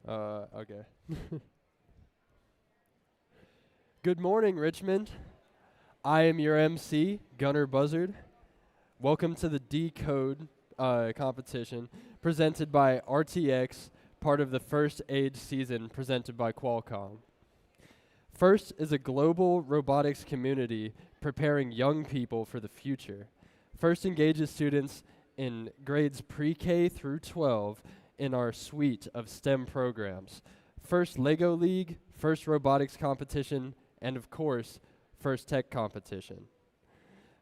Okay. Good morning, Richmond. I am your MC, Gunnar Buzzard. Welcome to the Decode competition presented by RTX, part of the First Aid season presented by Qualcomm. FIRST is a global robotics community preparing young people for the future. FIRST engages students in grades pre-K through 12 in our suite of STEM programs. FIRST Lego League, FIRST Robotics Competition, and of course, FIRST Tech Competition.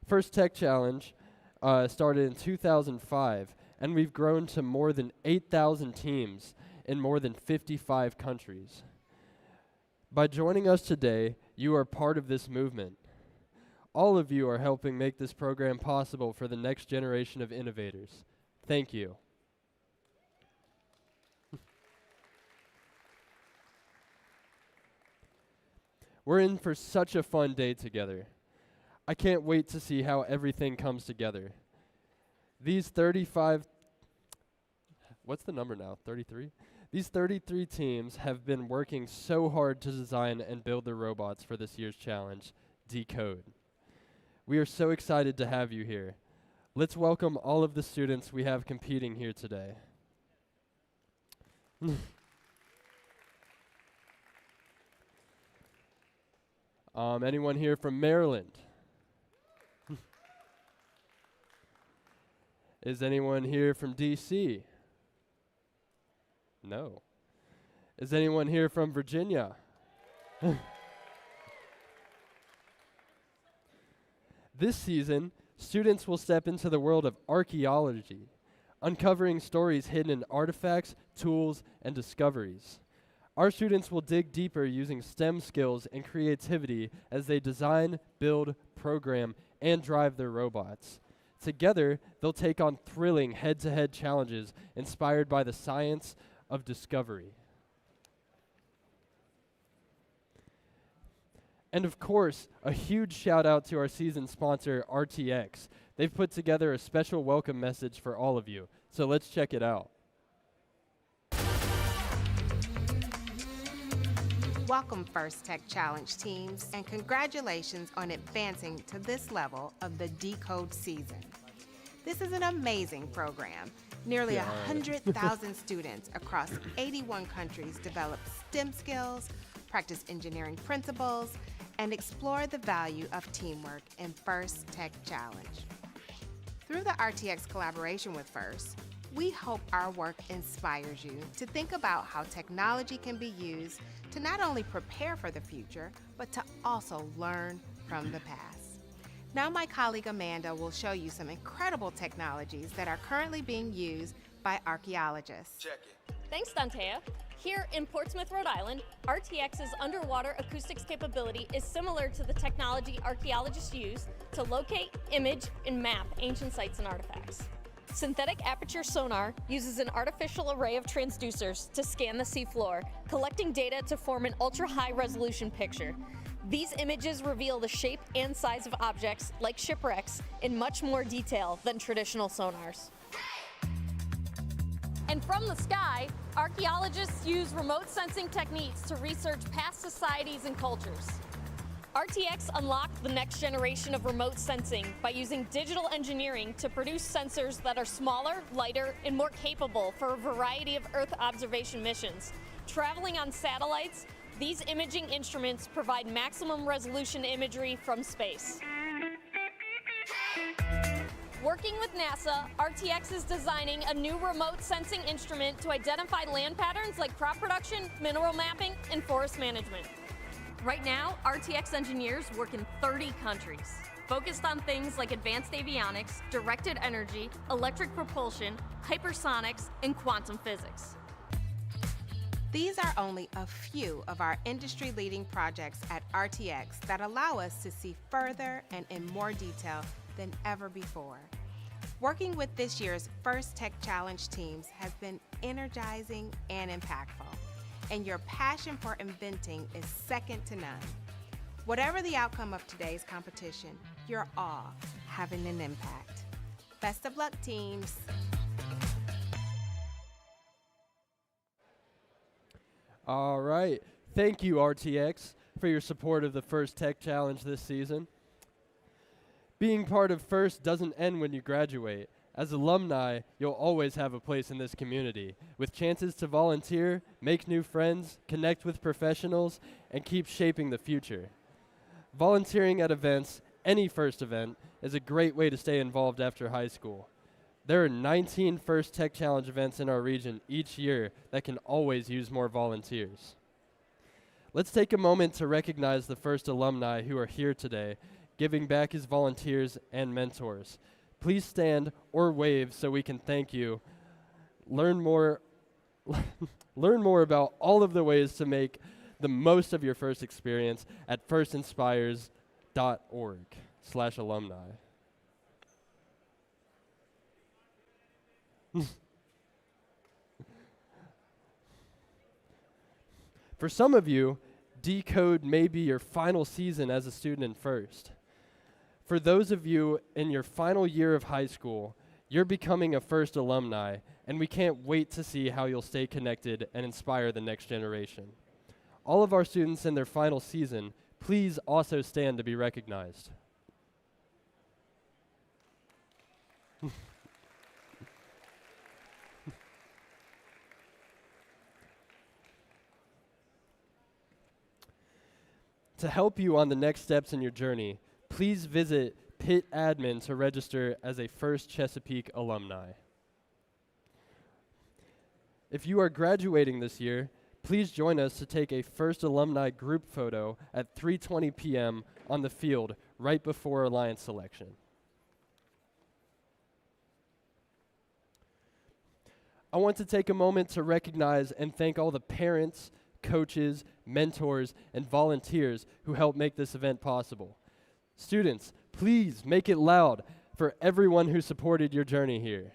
FIRST Tech Challenge started in 2005, and we've grown to more than 8,000 teams in more than 55 countries. By joining us today, you are part of this movement. All of you are helping make this program possible for the next generation of innovators. Thank you. We're in for such a fun day together. I can't wait to see how everything comes together. These 35, what's the number now, 33? These 33 teams have been working so hard to design and build their robots for this year's challenge, Decode. We are so excited to have you here. Let's welcome all of the students we have competing here today. Anyone here from Maryland? Is anyone here from DC? No. Is anyone here from Virginia? This season, students will step into the world of archaeology, uncovering stories hidden in artifacts, tools, and discoveries. Our students will dig deeper using STEM skills and creativity as they design, build, program, and drive their robots. Together, they'll take on thrilling head-to-head challenges inspired by the science of discovery. And of course, a huge shout out to our season sponsor, RTX. They've put together a special welcome message for all of you. So let's check it out. Welcome, FIRST Tech Challenge teams, and congratulations on advancing to this level of the Decode season. This is an amazing program. Nearly 100,000 students across 81 countries develop STEM skills, practice engineering principles, and explore the value of teamwork in FIRST Tech Challenge. Through the RTX collaboration with FIRST, we hope our work inspires you to think about how technology can be used to not only prepare for the future, but to also learn from the past. Now my colleague Amanda will show you some incredible technologies that are currently being used by archaeologists. Check it. Thanks, Dantea. Here in Portsmouth, Rhode Island, RTX's underwater acoustics capability is similar to the technology archaeologists use to locate, image, and map ancient sites and artifacts. Synthetic aperture sonar uses an artificial array of transducers to scan the seafloor, collecting data to form an ultra-high resolution picture. These images reveal the shape and size of objects, like shipwrecks, in much more detail than traditional sonars. And from the sky, archaeologists use remote sensing techniques to research past societies and cultures. RTX unlocked the next generation of remote sensing by using digital engineering to produce sensors that are smaller, lighter, and more capable for a variety of Earth observation missions. Traveling on satellites, these imaging instruments provide maximum resolution imagery from space. Working with NASA, RTX is designing a new remote sensing instrument to identify land patterns like crop production, mineral mapping, and forest management. Right now, RTX engineers work in 30 countries, focused on things like advanced avionics, directed energy, electric propulsion, hypersonics, and quantum physics. These are only a few of our industry-leading projects at RTX that allow us to see further and in more detail than ever before. Working with this year's FIRST Tech Challenge teams has been energizing and impactful, and your passion for inventing is second to none. Whatever the outcome of today's competition, you're all having an impact. Best of luck, teams. All right. Thank you, RTX, for your support of the First Tech Challenge this season. Being part of First doesn't end when you graduate. As alumni, you'll always have a place in this community, with chances to volunteer, make new friends, connect with professionals, and keep shaping the future. Volunteering at events, any First event, is a great way to stay involved after high school. There are 19 First Tech Challenge events in our region each year that can always use more volunteers. Let's take a moment to recognize the First alumni who are here today, giving back as volunteers and mentors. Please stand or wave so we can thank you. Learn more about all of the ways to make the most of your First experience at firstinspires.org/alumni. For some of you, Decode may be your final season as a student in First. For those of you in your final year of high school, you're becoming a First alumni, and we can't wait to see how you'll stay connected and inspire the next generation. All of our students in their final season, please also stand to be recognized. To help you on the next steps in your journey, please visit Pitt Admin to register as a First Chesapeake alumni. If you are graduating this year, please join us to take a First alumni group photo at 3:20 p.m. on the field right before Alliance selection. I want to take a moment to recognize and thank all the parents, coaches, mentors, and volunteers who help make this event possible. Students, please make it loud for everyone who supported your journey here.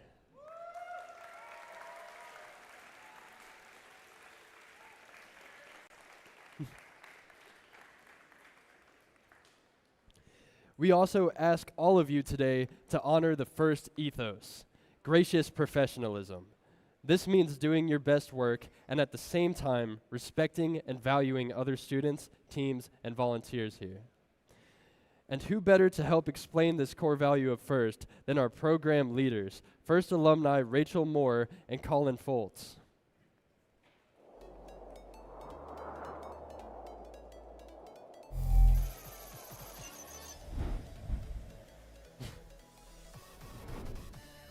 We also ask all of you today to honor the First ethos, gracious professionalism. This means doing your best work and at the same time respecting and valuing other students, teams, and volunteers here. And who better to help explain this core value of First than our program leaders, First alumni Rachel Moore and Colin Foltz.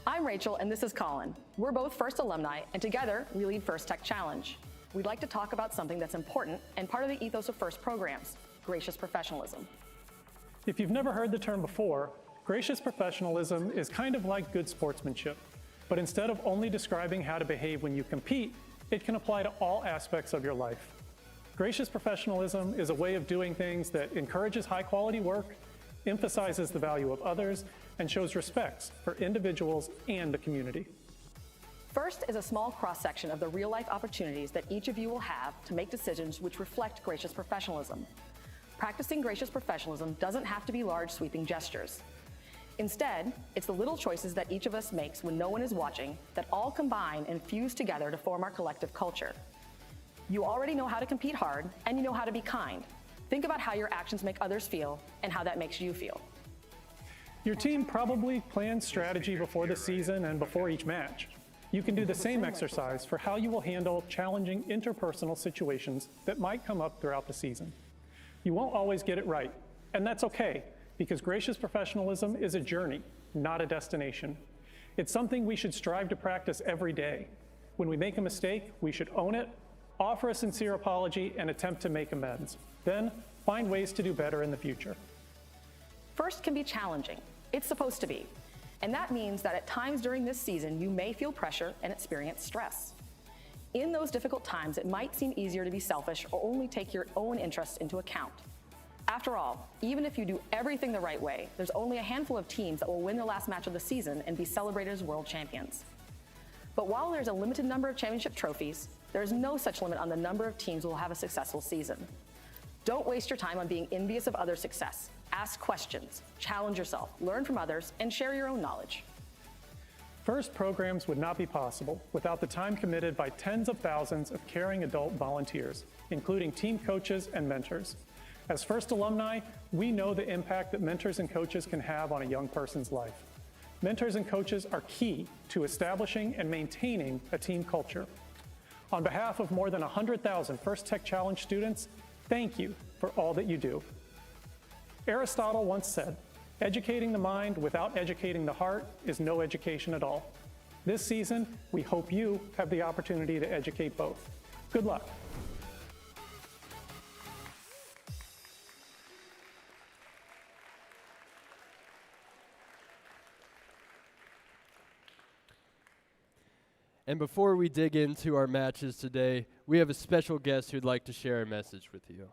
I'm Rachel, and this is Colin. We're both First alumni, and together we lead First Tech Challenge. We'd like to talk about something that's important and part of the ethos of First programs, gracious professionalism. If you've never heard the term before, gracious professionalism is kind of like good sportsmanship. But instead of only describing how to behave when you compete, it can apply to all aspects of your life. Gracious professionalism is a way of doing things that encourages high-quality work, emphasizes the value of others, and shows respect for individuals and the community. First is a small cross-section of the real-life opportunities that each of you will have to make decisions which reflect gracious professionalism. Practicing gracious professionalism doesn't have to be large, sweeping gestures. Instead, it's the little choices that each of us makes when no one is watching that all combine and fuse together to form our collective culture. You already know how to compete hard, and you know how to be kind. Think about how your actions make others feel and how that makes you feel. Your team probably plans strategy before the season and before each match. You can do the same exercise for how you will handle challenging interpersonal situations that might come up throughout the season. You won't always get it right, and that's okay, because gracious professionalism is a journey, not a destination. It's something we should strive to practice every day. When we make a mistake, we should own it, offer a sincere apology, and attempt to make amends. Then, find ways to do better in the future. First can be challenging. It's supposed to be. And that means that at times during this season, you may feel pressure and experience stress. In those difficult times, it might seem easier to be selfish or only take your own interests into account. After all, even if you do everything the right way, there's only a handful of teams that will win their last match of the season and be celebrated as world champions. But while there's a limited number of championship trophies, there's no such limit on the number of teams who will have a successful season. Don't waste your time on being envious of others' success. Ask questions, challenge yourself, learn from others, and share your own knowledge. FIRST programs would not be possible without the time committed by tens of thousands of caring adult volunteers, including team coaches and mentors. As FIRST alumni, we know the impact that mentors and coaches can have on a young person's life. Mentors and coaches are key to establishing and maintaining a team culture. On behalf of more than 100,000 FIRST Tech Challenge students, thank you for all that you do. Aristotle once said, "Educating the mind without educating the heart is no education at all." This season, we hope you have the opportunity to educate both. Good luck. And before we dig into our matches today, we have a special guest who'd like to share a message with you.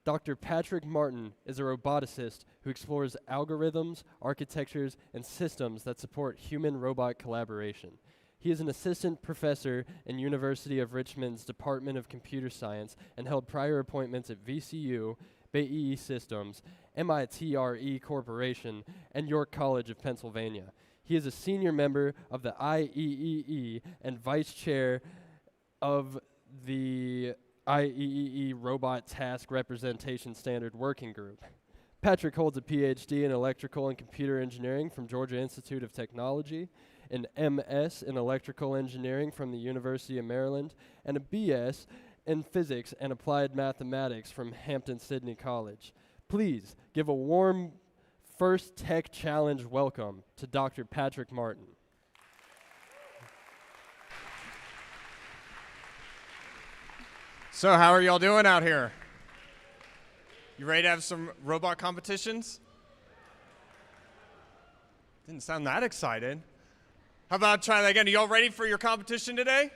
Dr. Patrick Martin is a roboticist who explores algorithms, architectures, and systems that support human-robot collaboration. He is an assistant professor in University of Richmond's Department of Computer Science and held prior appointments at VCU, BAE Systems, MITRE Corporation, and York College of Pennsylvania. He is a senior member of the IEEE and vice chair of the IEEE Robot Task Representation Standard Working Group. Patrick holds a PhD in electrical and computer engineering from Georgia Institute of Technology, an MS in electrical engineering from the University of Maryland, and a BS in physics and applied mathematics from Hampton-Sydney College. Please give a warm FIRST Tech Challenge welcome to Dr. Patrick Martin. So how are y'all doing out here? You ready to have some robot competitions? Didn't sound that excited. How about try that again? Are y'all ready for your competition today?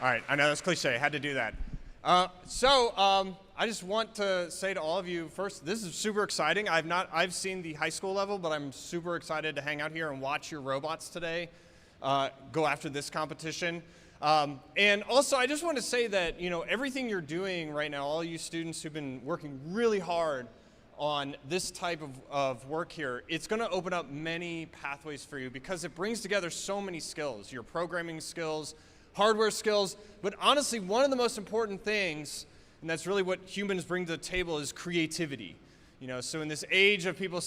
All right, I know that's cliche, I had to do that. I just want to say to all of you, first, this is super exciting. I've seen the high school level, but I'm super excited to hang out here and watch your robots today go after this competition. And also, I just want to say that, everything you're doing right now, all you students who've been working really hard on this type of work here, it's going to open up many pathways for you because it brings together so many skills, your programming skills, hardware skills, but honestly, one of the most important things, and that's really what humans bring to the table, is creativity. So in this age of people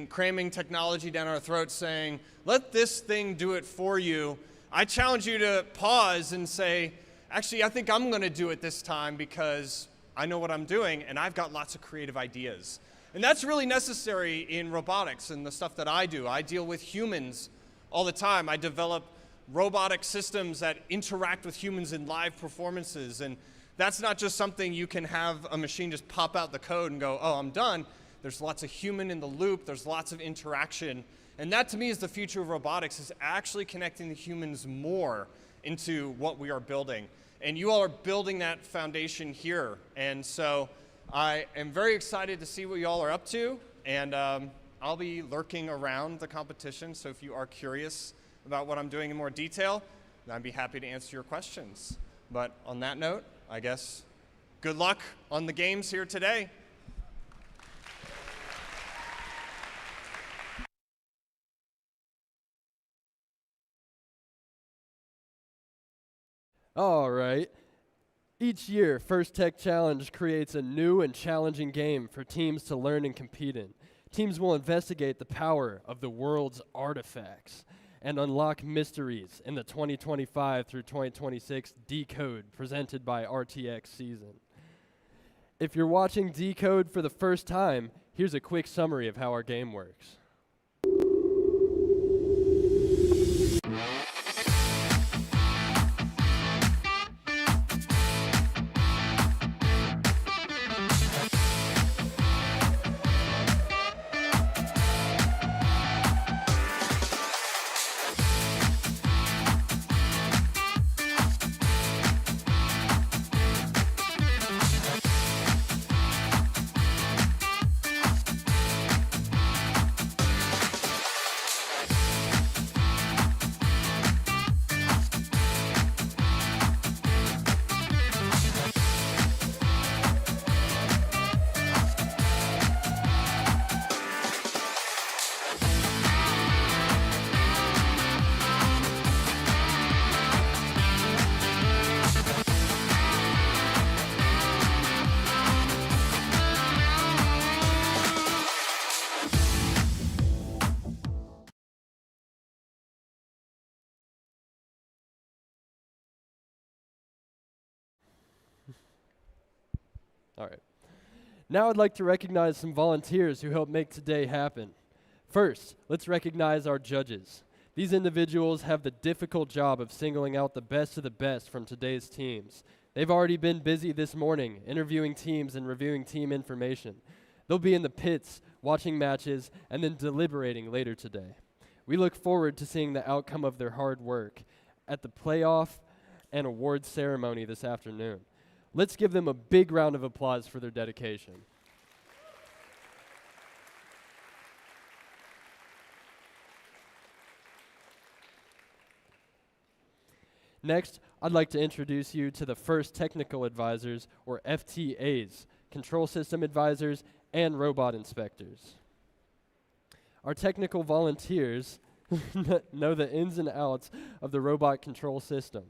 cramming technology down our throats, saying, let this thing do it for you, I challenge you to pause and say, actually, I think I'm going to do it this time because I know what I'm doing and I've got lots of creative ideas. And that's really necessary in robotics and the stuff that I do. I deal with humans all the time. I develop robotic systems that interact with humans in live performances. And that's not just something you can have a machine just pop out the code and go, oh, I'm done. There's lots of human in the loop. There's lots of interaction. And that, to me, is the future of robotics, is actually connecting the humans more into what we are building. And you all are building that foundation here. And so I am very excited to see what you all are up to. And I'll be lurking around the competition. So if you are curious about what I'm doing in more detail, then I'd be happy to answer your questions. But on that note, I guess good luck on the games here today. All right. Each year, FIRST Tech Challenge creates a new and challenging game for teams to learn and compete in. Teams will investigate the power of the world's artifacts and unlock mysteries in the 2025 through 2026 Decode presented by RTX season. If you're watching Decode for the first time, here's a quick summary of how our game works. All right. Now I'd like to recognize some volunteers who helped make today happen. First, let's recognize our judges. These individuals have the difficult job of singling out the best of the best from today's teams. They've already been busy this morning interviewing teams and reviewing team information. They'll be in the pits watching matches and then deliberating later today. We look forward to seeing the outcome of their hard work at the playoff and awards ceremony this afternoon. Let's give them a big round of applause for their dedication. Next, I'd like to introduce you to the first technical advisors, or FTAs, control system advisors and robot inspectors. Our technical volunteers know the ins and outs of the robot control system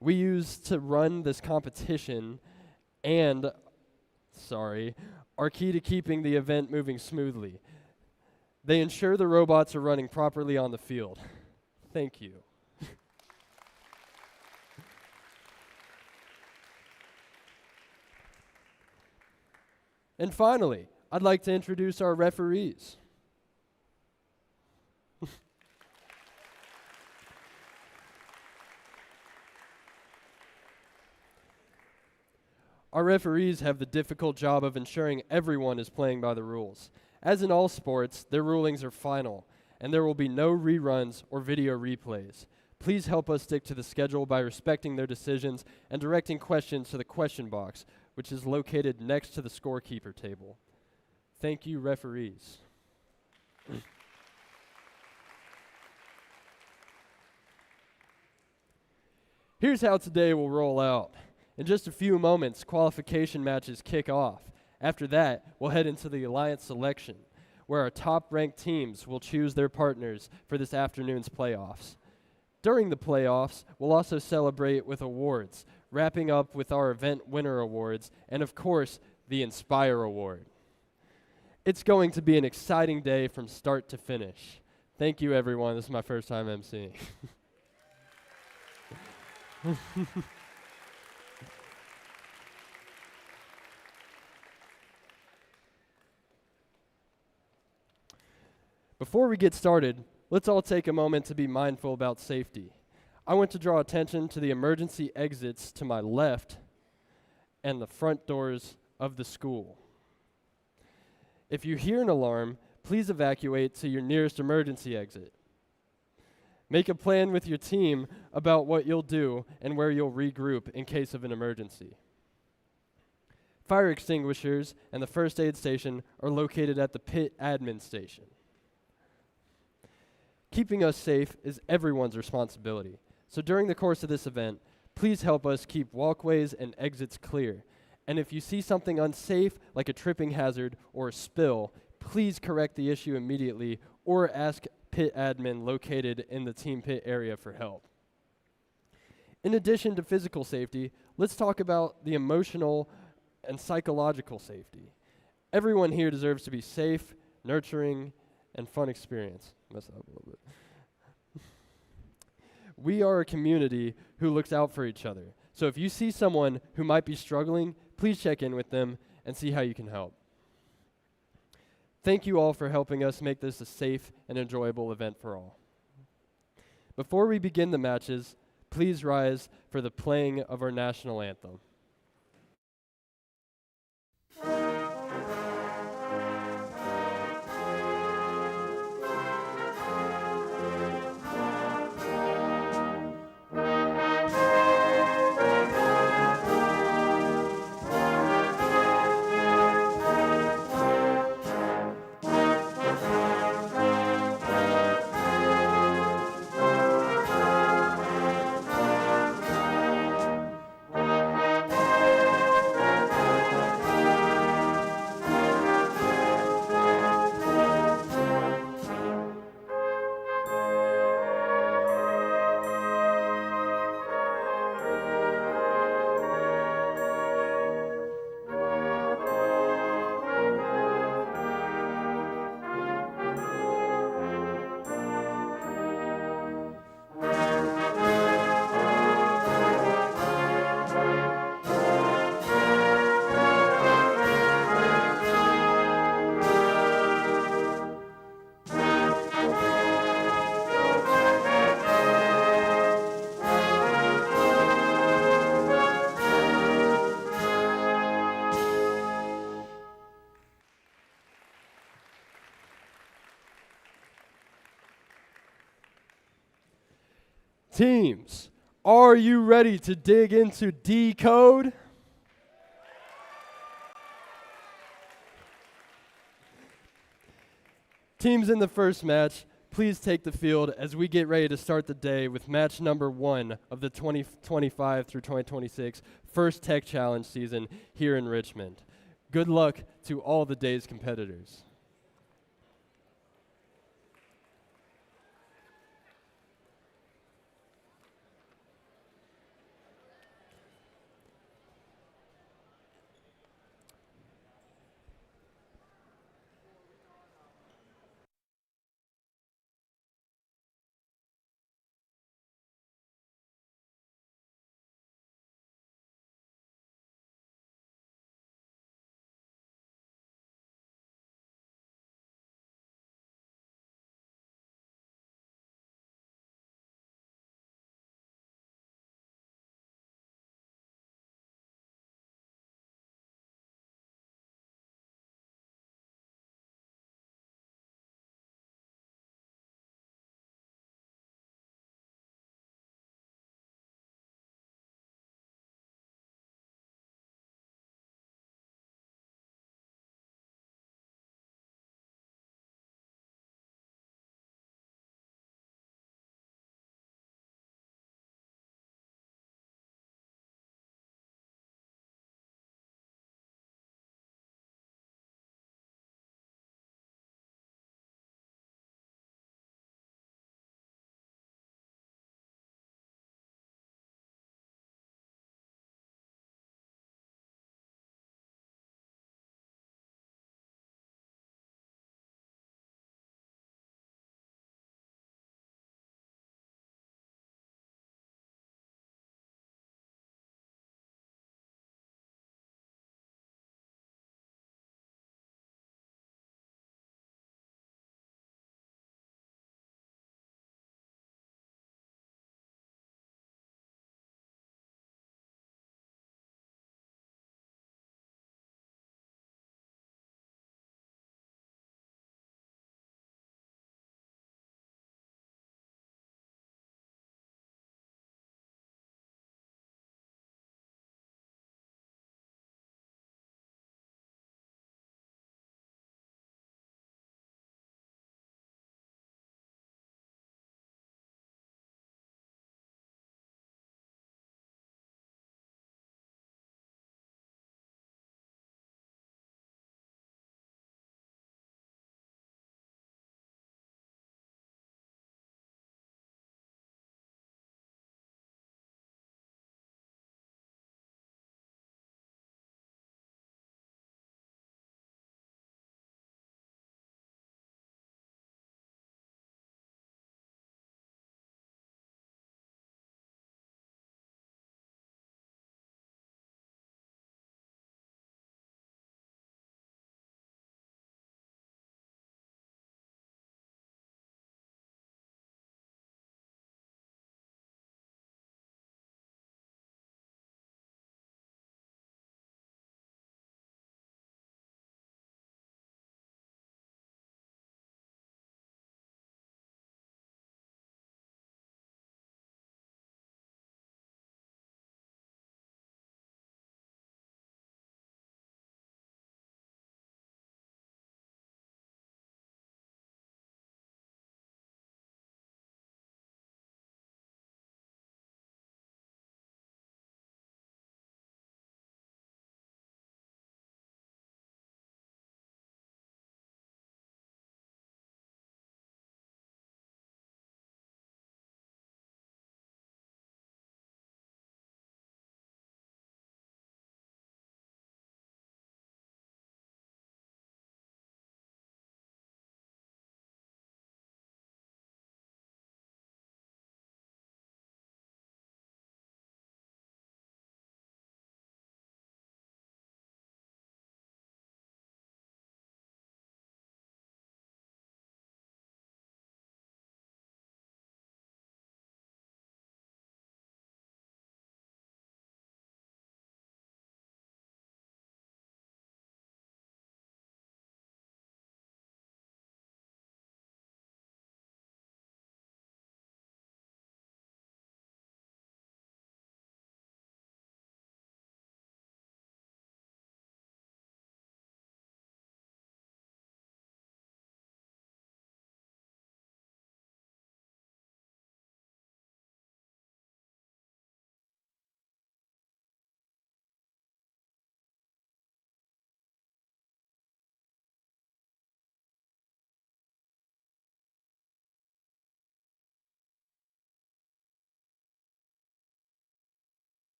we use to run this competition and, are key to keeping the event moving smoothly. They ensure the robots are running properly on the field. Thank you. And finally, I'd like to introduce our referees. Our referees have the difficult job of ensuring everyone is playing by the rules. As in all sports, their rulings are final, and there will be no reruns or video replays. Please help us stick to the schedule by respecting their decisions and directing questions to the question box, which is located next to the scorekeeper table. Thank you, referees. Here's how today will roll out. In just a few moments, qualification matches kick off. After that, we'll head into the alliance selection, where our top-ranked teams will choose their partners for this afternoon's playoffs. During the playoffs, we'll also celebrate with awards, wrapping up with our event winner awards, and of course, the Inspire Award. It's going to be an exciting day from start to finish. Thank you, everyone. This is my first time emceeing. Before we get started, let's all take a moment to be mindful about safety. I want to draw attention to the emergency exits to my left and the front doors of the school. If you hear an alarm, please evacuate to your nearest emergency exit. Make a plan with your team about what you'll do and where you'll regroup in case of an emergency. Fire extinguishers and the first aid station are located at the pit admin station. Keeping us safe is everyone's responsibility. So during the course of this event, please help us keep walkways and exits clear. And if you see something unsafe, like a tripping hazard or a spill, please correct the issue immediately or ask pit admin located in the team pit area for help. In addition to physical safety, let's talk about the emotional and psychological safety. Everyone here deserves to be safe, nurturing, and fun experience. Mess up a little bit. We are a community who looks out for each other. So if you see someone who might be struggling, please check in with them and see how you can help. Thank you all for helping us make this a safe and enjoyable event for all. Before we begin the matches, please rise for the playing of our national anthem. Teams, are you ready to dig into decode? Teams in the first match, please take the field as we get ready to start the day with match number 1 of the 2025 through 2026 First Tech Challenge season here in Richmond. Good luck to all the day's competitors.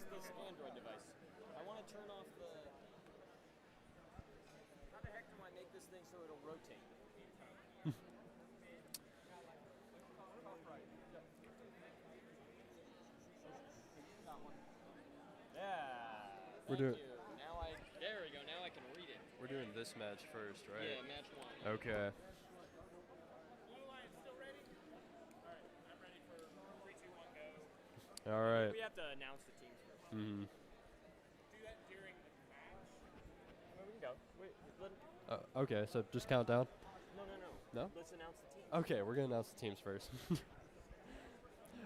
this Android device. I want to turn off the... How the heck do I make this thing so it'll rotate? Yeah. We're doing. There we go. Now I can read it. We're doing this match first, right? Yeah, match 1. Okay. All right. We have to announce the teams first. Mm-hmm. Do that during the match? Well, we can go. Wait, Okay, so just count down. no. No? Let's announce the teams. Okay, we're gonna announce the teams first.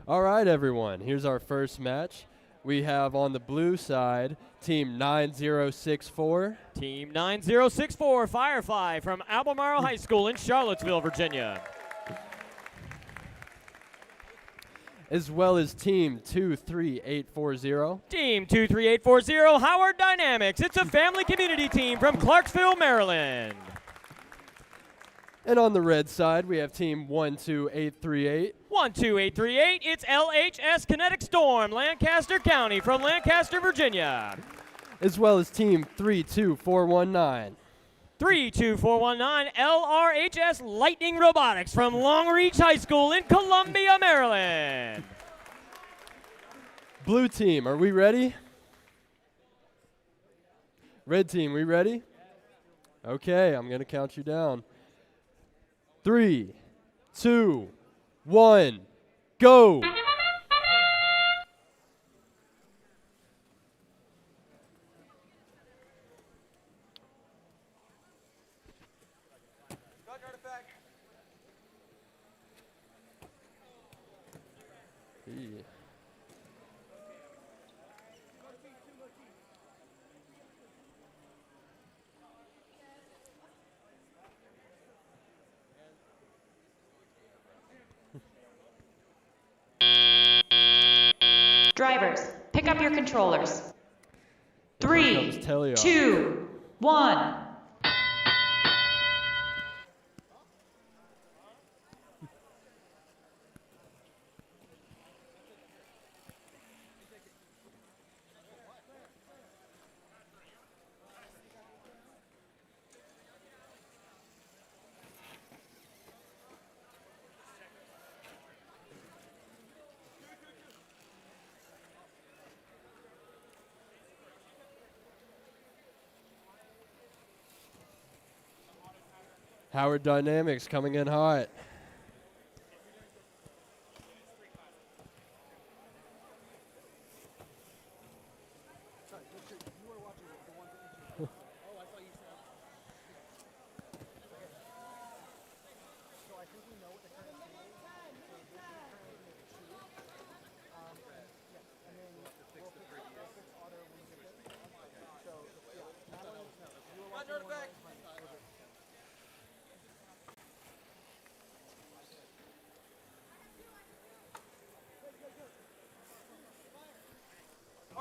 All right, everyone. Here's our first match. We have on the blue side, Team 9064. Team 9064 Firefly from Albemarle High School in Charlottesville, Virginia. As well as Team 23840. Team 23840 Howard Dynamics. It's a family community team from Clarksville, Maryland. And on the red side, we have Team 12838. 12838, it's LHS Kinetic Storm, Lancaster County from Lancaster, Virginia. As well as Team 32419. 32419, LRHS Lightning Robotics from Long Reach High School in Columbia, Maryland. Blue team, are we ready? Red team, we ready? Okay, I'm going to count you down. 3, 2, 1, go! Yeah. Drivers, pick up your controllers. Here 3, comes Teleon. 2, 1. Howard Dynamics coming in hot.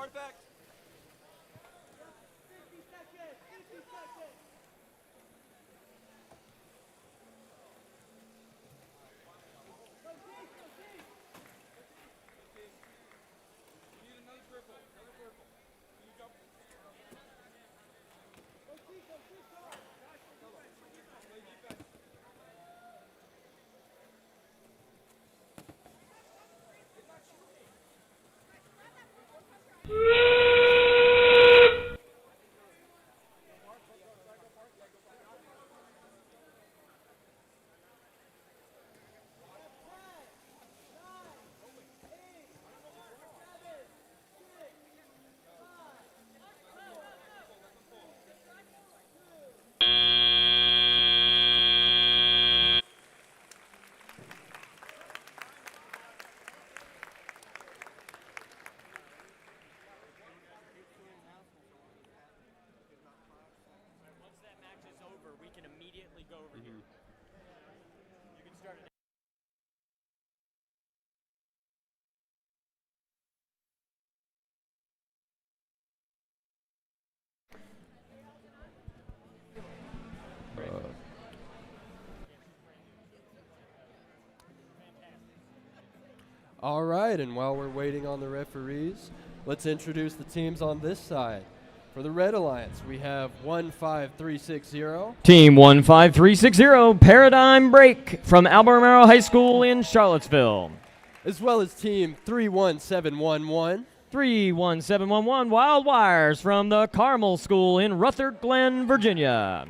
Artifact. All right, and while we're waiting on the referees, let's introduce the teams on this side. For the Red Alliance, we have 15360. Team 15360, Paradigm Break from Albemarle High School in Charlottesville. As well as Team 31711. 31711, Wild Wires from the Carmel School in Rutherford Glen, Virginia.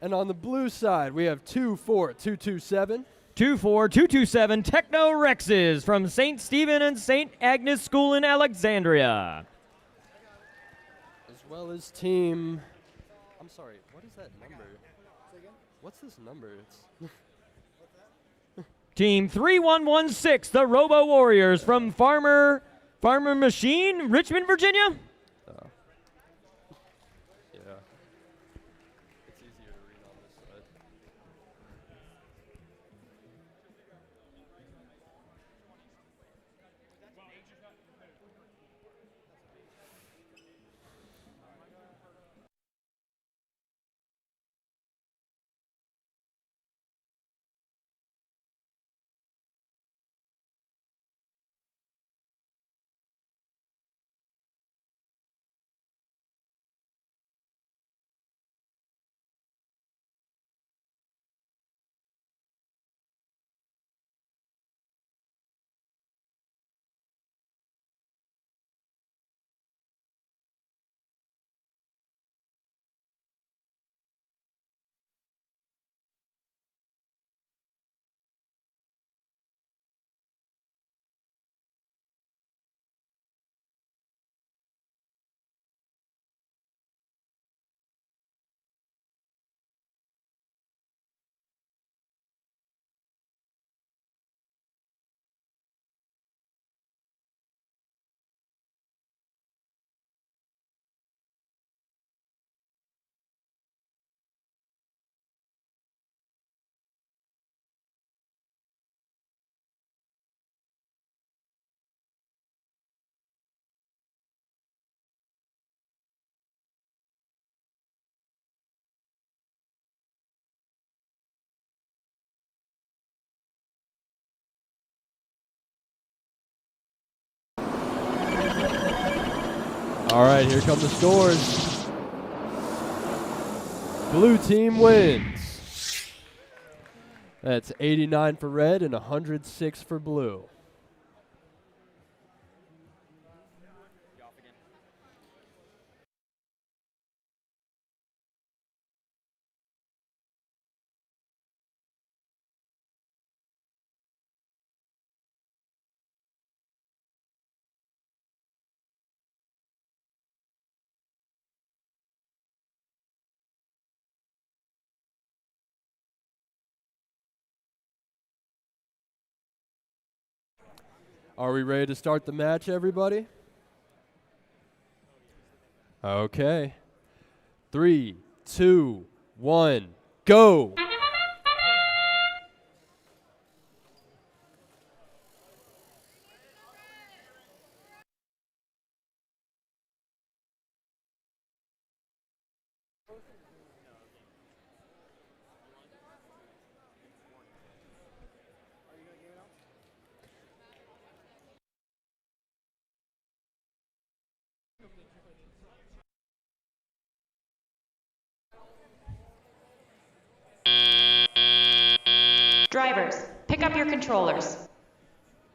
And on the blue side, we have 24227. 24227, Techno Rexes from St. Stephen and St. Agnes School in Alexandria. As well as Team, I'm sorry, what is that number? What's this number? Team 3116, the Robo Warriors from Farmer Machine, Richmond, Virginia. Yeah. It's easier to read on this side. All right, here come the scores. Blue team wins. That's 89 for red and 106 for blue. Are we ready to start the match, everybody? Okay. 3, 2, 1, go! Drivers, pick up your controllers.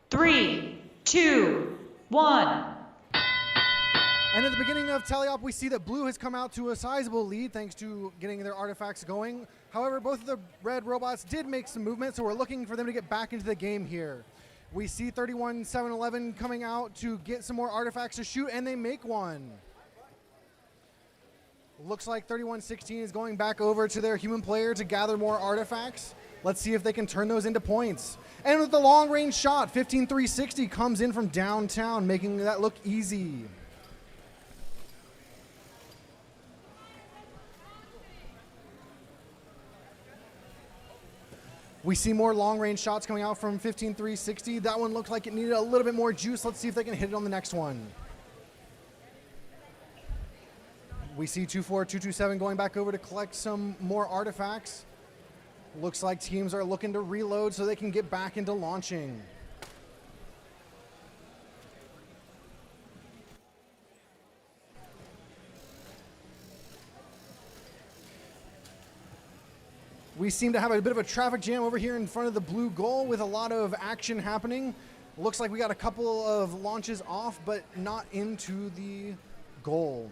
3, 2, 1. And at the beginning of teleop, we see that blue has come out to a sizable lead thanks to getting their artifacts going. However, both of the red robots did make some movement, so we're looking for them to get back into the game here. We see 31711 coming out to get some more artifacts to shoot, and they make one. Looks like 3116 is going back over to their human player to gather more artifacts. Let's see if they can turn those into points. And with the long range shot, 15360 comes in from downtown, making that look easy. We see more long range shots coming out from 15360. That one looked like it needed a little bit more juice. Let's see if they can hit it on the next one. We see 24227 going back over to collect some more artifacts. Looks like teams are looking to reload so they can get back into launching. We seem to have a bit of a traffic jam over here in front of the blue goal with a lot of action happening. Looks like we got a couple of launches off, but not into the goal.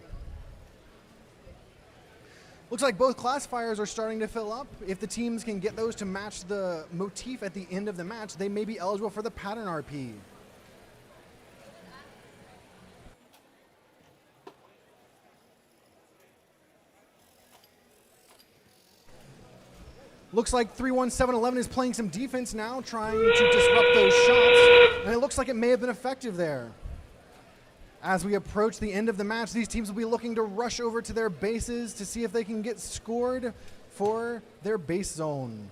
Looks like both classifiers are starting to fill up. If the teams can get those to match the motif at the end of the match, they may be eligible for the pattern RP. Looks like 31711 is playing some defense now, trying to disrupt those shots, and it looks like it may have been effective there. As we approach the end of the match, these teams will be looking to rush over to their bases to see if they can get scored for their base zone.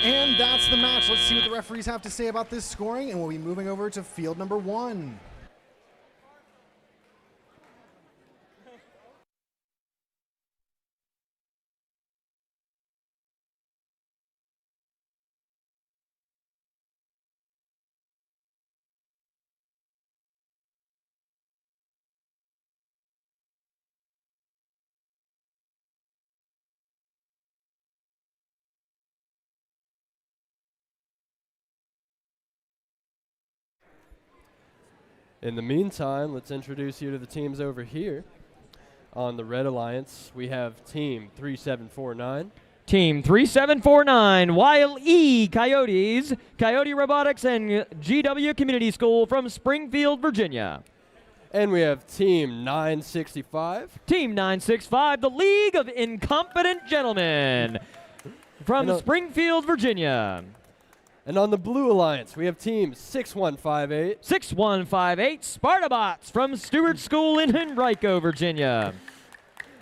And that's the match. Let's see what the referees have to say about this scoring, and we'll be moving over to field number 1. In the meantime, let's introduce you to the teams over here. On the Red Alliance, we have Team 3749. Team 3749, YLE Coyotes, Coyote Robotics, and GW Community School from Springfield, Virginia. And we have Team 965. Team 965, the League of Incompetent Gentlemen from Springfield, Virginia. And on the Blue Alliance, we have Team 6158. 6158, Spartabots from Stewart School in Henrico, Virginia.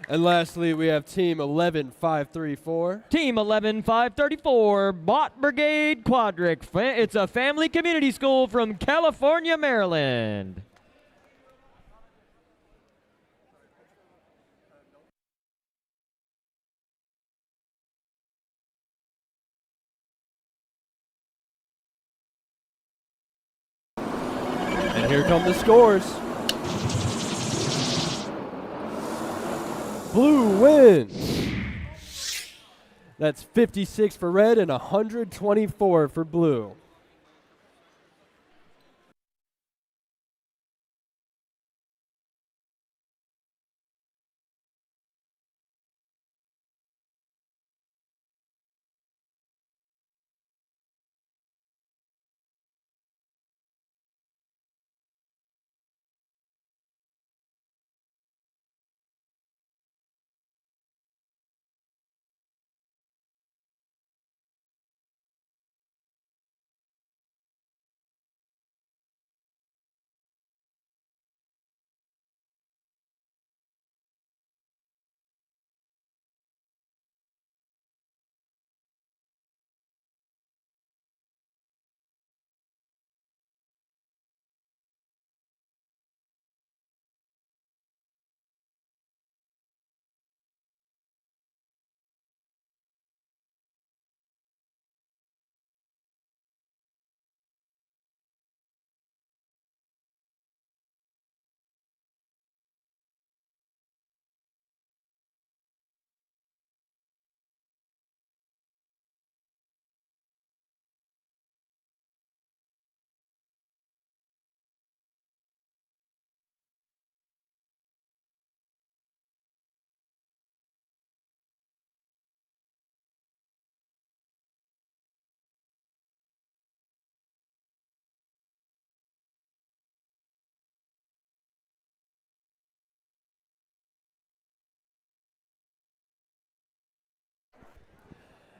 And lastly, we have Team 11534. Team 11534, Bot Brigade Quadric. It's a family community school from California, Maryland. And here come the scores. Blue wins. That's 56 for red and 124 for blue.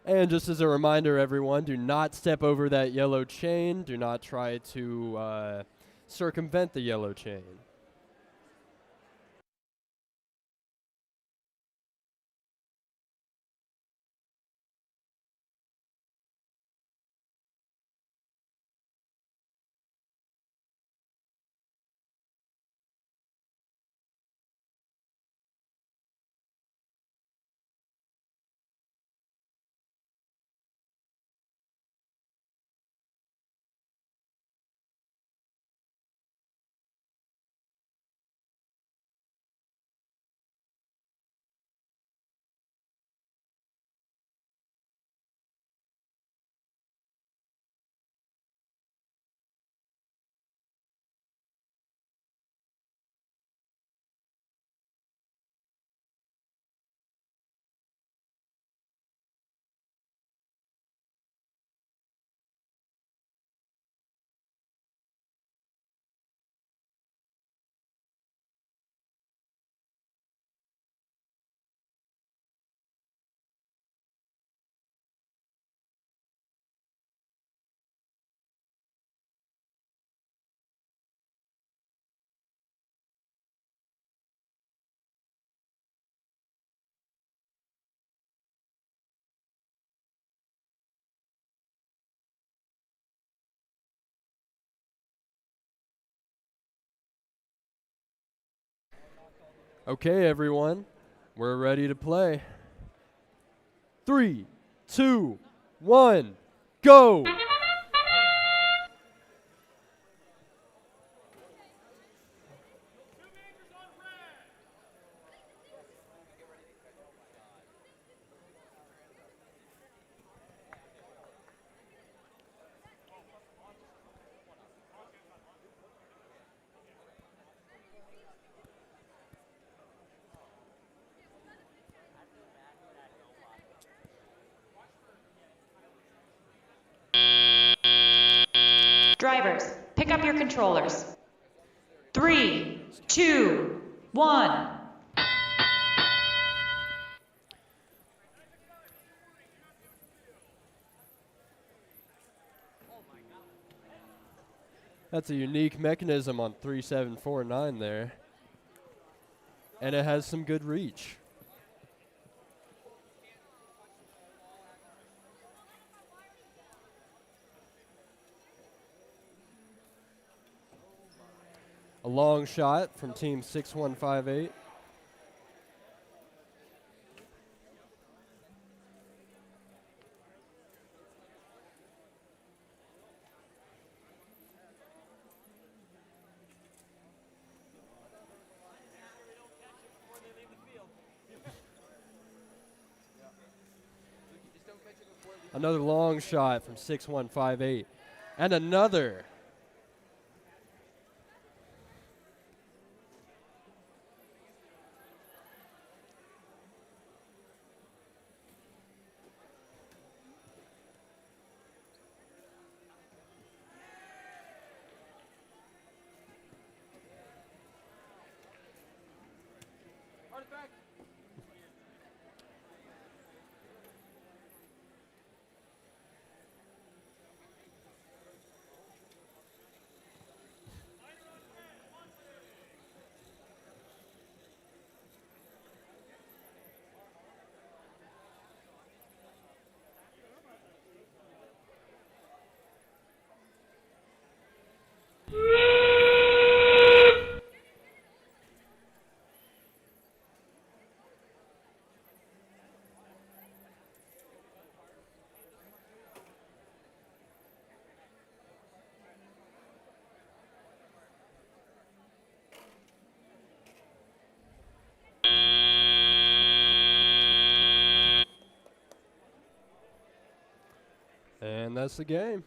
And just as a reminder, everyone, do not step over that yellow chain. Do not try to circumvent the yellow chain. Okay, everyone, we're ready to play. 3, 2, 1, go! Drivers, pick up your controllers. 3, 2, 1. That's a unique mechanism on 3749 there. And it has some good reach. A long shot from team 6158. Another long shot from 6158. And another. And that's the game.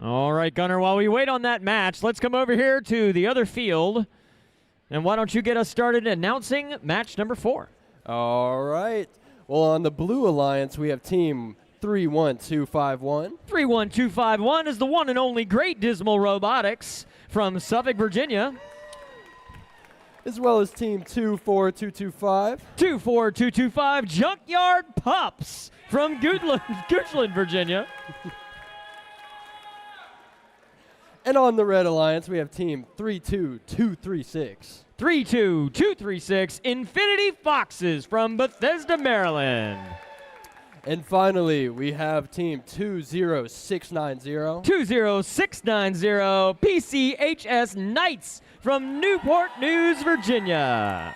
All right, Gunnar, while we wait on that match, let's come over here to the other field. And why don't you get us started announcing match number 4? All right. Well, on the Blue Alliance, we have team 31251. 31251 is the one and only Great Dismal Robotics from Suffolk, Virginia. As well as team 24225. 24225 Junkyard Pups from Goochland, Virginia. And on the Red Alliance, we have team 32236. 32236 Infinity Foxes from Bethesda, Maryland. And finally, we have team 20690. 20690 PCHS Knights from Newport News, Virginia.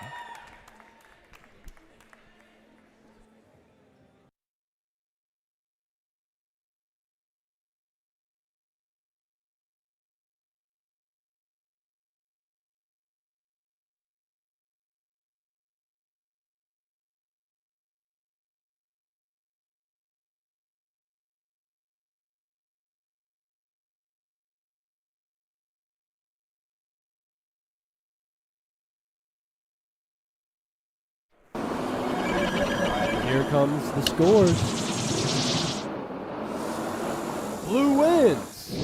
Here comes the scores. Blue wins.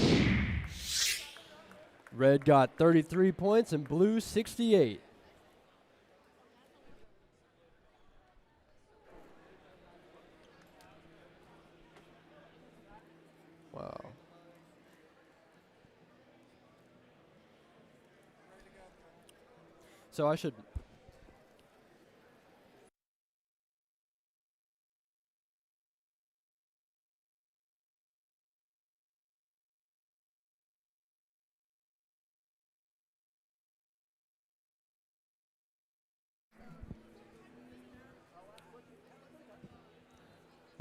Red got 33 points and blue 68. Wow. So I should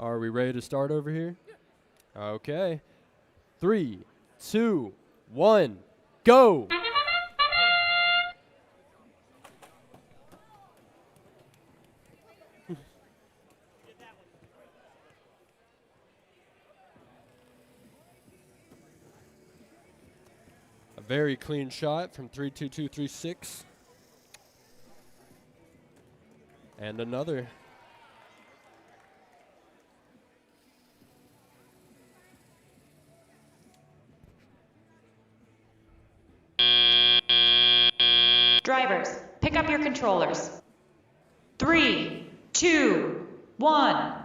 Are we ready to start over here? Okay. 3, 2, 1, go! A very clean shot from 32236. And another. Drivers, pick up your controllers. 3, 2, 1.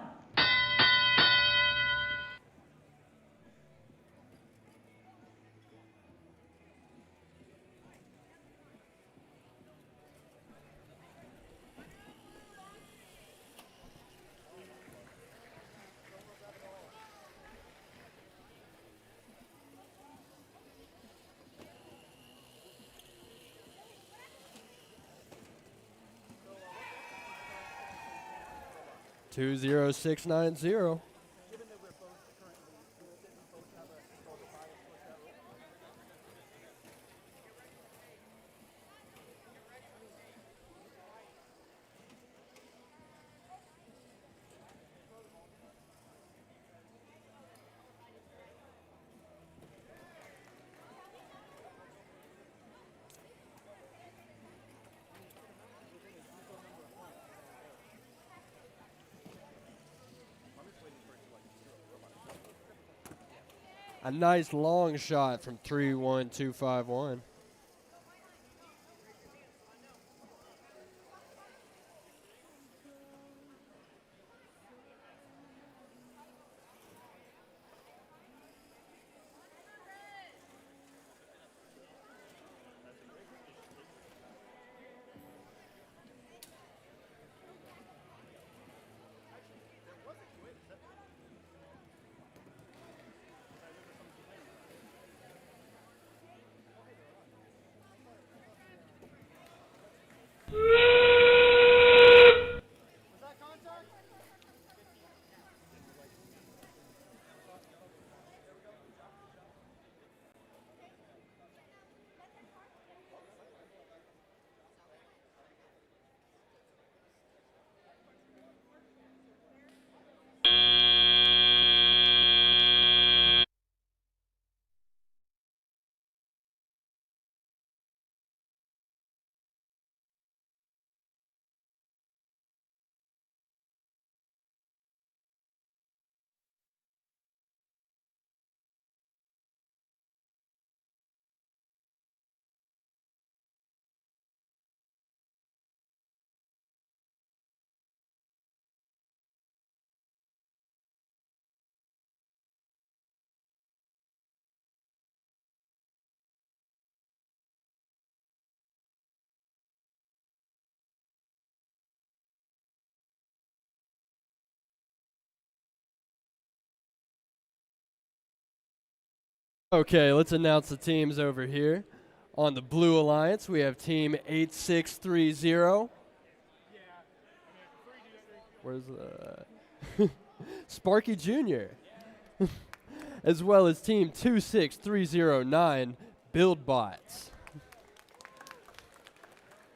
Two 20690. A nice long shot from 31251. Okay, let's announce the teams over here. On the Blue Alliance, we have team 8630. Where's Sparky Jr. As well as team 26309, BuildBots.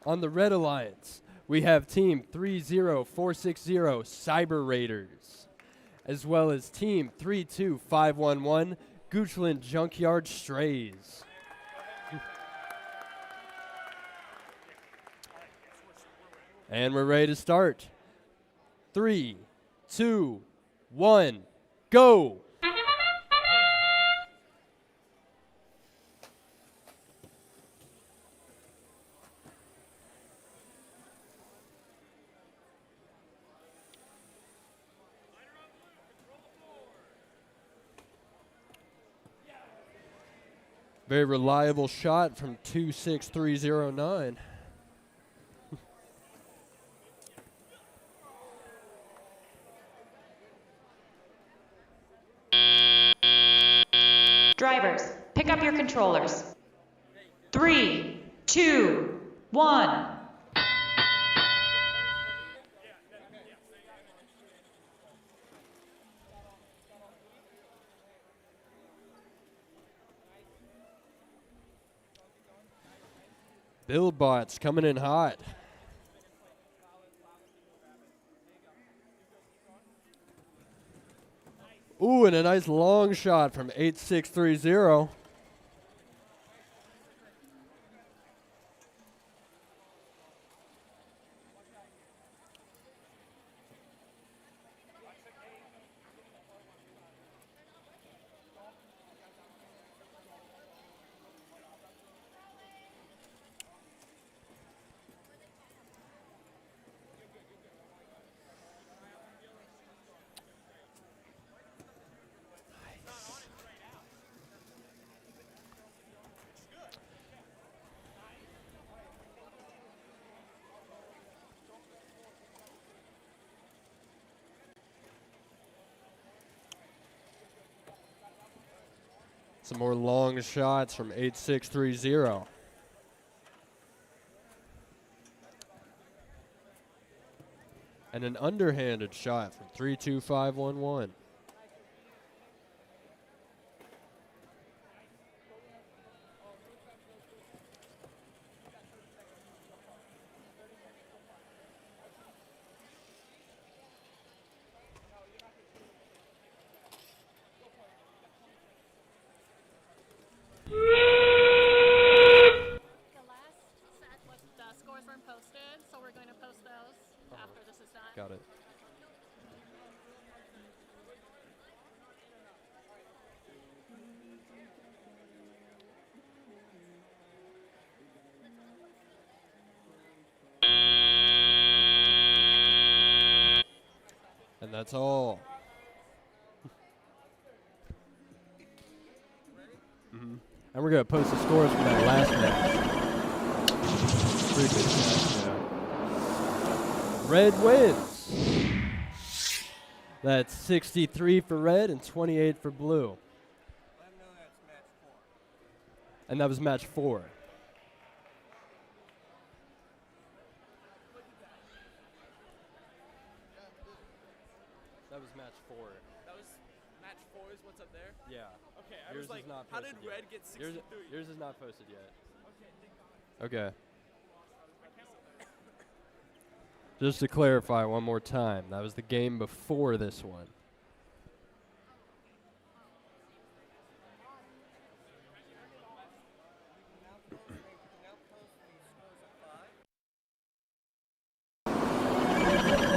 On the Red Alliance, we have team 30460, Cyber Raiders. As well as team 32511, Goochland Junkyard Strays. And we're ready to start. 3, 2, 1, go! Very reliable shot from 26309. Drivers, pick up your controllers. 3, 2, 1. Build bots coming in hot. Ooh, and a nice long shot from 8630. Some more long shots from 8630. And an underhanded shot from 32511. Scores weren't posted, so we're going to post those after this is done. Got it. And that's all. And we're going to post the scores from that last match. Pretty good match, yeah. Red wins. That's 63 for red and 28 for blue. And that was match 4. That was match 4. That was match 4 is what's up there? Yeah. Okay, I Yours was like, is not how did posted red yet. get 63? Yours is not posted yet. Okay. Okay. Just to clarify one more time, that was the game before this one.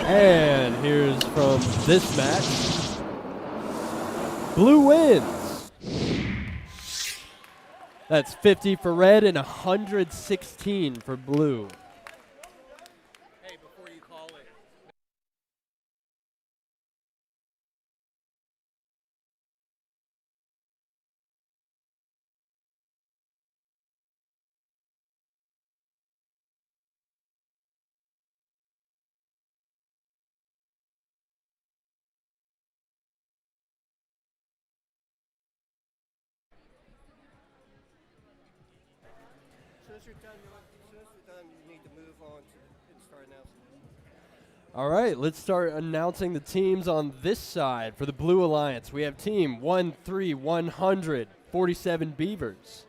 And here's from this match. Blue wins. That's 50 for red and 116 for blue. Hey, before you call it. As soon as we're done, you need to move on and start announcing. All right, let's start announcing the teams on this side. For the Blue Alliance, we have team 13100, 47 Beavers.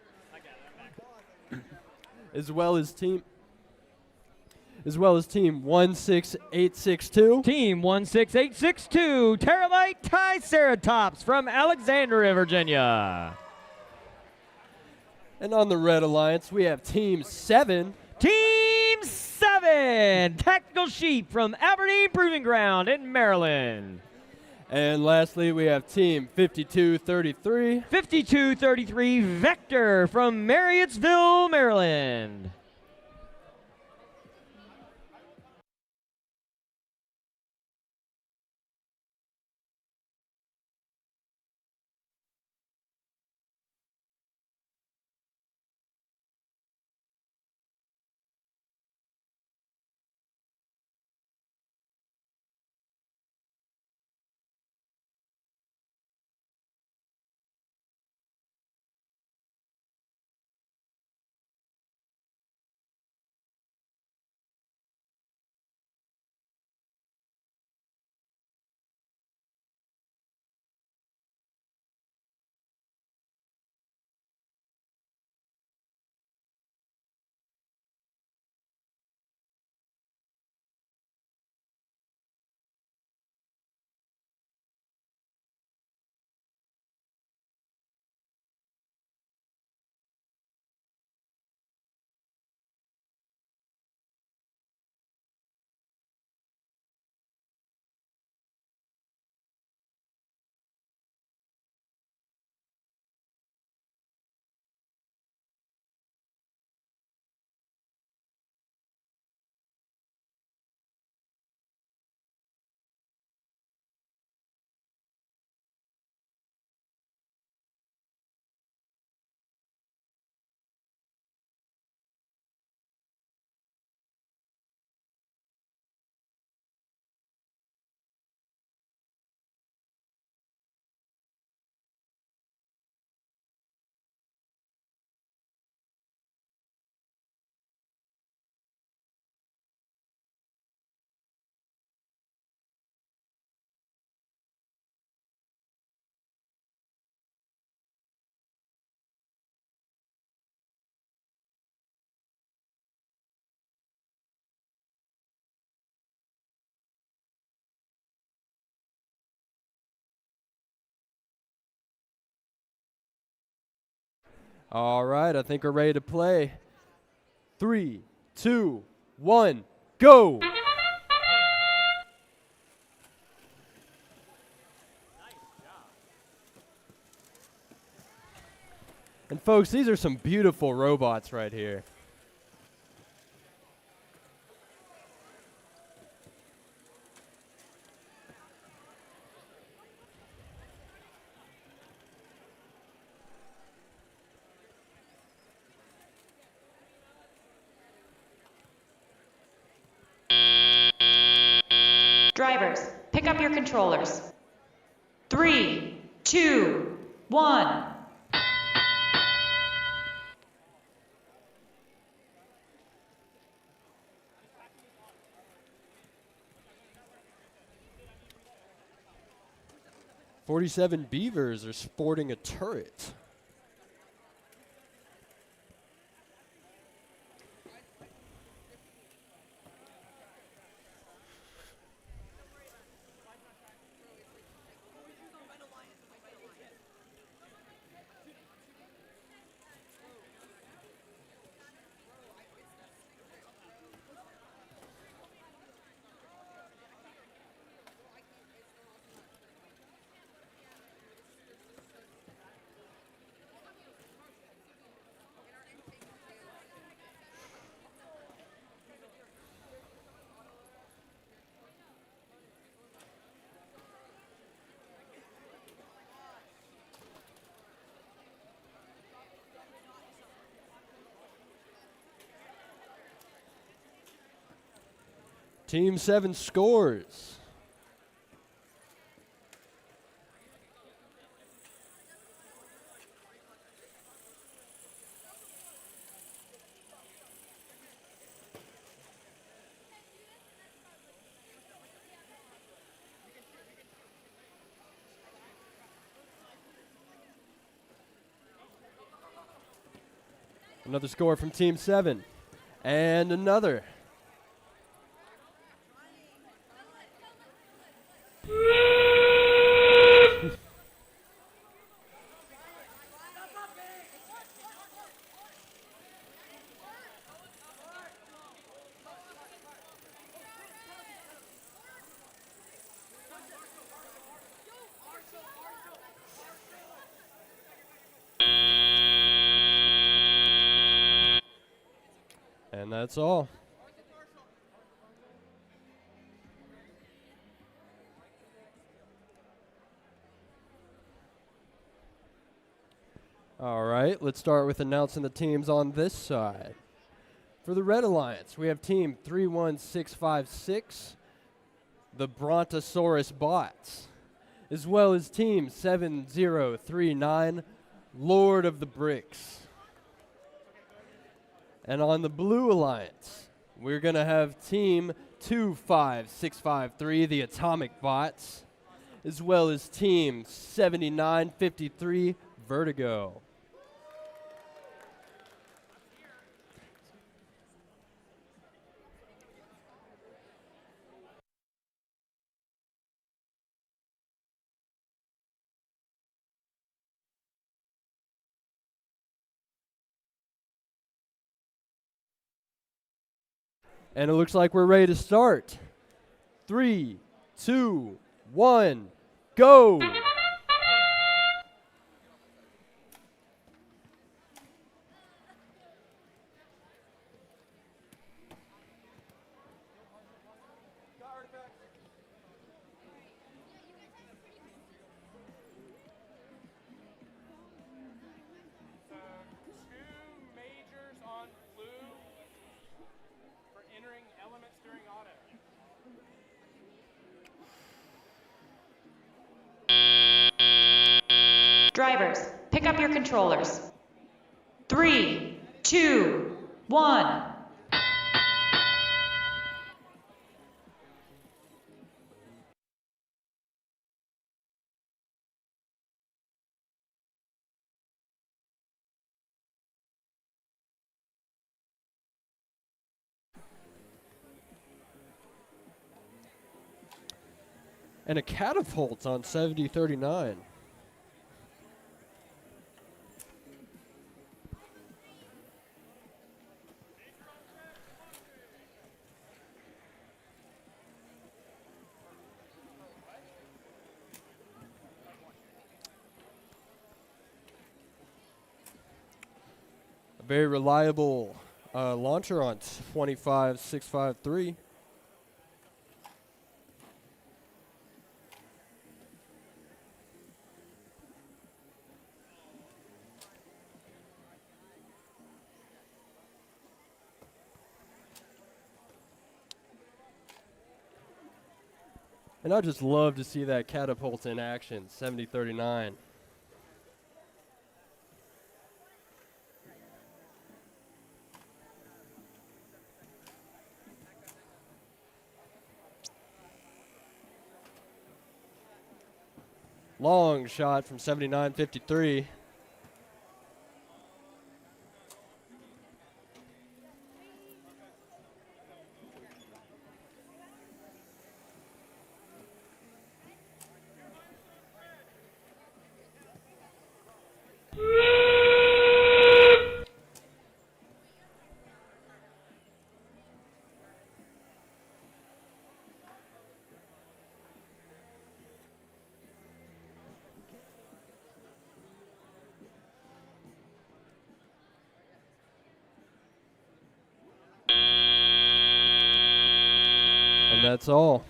as well as team 16862. Team 16862, Terabyte Triceratops from Alexandria, Virginia. And on the Red Alliance, we have Team 7. Team 7, Tactical Sheep from Aberdeen Proving Ground in Maryland. And lastly, we have Team 5233. 5233, Vector from Marriottsville, Maryland. All right, I think we're ready to play. 3, 2, 1, go! And folks, these are some beautiful robots right here. Drivers, pick up your controllers. 3, 2, 1. "47 Beavers are sporting a turret. Team 7 scores. Another score from Team 7. And another. And that's all. All right, let's start with announcing the teams on this side. For the Red Alliance, we have Team 31656, the Brontosaurus Bots, as well as Team 7039, Lord of the Bricks. And on the Blue Alliance, we're going to have Team 25653, the Atomic Bots, as well as Team 7953, Vertigo. And it looks like we're ready to start. 3, 2, 1, go! Drivers, pick up your controllers. 3, 2, 1. And a catapult on 7039. Very reliable launcher on 25653. And I just love to see that catapult in action, 70-39. Long shot from 79-53. And that's all.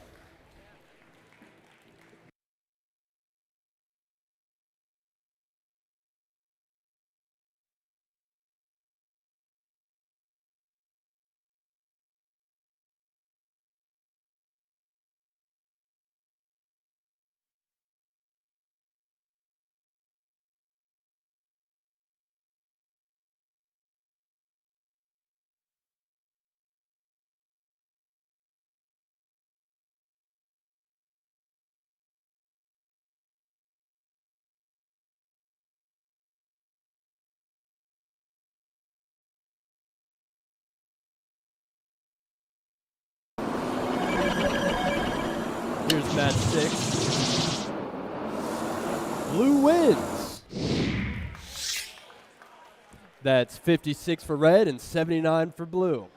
Here's match 6. Blue wins. That's 56 for red and 79 for blue.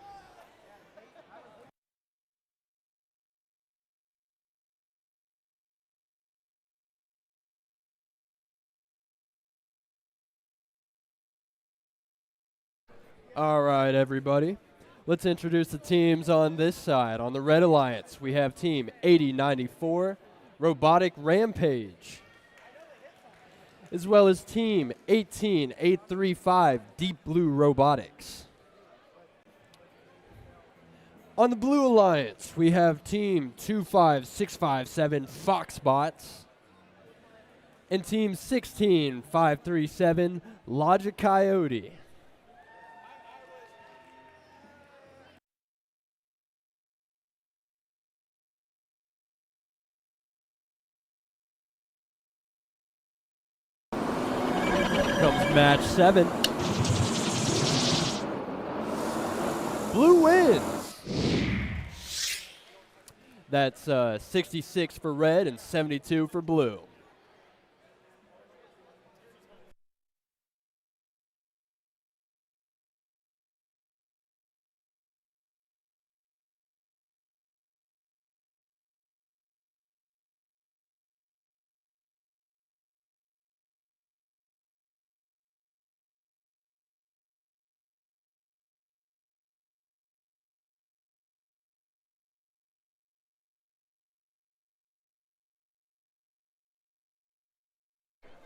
All right, everybody. Let's introduce the teams on this side. On the Red Alliance, we have Team 8094, Robotic Rampage, as well as Team 18835, Deep Blue Robotics. On the Blue Alliance, we have Team 25657, Foxbots, and Team 16537, Logic Coyote. Comes match 7. Blue wins. That's 66 for red and 72 for blue.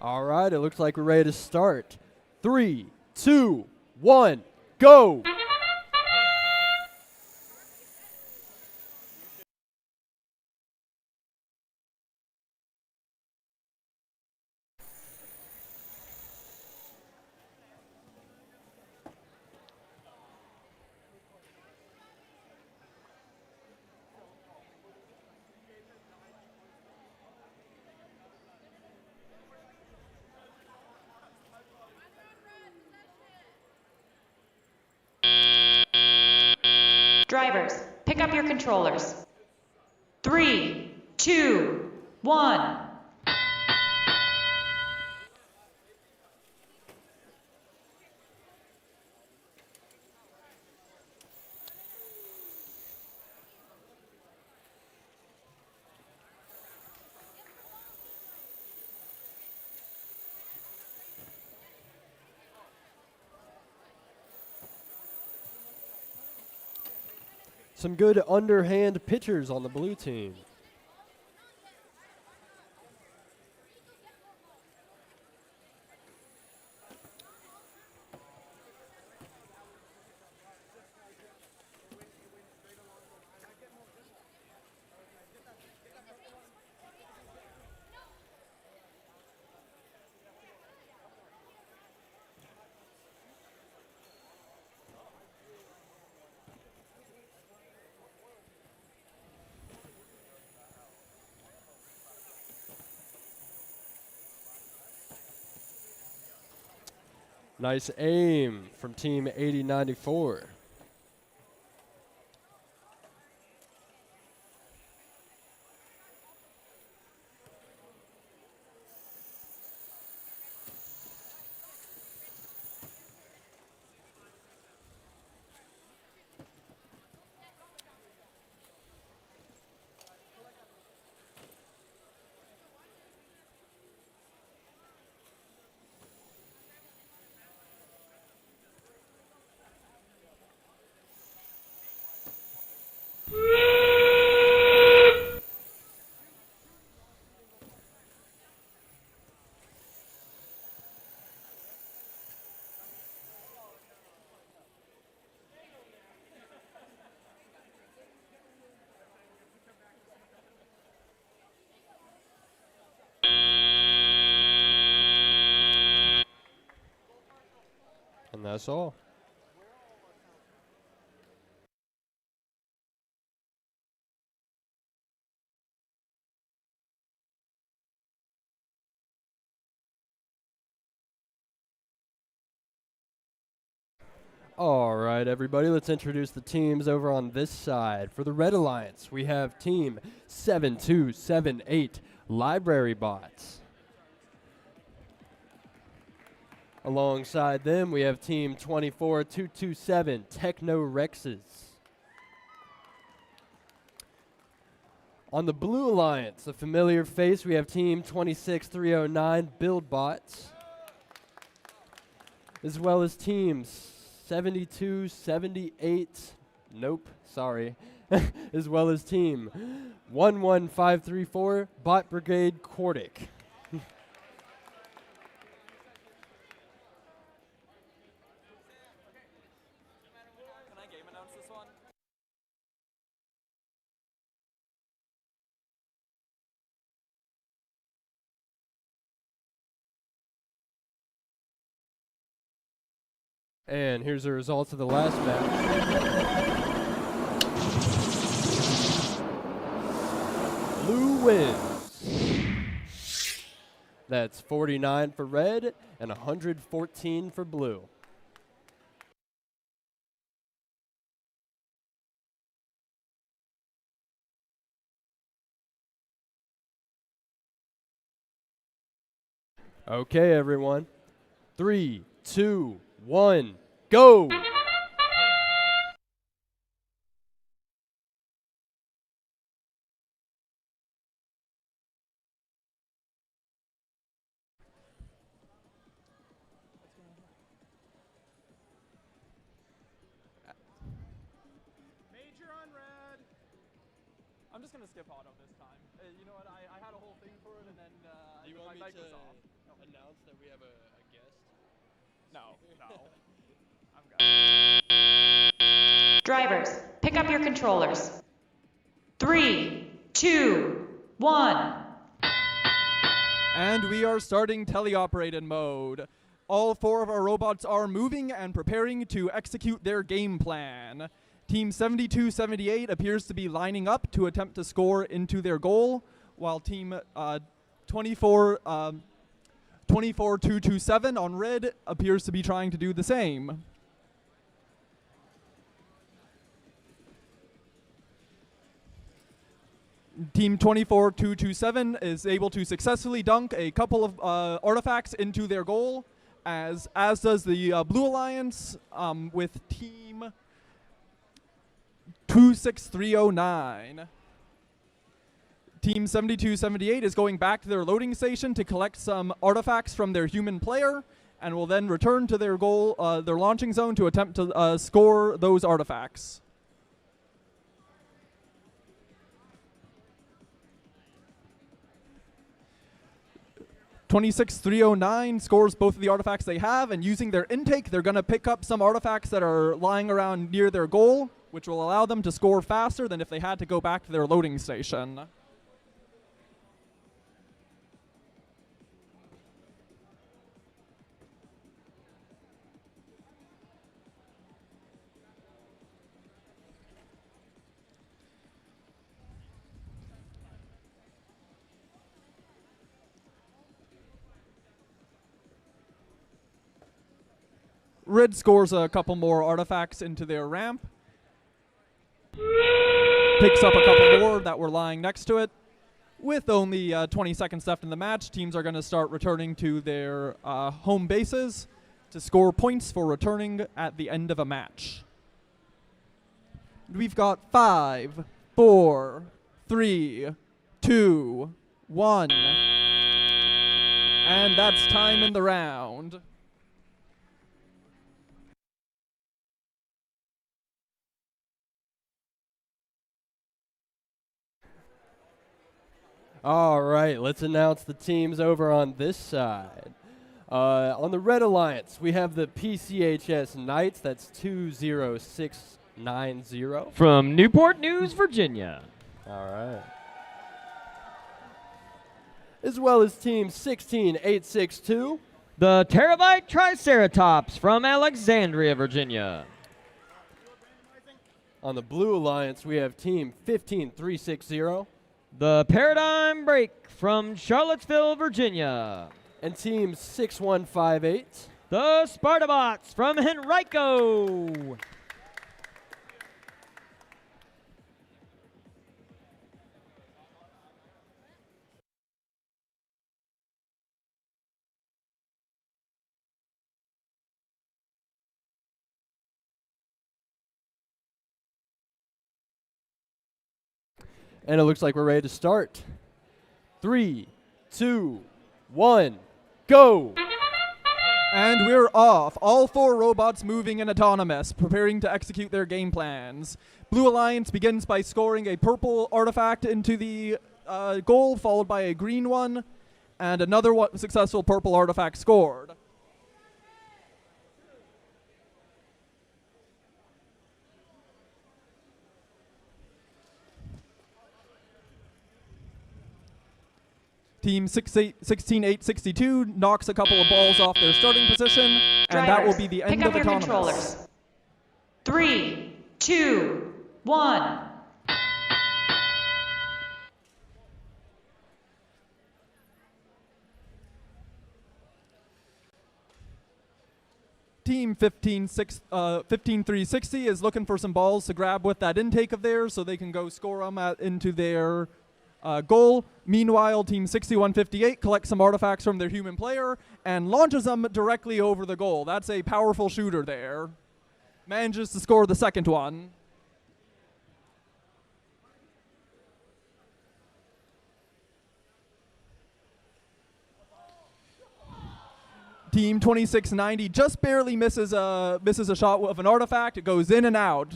All right, it looks like we're ready to start. 3, 2, 1, go! Drivers, pick up your controllers. 3, 2, 1. Some good underhand pitchers on the blue team. Nice aim from team 8094. And that's all. All right, everybody, let's introduce the teams over on this side. For the Red Alliance, we have team 7278 Library Bots. Alongside them, we have team 24227 Techno Rexes. On the Blue Alliance, a familiar face, we have team 26309 Build Bots, as well as teams 7278, nope, sorry, as well as team 11534 Bot Brigade Quartic. And here's the results of the last match. Blue wins. That's 49 for red and 114 for blue. Okay, everyone. 3, 2, 1, go! Major on red. I'm just gonna skip auto this time. You know what? I had a whole thing for it, and then my mic was off. Announce that we have a guest? No. I'm good. Drivers, pick up your controllers. 3, 2, 1. And we are starting teleoperated mode. All 4 of our robots are moving and preparing to execute their game plan. Team 7278 appears to be lining up to attempt to score into their goal, while Team 24227 on red appears to be trying to do the same. Team 24227 is able to successfully dunk a couple of artifacts into their goal, as does the Blue Alliance with Team 26309. Team 7278 is going back to their loading station to collect some artifacts from their human player, and will then return to their goal, their launching zone, to attempt to score those artifacts. 26309 scores both of the artifacts they have, and using their intake, they're going to pick up some artifacts that are lying around near their goal, which will allow them to score faster than if they had to go back to their loading station. Red scores a couple more artifacts into their ramp. Picks up a couple more that were lying next to it. With only 20 seconds left in the match, teams are going to start returning to their home bases to score points for returning at the end of a match. We've got 5, 4, 3, 2, 1. And that's time in the round. All right, let's announce the teams over on this side. On the Red Alliance, we have the PCHS Knights. That's 20690. From Newport News, Virginia. All right. As well as Team 16862. The Terabyte Triceratops from Alexandria, Virginia. On the Blue Alliance, we have Team 15360. The Paradigm Break from Charlottesville, Virginia. And Team 6158. The Spartabots from Henrico. And it looks like we're ready to start. 3, 2, 1, go! And we're off. All 4 robots moving and autonomous, preparing to execute their game plans. Blue Alliance begins by scoring a purple artifact into the goal, followed by a green one, and another successful purple artifact scored. Team 16862 knocks a couple of balls off their starting position, and that will be the end of autonomous. Controllers. 3, 2, 1. Team 15360 is looking for some balls to grab with that intake of theirs so they can go score them into their goal. Meanwhile, Team 6158 collects some artifacts from their human player and launches them directly over the goal. That's a powerful shooter there. Manages to score the second one. Team 2690 just barely misses a shot of an artifact. It goes in and out.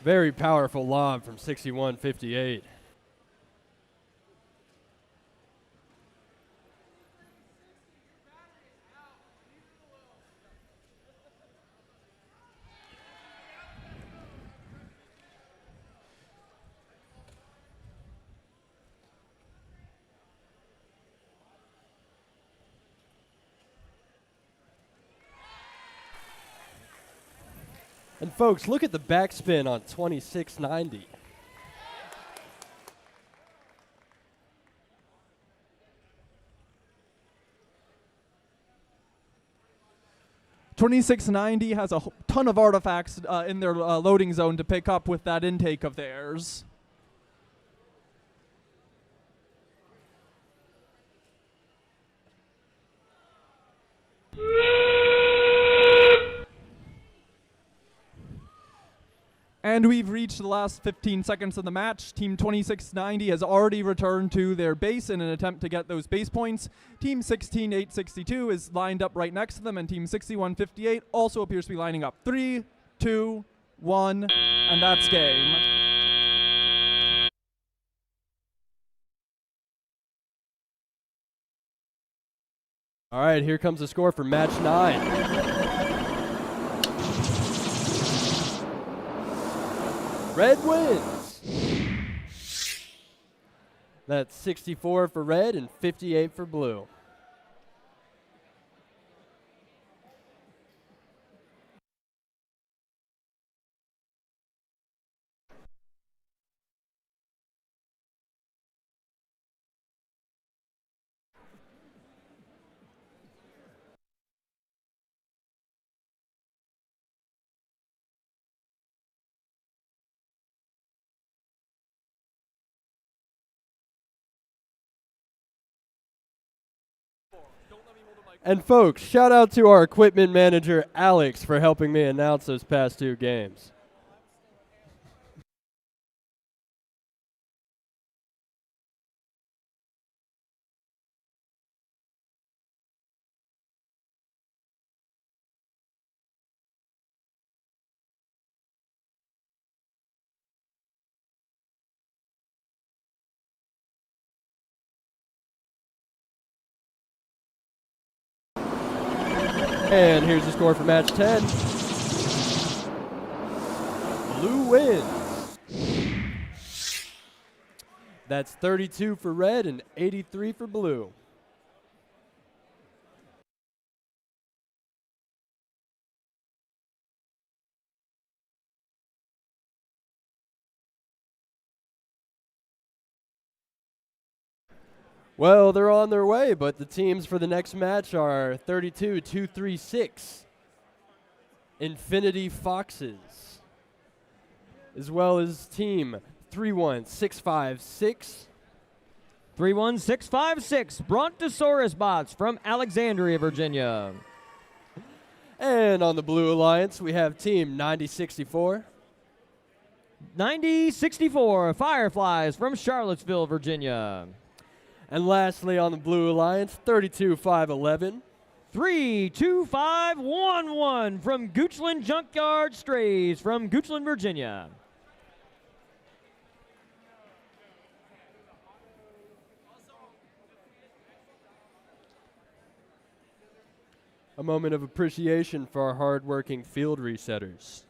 Very powerful lob from 6158. And folks, look at the backspin on 2690. $26.90 has a ton of artifacts in their loading zone to pick up with that intake of theirs. And we've reached the last 15 seconds of the match. Team 2690 has already returned to their base in an attempt to get those base points. Team 16862 is lined up right next to them, and Team 6158 also appears to be lining up. 3, 2, 1, and that's game. All right, here comes the score for match 9. Red wins. That's 64 for red and 58 for blue. And folks, shout out to our equipment manager, Alex, for helping me announce those past 2 games. And here's the score for match 10. Blue wins. That's 32 for red and 83 for blue. Well, they're on their way, but the teams for the next match are 32-236, Infinity Foxes, as well as team 31656. 31656, Brontosaurus Bots from Alexandria, Virginia. And on the Blue Alliance, we have team 9064. 9064, Fireflies from Charlottesville, Virginia. And lastly, on the Blue Alliance, 32511. 32511 from Goochland Junkyard Strays from Goochland, Virginia. A moment of appreciation for our hardworking field resetters.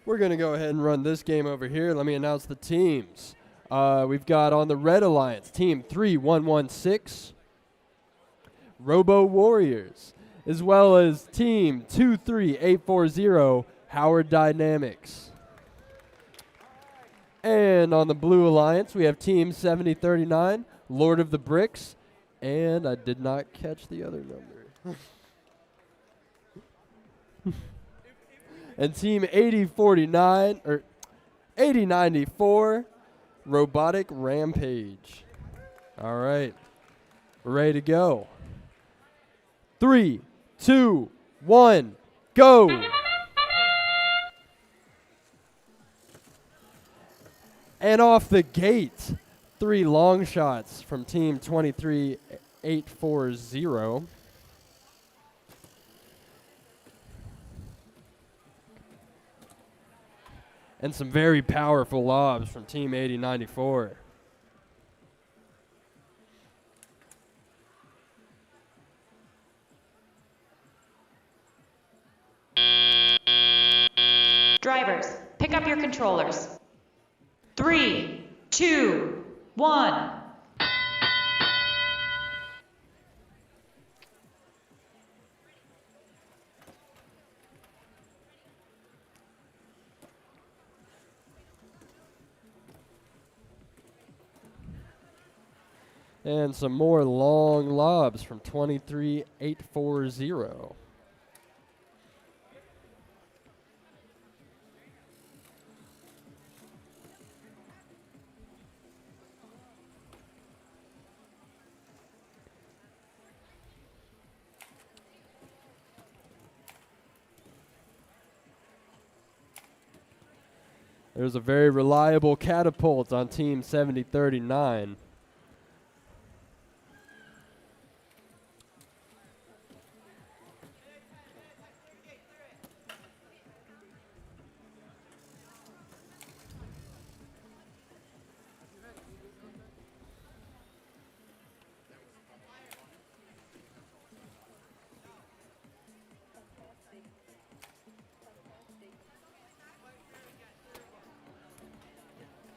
We're going to go ahead and run this game over here. Let me announce the teams. We've got on the Red Alliance, Team 3116, Robo Warriors, as well as Team 23840, Howard Dynamics. And on the Blue Alliance, we have Team 7039, Lord of the Bricks, and I did not catch the other number. And Team 8049, or 8094, Robotic Rampage. All right, we're ready to go. 3, 2, 1, go! And off the gate, 3 long shots from Team 23840. And some very powerful lobs from Team 8094. Drivers, pick up your controllers. 3, 2, 1. And some more long lobs from 23840. There's a very reliable catapult on Team 7039.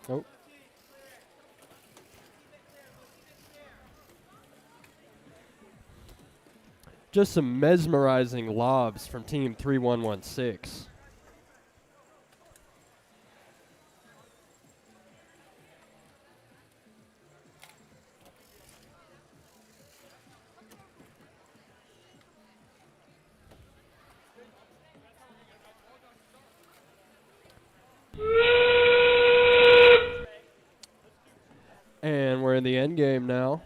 Oh. Just some mesmerizing lobs from Team 3116. And we're in the end game now.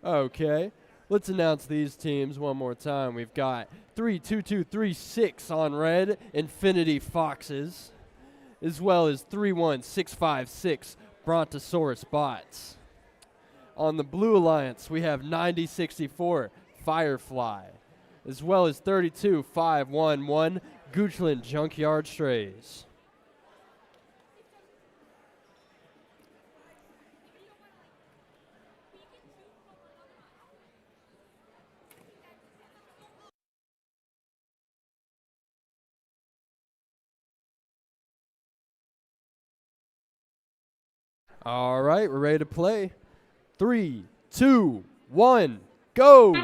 Okay, let's announce these teams one more time. We've got 32236 on red, Infinity Foxes, as well as 31656 Brontosaurus Bots. On the Blue Alliance, we have 9064 Firefly, as well as 32511 Goochland Junkyard Strays. All right, we're ready to play. 3, 2, 1, go!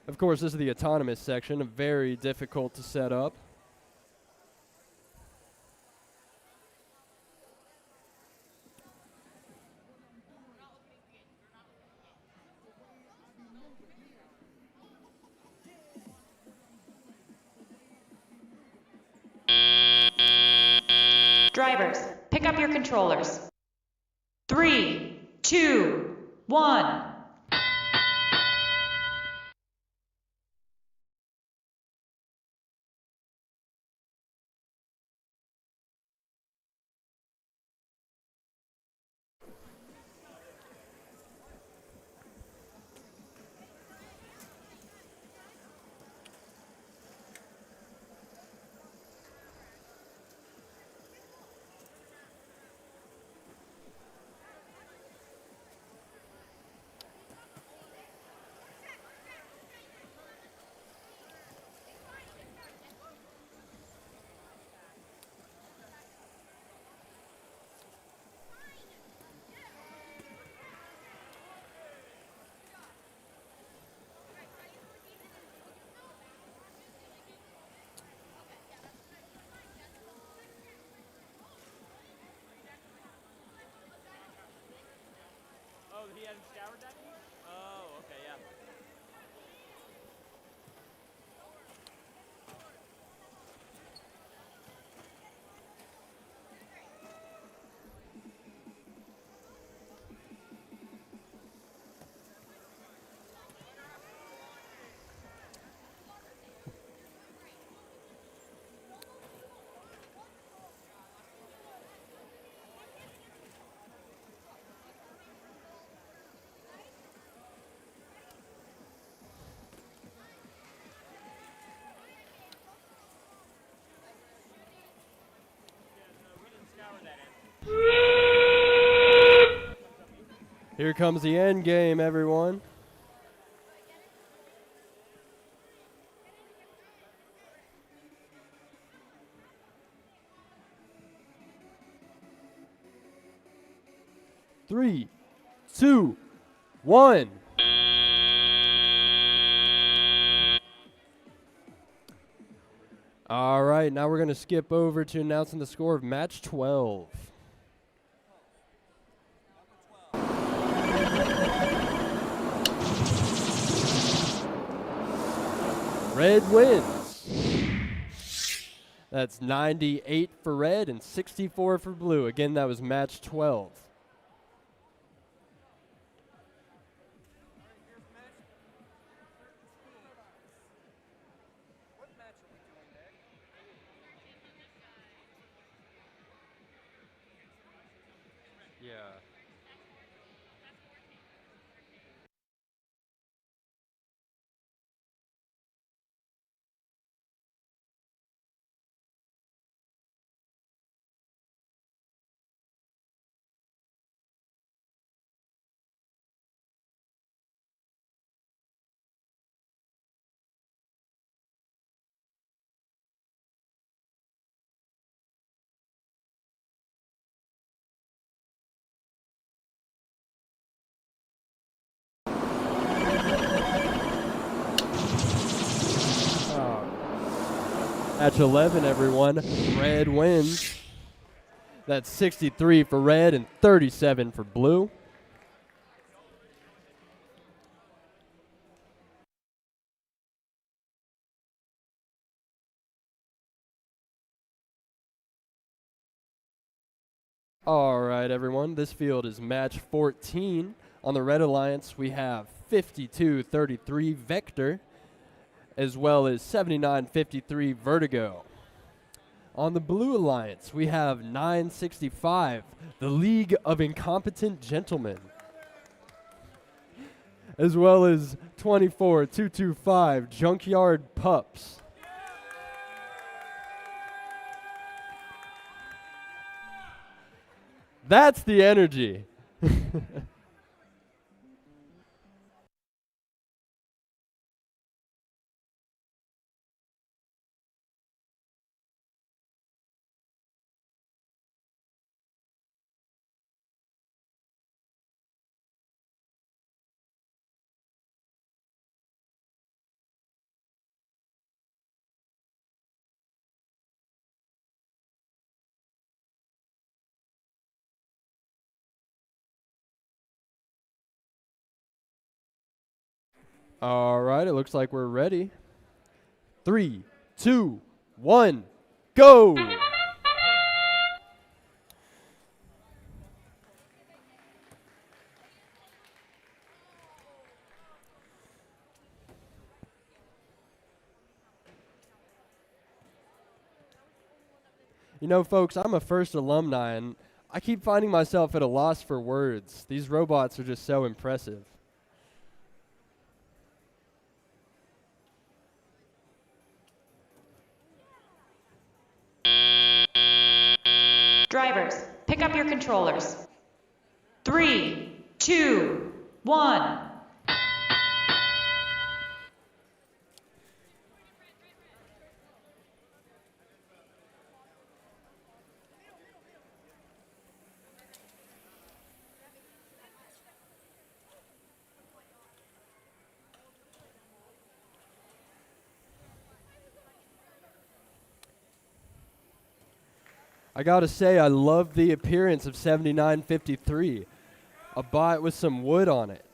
Of course, this is the autonomous section, very difficult to set up. Drivers, pick up your controllers. 3, 2, 1. He hadn't showered that week? Oh, okay, yeah. Here comes the end game, everyone. Three, two, one. All right, now we're going to skip over to announcing the score of match 12. Red wins. That's 98 for red and 64 for blue. Again, that was match 12. Yeah. Match 11, everyone. Red wins. That's 63 for red and 37 for blue. All right, everyone. This field is match 14. On the Red Alliance, we have 52-33 Vector, as well as 79-53 Vertigo. On the Blue Alliance, we have 965, the League of Incompetent Gentlemen, as well as 24-225 Junkyard Pups. That's the energy. All right, it looks like we're ready. 3, 2, 1, go! You know, folks, I'm a first alumni, and I keep finding myself at a loss for words. These robots are just so impressive. Drivers, pick up your controllers. 3, 2, 1. I gotta say, I love the appearance of 7953, a bot with some wood on it.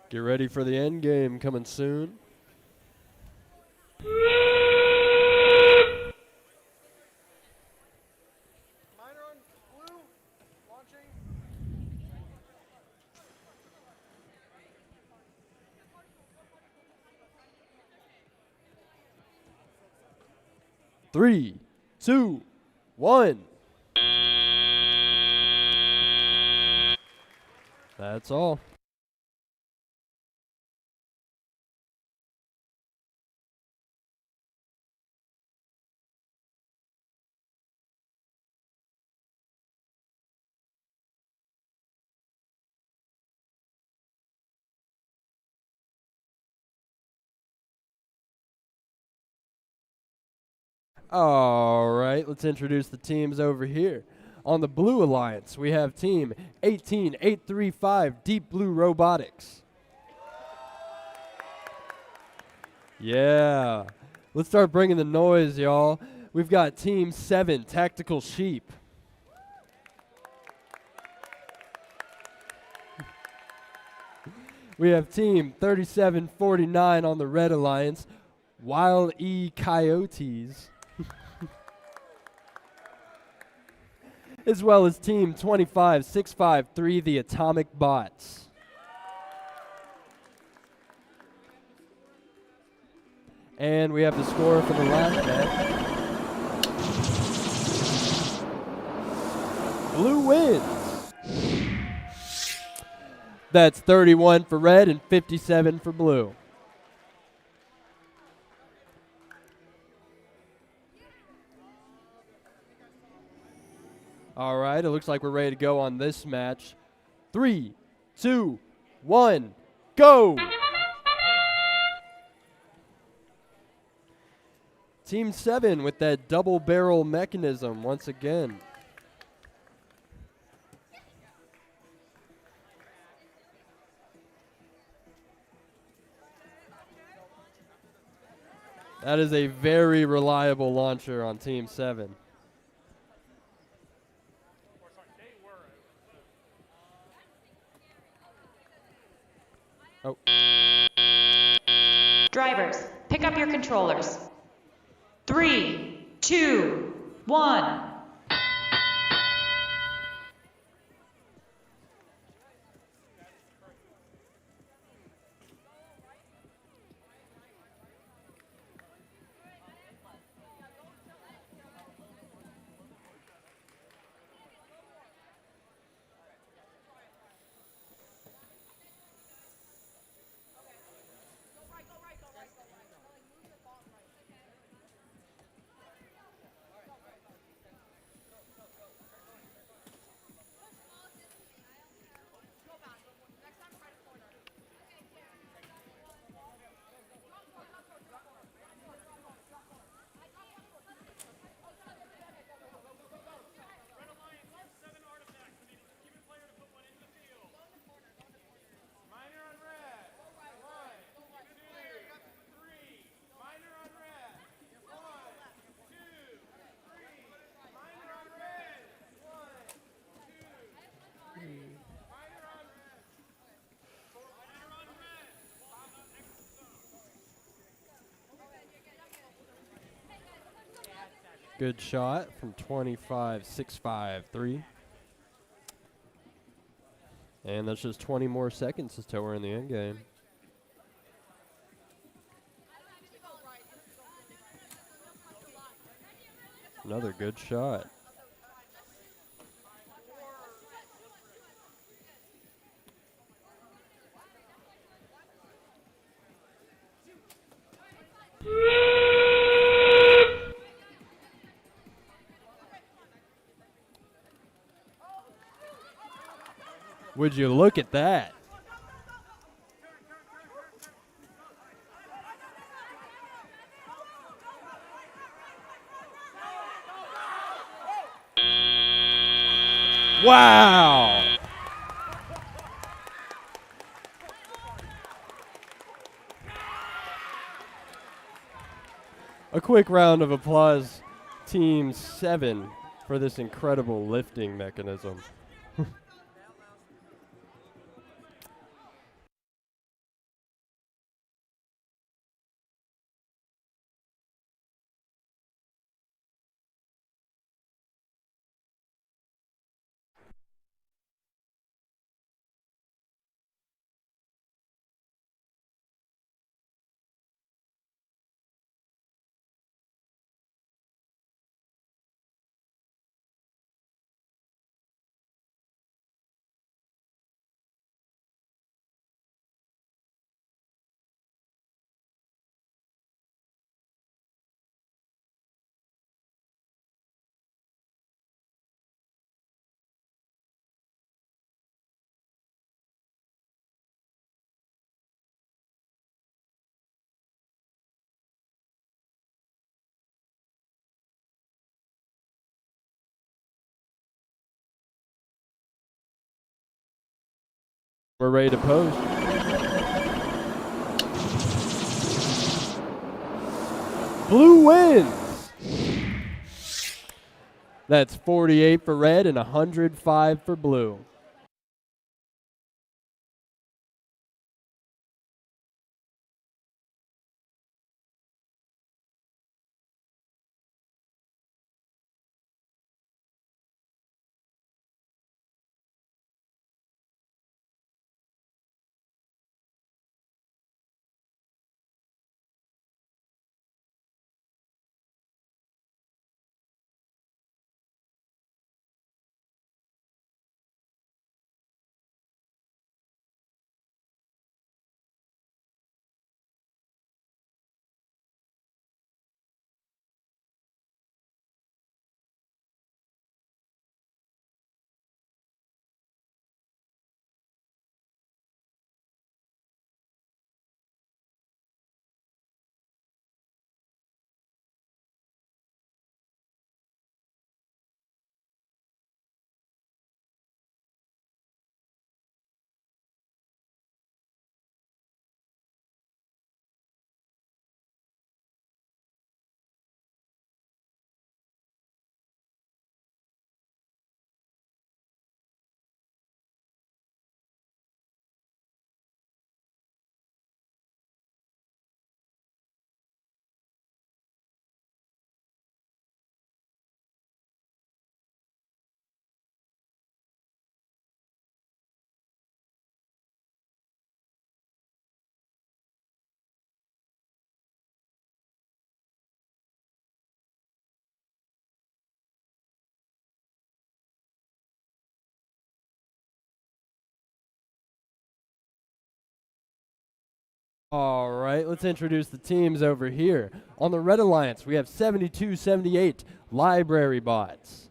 Get ready for the end game coming soon. Miner on blue, launching. Three, 2, 1. That's all. All right, let's introduce the teams over here. On the Blue Alliance, we have Team 18835 Deep Blue Robotics. Yeah. Let's start bringing the noise, y'all. We've got Team 7 Tactical Sheep. We have Team 3749 on the Red Alliance, Wild E Coyotes. As well as Team 25653, the Atomic Bots. And we have the score for the last match. Blue wins. That's 31 for red and 57 for blue. All right, it looks like we're ready to go on this match. 3, 2, 1, go! Team 7 with that double barrel mechanism once again. That is a very reliable launcher on Team 7. Oh. Drivers, pick up your controllers. 3, 2, 1. Good shot from 25-6-5-3. And that's just 20 more seconds until we're in the end game. Another good shot. Would you look at that? Wow! A quick round of applause, Team 7, for this incredible lifting mechanism. We're ready to post. Blue wins. That's 48 for red and 105 for blue. All right, let's introduce the teams over here. On the Red Alliance, we have 7278 Library Bots,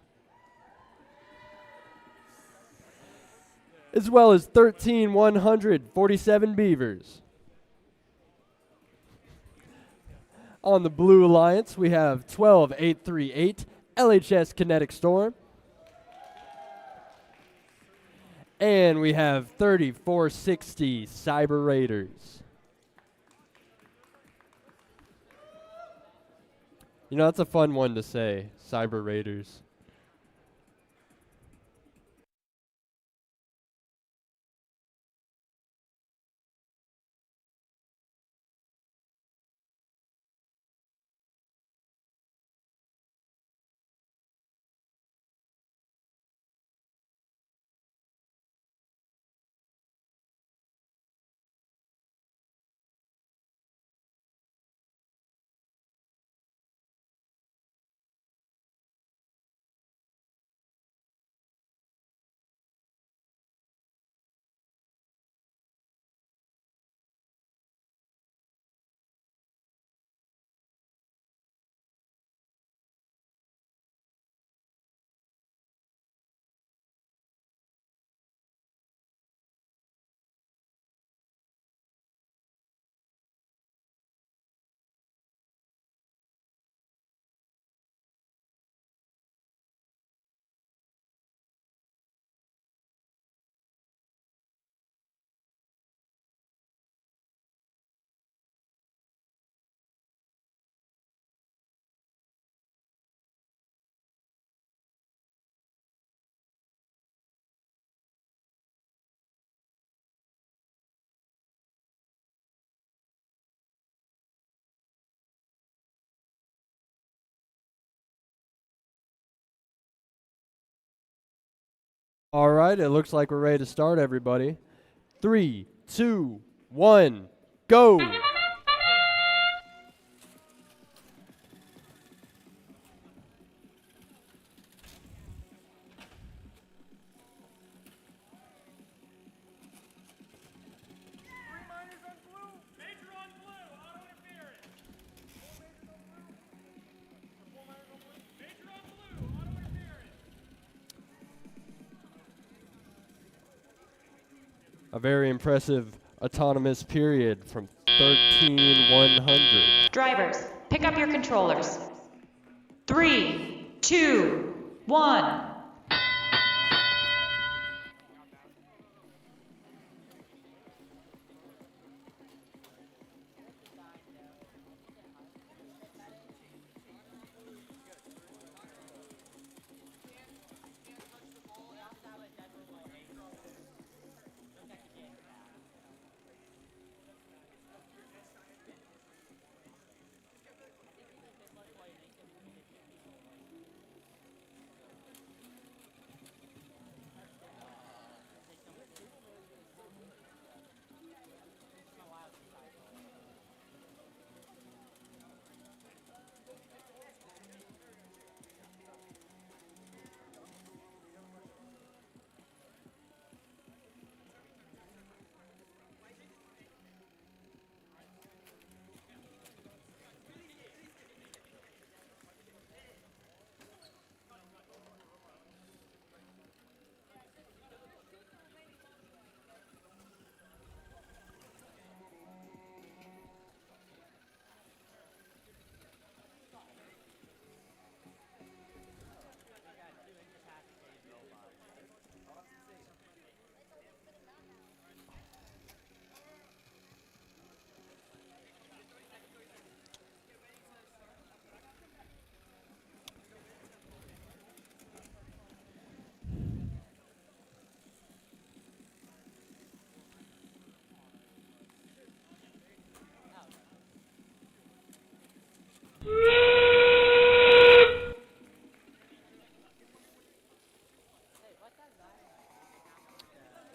as well as 13147 Beavers. On the Blue Alliance, we have 12838 LHS Kinetic Storm, and we have 3460 Cyber Raiders. You know, that's a fun one to say, Cyber Raiders. All right, it looks like we're ready to start, everybody. 3, 2, 1, go! A very impressive autonomous period from 13-100. Drivers, pick up your controllers. 3, 2, 1.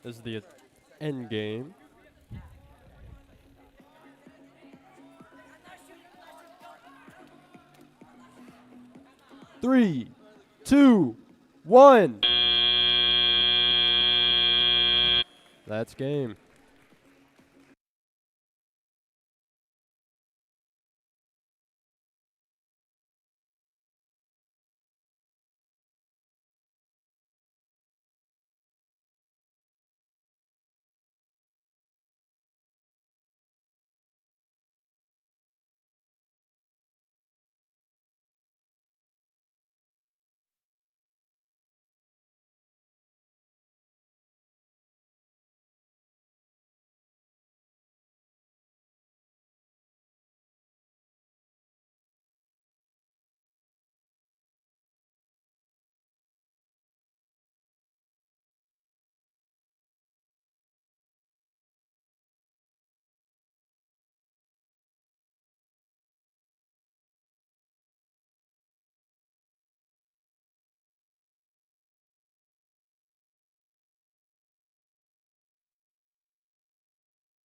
This is the end game. Three, 2, 1. That's game.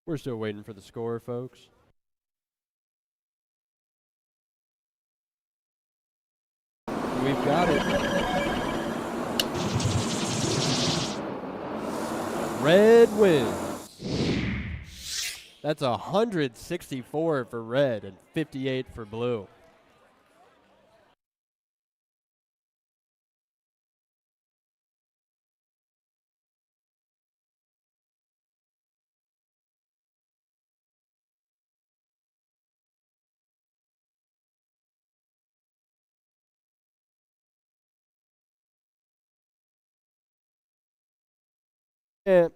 We're still waiting for the score, folks. We've got it. Red wins. That's 164 for red and 58 for blue. And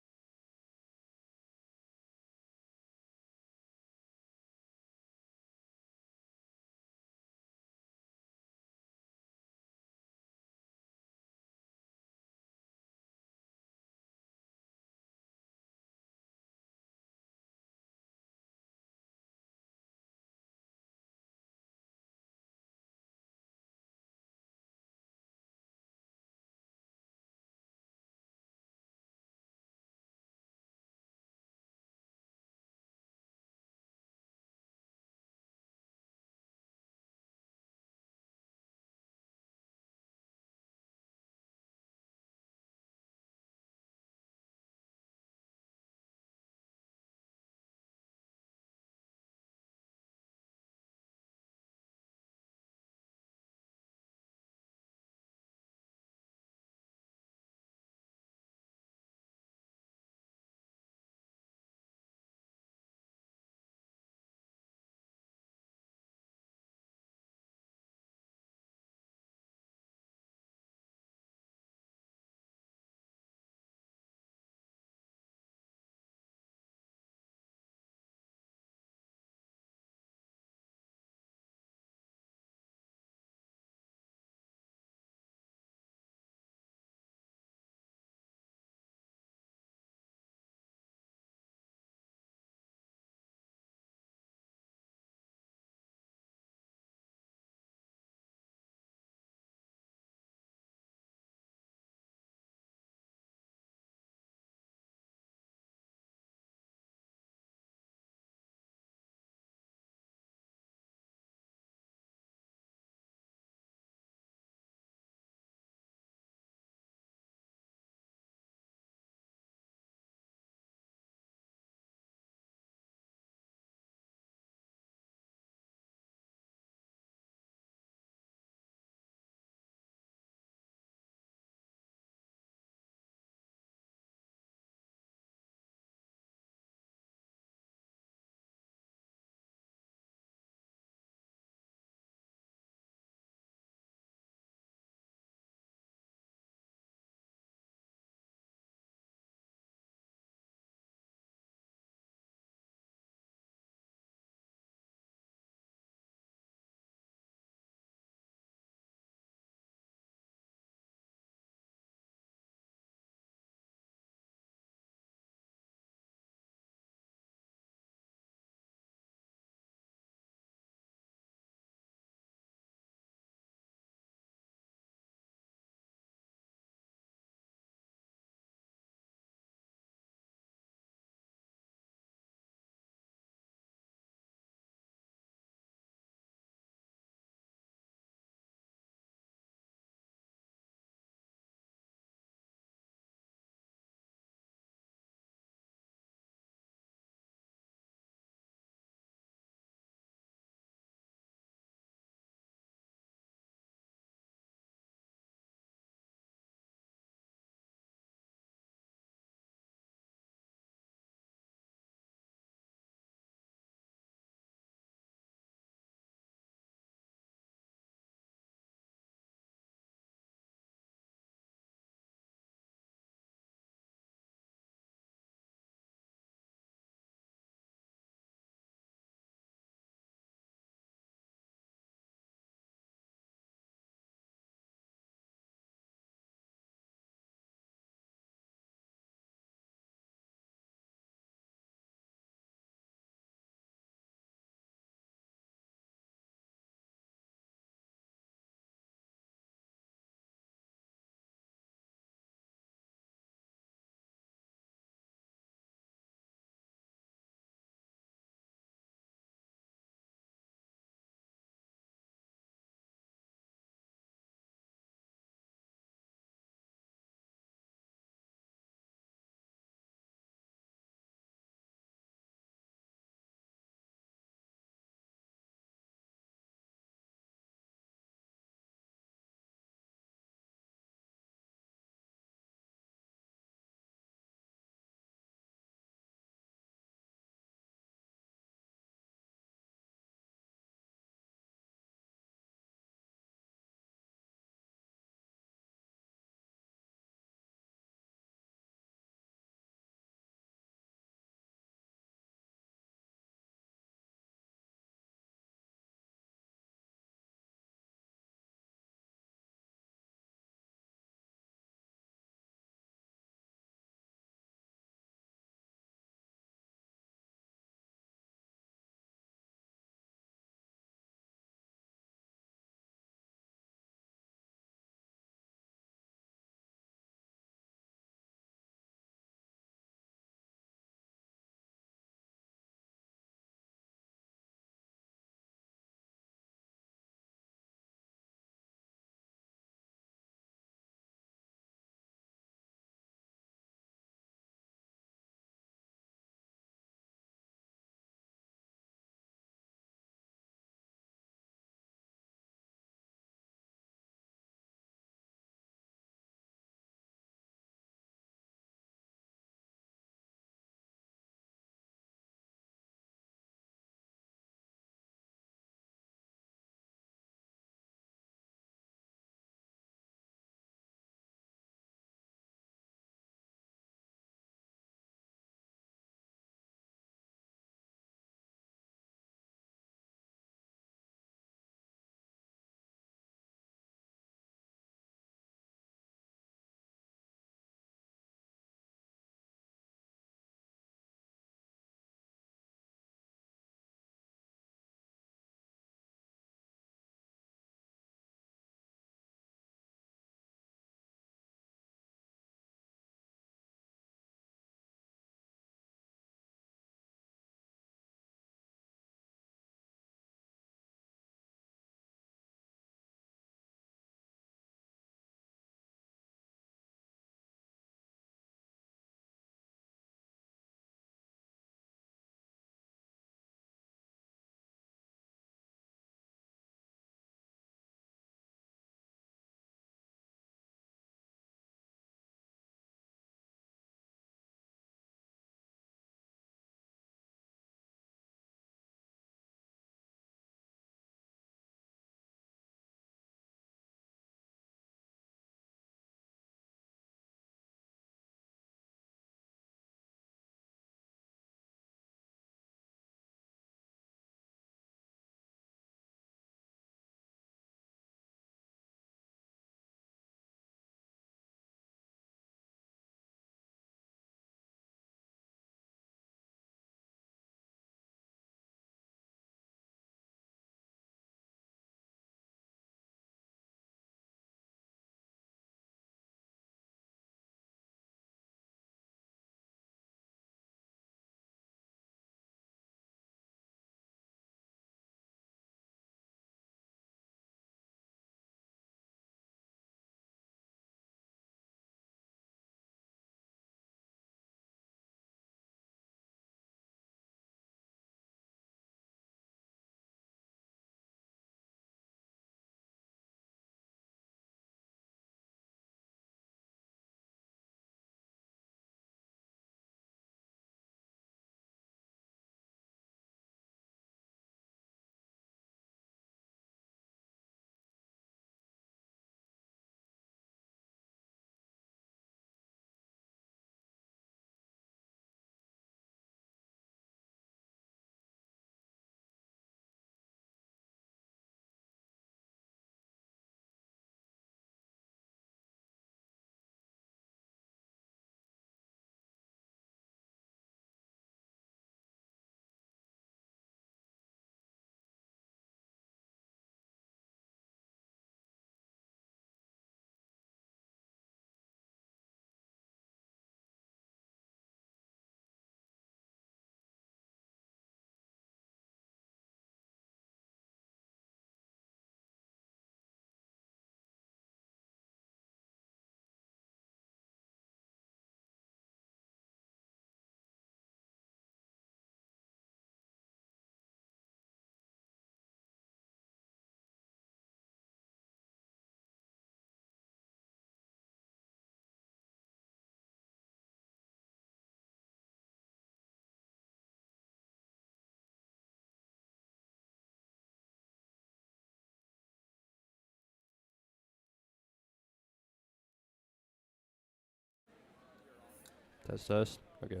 Test. Okay.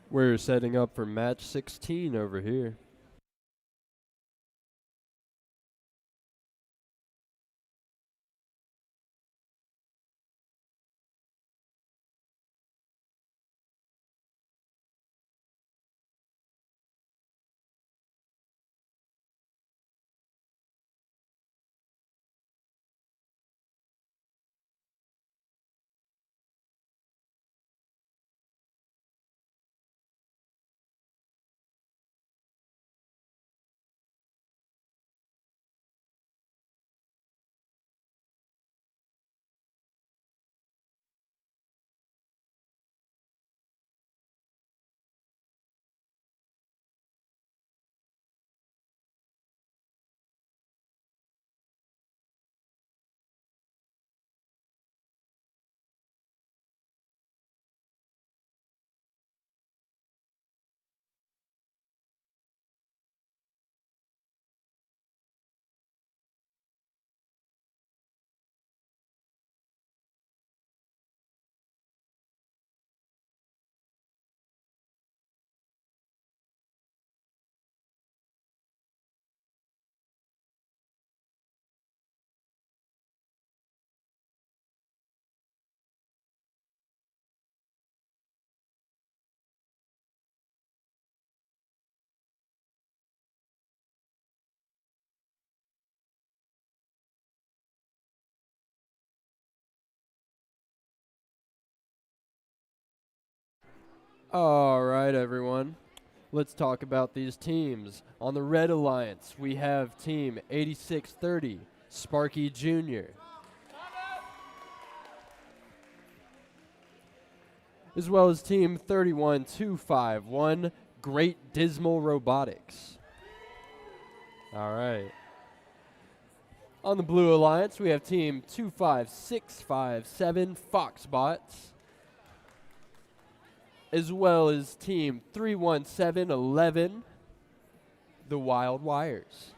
We're setting up for match 16 over here. All right, everyone. Let's talk about these teams. On the Red Alliance, we have Team 8630, Sparky Jr., as well as Team 31251, Great Dismal Robotics. All right. On the Blue Alliance, we have Team 25657, Foxbots, as well as Team 31711, the Wild Wires.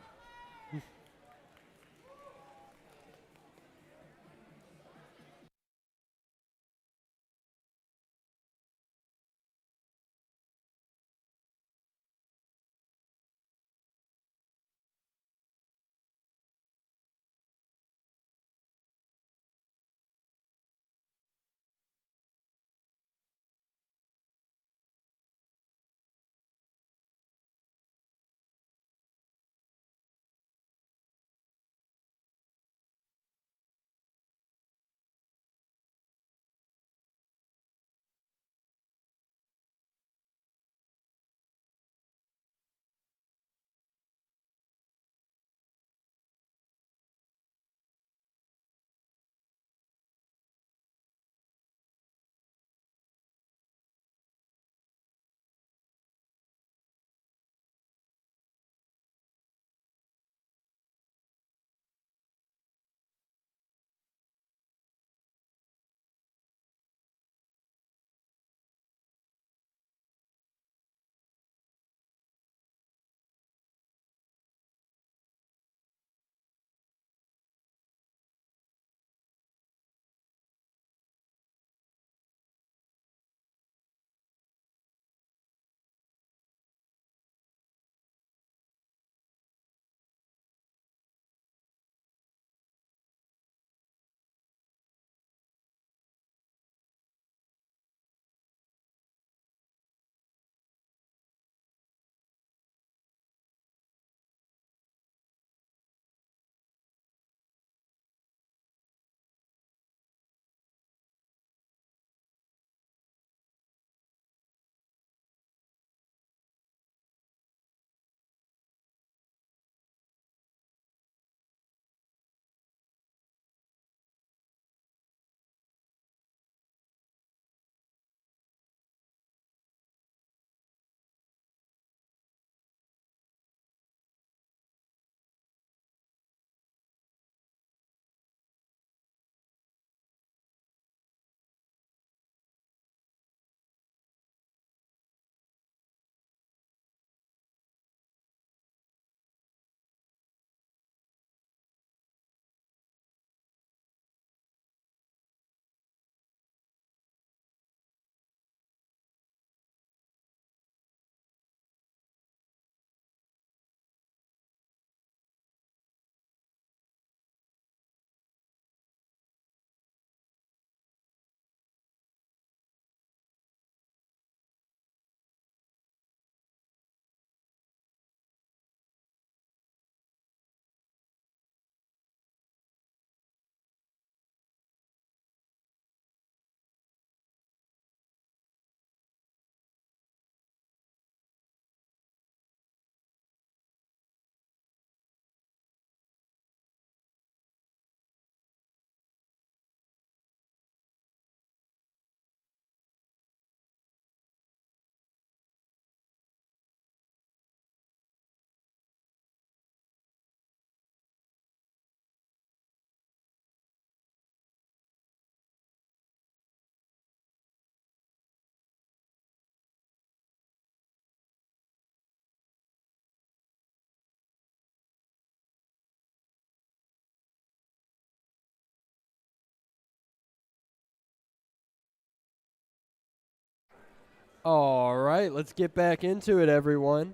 All right, let's get back into it, everyone.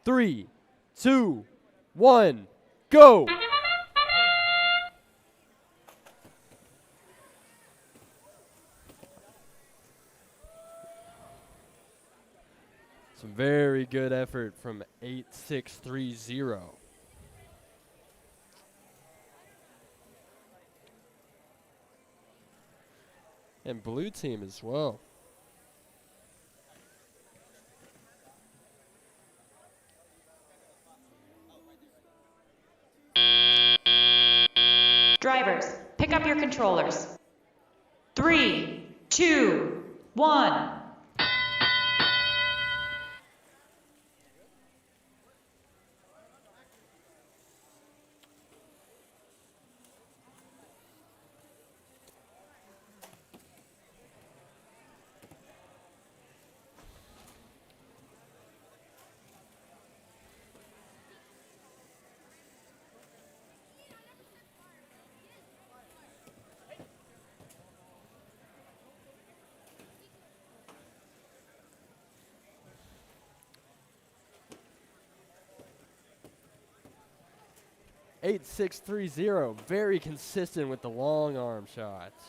3, 2, 1, go! Some very good effort from 8630. And blue team as well. Drivers, pick up your controllers. 3, 2, 1. Eight, 6-3-0, very consistent with the long arm shots.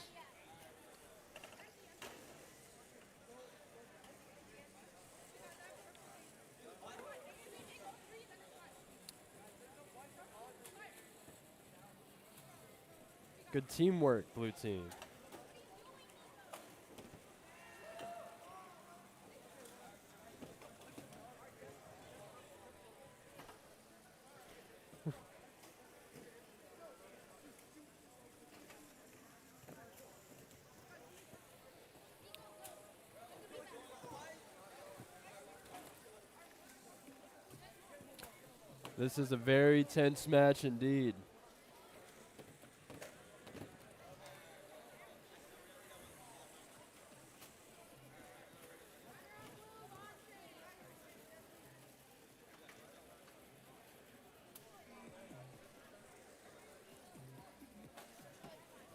Good teamwork, blue team. This is a very tense match indeed.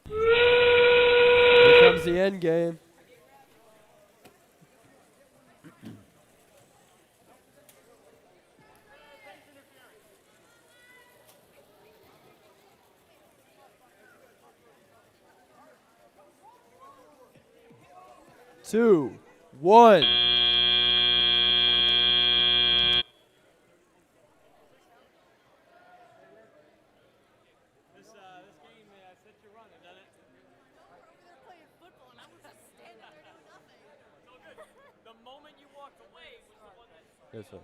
Here comes the end game. Two, one. Yes, sir.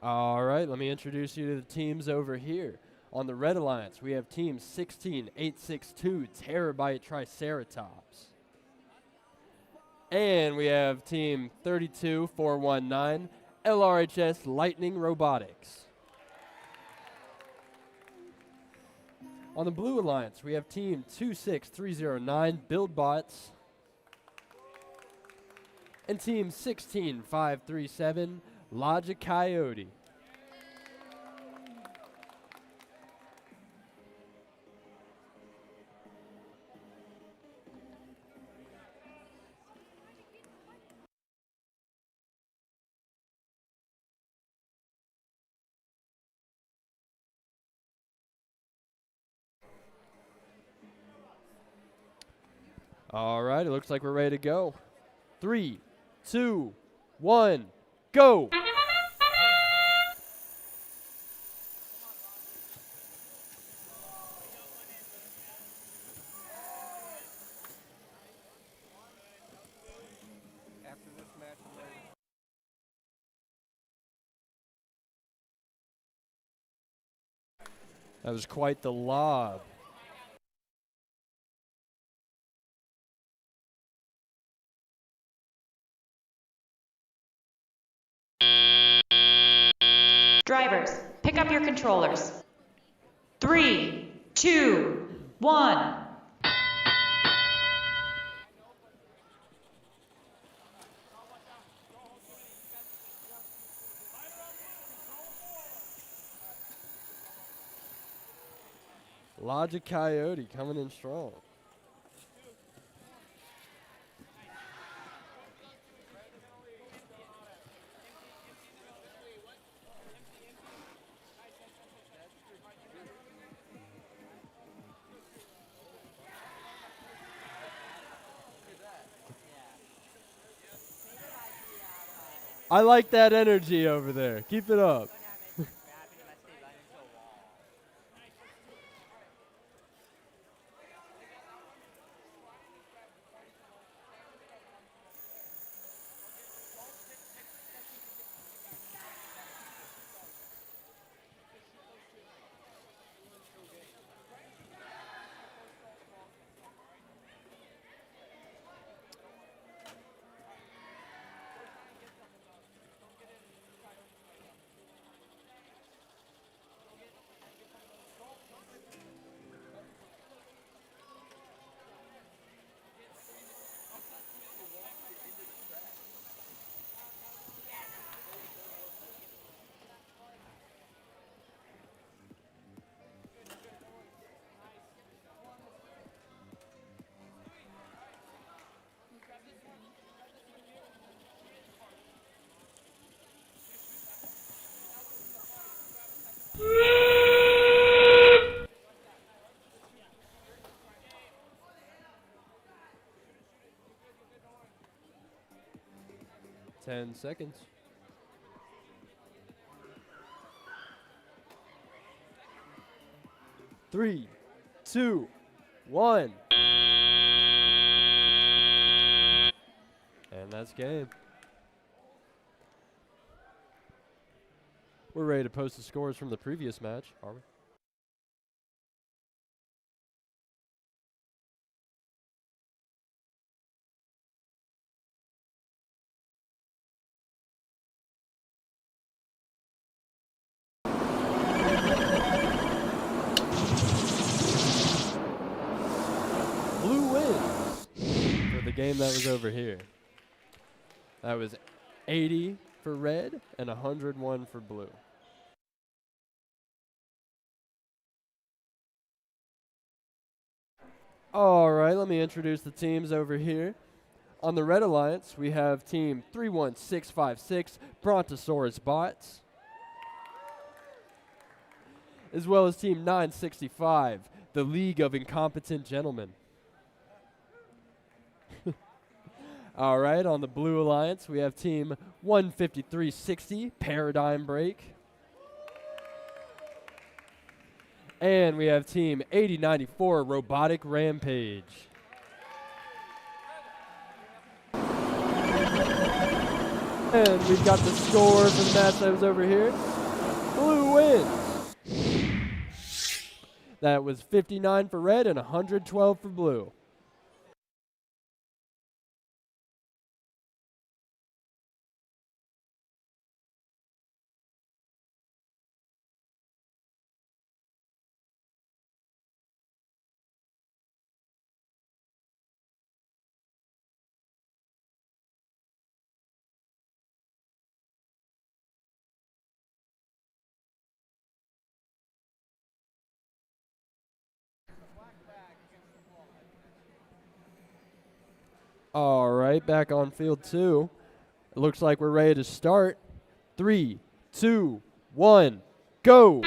All right, let me introduce you to the teams over here. On the Red Alliance, we have Team 16862 Terabyte Triceratops. And we have Team 32419 LRHS Lightning Robotics. On the Blue Alliance, we have Team 26309 BuildBots. And Team 16537 Logic Coyote. All right, it looks like we're ready to go. 3, 2, 1, go! After this match, I'm ready. That was quite the lob. Drivers, pick up your controllers. 3, 2, 1. Logic Coyote coming in strong. I like that energy over there. Keep it up. Ten seconds. 3, 2, 1. And that's game. We're ready to post the scores from the previous match, are we? Blue wins for the game that was over here. That was 80 for red and 101 for blue. All right, let me introduce the teams over here. On the Red Alliance, we have team 31656, Brontosaurus Bots, as well as team 965, the League of Incompetent Gentlemen. All right, on the Blue Alliance, we have team 15360, Paradigm Break. And we have team 8094, Robotic Rampage. And we've got the score for the match that was over here. Blue wins. That was 59 for red and 112 for blue. All right, back on field 2. It looks like we're ready to start. 3, 2, 1, go.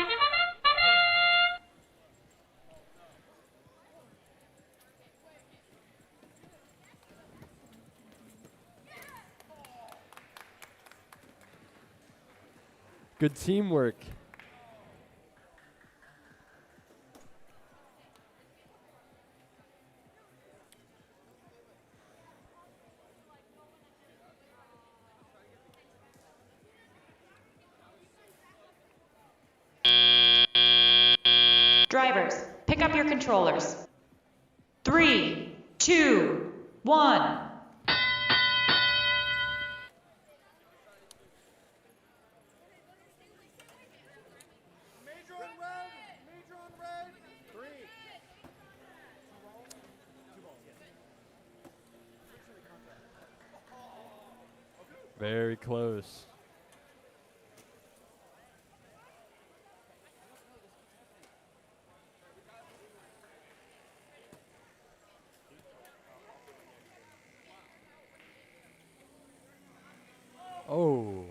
Good teamwork. Drivers, pick up your controllers. 3, 2, 1. Very close. Oh.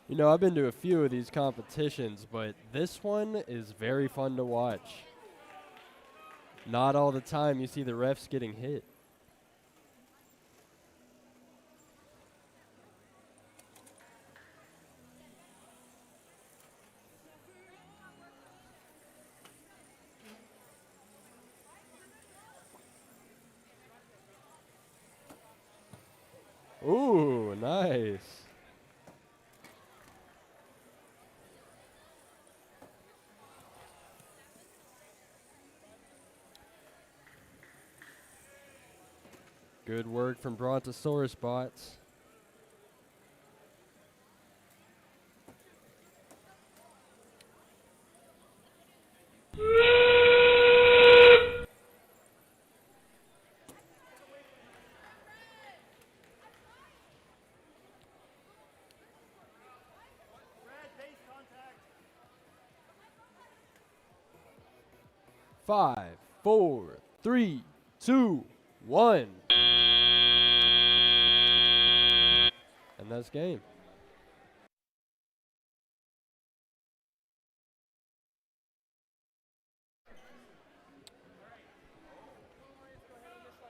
You know, I've been to a few of these competitions, but this one is very fun to watch. Not all the time you see the refs getting hit. Ooh, nice. Good work from Brontosaurus bots. Five, four, three, two, one. And that's game.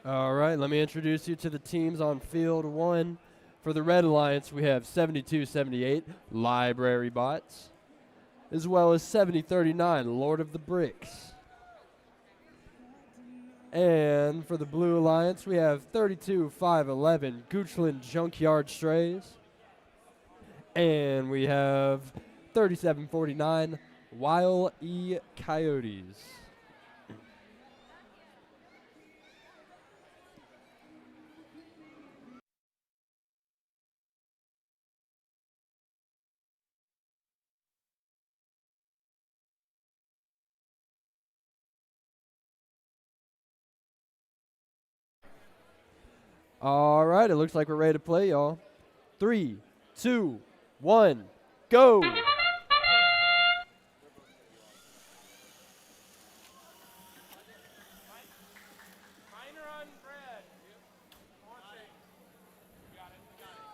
All right, let me introduce you to the teams on field one. For the Red Alliance, we have 72-78 Library Bots, as well as 70-39 Lord of the Bricks. And for the Blue Alliance, we have 32-511 Goochland Junkyard Strays. And we have 37-49 Wile E. Coyotes. All right, it looks like we're ready to play, y'all. 3, 2, 1, go!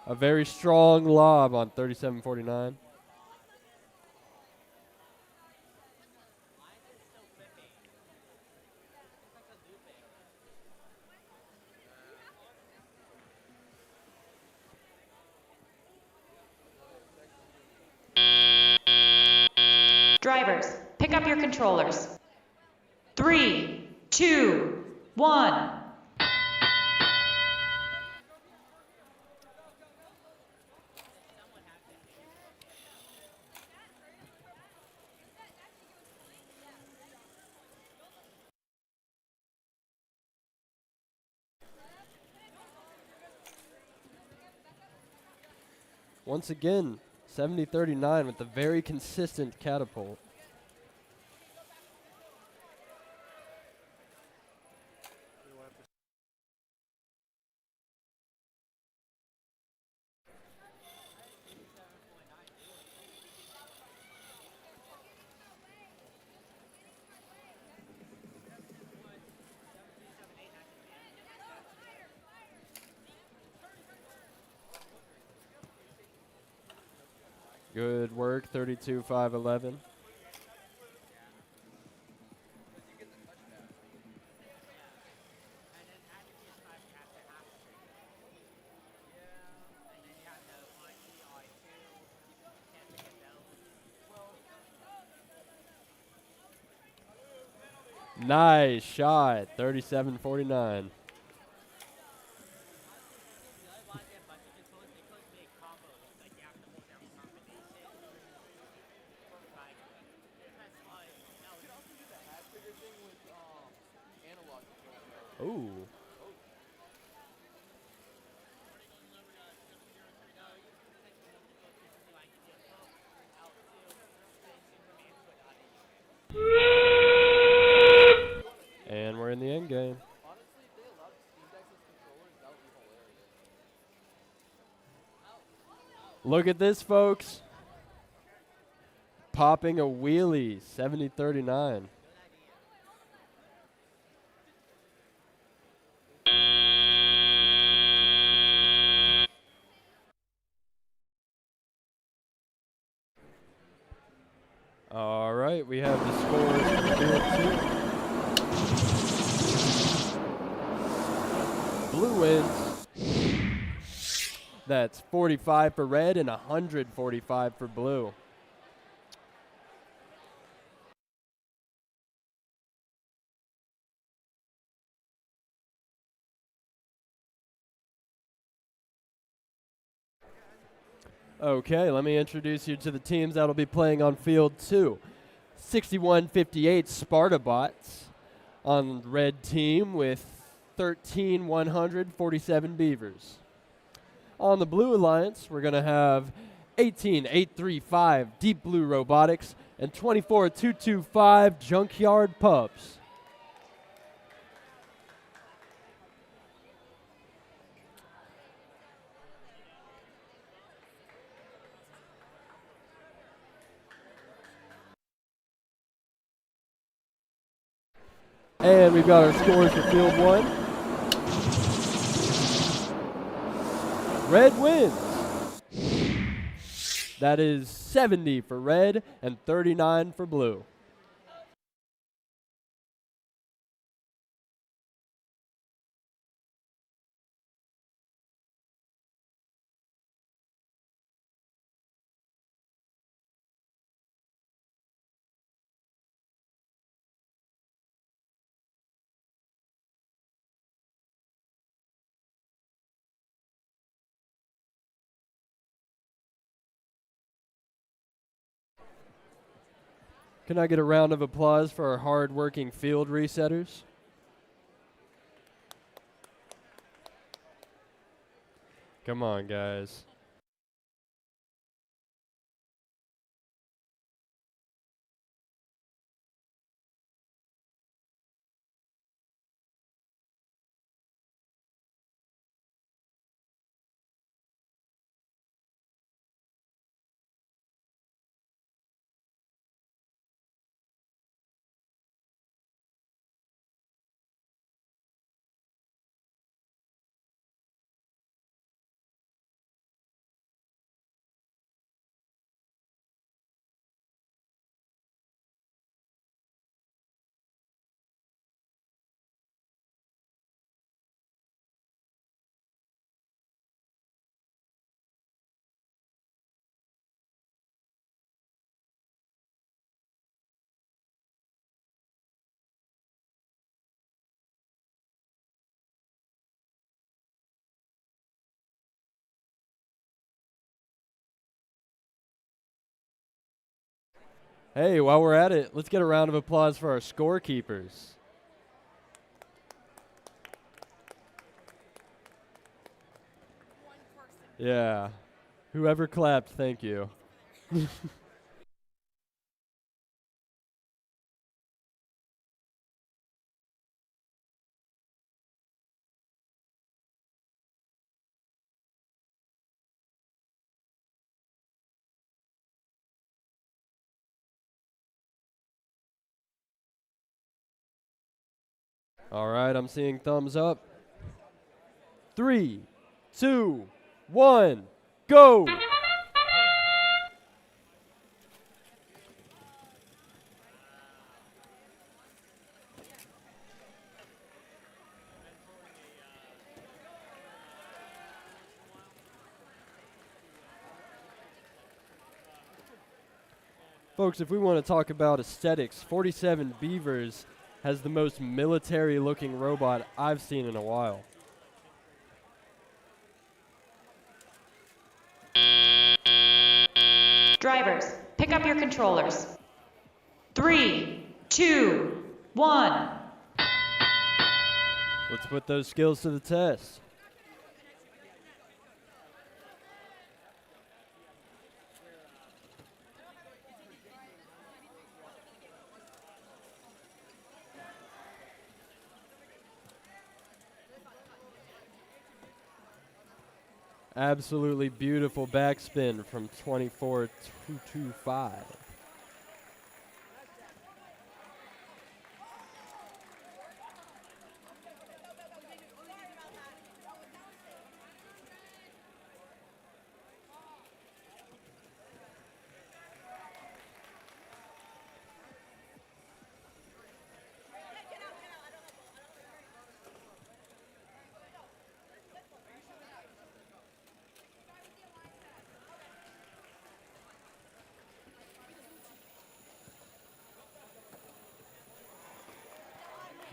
A very strong lob on 37-49. Drivers, pick up your controllers. 3, 2, 1. Once again, 70-39 with the very consistent catapult. Good work, 32-511. Nice shot, 37-49. Ooh. And we're in the end game. Look at this, folks. Popping a wheelie, 70-39. All right, we have the scores for field 2. Blue wins. That's 45 for red and 145 for blue. Okay, let me introduce you to the teams that'll be playing on field 2. 6158 Sparta Bots on red team with 13,147 Beavers. On the Blue Alliance, we're going to have 18,835 Deep Blue Robotics and 24,225 Junkyard Pups. And we've got our scores for field 1. Red wins. That is 70 for red and 39 for blue. Can I get a round of applause for our hard-working field resetters? Come on, guys. Hey, while we're at it, let's get a round of applause for our scorekeepers. Yeah. Whoever clapped, thank you. All right, I'm seeing thumbs up. 3, 2, 1, go! Folks, if we want to talk about aesthetics, 47 Beavers has the most military-looking robot I've seen in a while. Drivers, pick up your controllers. 3, 2, 1. Let's put those skills to the test. Absolutely beautiful backspin from 24,225.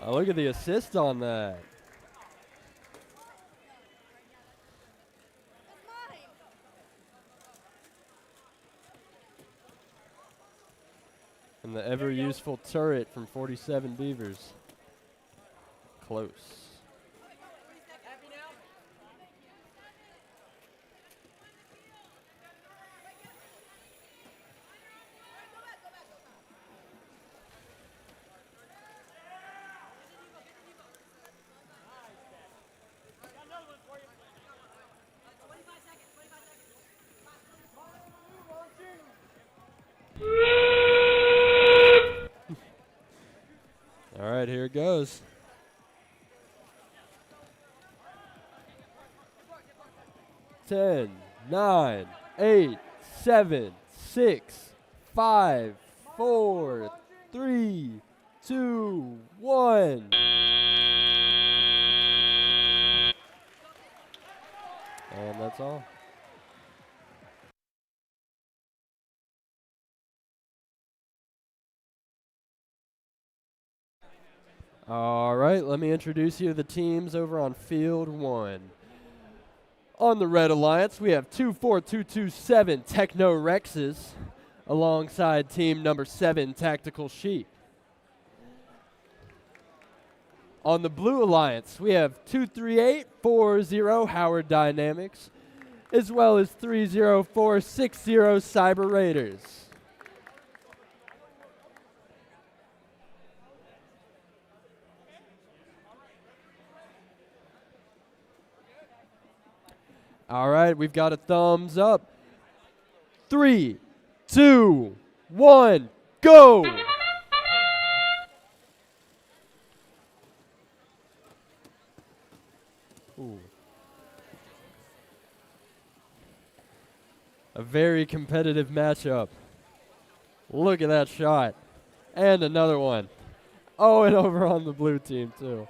Oh, look at the assist on that. And the ever useful turret from 47 Beavers. Close. All right, here it goes. Ten, 9, 8, 7, 6, 5, 4, 3, 2, 1. And that's all. All right, let me introduce you to the teams over on Field 1. On the Red Alliance, we have 24227 Techno Rexes alongside team number 7 Tactical Sheep. On the Blue Alliance, we have 23840 Howard Dynamics, as well as 30460 Cyber Raiders. All right, we've got a thumbs up. 3, 2, 1, go! Ooh. A very competitive matchup. Look at that shot. And another one. Oh, and over on the blue team, too.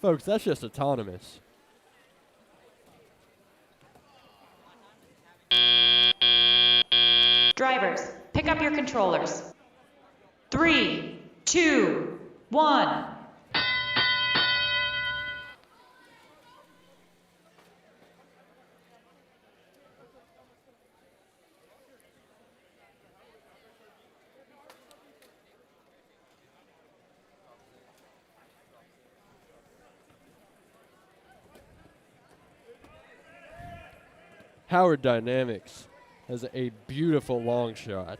Folks, that's just autonomous. Drivers, pick up your controllers. 3, 2, 1. Howard Dynamics has a beautiful long shot.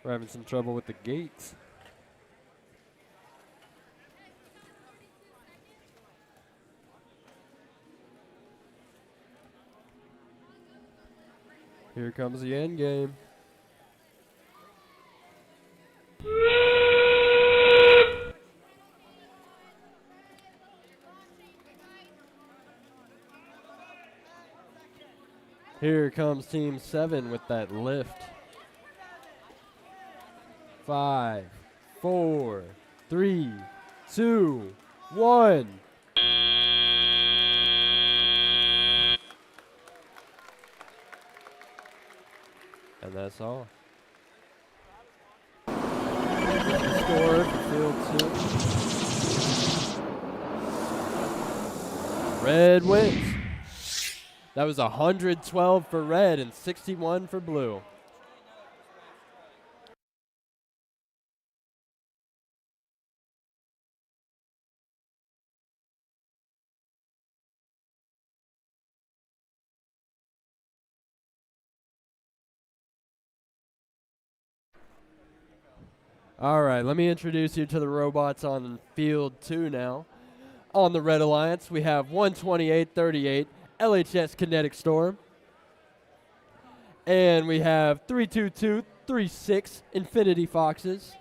We're having some trouble with the gates. Here comes the end game. Here comes Team 7 with that lift. 5, 4, 3, 2, 1. And that's all. The score for Field 2. Red wins. That was 112 for red and 61 for blue. All right, let me introduce you to the robots on field 2 now. On the Red Alliance, we have 12838 LHS Kinetic Storm. And we have 32236 Infinity Foxes.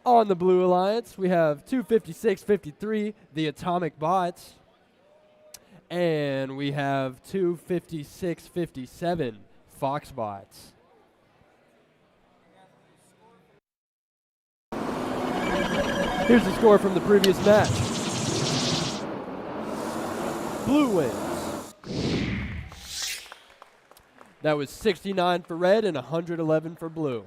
On the Blue Alliance, we have 25653 the Atomic Bots. And we have 25657 Fox Bots. Here's the score from the previous match. Blue wins. That was 69 for red and 111 for blue.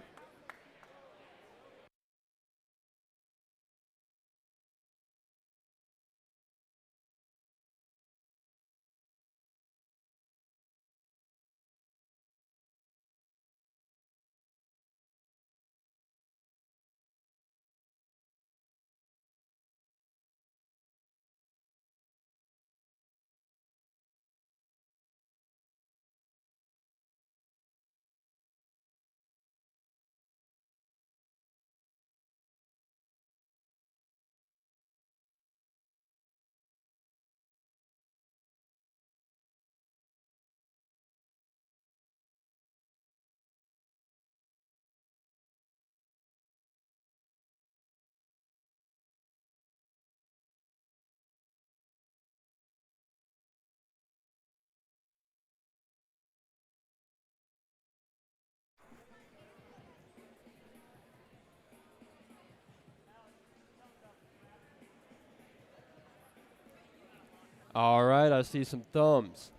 All right, I see some thumbs.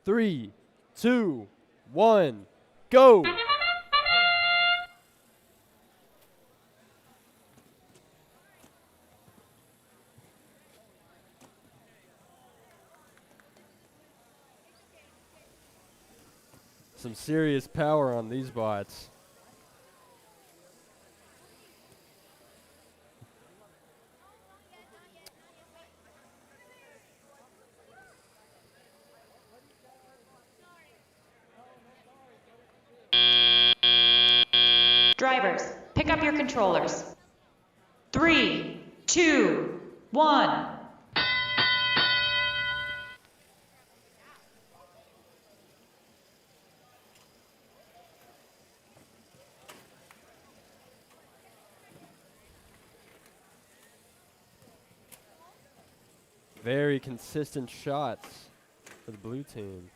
3, 2, 1, go! Some serious power on these bots. Drivers, pick up your controllers. 3, 2, 1. Very consistent shots for the blue team.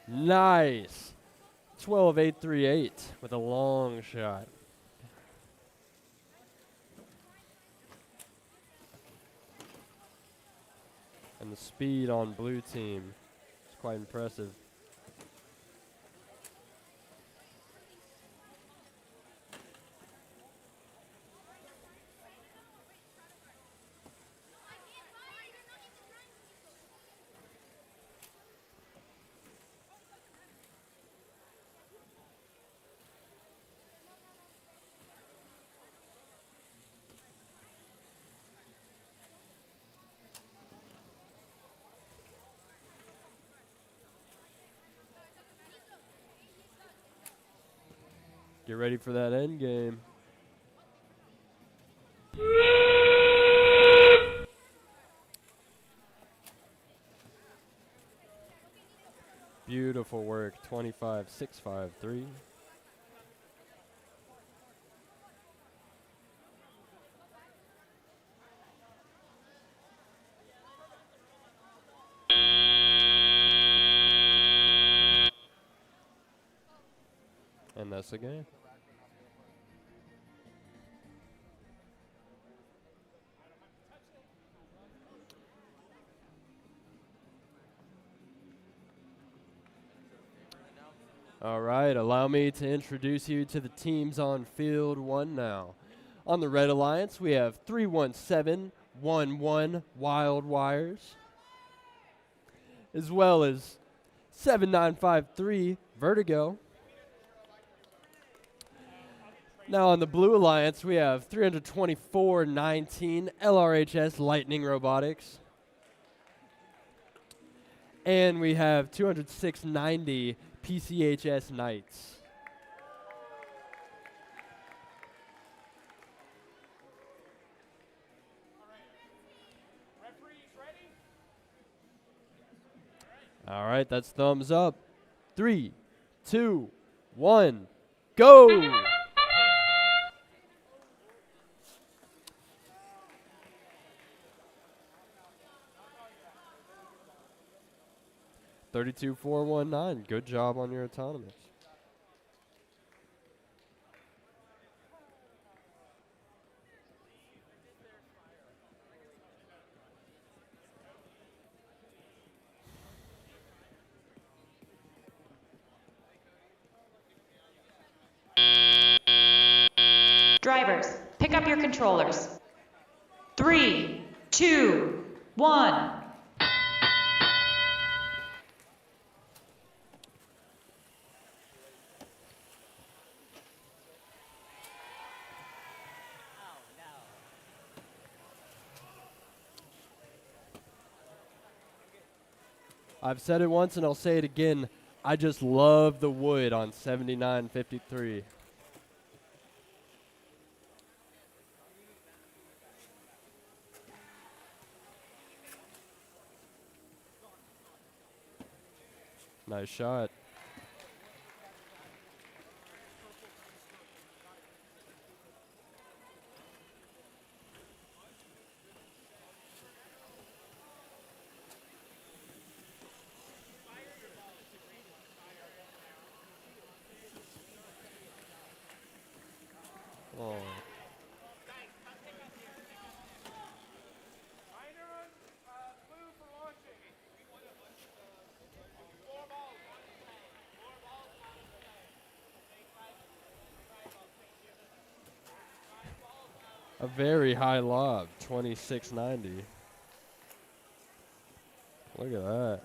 Nice. 12-8-3-8 with a long shot. And the speed on blue team is quite impressive. Get ready for that end game. Beautiful work. 25-6-5-3. And that's the game. All right, allow me to introduce you to the teams on field 1 now. On the Red Alliance, we have 31711 Wild Wires, as well as 7953 Vertigo. Now on the Blue Alliance, we have 32419 LRHS Lightning Robotics. And we have 20690 PCHS Knights. All right, that's thumbs up. 3, 2, 1, go! $32,419. Good job on your autonomous. Drivers, pick up your controllers. 3, 2, 1. I've said it once and I'll say it again. I just love the wood on 7953. Nice shot. Oh. A very high lob, 2690. Look at that.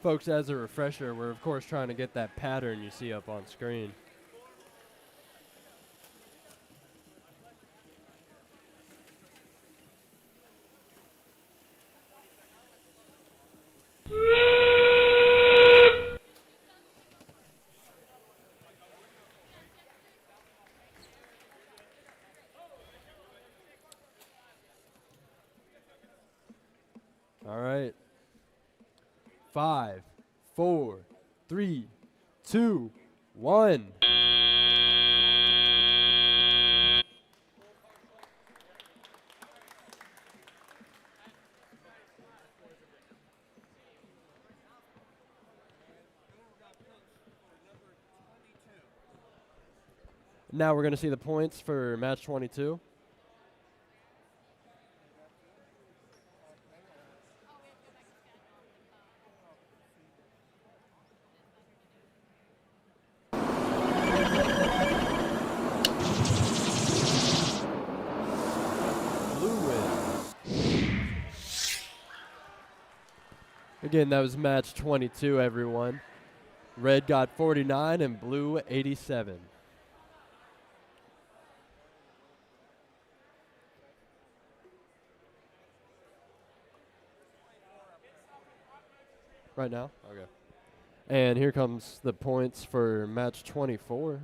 Folks, as a refresher, we're of course trying to get that pattern you see up on screen. All right. 5, 4, 3, 2, 1. Now we're going to see the points for match 22. Again, that was match 22, everyone. Red got 49 and blue 87. Right now? Okay. And here comes the points for match 24.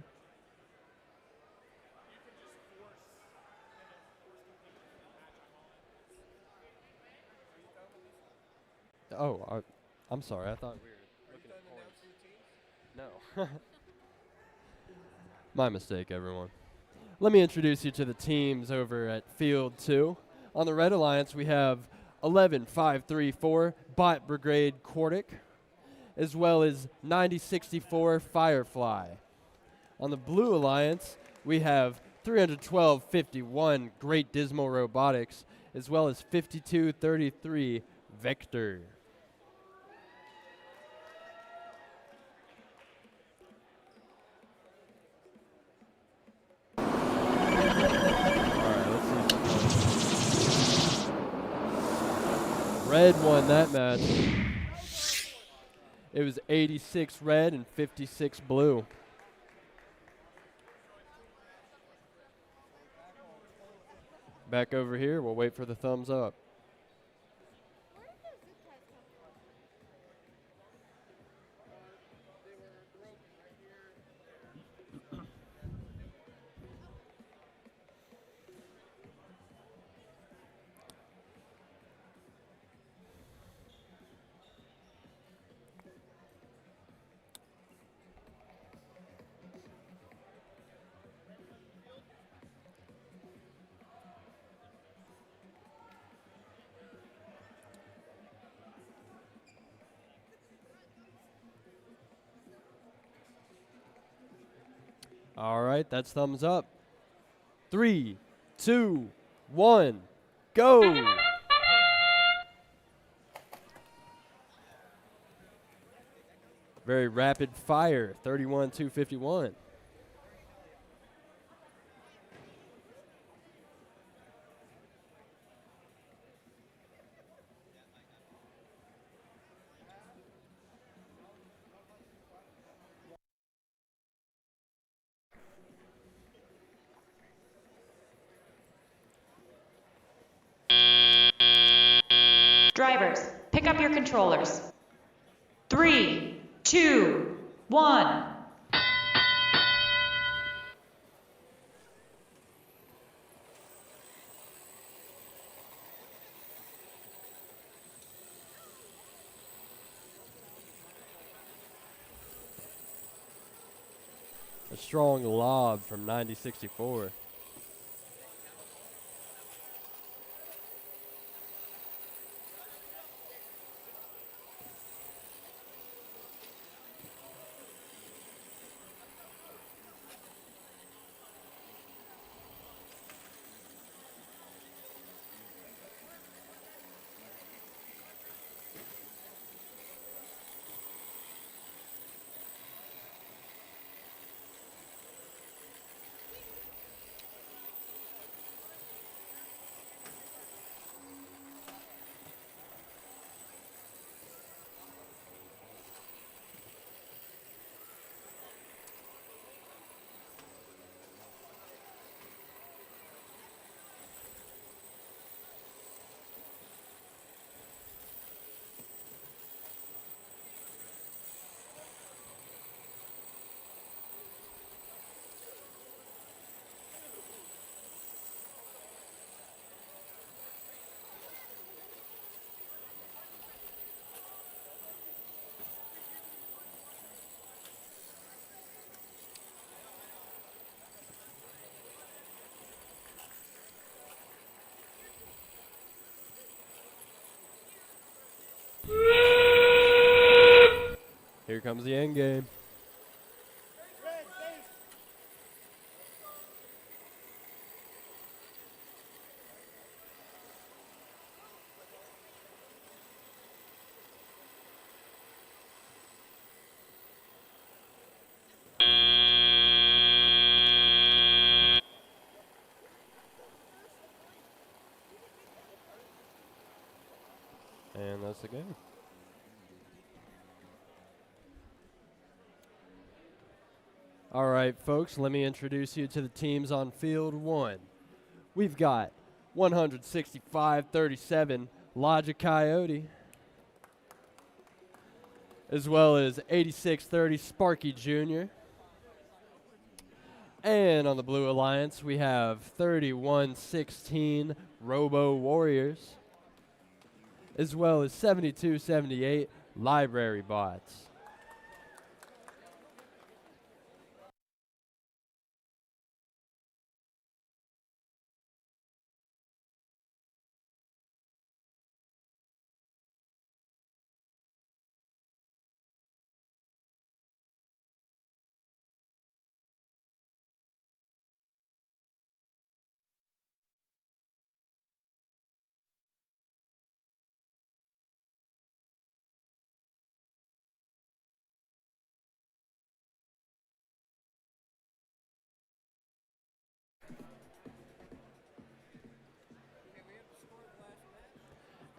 Oh, I'm sorry. I thought we were looking at points. No. My mistake, everyone. Let me introduce you to the teams over at Field 2. On the Red Alliance, we have 11534 Bot Brigade Quartic, as well as 9064 Firefly. On the Blue Alliance, we have 312.51 Great Dismal Robotics, as well as 52.33 Vector. Red won that match. It was 86 red and 56 blue. Back over here, we'll wait for the thumbs up. All right, that's thumbs up. 3, 2, 1, go! Very rapid fire, 31-251. Drivers, pick up your controllers. 3, 2, 1. A strong lob from 90-64. Here comes the end game. And that's the game. All right, folks, let me introduce you to the teams on field one. We've got 165-37 Logic Coyote, as well as 86-30 Sparky Jr. And on the Blue Alliance, we have 31-16 Robo Warriors, as well as 72-78 Library Bots.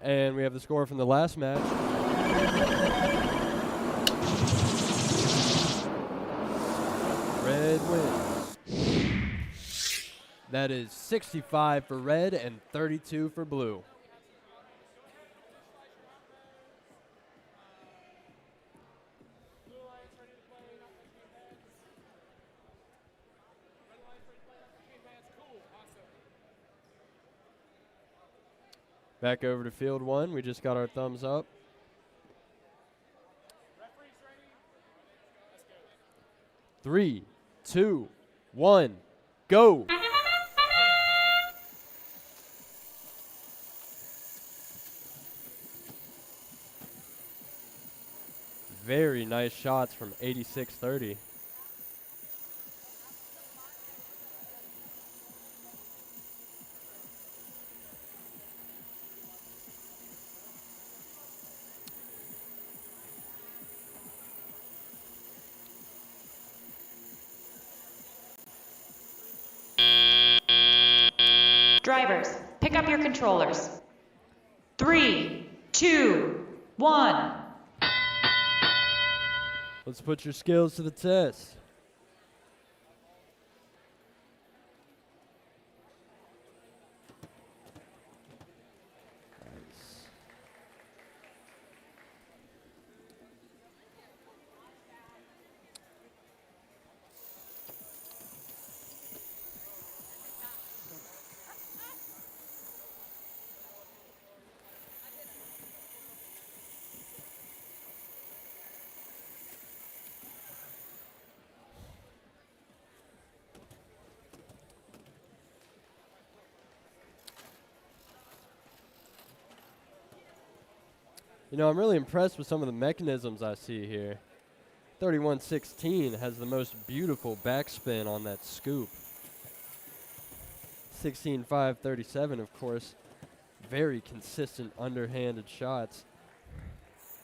And we have the score from the last match. Red wins. That is 65 for red and 32 for blue. Back over to field one. We just got our thumbs up. Three, two, one, go. Very nice shots from 86-30. Drivers, pick up your controllers. 3, 2, 1. Let's put your skills to the test. You know, I'm really impressed with some of the mechanisms I see here. 3116 has the most beautiful backspin on that scoop. 16537, of course, very consistent underhanded shots.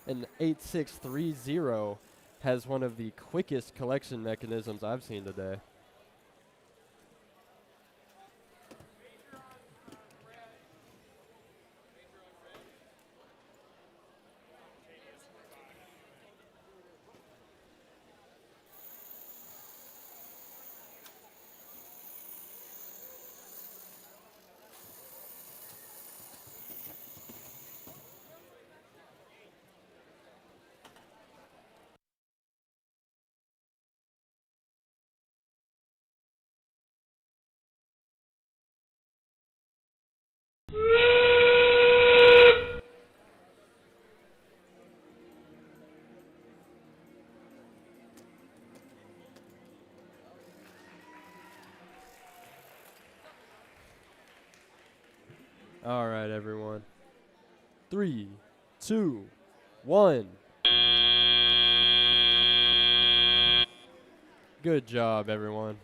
And 8630 has one of the quickest collection mechanisms I've seen today. All right, everyone. 3, 2, 1. Good job, everyone.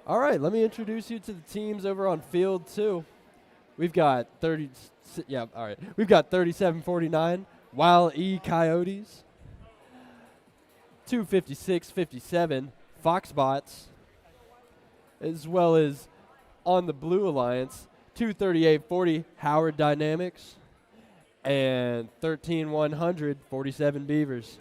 All right, let me introduce you to the teams over on field 2. We've got 3749 Wild E Coyotes, 256-57 Foxbots, as well as on the Blue Alliance, 238-40 Howard Dynamics, and 13100 47 Beavers.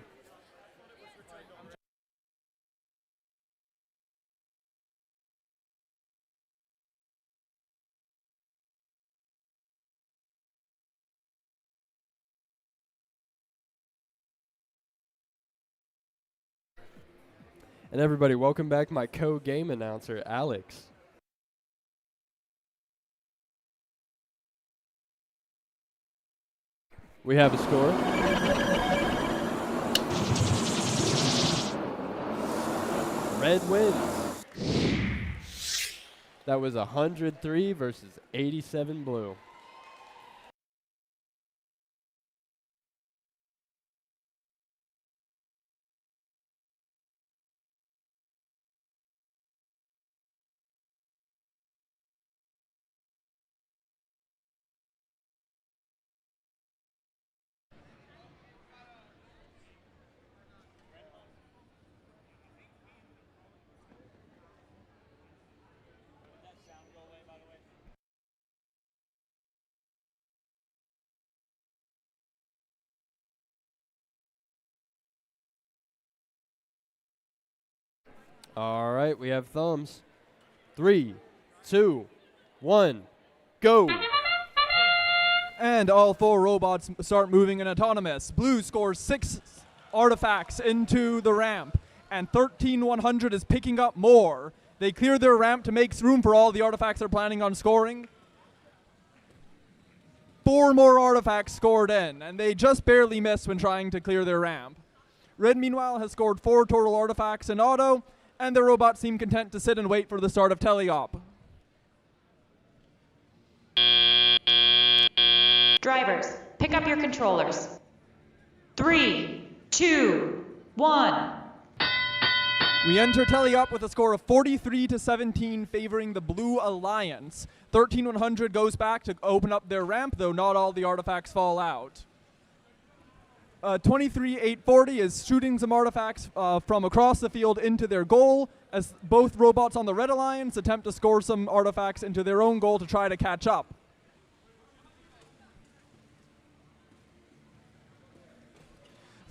And everybody, welcome back my co-game announcer, Alex. We have a score. Red wins. That was 103 versus 87 blue. All right, we have thumbs. 3, 2, 1, go. And all 4 robots start moving in autonomous. Blue scores 6 artifacts into the ramp, and 13100 is picking up more. They clear their ramp to make room for all the artifacts they're planning on scoring. 4 more artifacts scored in, and they just barely missed when trying to clear their ramp. Red, meanwhile, has scored 4 total artifacts in auto, and the robots seem content to sit and wait for the start of teleop. Drivers, pick up your controllers. 3, 2, 1. We enter teleop with a score of 43-17 favoring the Blue Alliance. 13100 goes back to open up their ramp, though not all the artifacts fall out. 23840 is shooting some artifacts from across the field into their goal, as both robots on the Red Alliance attempt to score some artifacts into their own goal to try to catch up.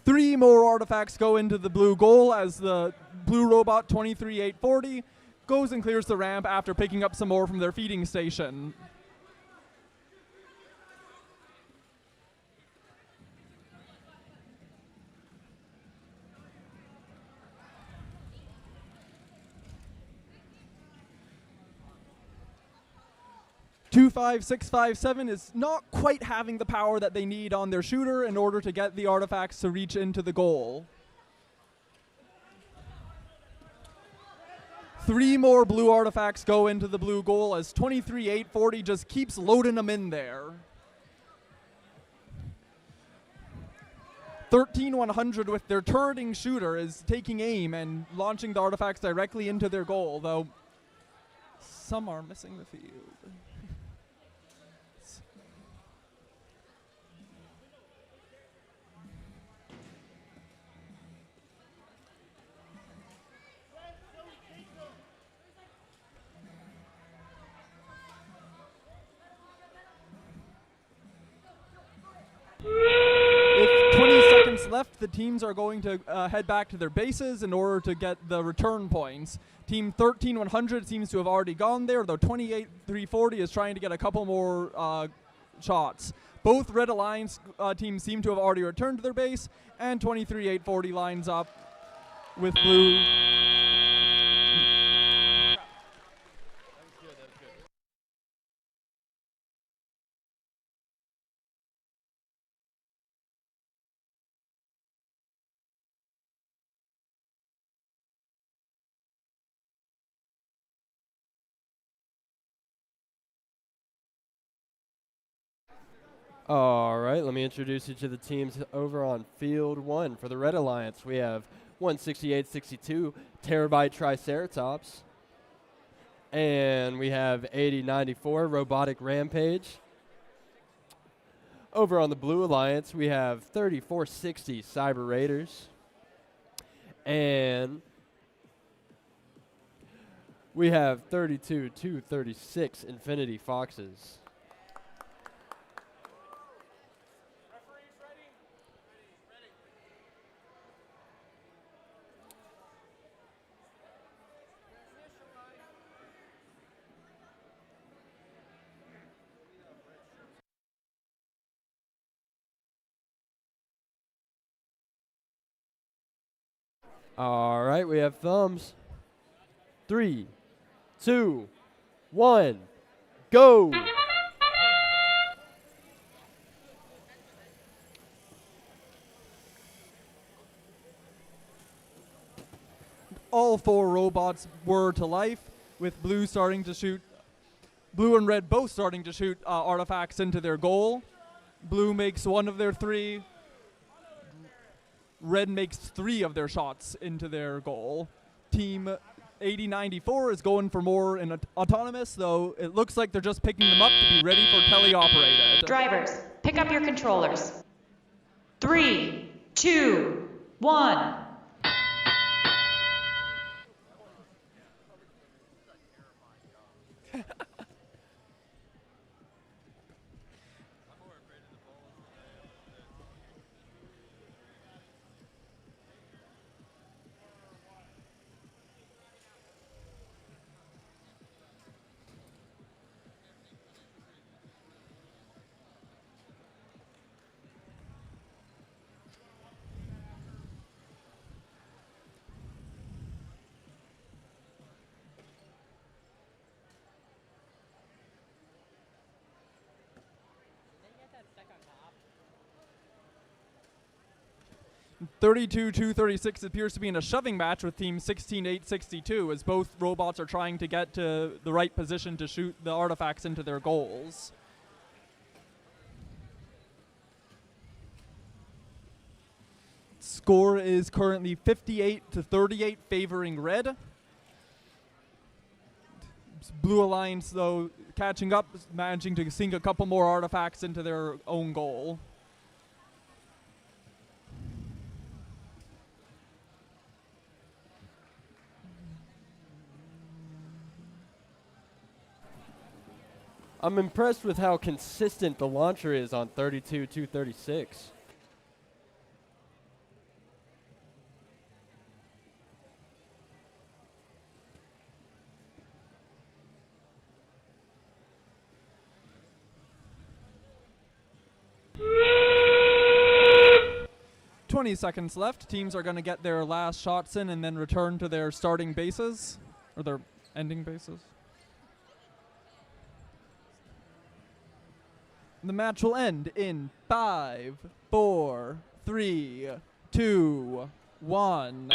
Three more artifacts go into the blue goal as the blue robot 23840 goes and clears the ramp after picking up some more from their feeding station. Two 5657 is not quite having the power that they need on their shooter in order to get the artifacts to reach into the goal. 3 more blue artifacts go into the blue goal as 23840 just keeps loading them in there. 13100 with their turreting shooter is taking aim and launching the artifacts directly into their goal, though some are missing the field. With 20 seconds left, the teams are going to head back to their bases in order to get the return points. Team 13100 seems to have already gone there, though 28340 is trying to get a couple more shots. Both Red Alliance teams seem to have already returned to their base, and 23840 lines up with blue. All right, let me introduce you to the teams over on Field 1. For the Red Alliance, we have 16862 Terabyte Triceratops. And we have 8094 Robotic Rampage. Over on the Blue Alliance, we have 3460 Cyber Raiders. And we have 32236 Infinity Foxes. All right, we have thumbs. 3, 2, 1, go. All 4 robots were to life, with blue starting to shoot, blue and red both starting to shoot artifacts into their goal. Blue makes 1 of their 3. Red makes 3 of their shots into their goal. Team 8094 is going for more in autonomous, though it looks like they're just picking them up to be ready for teleoperated. Drivers, pick up your controllers. 3, 2, 1. 32-236 appears to be in a shoving match with team 16-862 as both robots are trying to get to the right position to shoot the artifacts into their goals. Score is currently 58-38 favoring red. Blue Alliance, though, catching up, managing to sink a couple more artifacts into their own goal. I'm impressed with how consistent the launcher is on 32-236. Seconds left. Teams are going to get their last shots in and then return to their starting bases, or their ending bases. The match will end in 5, 4, 3, 2, 1.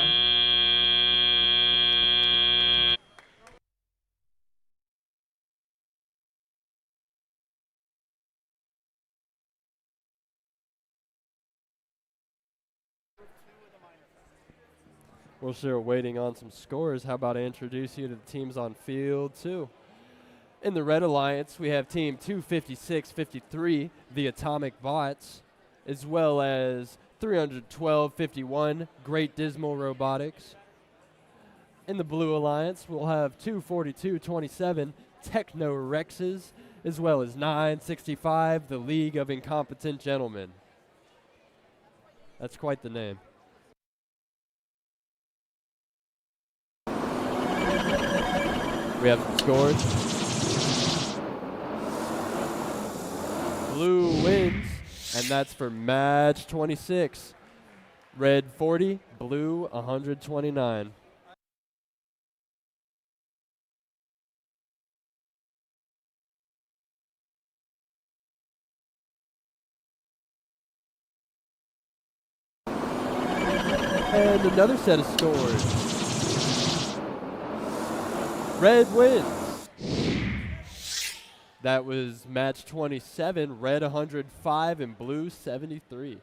We're still waiting on some scores. How about I introduce you to the teams on field 2? In the Red Alliance, we have team 256-53, the Atomic Bots, as well as 312-51, Great Dismal Robotics. In the Blue Alliance, we'll have 242-27, Techno Rexes, as well as 965, the League of Incompetent Gentlemen. That's quite the name. We have some scores. Blue wins, and that's for match 26. Red 40, blue 129. And another set of scores. Red wins. That was match 27, red 105 and blue 73.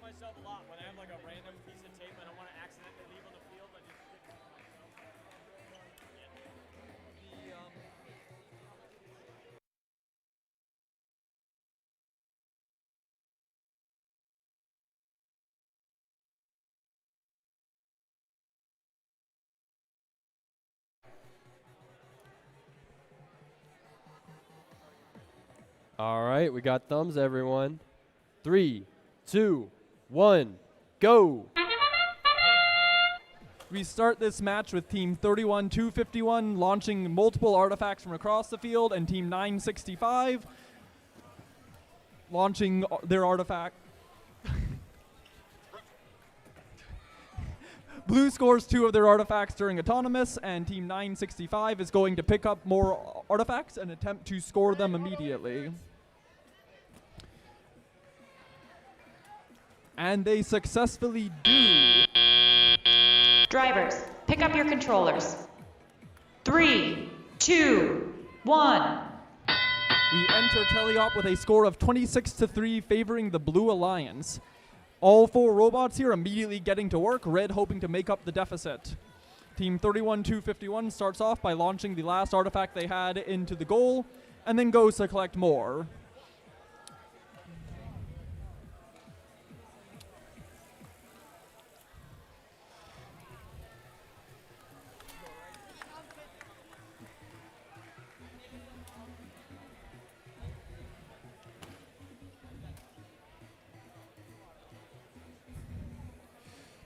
Myself a lot when I have like a random piece of tape and I want to accidentally leave on the field. I just All right, we got thumbs, everyone. 3, 2, 1, go. We start this match with Team 31-251 launching multiple artifacts from across the field, and Team 965 launching their artifact. Blue scores 2 of their artifacts during autonomous, and Team 965 is going to pick up more artifacts and attempt to score them immediately. And they successfully do. Drivers, pick up your controllers. 3, 2, 1. We enter teleop with a score of 26-3 favoring the Blue Alliance. All 4 robots here immediately getting to work, red hoping to make up the deficit. Team 31-251 starts off by launching the last artifact they had into the goal, and then goes to collect more.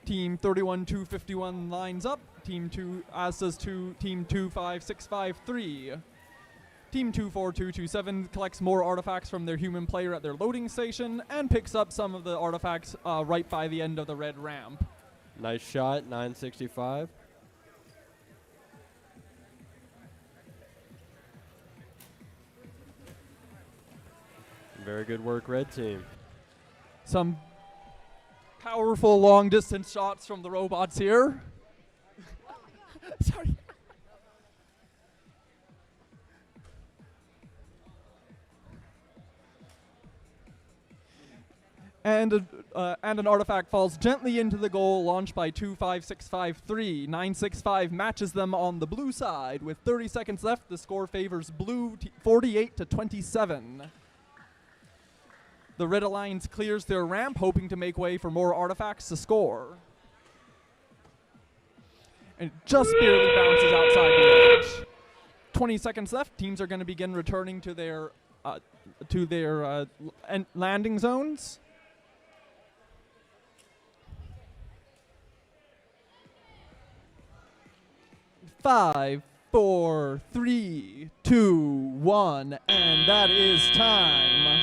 Team 31-251 lines up. Team 2, as does Team 25653. Team 24227 collects more artifacts from their human player at their loading station and picks up some of the artifacts right by the end of the red ramp. Nice shot, 965. Very good work, red team. Some powerful long-distance shots from the robots here. Sorry. And an artifact falls gently into the goal, launched by 25653. 965 matches them on the blue side. With 30 seconds left, the score favors blue 48-27. The Red Alliance clears their ramp, hoping to make way for more artifacts to score. And just barely bounces outside the edge. 20 seconds left. Teams are going to begin returning to their landing zones. Five, 4, 3, 2, 1, and that is time.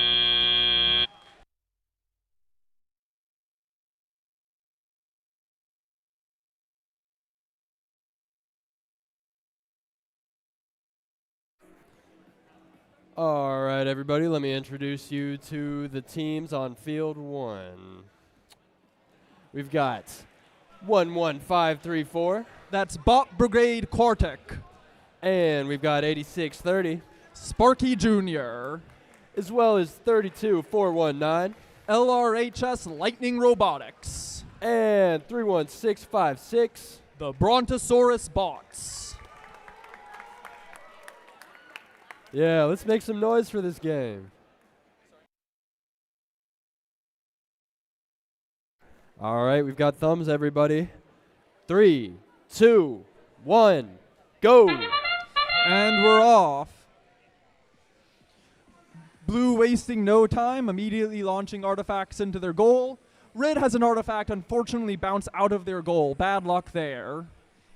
All right, everybody, let me introduce you to the teams on field 1. We've got 11534. That's Bot Brigade Quartek. And we've got 8630. Sparky Jr. As well as 32419. LRHS Lightning Robotics. And 31656. The Brontosaurus Bots. Yeah, let's make some noise for this game. All right, we've got thumbs, everybody. 3, 2, 1, go. And we're off. Blue wasting no time, immediately launching artifacts into their goal. Red has an artifact unfortunately bounce out of their goal. Bad luck there.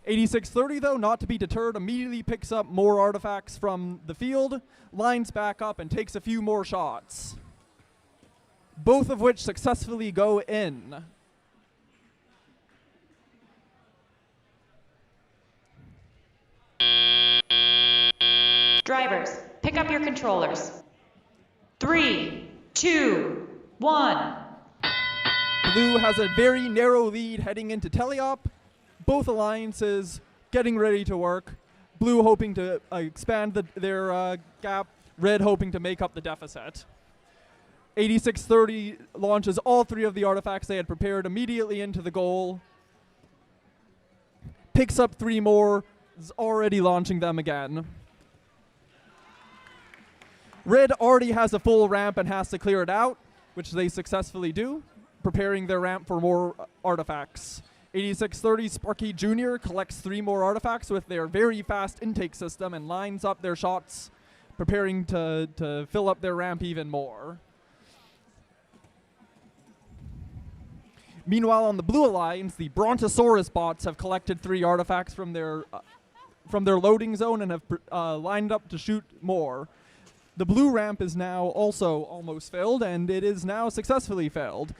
8630, though, not to be deterred, immediately picks up more artifacts from the field, lines back up, and takes a few more shots. Both of which successfully go in. Drivers, pick up your controllers. 3, 2, 1. Blue has a very narrow lead heading into teleop. Both alliances getting ready to work. Blue hoping to expand their gap. Red hoping to make up the deficit. 8630 launches all 3 of the artifacts they had prepared immediately into the goal. Picks up 3 more, is already launching them again. Red already has a full ramp and has to clear it out, which they successfully do, preparing their ramp for more artifacts. 8630 Sparky Jr. collects 3 more artifacts with their very fast intake system and lines up their shots, preparing to fill up their ramp even more. Meanwhile, on the Blue Alliance, the Brontosaurus bots have collected 3 artifacts from their loading zone and have lined up to shoot more. The blue ramp is now also almost filled, and it is now successfully filled.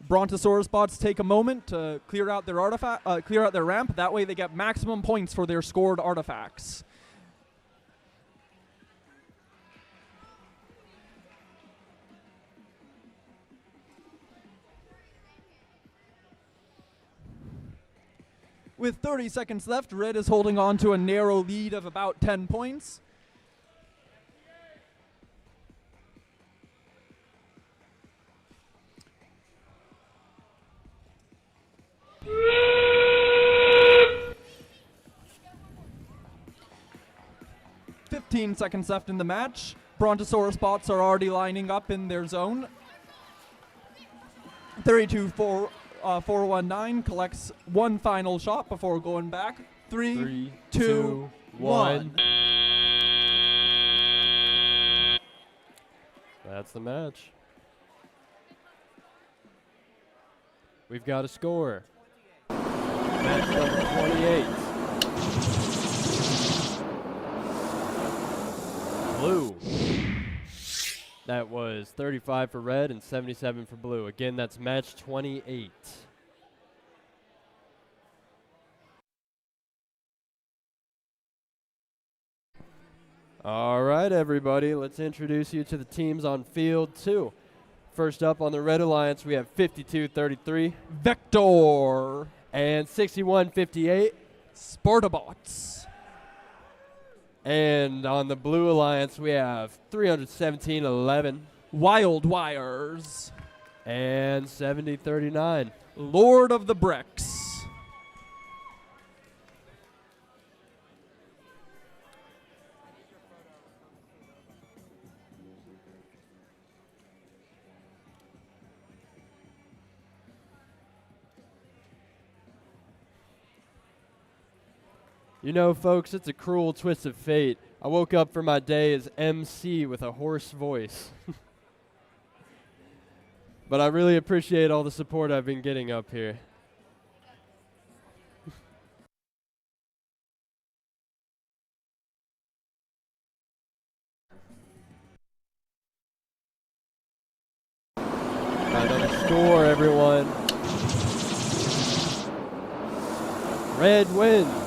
Brontosaurus bots take a moment to clear out their ramp. That way they get maximum points for their scored artifacts. With 30 seconds left, Red is holding on to a narrow lead of about 10 points. Fifteen seconds left in the match. Brontosaurus bots are already lining up in their zone. 419 collects one final shot before going back. 3, 2, 1. That's the match. We've got a score. Match number 28. Blue. That was 35 for red and 77 for blue. Again, that's match 28. All right, everybody, let's introduce you to the teams on field 2. First up on the Red Alliance, we have 52-33. Vector. And 61-58. Spartabots. And on the Blue Alliance, we have 317-11. Wild Wires. And 70-39. Lord of the Bricks. You know, folks, it's a cruel twist of fate. I woke up for my day as MC with a hoarse voice. But I really appreciate all the support I've been getting up here. Another score, everyone. Red wins.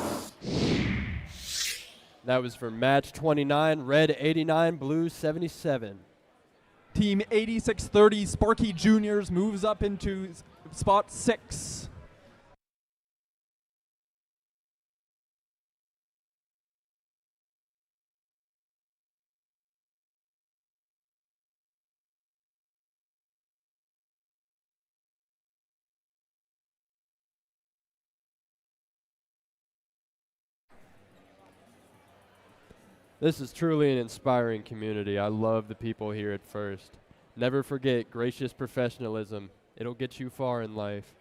That was for match 29, red 89, blue 77. Team 8630 Sparky Juniors moves up into spot 6. This is truly an inspiring community. I love the people here at First. Never forget gracious professionalism. It'll get you far in life.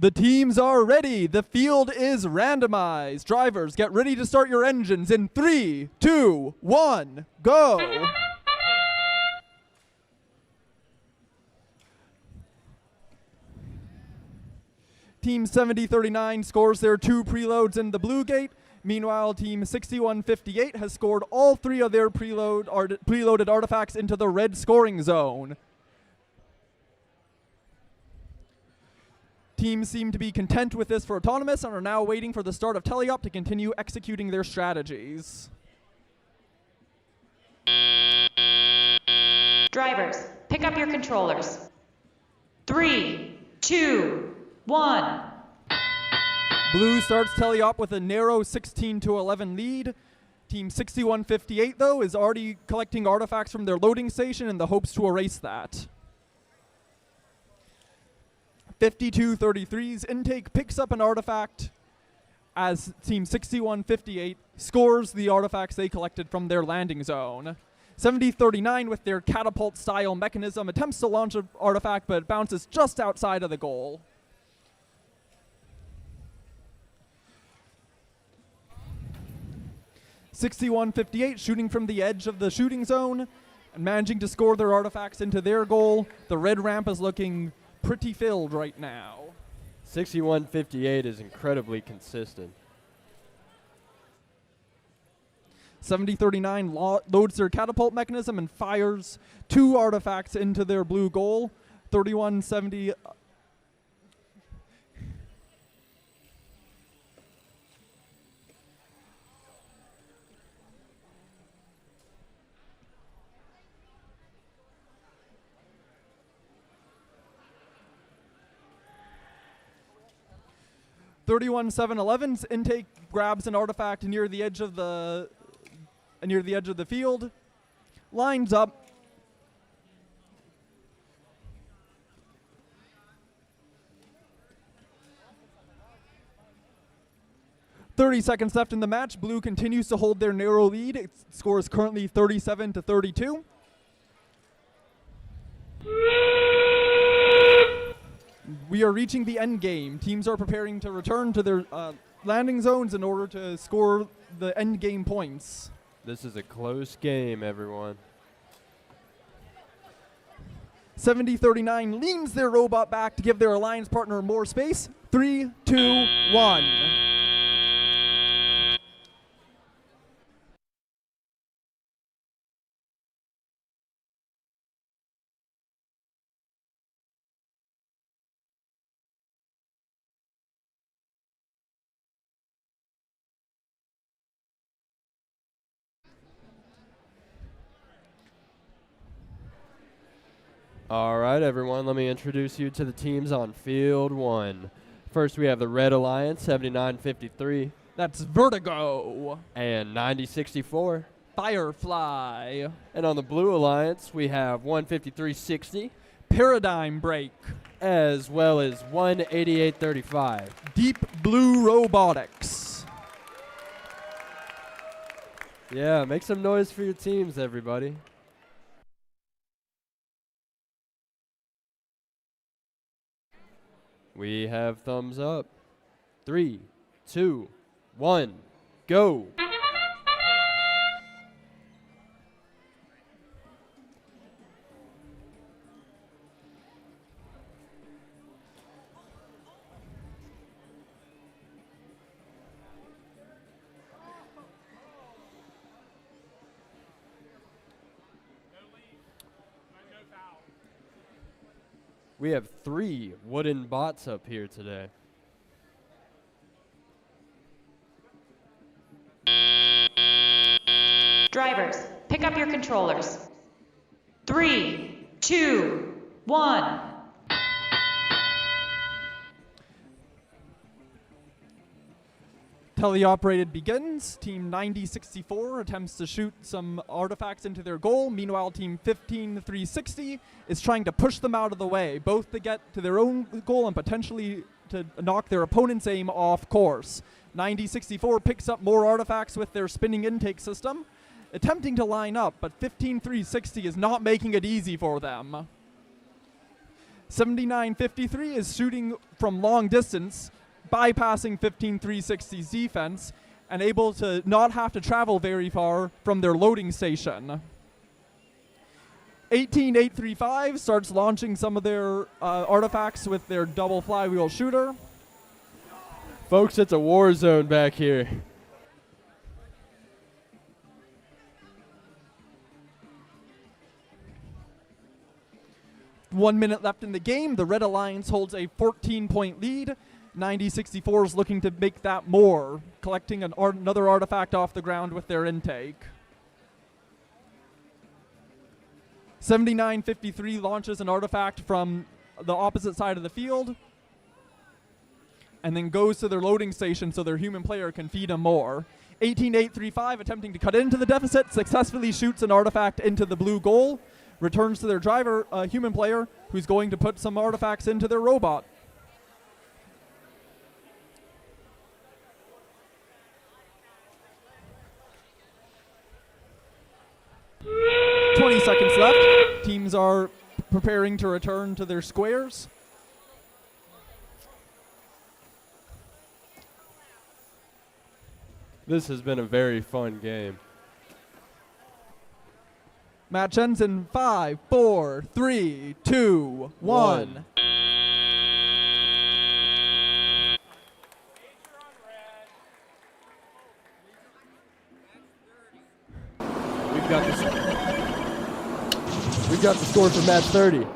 The teams are ready. The field is randomized. Drivers, get ready to start your engines in 3, 2, 1, go. Team 7039 scores their 2 preloads in the blue gate. Meanwhile, Team 6158 has scored all 3 of their preloaded artifacts into the red scoring zone. Teams seem to be content with this for autonomous and are now waiting for the start of teleop to continue executing their strategies. Drivers, pick up your controllers. 3, 2, 1. Blue starts teleop with a narrow 16-11 lead. Team 6158, though, is already collecting artifacts from their loading station in the hopes to erase that. 5233's intake picks up an artifact as Team 6158 scores the artifacts they collected from their landing zone. 7039 with their catapult-style mechanism attempts to launch an artifact, but it bounces just outside of the goal. .6158 shooting from the edge of the shooting zone and managing to score their artifacts into their goal. The red ramp is looking pretty filled right now. 6158 is incredibly consistent. 7039 loads their catapult mechanism and fires 2 artifacts into their blue goal. 3170 31711's intake grabs an artifact near the edge of the field, lines up, .30 seconds left in the match. Blue continues to hold their narrow lead. Its score is currently 37-32. We are reaching the end game. Teams are preparing to return to their landing zones in order to score the end game points. This is a close game, everyone. 7039 leans their robot back to give their alliance partner more space. 3, 2, 1. All right, everyone, let me introduce you to the teams on Field 1. First, we have the Red Alliance, 7953. That's Vertigo. And 9064. Firefly. And on the Blue Alliance, we have 15360. Paradigm Break. As well as 18835. Deep Blue Robotics. Yeah, make some noise for your teams, everybody. We have thumbs up. 3, 2, 1, go. We have 3 wooden bots up here today. Drivers, pick up your controllers. 3, 2, 1. Teleoperated begins. Team 9064 attempts to shoot some artifacts into their goal. Meanwhile, Team 15360 is trying to push them out of the way, both to get to their own goal and potentially to knock their opponent's aim off course. 9064 picks up more artifacts with their spinning intake system, attempting to line up, but 15360 is not making it easy for them. 7953 is shooting from long distance, bypassing 15360's defense, and able to not have to travel very far from their loading station. 18835 starts launching some of their artifacts with their double flywheel shooter. Folks, it's a war zone back here. One minute left in the game. The Red Alliance holds a 14-point lead. 9064 is looking to make that more, collecting another artifact off the ground with their intake. 7953 launches an artifact from the opposite side of the field and then goes to their loading station so their human player can feed them more. 18835 attempting to cut into the deficit, successfully shoots an artifact into the blue goal, returns to their driver, human player, who's going to put some artifacts into their robot. Seconds left. Teams are preparing to return to their squares. This has been a very fun game. Match ends in 5, 4, 3, 2, 1. We've got the score for match 30.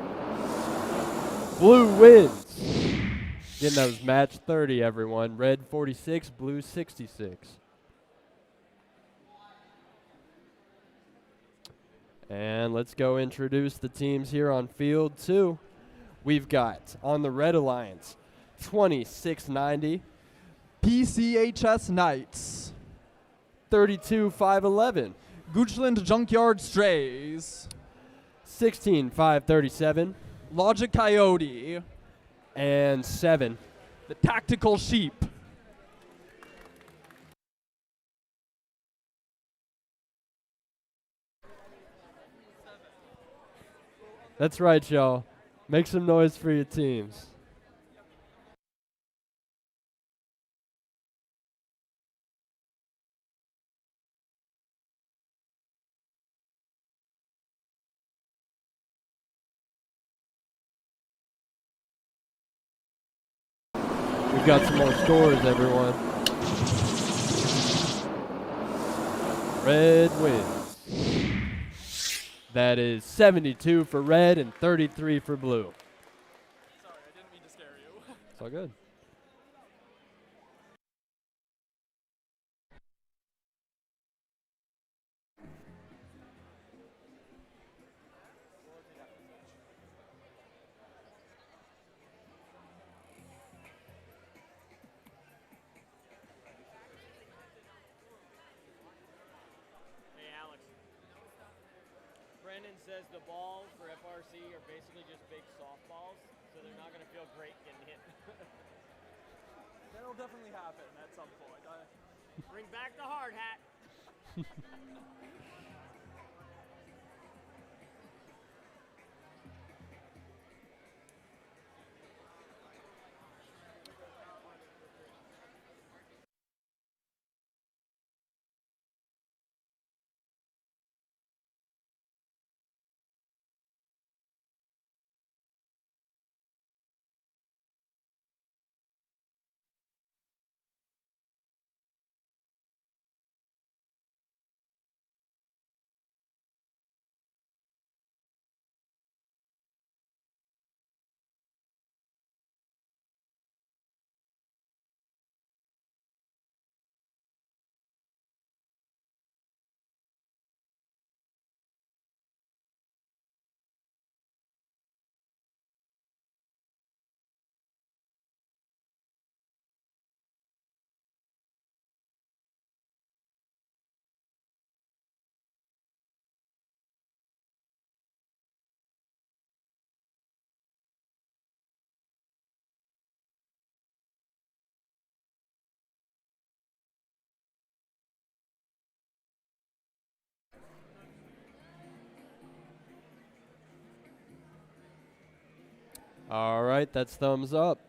Blue wins. Again, that was match 30, everyone. Red 46, blue 66. And let's go introduce the teams here on field 2. We've got, on the Red Alliance, 2690. PCHS Knights. 32-511. Goochland Junkyard Strays. 16-537. Logic Coyote. And 7. The Tactical Sheep. That's right, y'all. Make some noise for your teams. We've got some more scores, everyone. Red wins. That is 72 for red and 33 for blue. Sorry, I didn't mean to scare you. It's all good. Brendan says the balls for FRC are basically just big softballs, so they're not going to feel great getting hit. That'll definitely happen at some point. Bring back the hard hat. All right, that's thumbs up.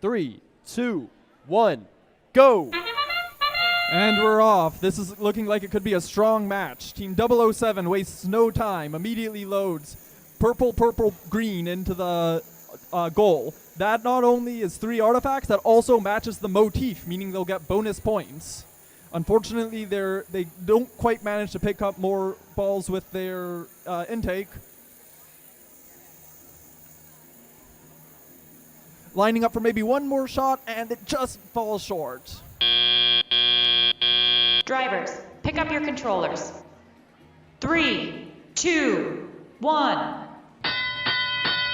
3, 2, 1, go! And we're off. This is looking like it could be a strong match. Team 007 wastes no time, immediately loads purple, purple, green into the goal. That not only is 3 artifacts, that also matches the motif, meaning they'll get bonus points. Unfortunately, they don't quite manage to pick up more balls with their intake. Lining up for maybe one more shot, and it just falls short. Drivers, pick up your controllers. 3, 2, 1.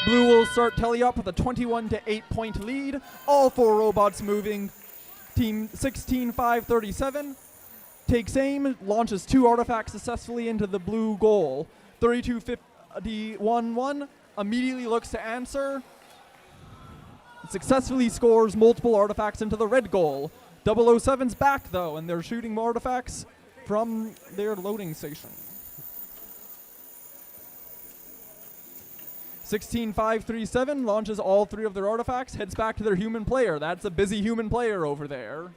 Blue will start tally-up with a 21 to 8 point lead. All 4 robots moving. Team 16537 takes aim, launches 2 artifacts successfully into the blue goal. 3251 immediately looks to answer. Successfully scores multiple artifacts into the red goal. 007's back though, and they're shooting more artifacts from their loading station. 16537 launches all 3 of their artifacts, heads back to their human player. That's a busy human player over there.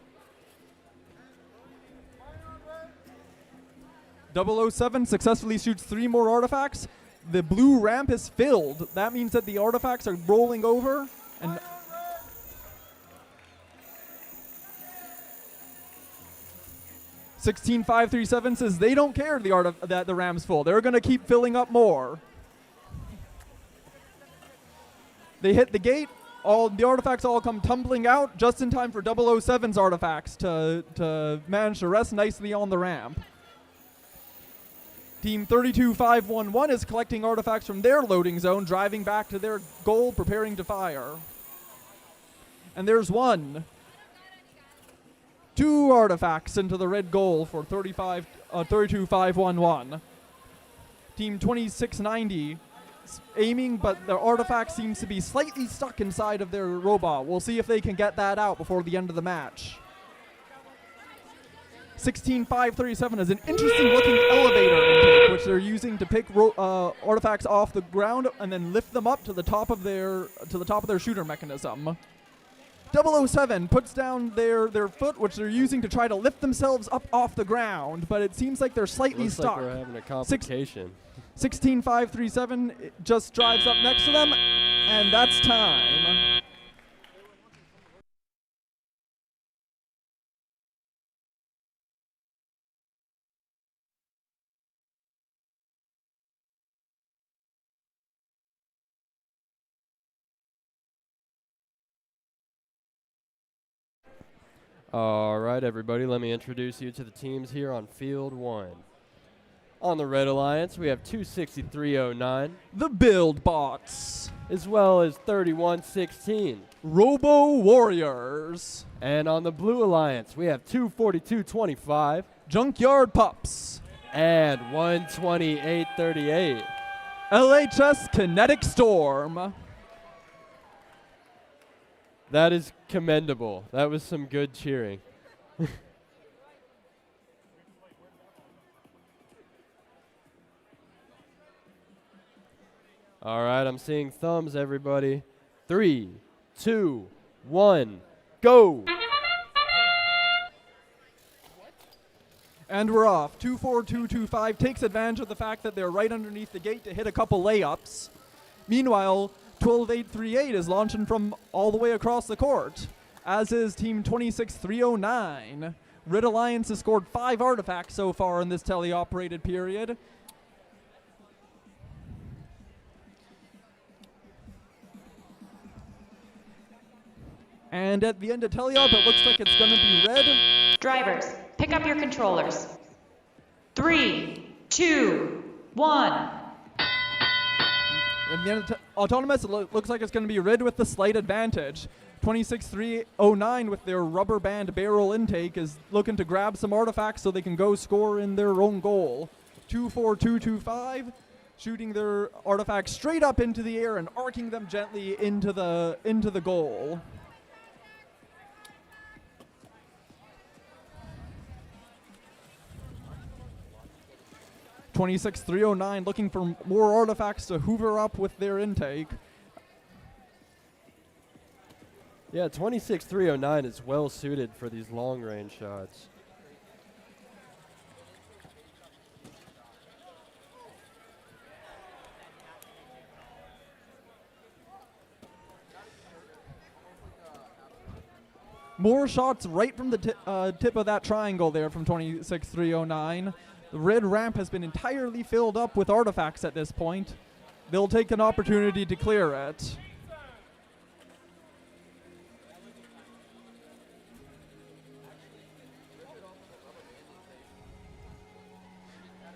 007 successfully shoots 3 more artifacts. The blue ramp is filled. That means that the artifacts are rolling over, and 16537 says they don't care that the ramp's full. They're going to keep filling up more. They hit the gate. All the artifacts all come tumbling out just in time for 007's artifacts to manage to rest nicely on the ramp. Team 32511 is collecting artifacts from their loading zone, driving back to their goal, preparing to fire. And there's 1. 2 artifacts into the red goal for 32511. Team 2690 aiming, but the artifact seems to be slightly stuck inside of their robot. We'll see if they can get that out before the end of the match. 16537 is an interesting looking elevator intake, which they're using to pick artifacts off the ground and then lift them up to the top of their shooter mechanism. 007 puts down their foot, which they're using to try to lift themselves up off the ground, but it seems like they're slightly stuck. Like we're having a complication. 16537 just drives up next to them, and that's time. All right, everybody, let me introduce you to the teams here on Field 1. On the Red Alliance, we have 26309. The Build Bots. As well as 3116. Robo Warriors. And on the Blue Alliance, we have 24225. Junkyard Pups. And 12838. LHS Kinetic Storm. That is commendable. That was some good cheering. All right, I'm seeing thumbs, everybody. 3, 2, 1, go! And we're off. 24225 takes advantage of the fact that they're right underneath the gate to hit a couple layups. Meanwhile, 12838 is launching from all the way across the court, as is Team 26309. Red Alliance has scored 5 artifacts so far in this teleoperated period. And at the end of teleop, it looks like it's going to be red. Drivers, pick up your controllers. 3, 2, 1. At the end of Autonomous, it looks like it's going to be red with the slight advantage. 26309 with their rubber band barrel intake is looking to grab some artifacts so they can go score in their own goal. 24225 shooting their artifacts straight up into the air and arcing them gently into the goal. 26309 looking for more artifacts to hoover up with their intake. Yeah, 26-309 is well suited for these long range shots. More shots right from the tip of that triangle there from 26-309. The red ramp has been entirely filled up with artifacts at this point. They'll take an opportunity to clear it.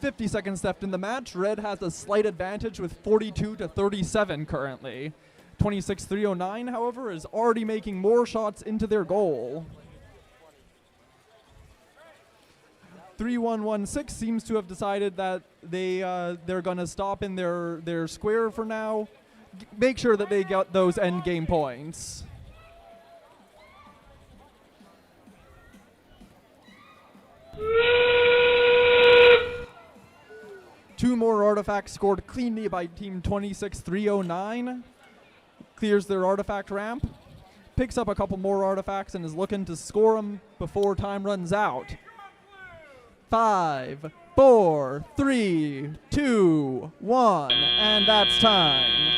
"50 seconds left in the match. Red has a slight advantage with 42-37 currently. 26-309, however, is already making more shots into their goal. 3116 seems to have decided that they're going to stop in their square for now. Make sure that they get those end game points. Two more artifacts scored cleanly by team 26-309. Clears their artifact ramp, picks up a couple more artifacts, and is looking to score them before time runs out. 5, 4, 3, 2, 1, and that's time.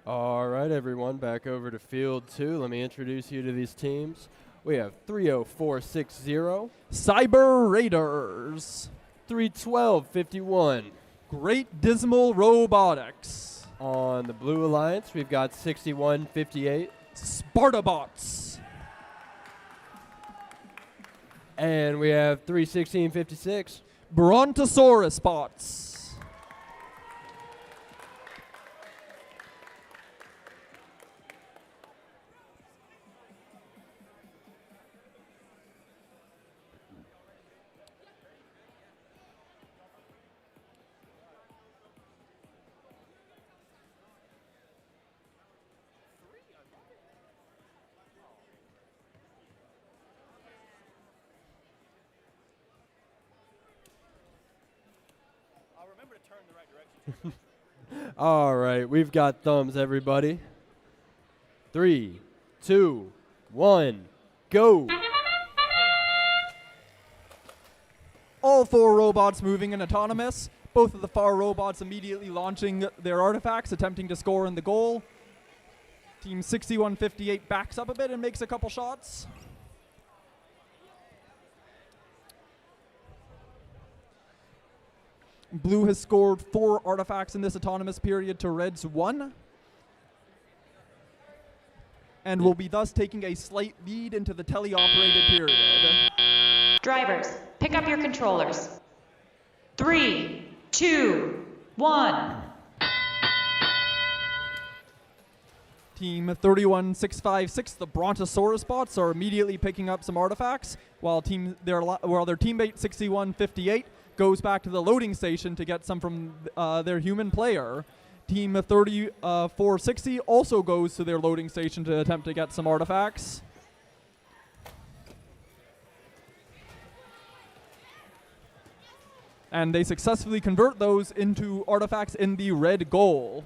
All right, everyone, back over to field 2. Let me introduce you to these teams. We have 30460, Cyber Raiders. 31251. Great Dismal Robotics. On the Blue Alliance, we've got 6158, Spartabots. And we have 31656, Brontosaurus Bots. All right, we've got thumbs, everybody. 3, 2, 1, go. All 4 robots moving and autonomous. Both of the far robots immediately launching their artifacts, attempting to score in the goal. Team 6158 backs up a bit and makes a couple shots. Blue has scored 4 artifacts in this autonomous period to Red's 1. And will be thus taking a slight lead into the teleoperated period. Drivers, pick up your controllers. 3, 2, 1. Team 31656, the Brontosaurus bots, are immediately picking up some artifacts, while their teammate 6158 goes back to the loading station to get some from their human player. Team 3460 also goes to their loading station to attempt to get some artifacts. And they successfully convert those into artifacts in the red goal.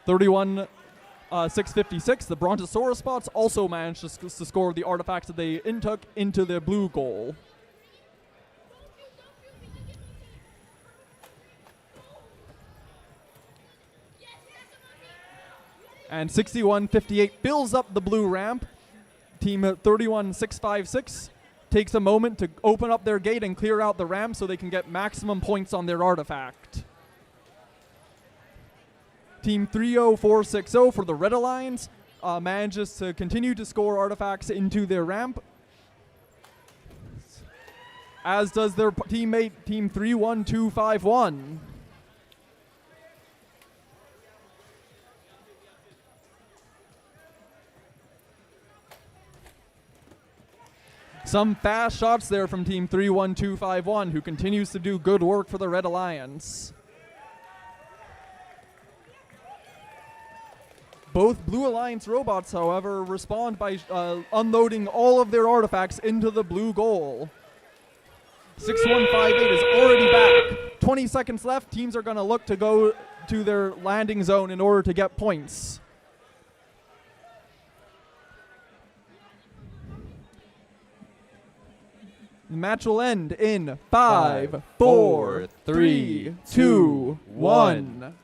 656, the Brontosaurus bots also managed to score the artifacts that they intook into their blue goal. And 6158 fills up the blue ramp. Team 31656 takes a moment to open up their gate and clear out the ramp so they can get maximum points on their artifact. Team 30460 for the Red Alliance manages to continue to score artifacts into their ramp, as does their teammate, Team 31251. Some fast shots there from Team 31251, who continues to do good work for the Red Alliance. Both Blue Alliance robots, however, respond by unloading all of their artifacts into the blue goal. 6158 is already back. 20 seconds left. Teams are going to look to go to their landing zone in order to get points. The match will end in 5, 4, 3, 2, 1.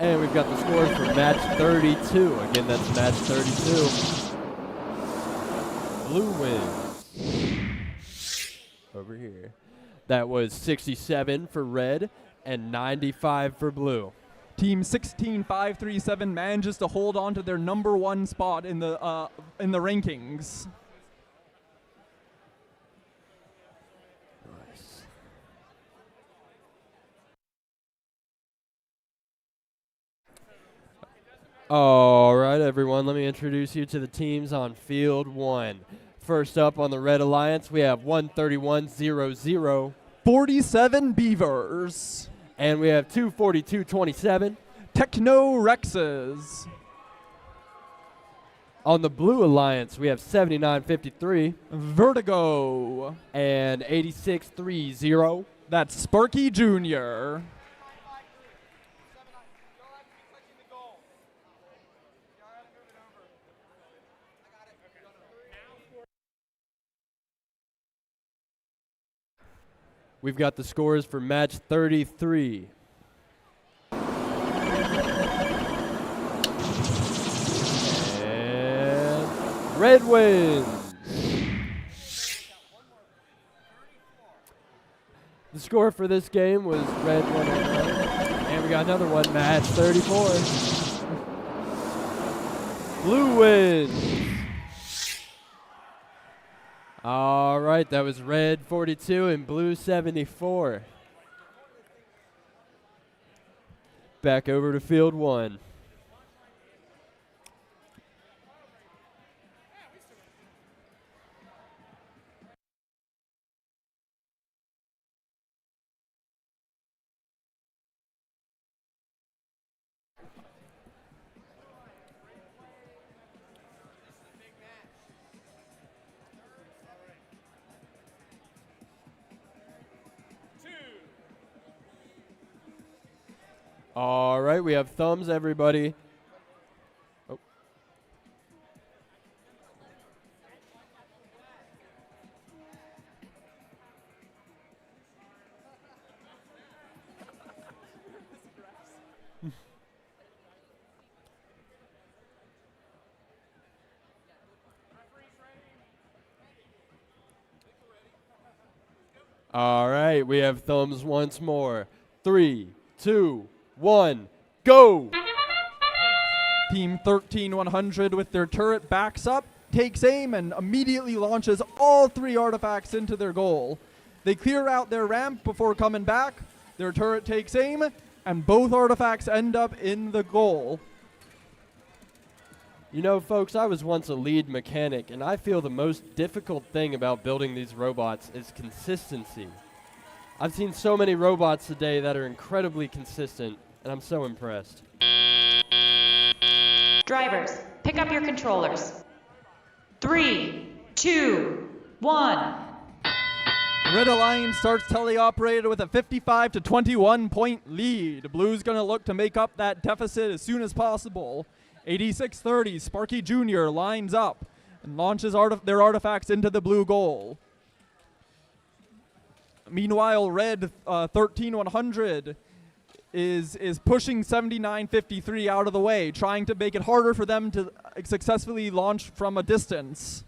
And we've got the scores for match 32. Again, that's match 32. Blue wins. Over here. That was 67 for red and 95 for blue. Team 16537 manages to hold on to their number 1 spot in the rankings. Nice. All right, everyone, let me introduce you to the teams on field 1. First up on the Red Alliance, we have 131-00. 47 Beavers. And we have 242-27. Techno Rexes. On the Blue Alliance, we have 79-53. Vertigo. And 86-30. That's Sparky Jr. We've got the scores for match 33. And red wins. The score for this game was red 109. And we got another one, match 34. Blue wins. All right, that was red 42 and blue 74. Back over to field 1. All right, we have thumbs, everybody. Oh. All right, we have thumbs once more. 3, 2, 1, go! Team 13100 with their turret backs up, takes aim, and immediately launches all 3 artifacts into their goal. They clear out their ramp before coming back, their turret takes aim, and both artifacts end up in the goal. You know, folks, I was once a lead mechanic, and I feel the most difficult thing about building these robots is consistency. I've seen so many robots today that are incredibly consistent, and I'm so impressed. Drivers, pick up your controllers. 3, 2, 1. Red Alliance starts teleoperated with a 55-21 point lead. Blue's going to look to make up that deficit as soon as possible. 86-30, Sparky Jr. lines up and launches their artifacts into the blue goal. Meanwhile, Red 13100 is pushing 79-53 out of the way, trying to make it harder for them to successfully launch from a distance.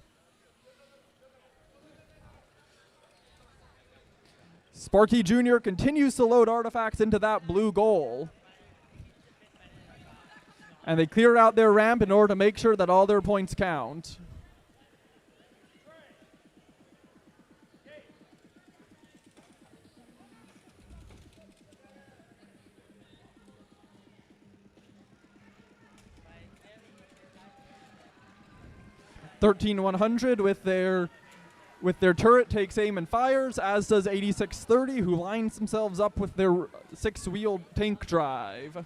Sparky Jr. continues to load artifacts into that blue goal. And they clear out their ramp in order to make sure that all their points count. (13-100) with their turret takes aim and fires, as does 86-30, who lines themselves up with their 6-wheeled tank drive.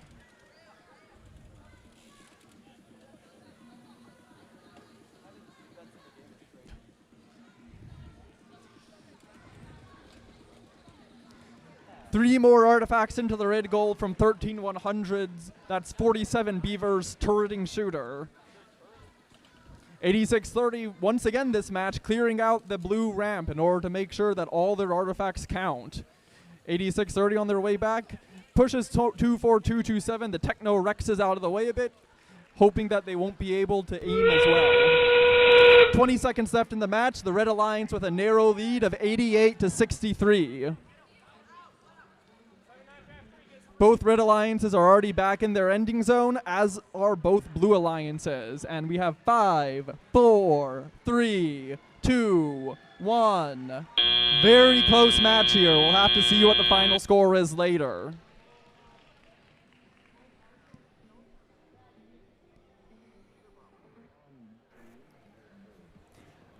3 more artifacts into the red goal from 13 100s. That's 47 Beavers turreting shooter. 86-30, once again this match, clearing out the blue ramp in order to make sure that all their artifacts count. 86-30 on their way back. Pushes 2-4-2-2-7. The Techno Rex is out of the way a bit, hoping that they won't be able to aim as well. 20 seconds left in the match. The Red Alliance with a narrow lead of 88-63. Both Red Alliances are already back in their ending zone, as are both Blue Alliances. And we have 5, 4, 3, 2, 1. Very close match here. We'll have to see what the final score is later.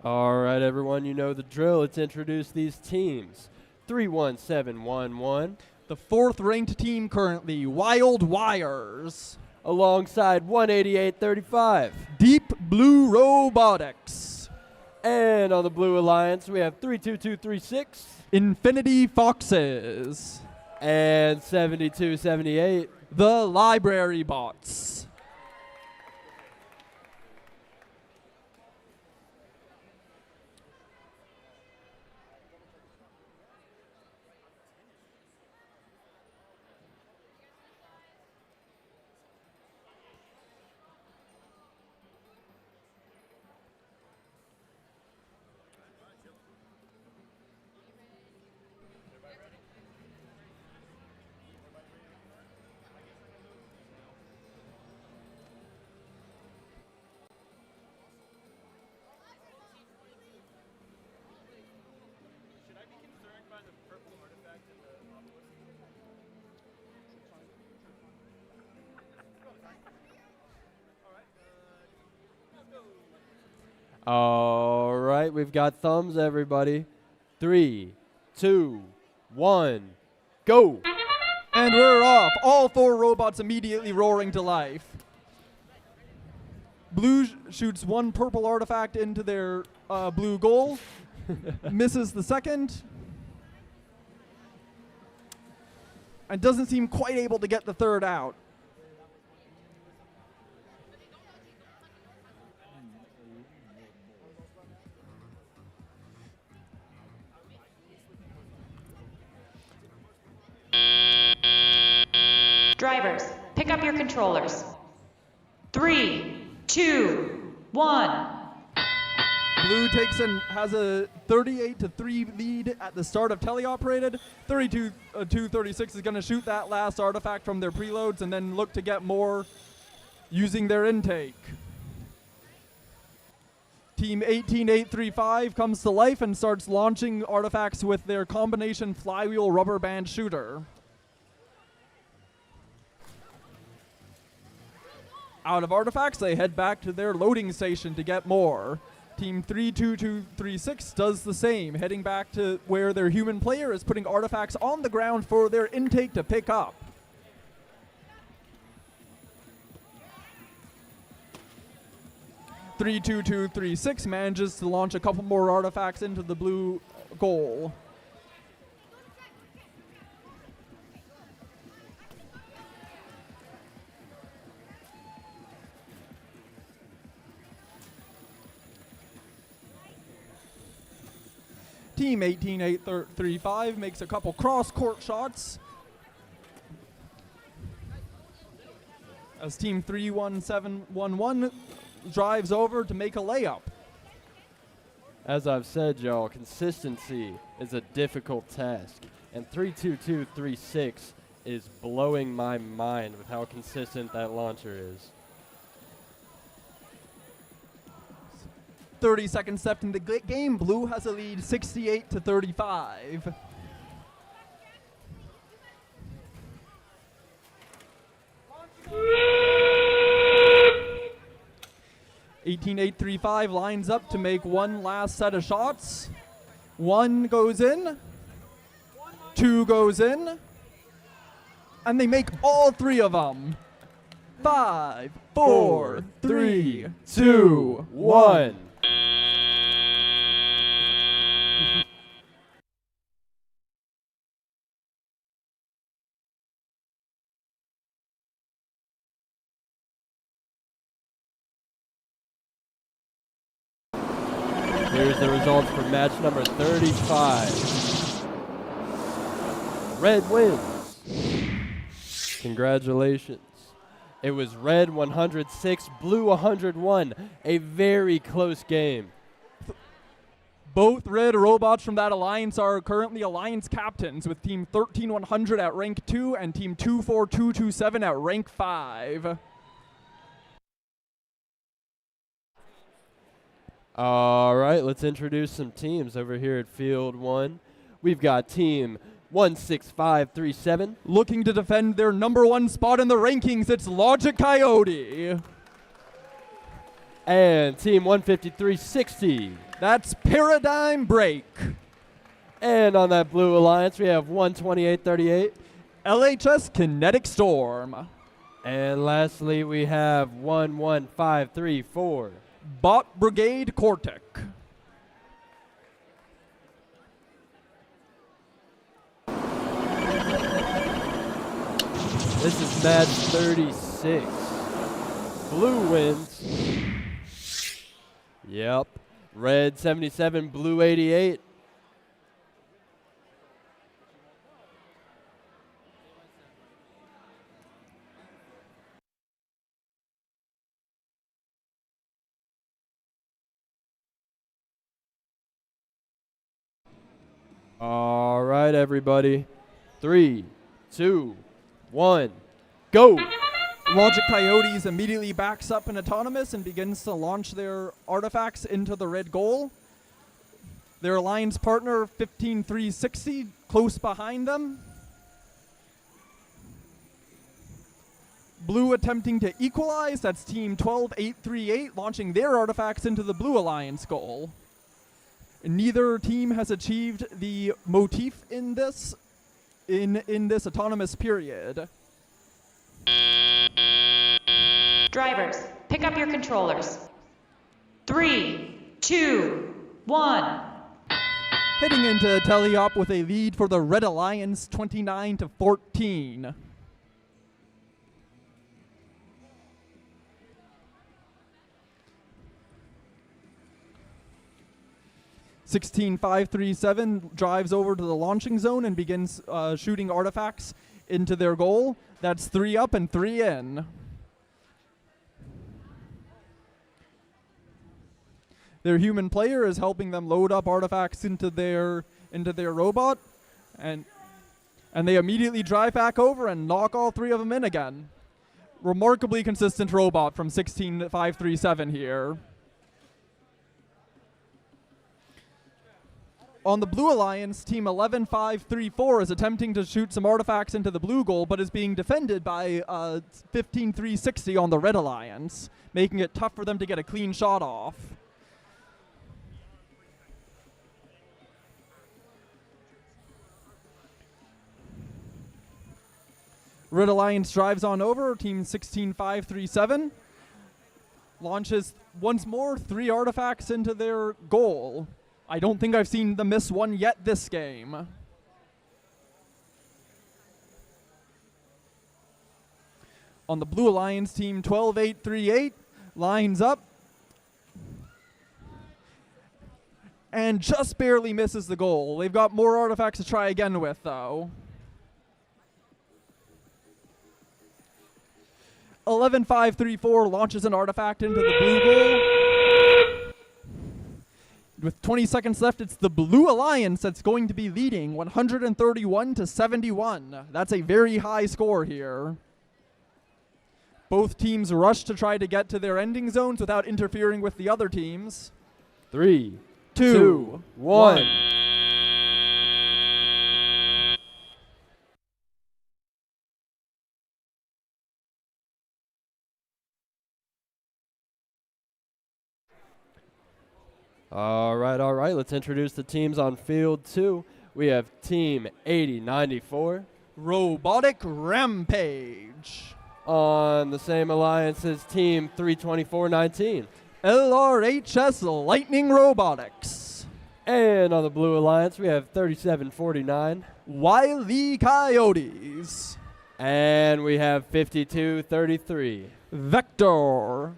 All right, everyone, you know the drill. Let's introduce these teams. 31711. The 4th ranked team currently, Wild Wires. Alongside 18835. Deep Blue Robotics. And on the Blue Alliance, we have 32236. Infinity Foxes. And 7278. The Library Bots. All right, we've got thumbs, everybody. 3, 2, 1, go. And we're off. All 4 robots immediately roaring to life. Blue shoots 1 purple artifact into their blue goal. Misses the second. And doesn't seem quite able to get the third out. Drivers, pick up your controllers. 3, 2, 1. Blue has a 38-3 lead at the start of teleoperated. 32-36 is going to shoot that last artifact from their preloads and then look to get more using their intake. Team 18835 comes to life and starts launching artifacts with their combination flywheel rubber band shooter. Out of artifacts, they head back to their loading station to get more. Team 32236 does the same, heading back to where their human player is putting artifacts on the ground for their intake to pick up. Team 32236 manages to launch a couple more artifacts into the blue goal. Team 18835 makes a couple cross-court shots as Team 31711 drives over to make a layup. As I've said, y'all, consistency is a difficult task, and 32236 is blowing my mind with how consistent that launcher is. 30 seconds left in the game. Blue has a lead 68-35. (18-8-3-5) lines up to make one last set of shots. 1 goes in, 2 goes in, and they make all 3 of them. 5, 4, 3, 2, 1. Here's the results for match number 35. Red wins. Congratulations. It was red 106, blue 101. A very close game. Both red robots from that alliance are currently alliance captains, with team 13100 at rank 2 and team 24227 at rank 5. All right, let's introduce some teams over here at Field 1. We've got team 16537. Looking to defend their #1 spot in the rankings, it's Logic Coyote. And team 15360. That's Paradigm Break. And on that blue alliance, we have 12838. LHS Kinetic Storm. And lastly, we have 11534. Bot Brigade Cortec. This is match 36. Blue wins. Yep. Red 77, blue 88. All right, everybody. 3, 2, 1, go! Logic Coyotes immediately backs up in Autonomous and begins to launch their artifacts into the red goal. Their alliance partner, 15360, close behind them. Blue attempting to equalize, that's team 12838, launching their artifacts into the blue alliance goal. Neither team has achieved the motif in this autonomous period. Drivers, pick up your controllers. 3, 2, 1. Heading into teleop with a lead for the Red Alliance, 29-14. (16-5-3-7) drives over to the launching zone and begins shooting artifacts into their goal. That's 3 up and 3 in. Their human player is helping them load up artifacts into their robot, and they immediately drive back over and knock all 3 of them in again. Remarkably consistent robot from 16-5-3-7 here. On the Blue Alliance, Team 11-5-3-4 is attempting to shoot some artifacts into the blue goal, but is being defended by 15-3-60 on the Red Alliance, making it tough for them to get a clean shot off. Red Alliance drives on over, Team 16-5-3-7, launches once more 3 artifacts into their goal. I don't think I've seen them miss one yet this game. On the Blue Alliance, Team 12-8-3-8 lines up and just barely misses the goal. They've got more artifacts to try again with, though. 11-5-3-4 launches an artifact into the blue goal. With 20 seconds left, it's the Blue Alliance that's going to be leading 131-71. That's a very high score here. Both teams rush to try to get to their ending zones without interfering with the other teams. 3, 2, 1. All right. Let's introduce the teams on field 2. We have Team 80-94. Robotic Rampage. On the same alliance as Team 324-19. LRHS Lightning Robotics. And on the blue alliance, we have 3749. Wily Coyotes. And we have 5233. Vector.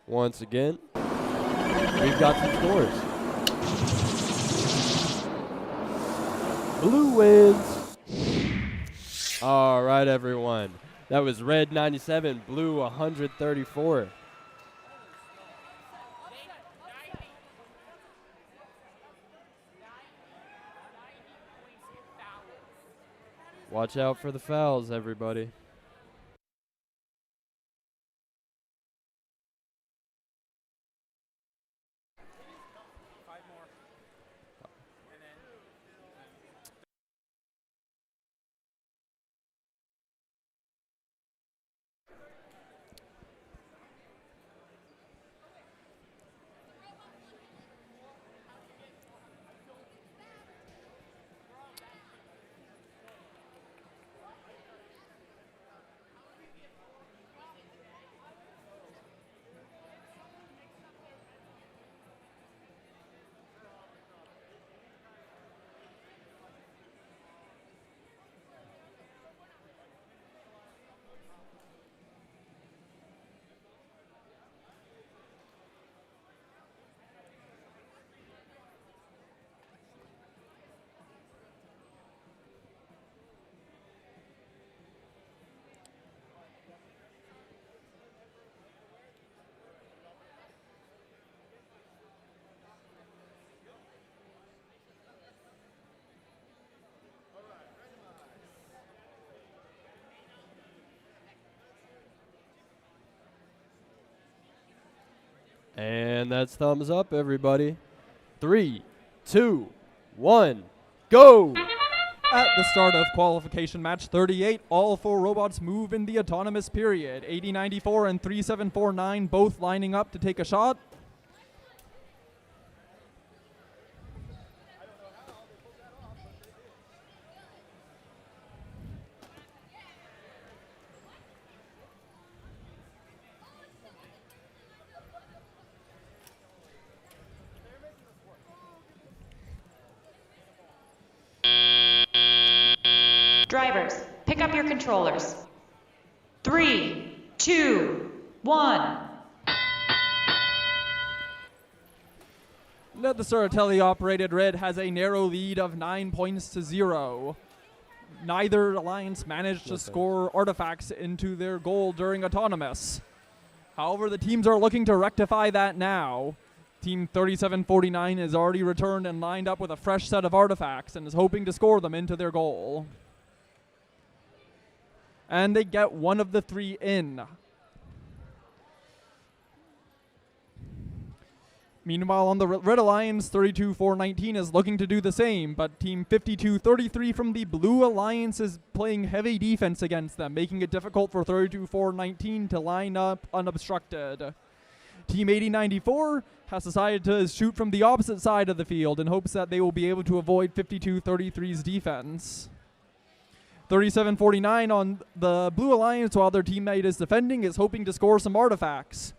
Once again, we've got some scores. Blue wins. All right, everyone. That was red 97, blue 134. Watch out for the fouls, everybody. And that's thumbs up, everybody. 3, 2, 1, go! At the start of qualification match 38, all 4 robots move in the autonomous period. 8094 and 3749 both lining up to take a shot. Drivers, pick up your controllers. 3, 2, 1. At the start, tele-operated red has a narrow lead of 9 points to 0. Neither alliance managed to score artifacts into their goal during autonomous. However, the teams are looking to rectify that now. Team 3749 is already returned and lined up with a fresh set of artifacts and is hoping to score them into their goal. And they get one of the 3 in. Meanwhile, on the Red Alliance, 32-419 is looking to do the same, but Team 52-33 from the Blue Alliance is playing heavy defense against them, making it difficult for 32-419 to line up unobstructed. Team 8094 has decided to shoot from the opposite side of the field in hopes that they will be able to avoid 52-33's defense. 37-49 on the Blue Alliance, while their teammate is defending, is hoping to score some artifacts.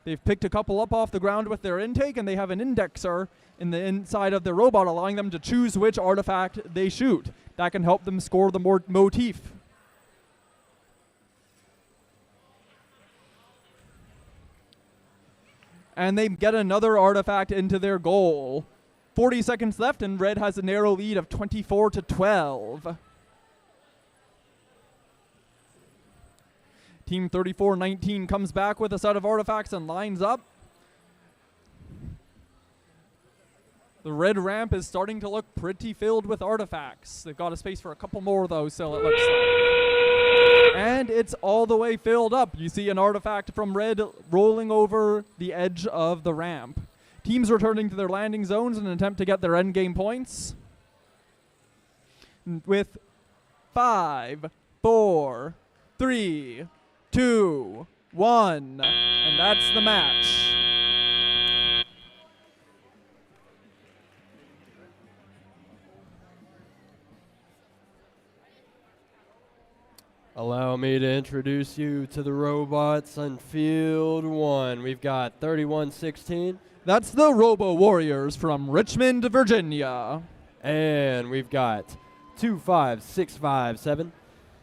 They've picked a couple up off the ground with their intake, and they have an indexer in the inside of their robot, allowing them to choose which artifact they shoot. That can help them score the motif. And they get another artifact into their goal. 40 seconds left, and red has a narrow lead of 24-12. Team 34-19 comes back with a set of artifacts and lines up. The red ramp is starting to look pretty filled with artifacts. They've got a space for a couple more, though, so it looks like. And it's all the way filled up. You see an artifact from red rolling over the edge of the ramp. Teams returning to their landing zones in an attempt to get their endgame points. With 5, 4, 3, 2, 1, and that's the match. Allow me to introduce you to the robots on field 1. We've got 3116. That's the Robo Warriors from Richmond, Virginia. And we've got 25657.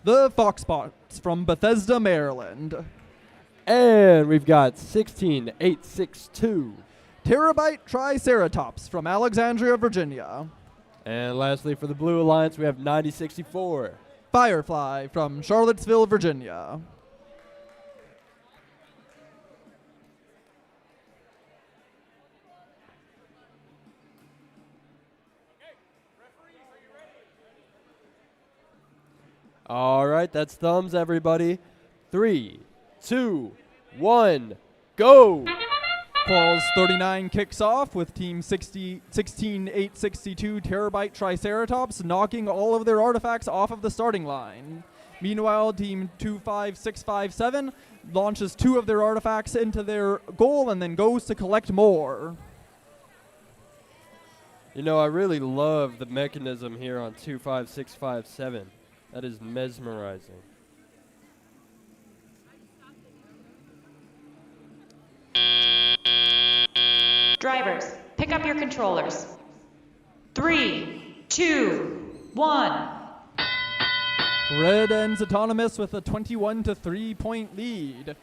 The Foxbots from Bethesda, Maryland. And we've got 16862. Terabyte Triceratops from Alexandria, Virginia. And lastly, for the Blue Alliance, we have 9064. Firefly from Charlottesville, Virginia. All right, that's thumbs, everybody. 3, 2, 1, go! Quals 39 kicks off with Team 16862 Terabyte Triceratops knocking all of their artifacts off of the starting line. Meanwhile, Team 25657 launches 2 of their artifacts into their goal and then goes to collect more. You know, I really love the mechanism here on 25657. That is mesmerizing. Drivers, pick up your controllers. 3, 2, 1. Red ends autonomous with a 21-3 point lead.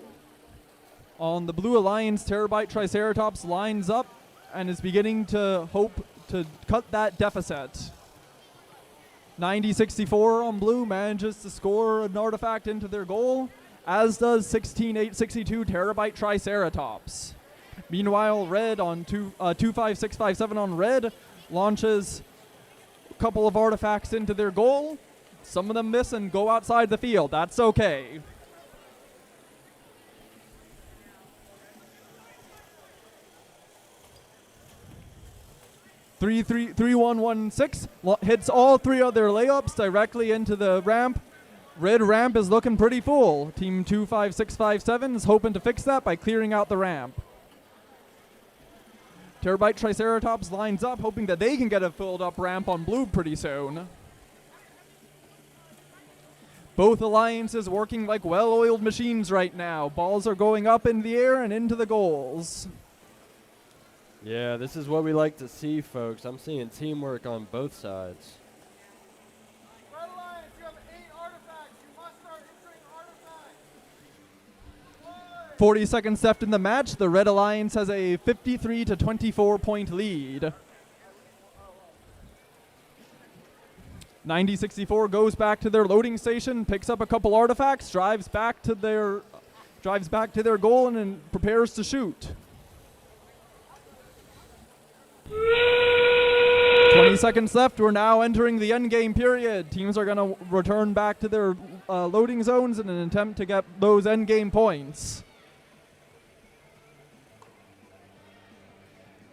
On the Blue Alliance, Terabyte Triceratops lines up and is beginning to hope to cut that deficit. 9064 on Blue manages to score an artifact into their goal, as does 16862 Terabyte Triceratops. Meanwhile, Red on 25657 on Red launches a couple of artifacts into their goal. Some of them miss and go outside the field. That's okay. Three 116 hits all 3 of their layups directly into the ramp. Red ramp is looking pretty full. Team 25657 is hoping to fix that by clearing out the ramp. Terabyte Triceratops lines up, hoping that they can get a filled up ramp on Blue pretty soon. Both alliances working like well-oiled machines right now. Balls are going up in the air and into the goals. Yeah, this is what we like to see, folks. I'm seeing teamwork on both sides. Red Alliance, you have 8 artifacts. You must start entering artifacts. 40 seconds left in the match. The Red Alliance has a 53-24 point lead. 9064 goes back to their loading station, picks up a couple artifacts, drives back to their goal, and then prepares to shoot. 20 seconds left. We're now entering the endgame period. Teams are going to return back to their loading zones in an attempt to get those endgame points.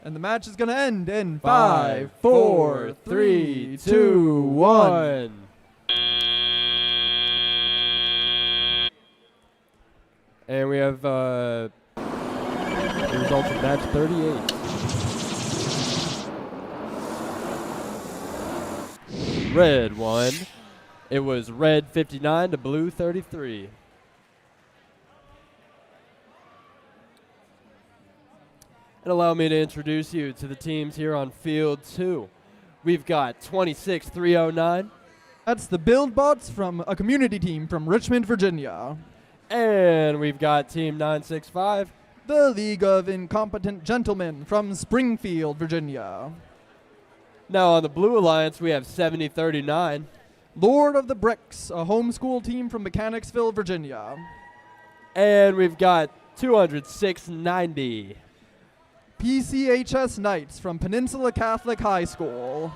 And the match is going to end in 5, 4, 3, 2, 1. And we have the results of match 38. Red won. It was Red 59 to Blue 33. And allow me to introduce you to the teams here on Field 2. We've got 26309. That's the BuildBots from a community team from Richmond, Virginia. And we've got Team 965. The League of Incompetent Gentlemen from Springfield, Virginia. Now on the Blue Alliance, we have 7039. Lord of the Bricks, a homeschool team from Mechanicsville, Virginia. And we've got 20690. PCHS Knights from Peninsula Catholic High School.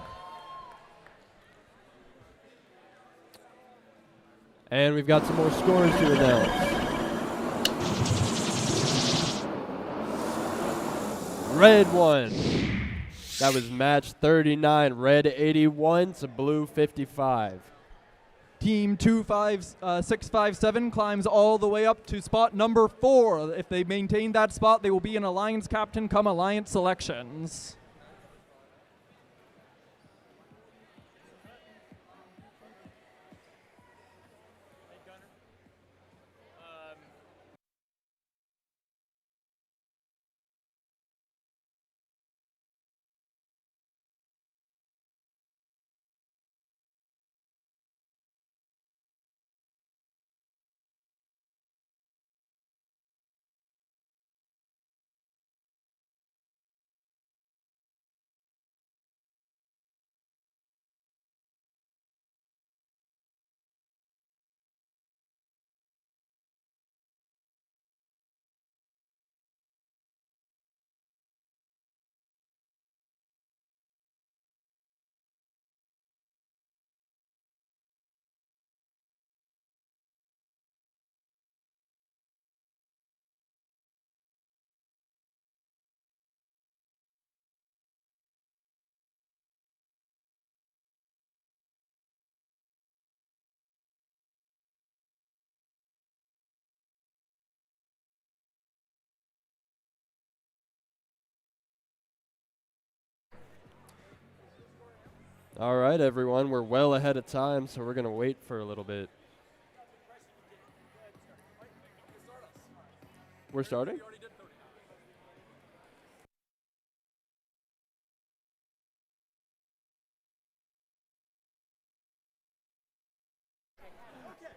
And we've got some more scores to announce. Red won. That was match 39. Red 81 to Blue 55. Team 25657 climbs all the way up to spot number 4. If they maintain that spot, they will be an Alliance captain come Alliance selections. All right, everyone. We're well ahead of time, so we're going to wait for a little bit. We're starting?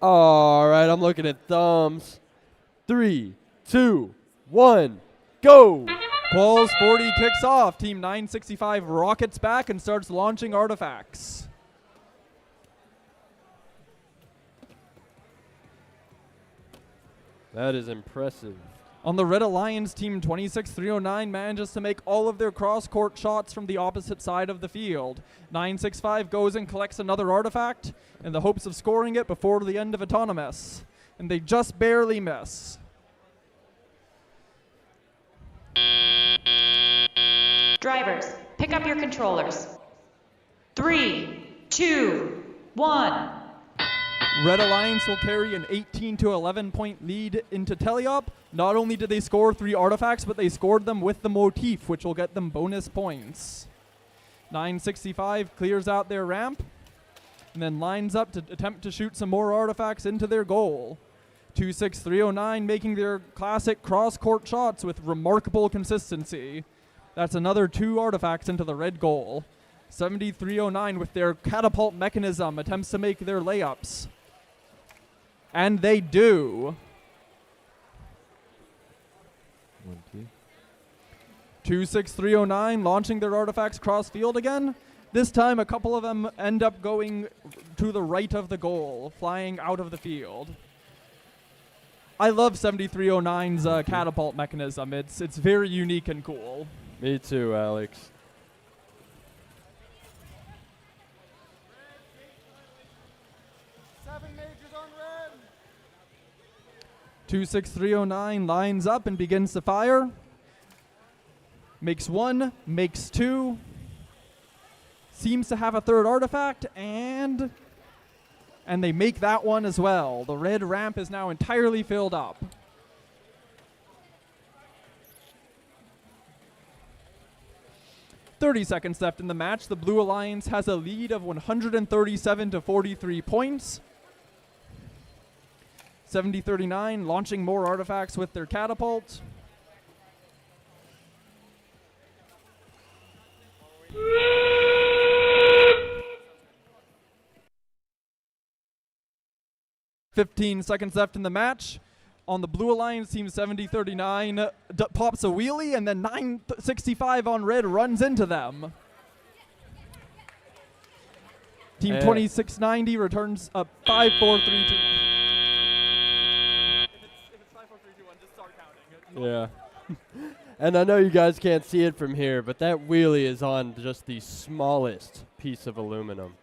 All right, I'm looking at thumbs. 3, 2, 1, go! Quals 40 kicks off. Team 965 rockets back and starts launching artifacts. That is impressive. On the Red Alliance, Team 26309 manages to make all of their cross-court shots from the opposite side of the field. 965 goes and collects another artifact in the hopes of scoring it before the end of Autonomous. And they just barely miss. Drivers, pick up your controllers. 3, 2, 1. Red Alliance will carry an 18 to 11 point lead into Teleop. Not only did they score 3 artifacts, but they scored them with the motif, which will get them bonus points. 965 clears out their ramp and then lines up to attempt to shoot some more artifacts into their goal. 26309 making their classic cross-court shots with remarkable consistency. That's another 2 artifacts into the red goal. 7309 with their catapult mechanism attempts to make their layups. And they do. 26309 launching their artifacts cross field again. This time a couple of them end up going to the right of the goal, flying out of the field. I love 7309's catapult mechanism. It's very unique and cool. Me too, Alex. Seven majors on red. 26309 lines up and begins to fire. Makes 1, makes 2. Seems to have a 3rd artifact, and they make that one as well. The red ramp is now entirely filled up. "30 seconds left in the match. The Blue Alliance has a lead of 137 to 43 points. 7039 launching more artifacts with their catapult. "15 seconds left in the match. On the Blue Alliance, Team 7039 pops a wheelie, and then 965 on red runs into them. Team 2690 returns up 5, 4, 3, 2. If it's 5, 4, 3, 2, 1, just start counting. Yeah. And I know you guys can't see it from here, but that wheelie is on just the smallest piece of aluminum.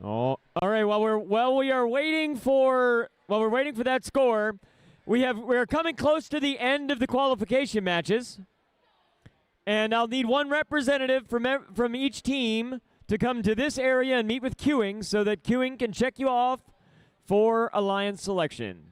Oh, all right. While we're waiting for that score, we're coming close to the end of the qualification matches, and I'll need one representative from each team to come to this area and meet with queuing so that queuing can check you off for alliance selection.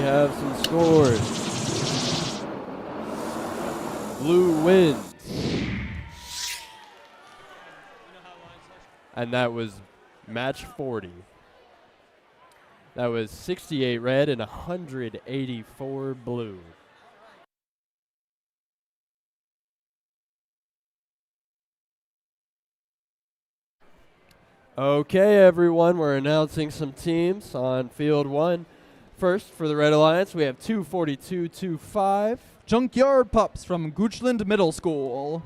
have some scores. Blue wins. And that was match 40. That was 68 red and 184 blue. Okay, everyone, we're announcing some teams on field 1. First, for the Red Alliance, we have 242-25. Junkyard Pups from Goochland Middle School.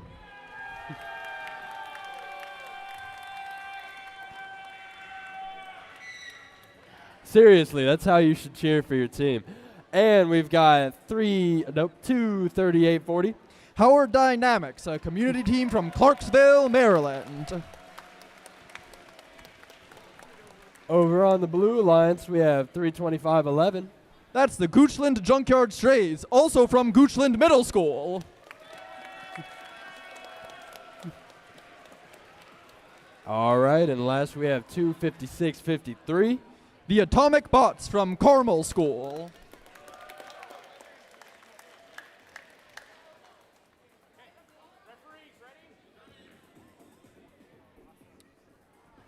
Seriously, that's how you should cheer for your team. And we've got 238-40. Howard Dynamics, a community team from Clarksville, Maryland. Over on the Blue Alliance, we have 325-11. That's the Goochland Junkyard Strays, also from Goochland Middle School. All right, and last we have 256-53. The Atomic Bots from Carmel School.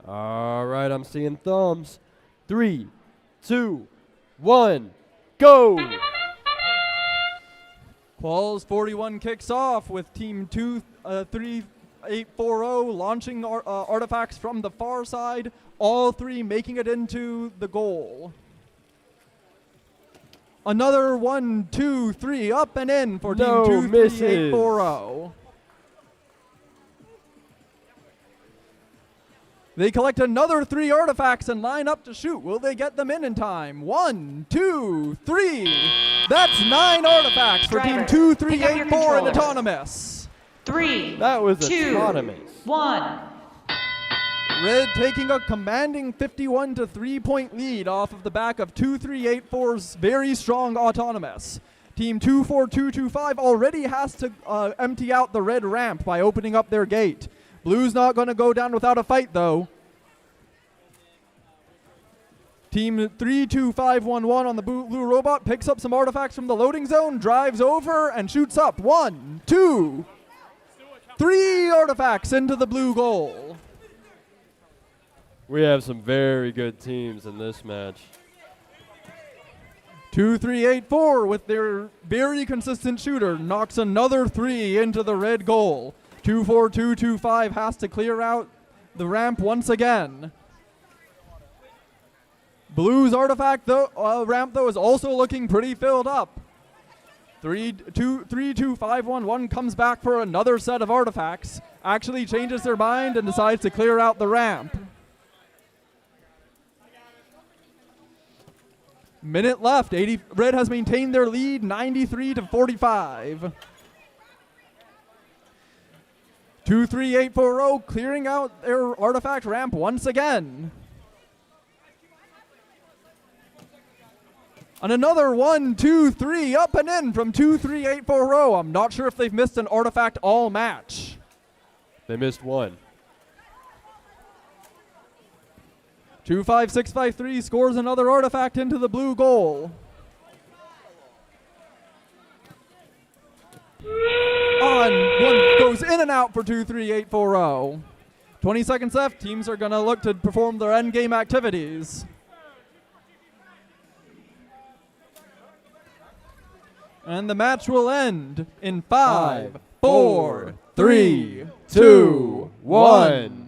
All right, I'm seeing thumbs. 3, 2, 1, go! Quals 41 kicks off with Team 3840 launching artifacts from the far side, all three making it into the goal. Another 1, 2, 3 up and in for Team 23840. They collect another 3 artifacts and line up to shoot. Will they get them in time? 1, 2, 3. That's 9 artifacts for Team 2384 and Autonomous. 3, That was 2, Autonomous. 1. Red taking a commanding 51 to 3-point lead off of the back of 2384's very strong Autonomous. Team 24225 already has to empty out the red ramp by opening up their gate. Blue's not going to go down without a fight, though. Team 32511 on the blue robot picks up some artifacts from the loading zone, drives over, and shoots up. 1, 2, 3 artifacts into the blue goal. We have some very good teams in this match. 2384 with their very consistent shooter knocks another 3 into the red goal. 24225 has to clear out the ramp once again. Blue's artifact ramp though is also looking pretty filled up. 32511 comes back for another set of artifacts, actually changes their mind and decides to clear out the ramp. Minute left. Red has maintained their lead 93 to 45. 23840 clearing out their artifact ramp once again. And another 1, 2, 3 up and in from 23840. I'm not sure if they've missed an artifact all match. They missed one. 25653 scores another artifact into the blue goal. One goes in and out for 23840. 20 seconds left. Teams are going to look to perform their end game activities. And the match will end in 5, 4, 3, 2, 1.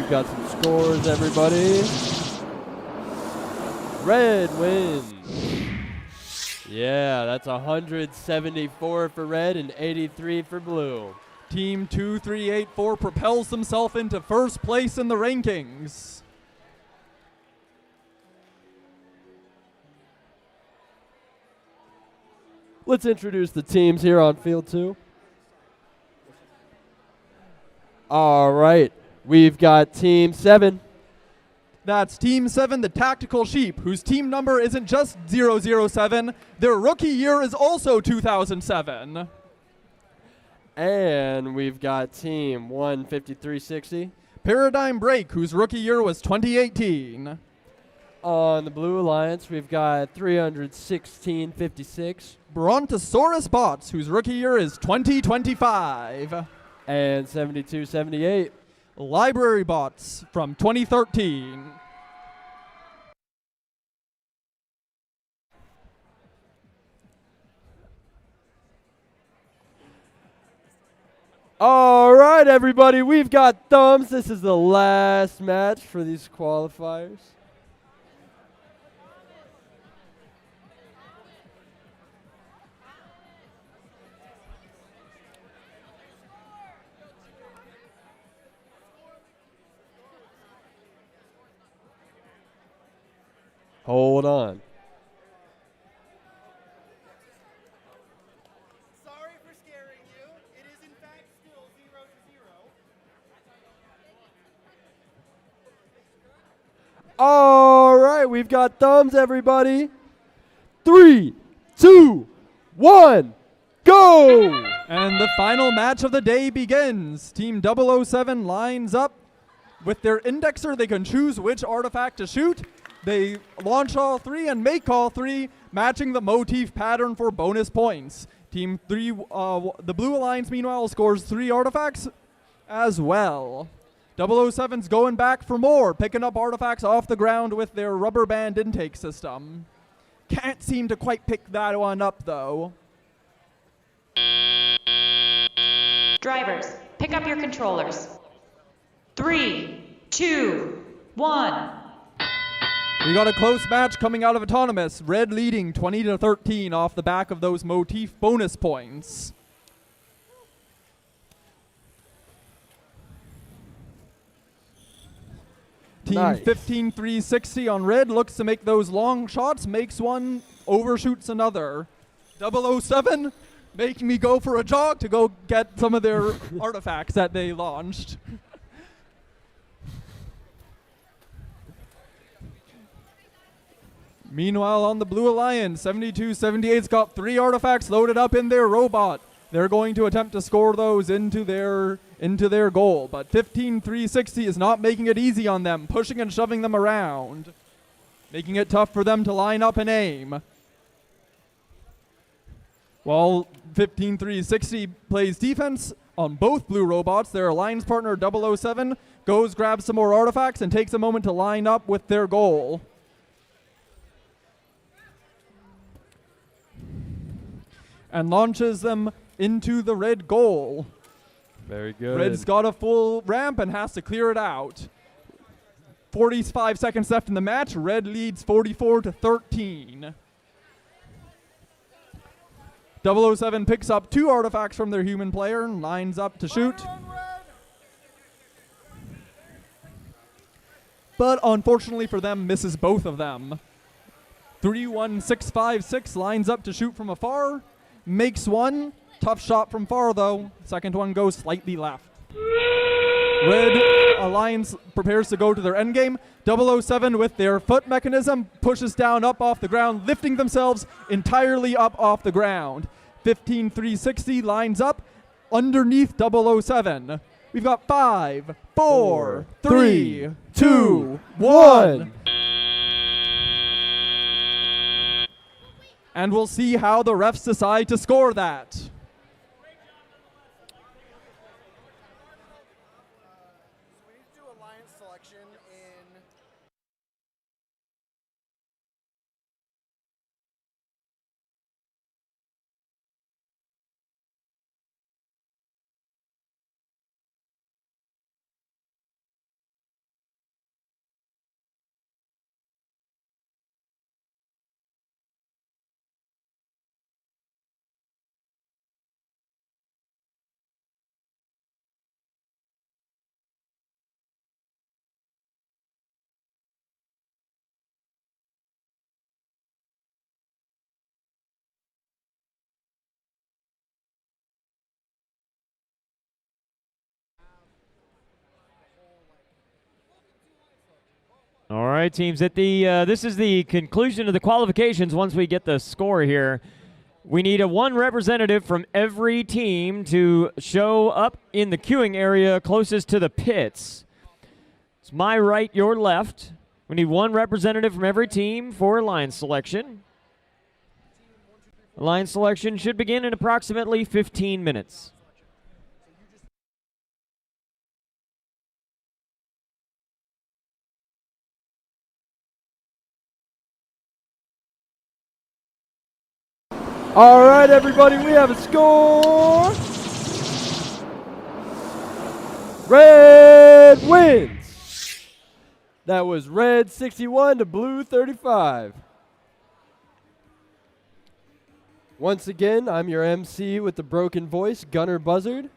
we've got some scores, everybody. Red wins. Yeah, that's 174 for red and 83 for blue. Team 2384 propels himself into first place in the rankings. Let's introduce the teams here on field 2. All right, we've got Team 7. That's Team 7, the Tactical Sheep, whose team number isn't just 007. Their rookie year is also 2007. And we've got Team 15360. Paradigm Break, whose rookie year was 2018. On the Blue Alliance, we've got 31656. Brontosaurus Bots, whose rookie year is 2025. And 7278. Library Bots from 2013. All right, everybody, we've got thumbs. This is the last match for these qualifiers. Hold on. Sorry for scaring you. It is in fact still 0-0. All right, we've got thumbs, everybody. 3, 2, 1, go! And the final match of the day begins. Team 007 lines up. With their indexer, they can choose which artifact to shoot. They launch all 3 and make all 3, matching the motif pattern for bonus points. Team 3, the Blue Alliance, meanwhile, scores 3 artifacts as well. 007's going back for more, picking up artifacts off the ground with their rubber band intake system. Can't seem to quite pick that one up, though. Drivers, pick up your controllers. 3, 2, 1. We got a close match coming out of Autonomous. Red leading 20-13 off the back of those motif bonus points. Team Nice. 15360 on red looks to make those long shots, makes one, overshoots another. 007 making me go for a jog to go get some of their artifacts that they launched. Meanwhile, on the Blue Alliance, 7278's got 3 artifacts loaded up in their robot. They're going to attempt to score those into their goal, but 15360 is not making it easy on them, pushing and shoving them around, making it tough for them to line up and aim. While 15360 plays defense on both blue robots, their alliance partner 007 goes, grabs some more artifacts, and takes a moment to line up with their goal. And launches them into the red goal. Very good. Red's got a full ramp and has to clear it out. 45 seconds left in the match. Red leads 44-13. 007 picks up 2 artifacts from their human player and lines up to shoot. But unfortunately for them, misses both of them. 31656 lines up to shoot from afar. Makes one. Tough shot from far, though. Second one goes slightly left. Red Alliance prepares to go to their endgame. 007 with their foot mechanism pushes down up off the ground, lifting themselves entirely up off the ground. 15360 lines up underneath 007. We've got 5, 4, 3, 2, 1. And we'll see how the refs decide to score that. right, teams. At the this is the conclusion of the qualifications. Once we get the score here, we need one representative from every team to show up in the queuing area closest to the pits. It's my right, your left. We need one representative from every team for line selection. Line selection should begin in approximately 15 minutes. All right, everybody, we have a score. Red wins. That was red 61 to blue 35. Once again, I'm your MC with the broken voice, Gunner Buzzard.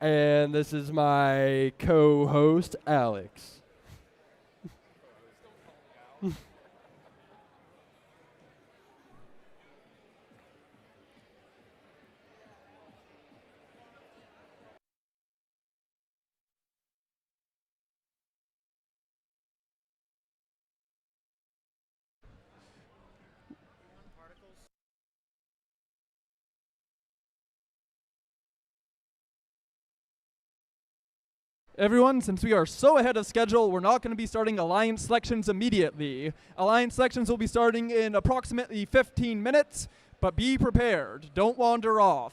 And this is my co-host, Alex. Everyone, since we are so ahead of schedule, we're not going to be starting alliance selections immediately. Alliance selections will be starting in approximately 15 minutes, but be prepared. Don't wander off.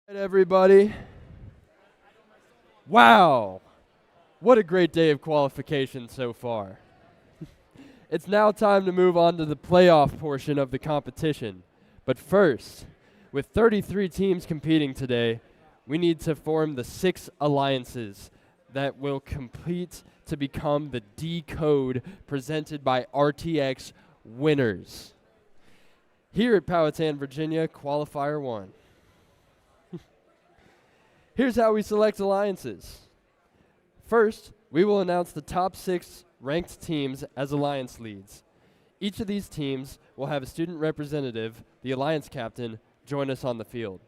Hey, everybody. Wow. What a great day of qualification so far. It's now time to move on to the playoff portion of the competition. But first, with 33 teams competing today, we need to form the 6 alliances that will compete to become the D code presented by RTX winners. Here at Powhatan, Virginia, Qualifier 1. Here's how we select alliances. First, we will announce the top 6 ranked teams as alliance leads. Each of these teams will have a student representative, the alliance captain, join us on the field.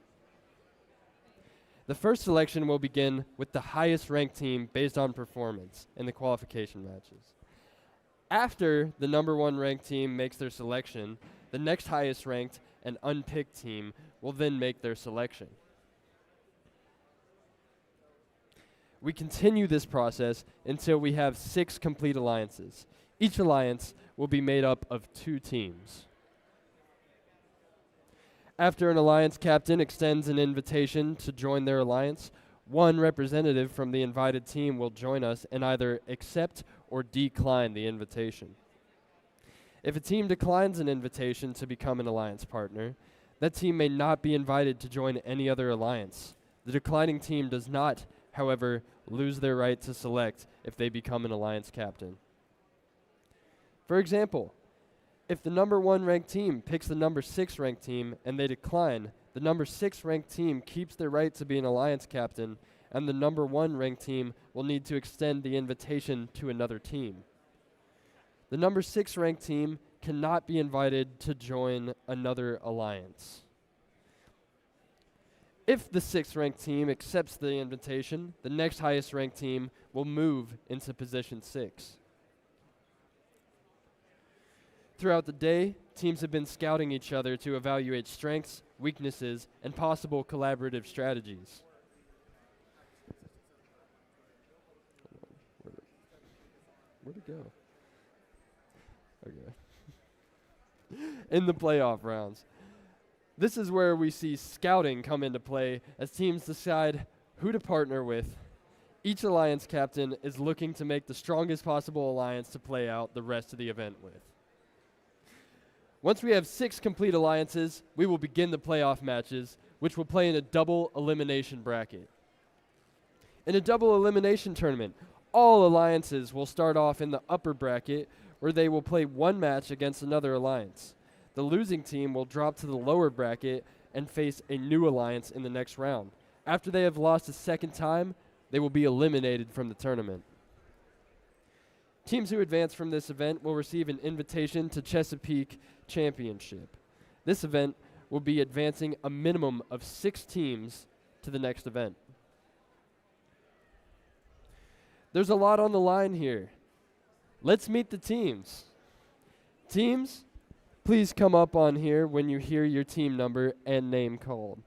The first selection will begin with the highest ranked team based on performance in the qualification matches. After the number 1 ranked team makes their selection, the next highest ranked and unpicked team will then make their selection. We continue this process until we have 6 complete alliances. Each alliance will be made up of 2 teams. After an alliance captain extends an invitation to join their alliance, one representative from the invited team will join us and either accept or decline the invitation. If a team declines an invitation to become an alliance partner, that team may not be invited to join any other alliance. The declining team does not, however, lose their right to select if they become an alliance captain. For example, if the number 1 ranked team picks the number 6 ranked team and they decline, the number 6 ranked team keeps their right to be an alliance captain, and the number 1 ranked team will need to extend the invitation to another team. The number 6 ranked team cannot be invited to join another alliance. If the 6th ranked team accepts the invitation, the next highest ranked team will move into position 6. Throughout the day, teams have been scouting each other to evaluate strengths, weaknesses, and possible collaborative strategies. Where'd it go? Okay. In the playoff rounds. This is where we see scouting come into play as teams decide who to partner with. Each alliance captain is looking to make the strongest possible alliance to play out the rest of the event with. Once we have 6 complete alliances, we will begin the playoff matches, which will play in a double elimination bracket. In a double elimination tournament, all alliances will start off in the upper bracket, where they will play 1 match against another alliance. The losing team will drop to the lower bracket and face a new alliance in the next round. After they have lost a second time, they will be eliminated from the tournament. Teams who advance from this event will receive an invitation to Chesapeake Championship. This event will be advancing a minimum of 6 teams to the next event. There's a lot on the line here. Let's meet the teams. Teams, please come up on here when you hear your team number and name called.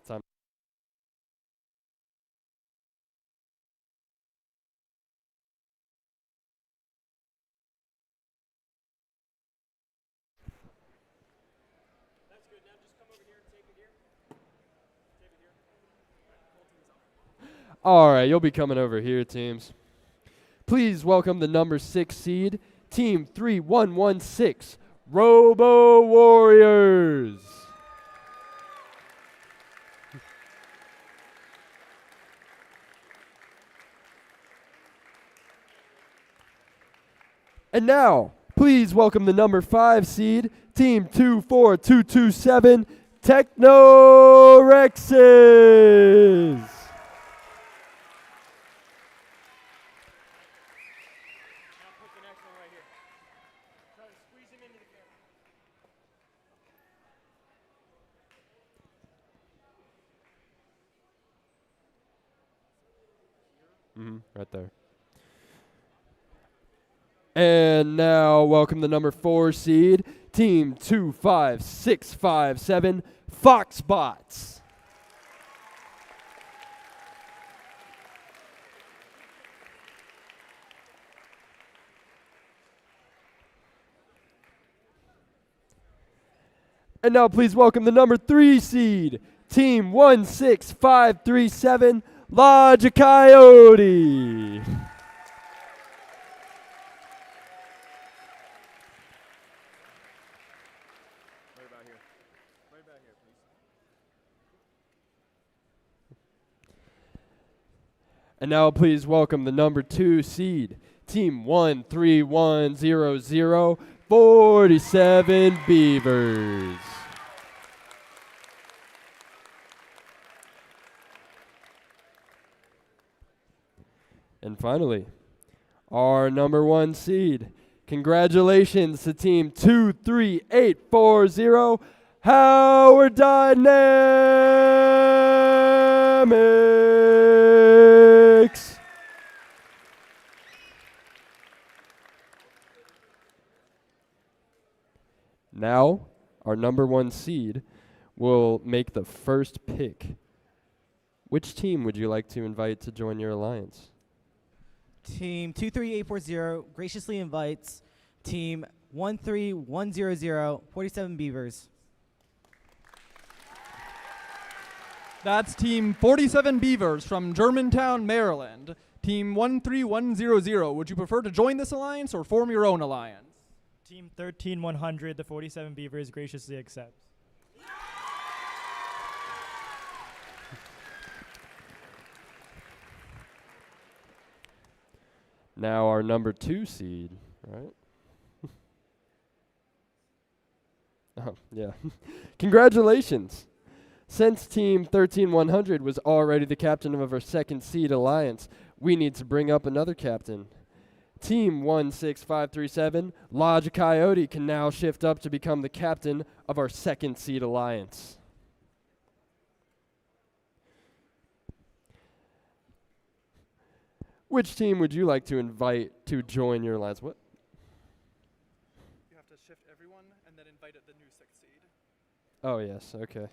Time. That's good. Now just come over here and tape it here. Tape it here. All right, you'll be coming over here, teams. Please welcome the number 6 seed, Team 3116, Robo Warriors. And now, please welcome the number 5 seed, Team 24227, Technorexes. Right there. And now, welcome the number 4 seed, Team 25657, Foxbots. And now please welcome the number 3 seed, Team 16537, Lodge Coyote. And now please welcome the number 2 seed, Team 13100, 47 Beavers. And finally, our number 1 seed. Congratulations to Team 23840, Howard Dynamics. Now, our number 1 seed will make the first pick. Which team would you like to invite to join your alliance? Team 23840 graciously invites Team 13100, 47 Beavers. That's Team 47 Beavers from Germantown, Maryland. Team 13100, would you prefer to join this alliance or form your own alliance? Team 13100, the 47 Beavers graciously accepts. Now our number 2 seed, right? Oh, yeah. Congratulations. Since Team 13100 was already the captain of our 2nd seed alliance, we need to bring up another captain. Team 16537, Lodge Coyote, can now shift up to become the captain of our 2nd seed alliance. Which team would you like to invite to join your alliance? What? You have to shift everyone and then invite the new 6th seed. Oh, yes, okay.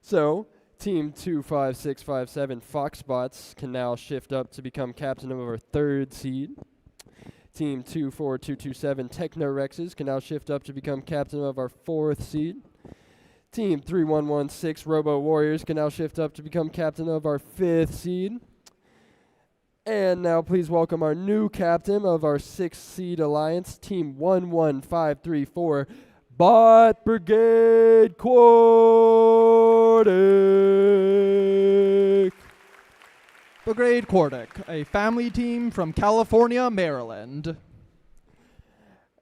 So, Team 25657, Foxbots, can now shift up to become captain of our 3rd seed. Team 24227, Technorexes, can now shift up to become captain of our 4th seed. Team 3116, Robo Warriors, can now shift up to become captain of our 5th seed. And now please welcome our new captain of our 6th seed alliance, Team 11534, Bot Brigade Quartic. Brigade Quartic, a family team from California, Maryland.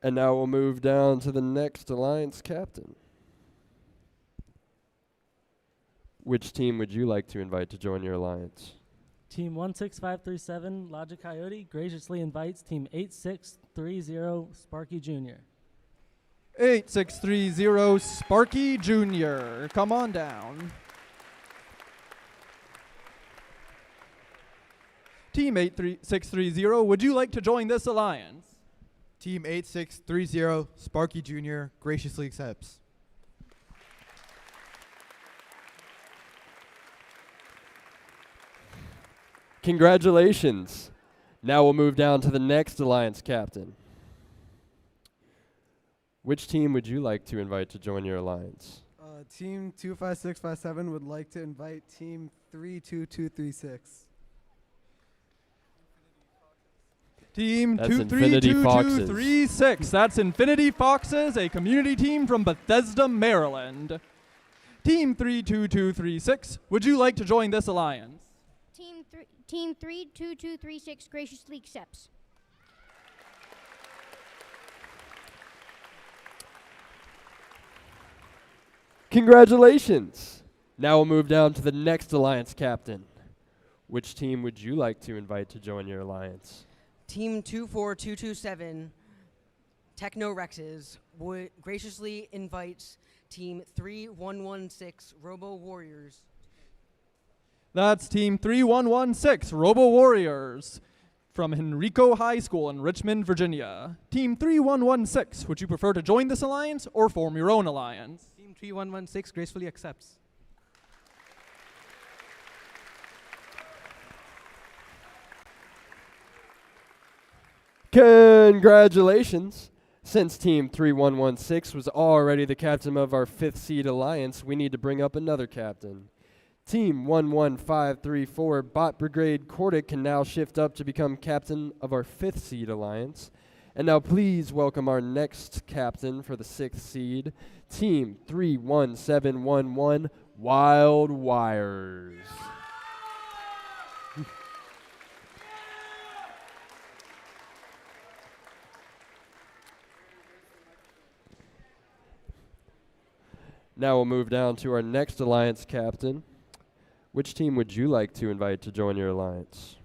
And now we'll move down to the next alliance captain. Which team would you like to invite to join your alliance? Team 16537, Logic Coyote, graciously invites Team 8630, Sparky Jr. 8630 Sparky Jr. Come on down. Team 8630, would you like to join this alliance? Team 8630 Sparky Jr. graciously accepts. Congratulations. Now we'll move down to the next alliance captain. Which team would you like to invite to join your alliance? Team 25657 would like to invite Team 32236. Team That's Infinity 23236. That's Infinity Foxes, a community team from Bethesda, Maryland. Team 32236, would you like to join this alliance? Team 32236 graciously accepts. Congratulations. Now we'll move down to the next alliance captain. Which team would you like to invite to join your alliance? Team 24227, Technorexes, graciously invites Team 3116, Robo Warriors. That's Team 3116, Robo Warriors, from Henrico High School in Richmond, Virginia. Team 3116, would you prefer to join this alliance or form your own alliance? Team 3116 gracefully accepts. Congratulations! Since Team 3116 was already the captain of our 5th seed alliance, we need to bring up another captain. Team 11534 Bot Brigade Cordic can now shift up to become captain of our 5th seed alliance. And now please welcome our next captain for the 6th seed, Team 31711 Wild Wires. Now we'll move down to our next alliance captain. Which team would you like to invite to join your alliance?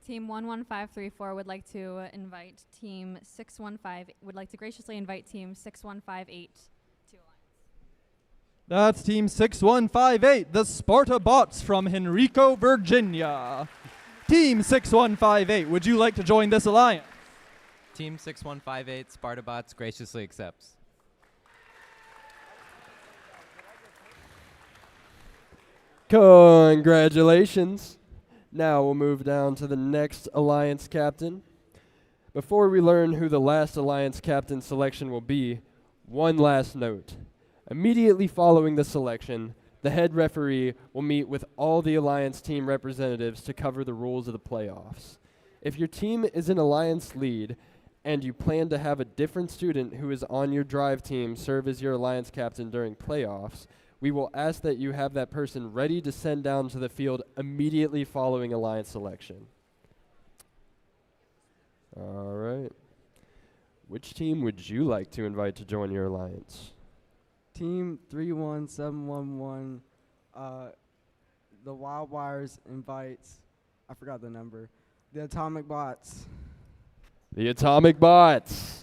Team 11534 would like to invite Team 615, would like to graciously invite Team 6158 to alliance. That's Team 6158, the Sparta Bots from Henrico, Virginia. Team 6158, would you like to join this alliance? Team 6158, Sparta Bots graciously accepts. Congratulations. Now we'll move down to the next alliance captain. Before we learn who the last alliance captain selection will be, one last note. Immediately following the selection, the head referee will meet with all the alliance team representatives to cover the rules of the playoffs. If your team is an alliance lead and you plan to have a different student who is on your drive team serve as your alliance captain during playoffs, we will ask that you have that person ready to send down to the field immediately following alliance selection. All right. Which team would you like to invite to join your alliance? Team 31711, the Wild Wires invites, I forgot the number, the Atomic Bots. The Atomic Bots.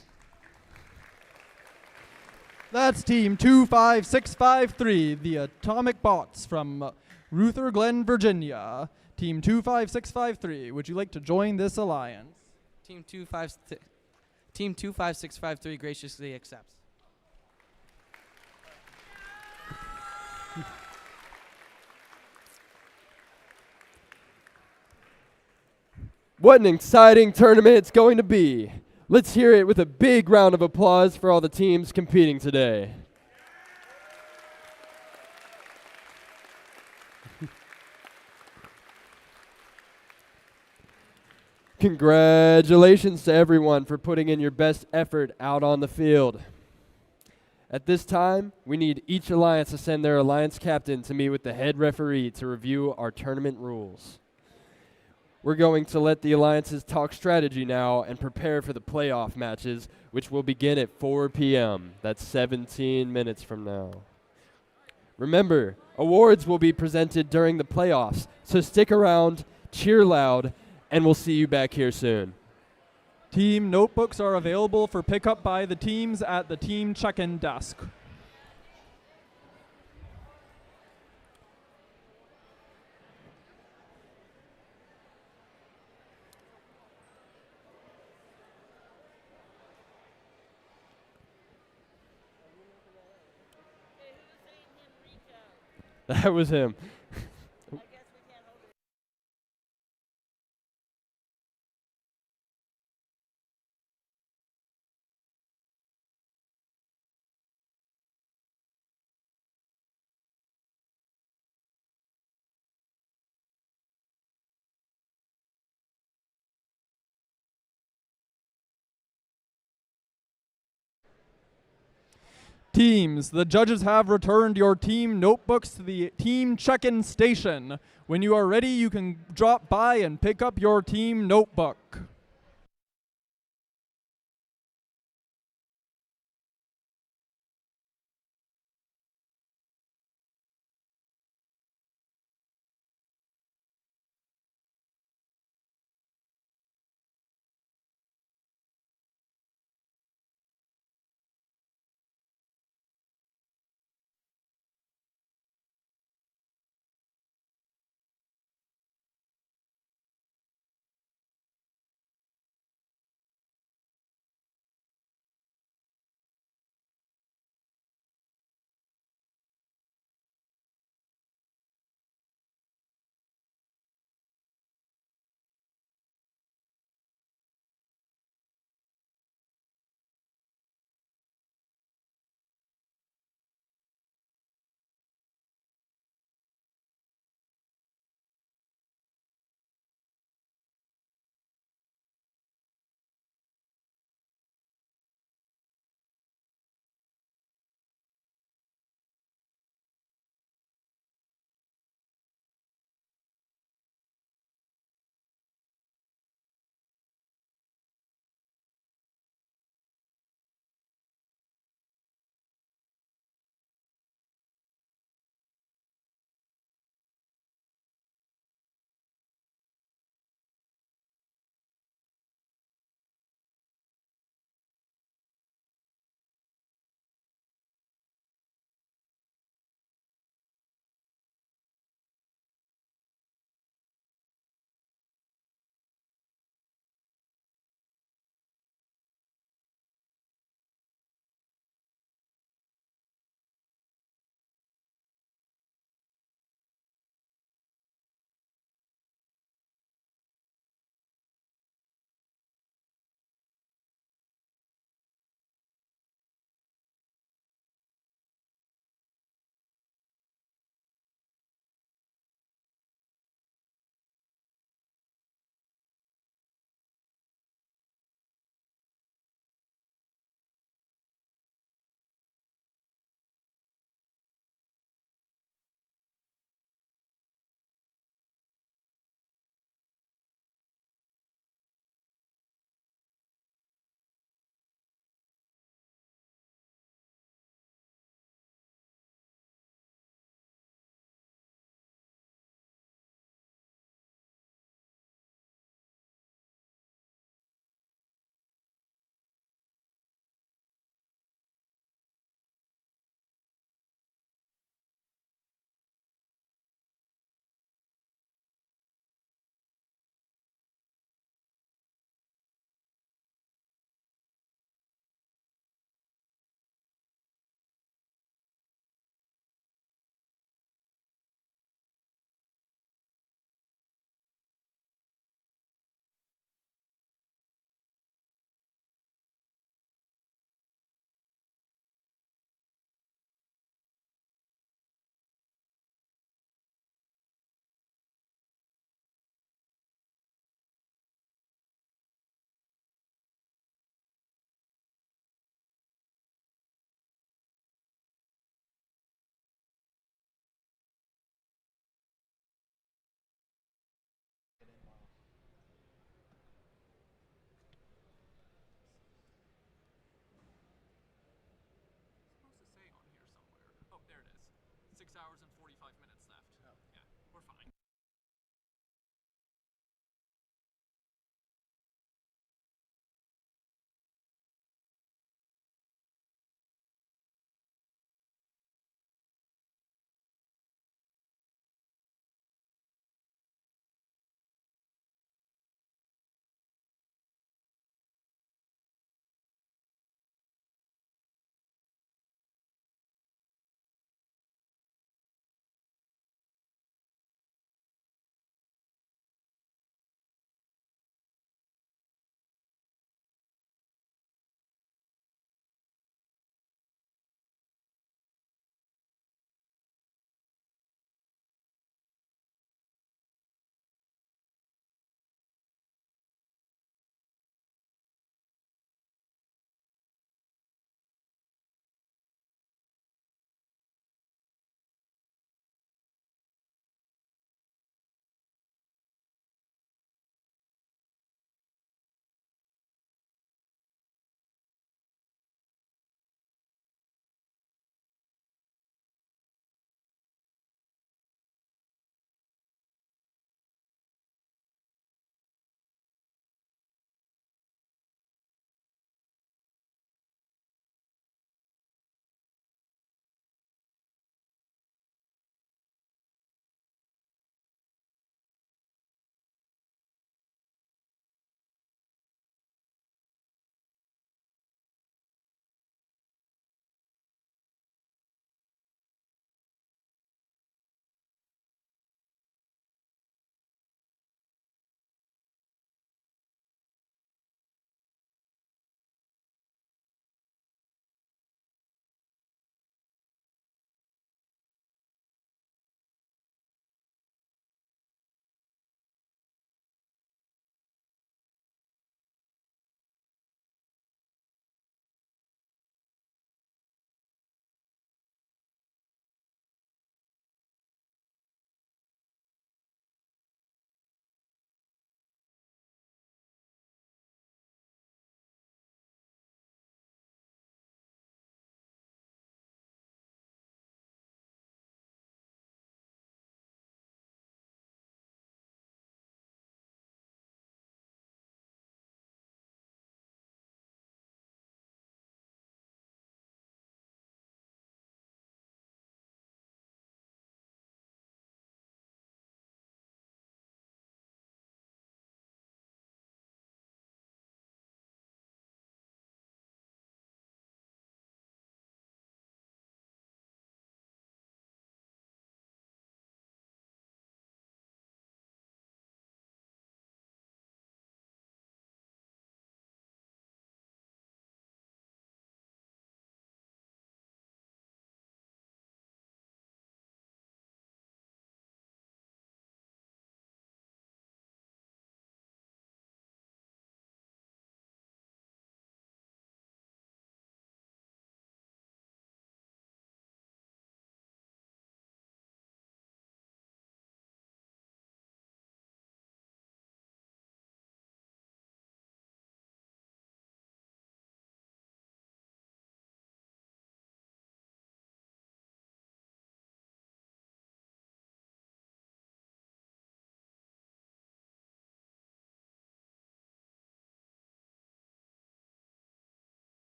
That's Team 25653, the Atomic Bots from Ruther Glen, Virginia. Team 25653, would you like to join this alliance? Team 25653 graciously accepts. What an exciting tournament it's going to be. Let's hear it with a big round of applause for all the teams competing today. Congratulations to everyone for putting in your best effort out on the field. At this time, we need each alliance to send their alliance captain to meet with the head referee to review our tournament rules. We're going to let the alliances talk strategy now and prepare for the playoff matches, which will begin at 4 p.m. That's 17 minutes from now. Remember, awards will be presented during the playoffs, so stick around, cheer loud, and we'll see you back here soon. Team notebooks are available for pickup by the teams at the team check-in desk. That was him. Teams, the judges have returned your team notebooks to the team check-in station. When you are ready, you can drop by and pick up your team notebook.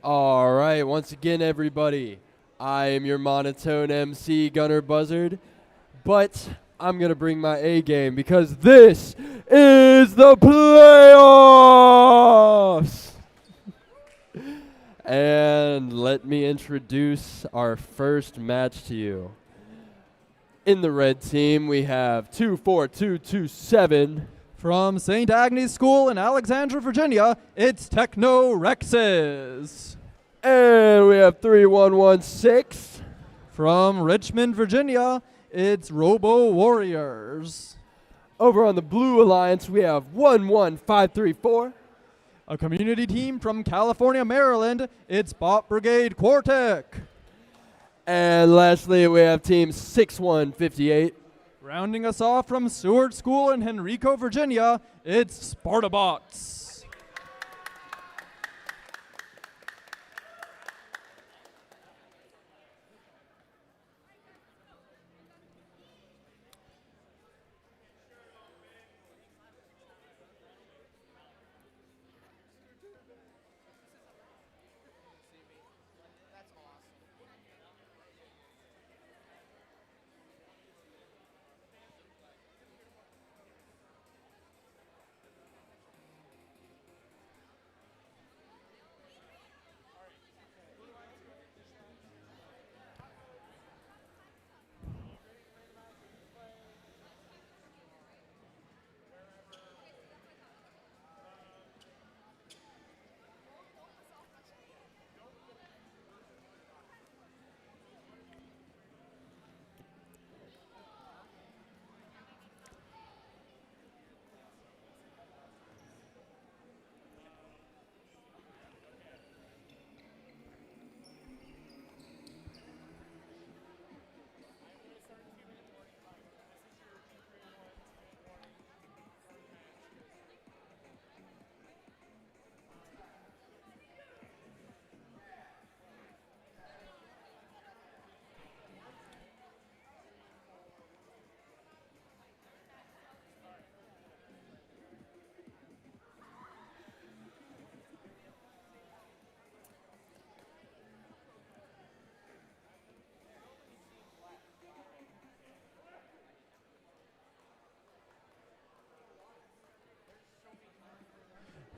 All right, once again, everybody, I am your monotone MC, Gunner Buzzard, but I'm going to bring my A game because this is the playoffs! And let me introduce our first match to you. In the red team, we have 24227. From St. Agnes School in Alexandria, Virginia, it's Techno Rexes. And we have 3116. From Richmond, Virginia, it's Robo Warriors. Over on the Blue Alliance, we have 11534. A community team from California, Maryland, it's Bot Brigade Quartec. And lastly, we have team 6158. Rounding us off from Seward School in Henrico, Virginia, it's Spartabots.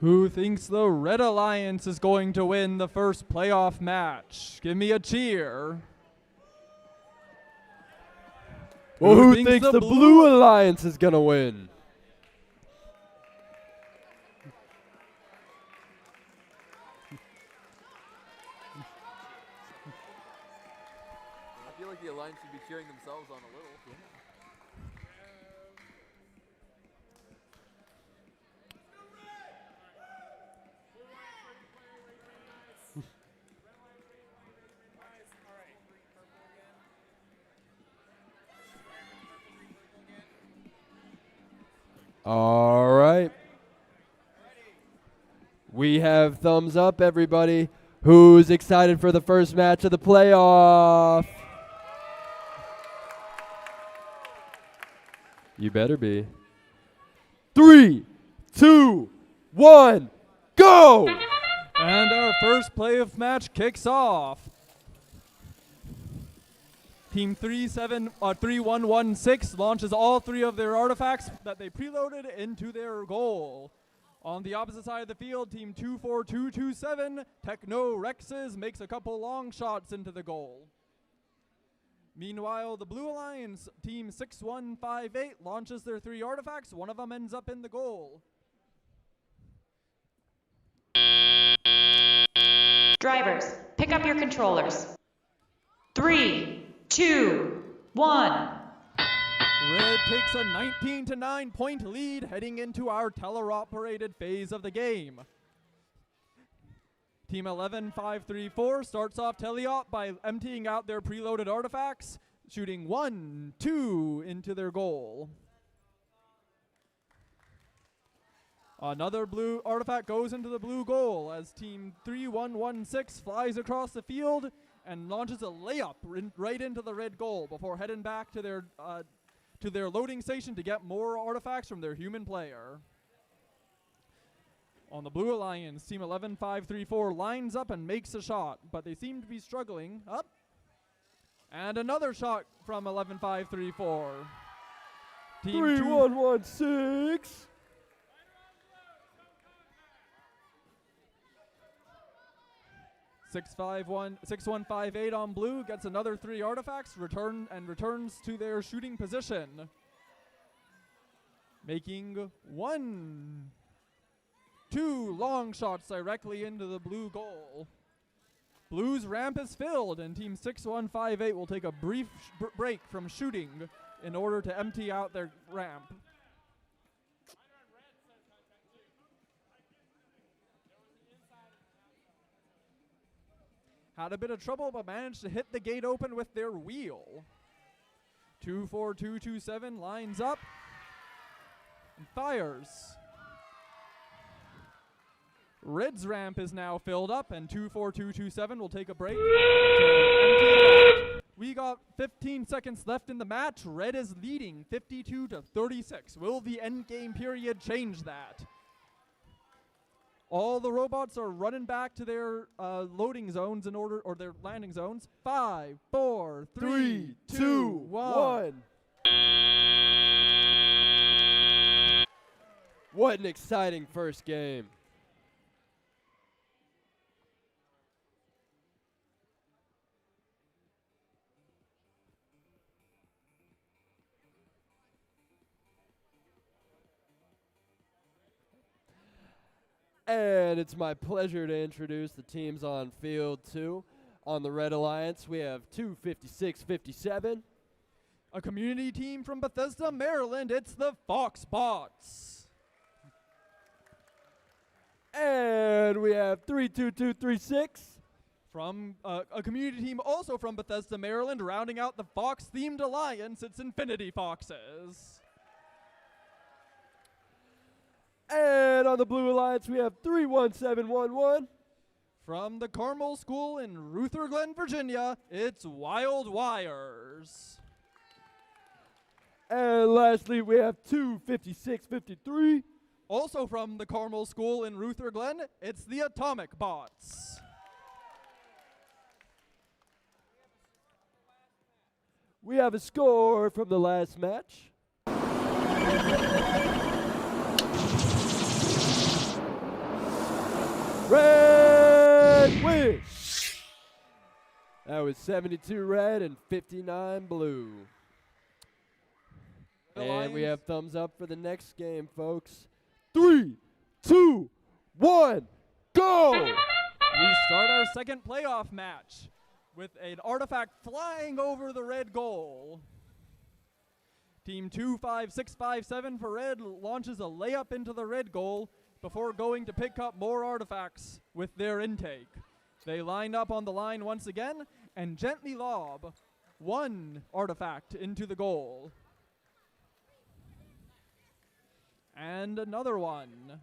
Who thinks the Red Alliance is going to win the first playoff match? Give me a cheer. Well, who thinks the Blue Alliance is going to win? I feel like the Alliance should be cheering themselves on a little. All right. We have thumbs up, everybody. Who's excited for the first match of the playoff? You better be. 3, 2, 1, go! And our first playoff match kicks off. Team 3116 launches all three of their artifacts that they preloaded into their goal. On the opposite side of the field, Team 24227, Techno Rexes, makes a couple long shots into the goal. Meanwhile, the Blue Alliance, Team 6158, launches their three artifacts. One of them ends up in the goal. Drivers, pick up your controllers. 3, 2, 1. Red takes a 19-9 point lead heading into our teleoperated phase of the game. Team 11534 starts off teleop by emptying out their preloaded artifacts, shooting 1, 2 into their goal. Another blue artifact goes into the blue goal as Team 3116 flies across the field and launches a layup right into the red goal before heading back to their loading station to get more artifacts from their human player. On the Blue Alliance, Team 11-5-3-4 lines up and makes a shot, but they seem to be struggling. Up. And another shot from 11-5-3-4. Team 3-1-1-6. 6-1-5-8 on blue, gets another 3 artifacts, returns to their shooting position. Making 2 long shots directly into the blue goal. Blue's ramp is filled, and Team 6-1-5-8 will take a brief break from shooting in order to empty out their ramp. Had a bit of trouble, but managed to hit the gate open with their wheel. 2-4-2-2-7 lines up and fires. Red's ramp is now filled up, and 2-4-2-2-7 will take a break to empty it out. We got 15 seconds left in the match. Red is leading 52-36. Will the end game period change that? All the robots are running back to their loading zones or their landing zones. 5, 4, 3, 2, 1. What an exciting first game. And it's my pleasure to introduce the teams on field 2. On the Red Alliance, we have 256-57. A community team from Bethesda, Maryland. It's the Foxbots. And we have 32236. From a community team also from Bethesda, Maryland, rounding out the Fox-themed alliance, it's Infinity Foxes. And on the Blue Alliance, we have 31711. From the Carmel School in Ruther Glen, Virginia, it's Wild Wires. And lastly, we have 256-53. Also from the Carmel School in Ruther Glen, it's the Atomic Bots. We have a score from the last match. Red win. That was 72 red and 59 blue. And we have thumbs up for the next game, folks. 3, 2, 1, go! We start our second playoff match with an artifact flying over the red goal. Team 25657 for red launches a layup into the red goal before going to pick up more artifacts with their intake. They line up on the line once again and gently lob 1 artifact into the goal. And another one.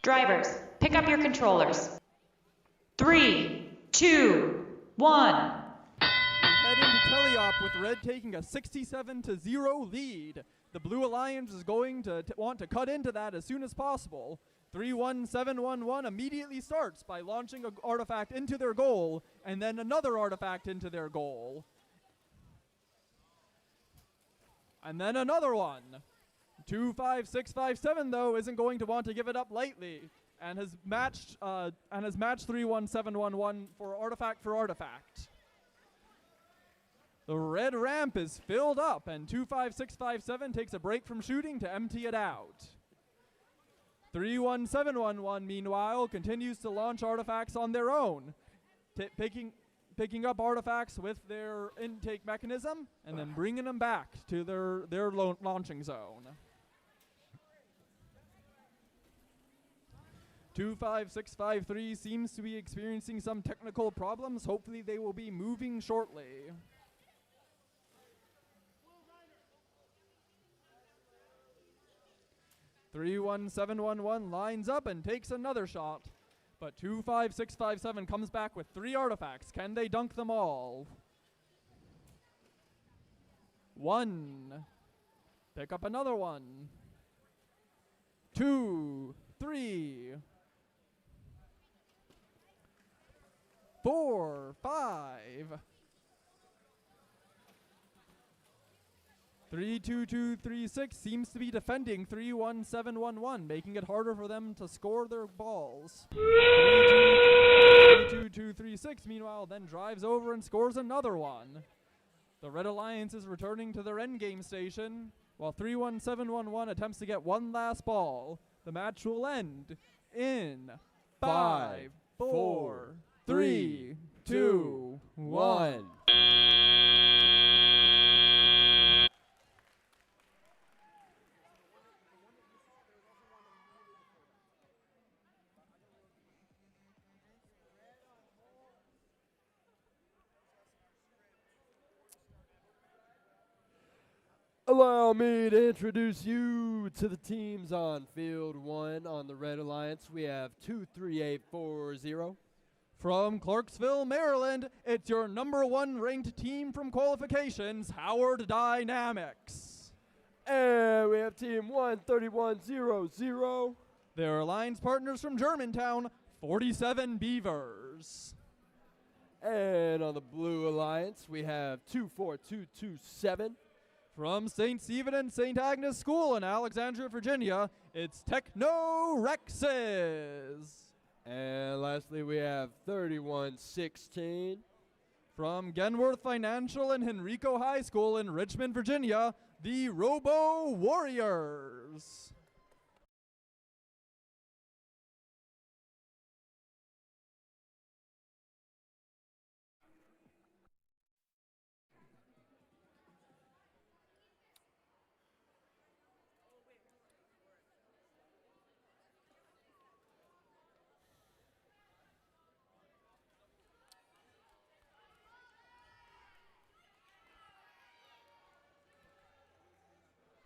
Drivers, pick up your controllers. 3, 2, 1. We head into teleop with red taking a 67-0 lead. The Blue Alliance is going to want to cut into that as soon as possible. 3-1-7-1-1 immediately starts by launching an artifact into their goal and then another artifact into their goal. And then another one. 2-5-6-5-7 though isn't going to want to give it up lightly and has matched 3-1-7-1-1 for artifact. The red ramp is filled up, and 2-5-6-5-7 takes a break from shooting to empty it out. 3-1-7-1-1, meanwhile, continues to launch artifacts on their own, picking up artifacts with their intake mechanism and then bringing them back to their launching zone. 2-5-6-5-3 seems to be experiencing some technical problems. Hopefully they will be moving shortly. Three, 1-7-1-1 lines up and takes another shot. But 2-5-6-5-7 comes back with 3 artifacts. Can they dunk them all? 1, Pick up another one. 2, 3, 4, 5. 3-2-2-3-6 seems to be defending 3-1-7-1-1, making it harder for them to score their balls. 3-2-2-3-6, meanwhile, then drives over and scores another one. The Red Alliance is returning to their endgame station, while 3-1-7-1-1 attempts to get one last ball. The match will end in 5, 4, 3, 2, 1. Allow me to introduce you to the teams on field 1. On the Red Alliance, we have 23840. From Clarksville, Maryland, it's your #1 ranked team from Qualifications, Howard Dynamics. And we have team 13100. Their alliance partners from Germantown, 47 Beavers. And on the Blue Alliance, we have 24227. From St. Stephen and St. Agnes School in Alexandria, Virginia, it's Techno Rexes. And lastly, we have 3116. From Genworth Financial and Henrico High School in Richmond, Virginia, the Robo Warriors.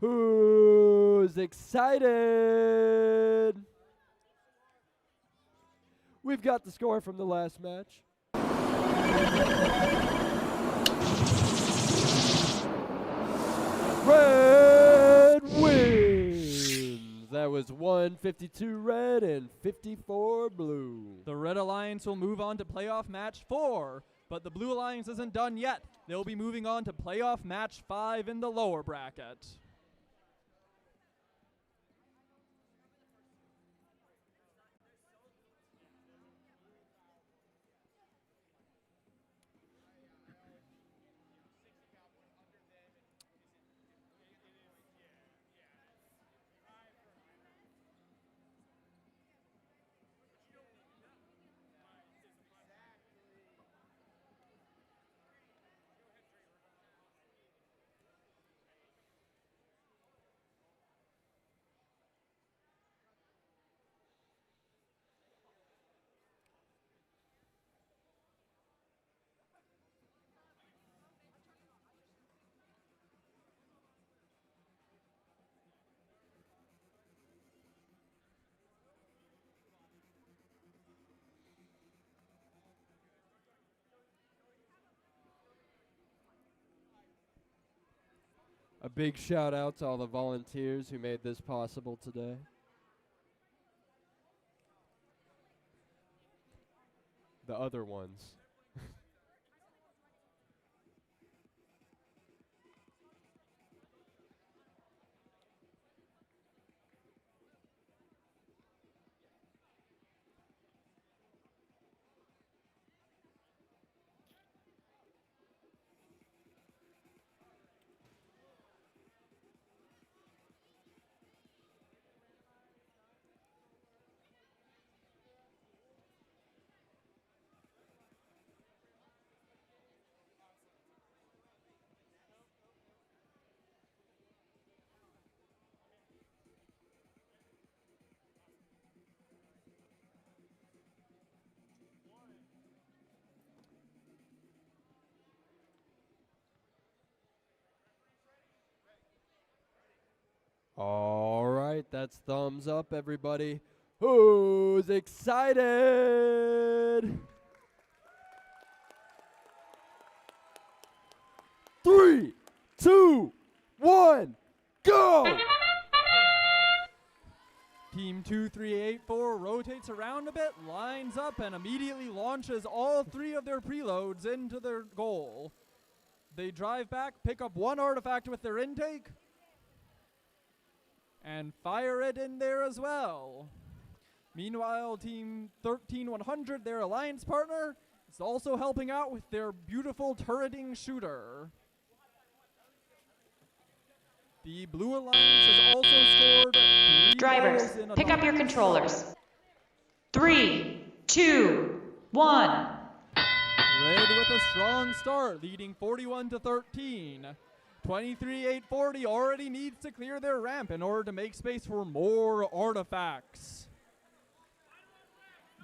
Who's excited? We've got the score from the last match. Red wins. That was 152 red and 54 blue. The Red Alliance will move on to playoff match 4, but the Blue Alliance isn't done yet. They'll be moving on to playoff match 5 in the lower bracket. A big shout out to all the volunteers who made this possible today. The other ones. All right, that's thumbs up, everybody. Who's excited? 3, 2, 1, go! Team 2384 rotates around a bit, lines up, and immediately launches all 3 of their preloads into their goal. They drive back, pick up 1 artifact with their intake, and fire it in there as well. Meanwhile, Team 13100, their alliance partner, is also helping out with their beautiful turreting shooter. The Blue Alliance has also scored 3 Drivers, goals in a pick up your controllers. 3, 2, 1. Red with a strong start, leading 41-13. 23-840 already needs to clear their ramp in order to make space for more artifacts.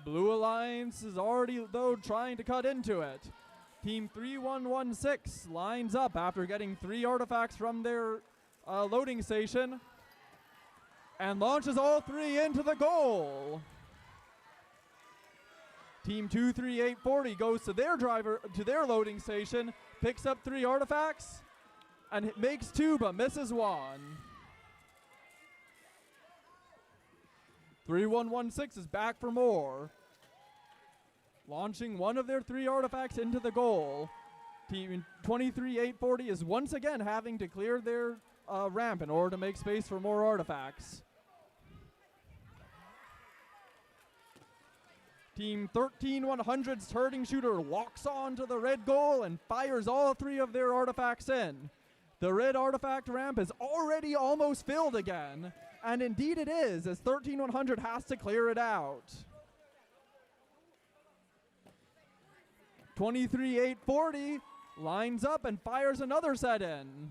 Blue Alliance is already, though, trying to cut into it. Team 3116 lines up after getting 3 artifacts from their loading station and launches all 3 into the goal. Team 23840 goes to their loading station, picks up 3 artifacts, and makes 2 but misses 1. 3116 is back for more, launching 1 of their 3 artifacts into the goal. Team 23840 is once again having to clear their ramp in order to make space for more artifacts. Team 13100's turreting shooter locks on to the red goal and fires all 3 of their artifacts in. The red artifact ramp is already almost filled again, and indeed it is, as 13100 has to clear it out. 23840 lines up and fires another set in.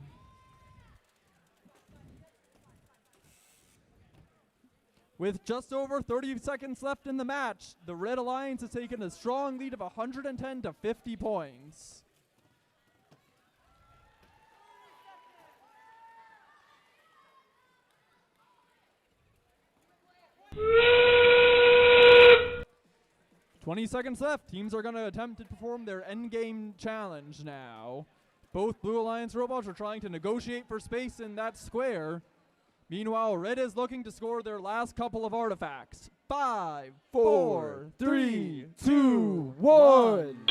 With just over 30 seconds left in the match, the Red Alliance has taken a strong lead of 110 to 50 points. "20 seconds left. Teams are going to attempt to perform their endgame challenge now. Both Blue Alliance robots are trying to negotiate for space in that square. Meanwhile, Red is looking to score their last couple of artifacts. 5, 4, 3, 2, 1.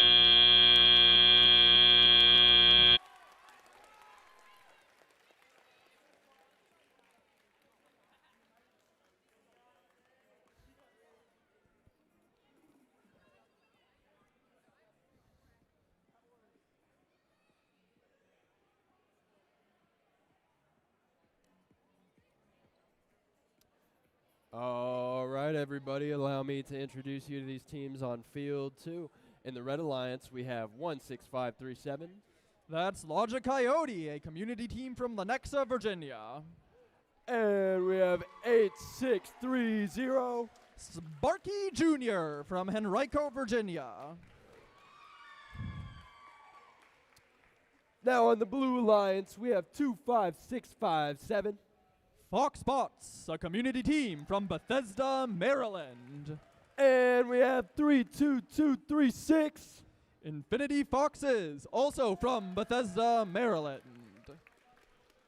All right, everybody, allow me to introduce you to these teams on field 2. In the Red Alliance, we have 16537. That's Logic Coyote, a community team from Lenexa, Virginia. And we have 8630. Sparky Jr. from Henrico, Virginia. Now on the Blue Alliance, we have 25657. Foxbots, a community team from Bethesda, Maryland. And we have 32236. Infinity Foxes, also from Bethesda, Maryland.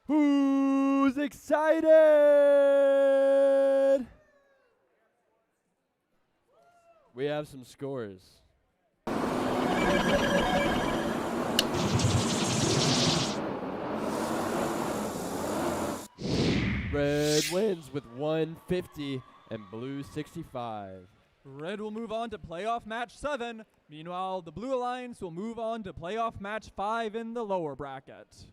Who's excited? We have some scores. Red wins with 150 and Blue 65. Red will move on to playoff match 7. Meanwhile, the Blue Alliance will move on to playoff match 5 in the lower bracket.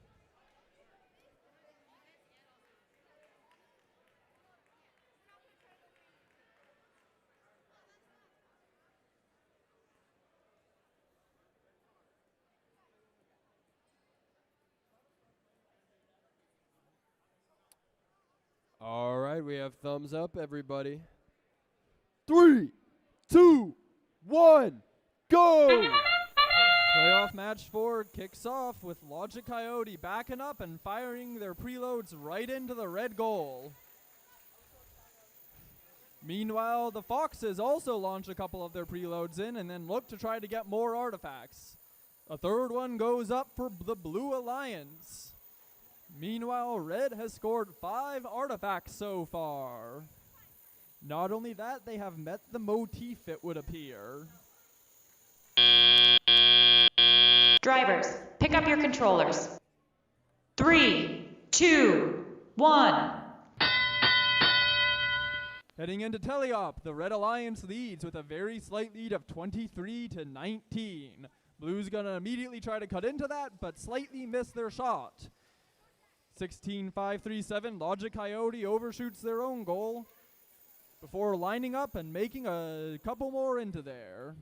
All right, we have thumbs up, everybody. 3, 2, 1, go! Playoff match 4 kicks off with Logic Coyote backing up and firing their preloads right into the red goal. Meanwhile, the Foxes also launch a couple of their preloads in and then look to try to get more artifacts. A third one goes up for the Blue Alliance. Meanwhile, Red has scored 5 artifacts so far. Not only that, they have met the motif, it would appear. Drivers, pick up your controllers. 3, 2, 1. Heading into teleop, the Red Alliance leads with a very slight lead of 23-19. Blue's gonna immediately try to cut into that, but slightly miss their shot. 16-5-3-7, Logic Coyote overshoots their own goal before lining up and making a couple more into there.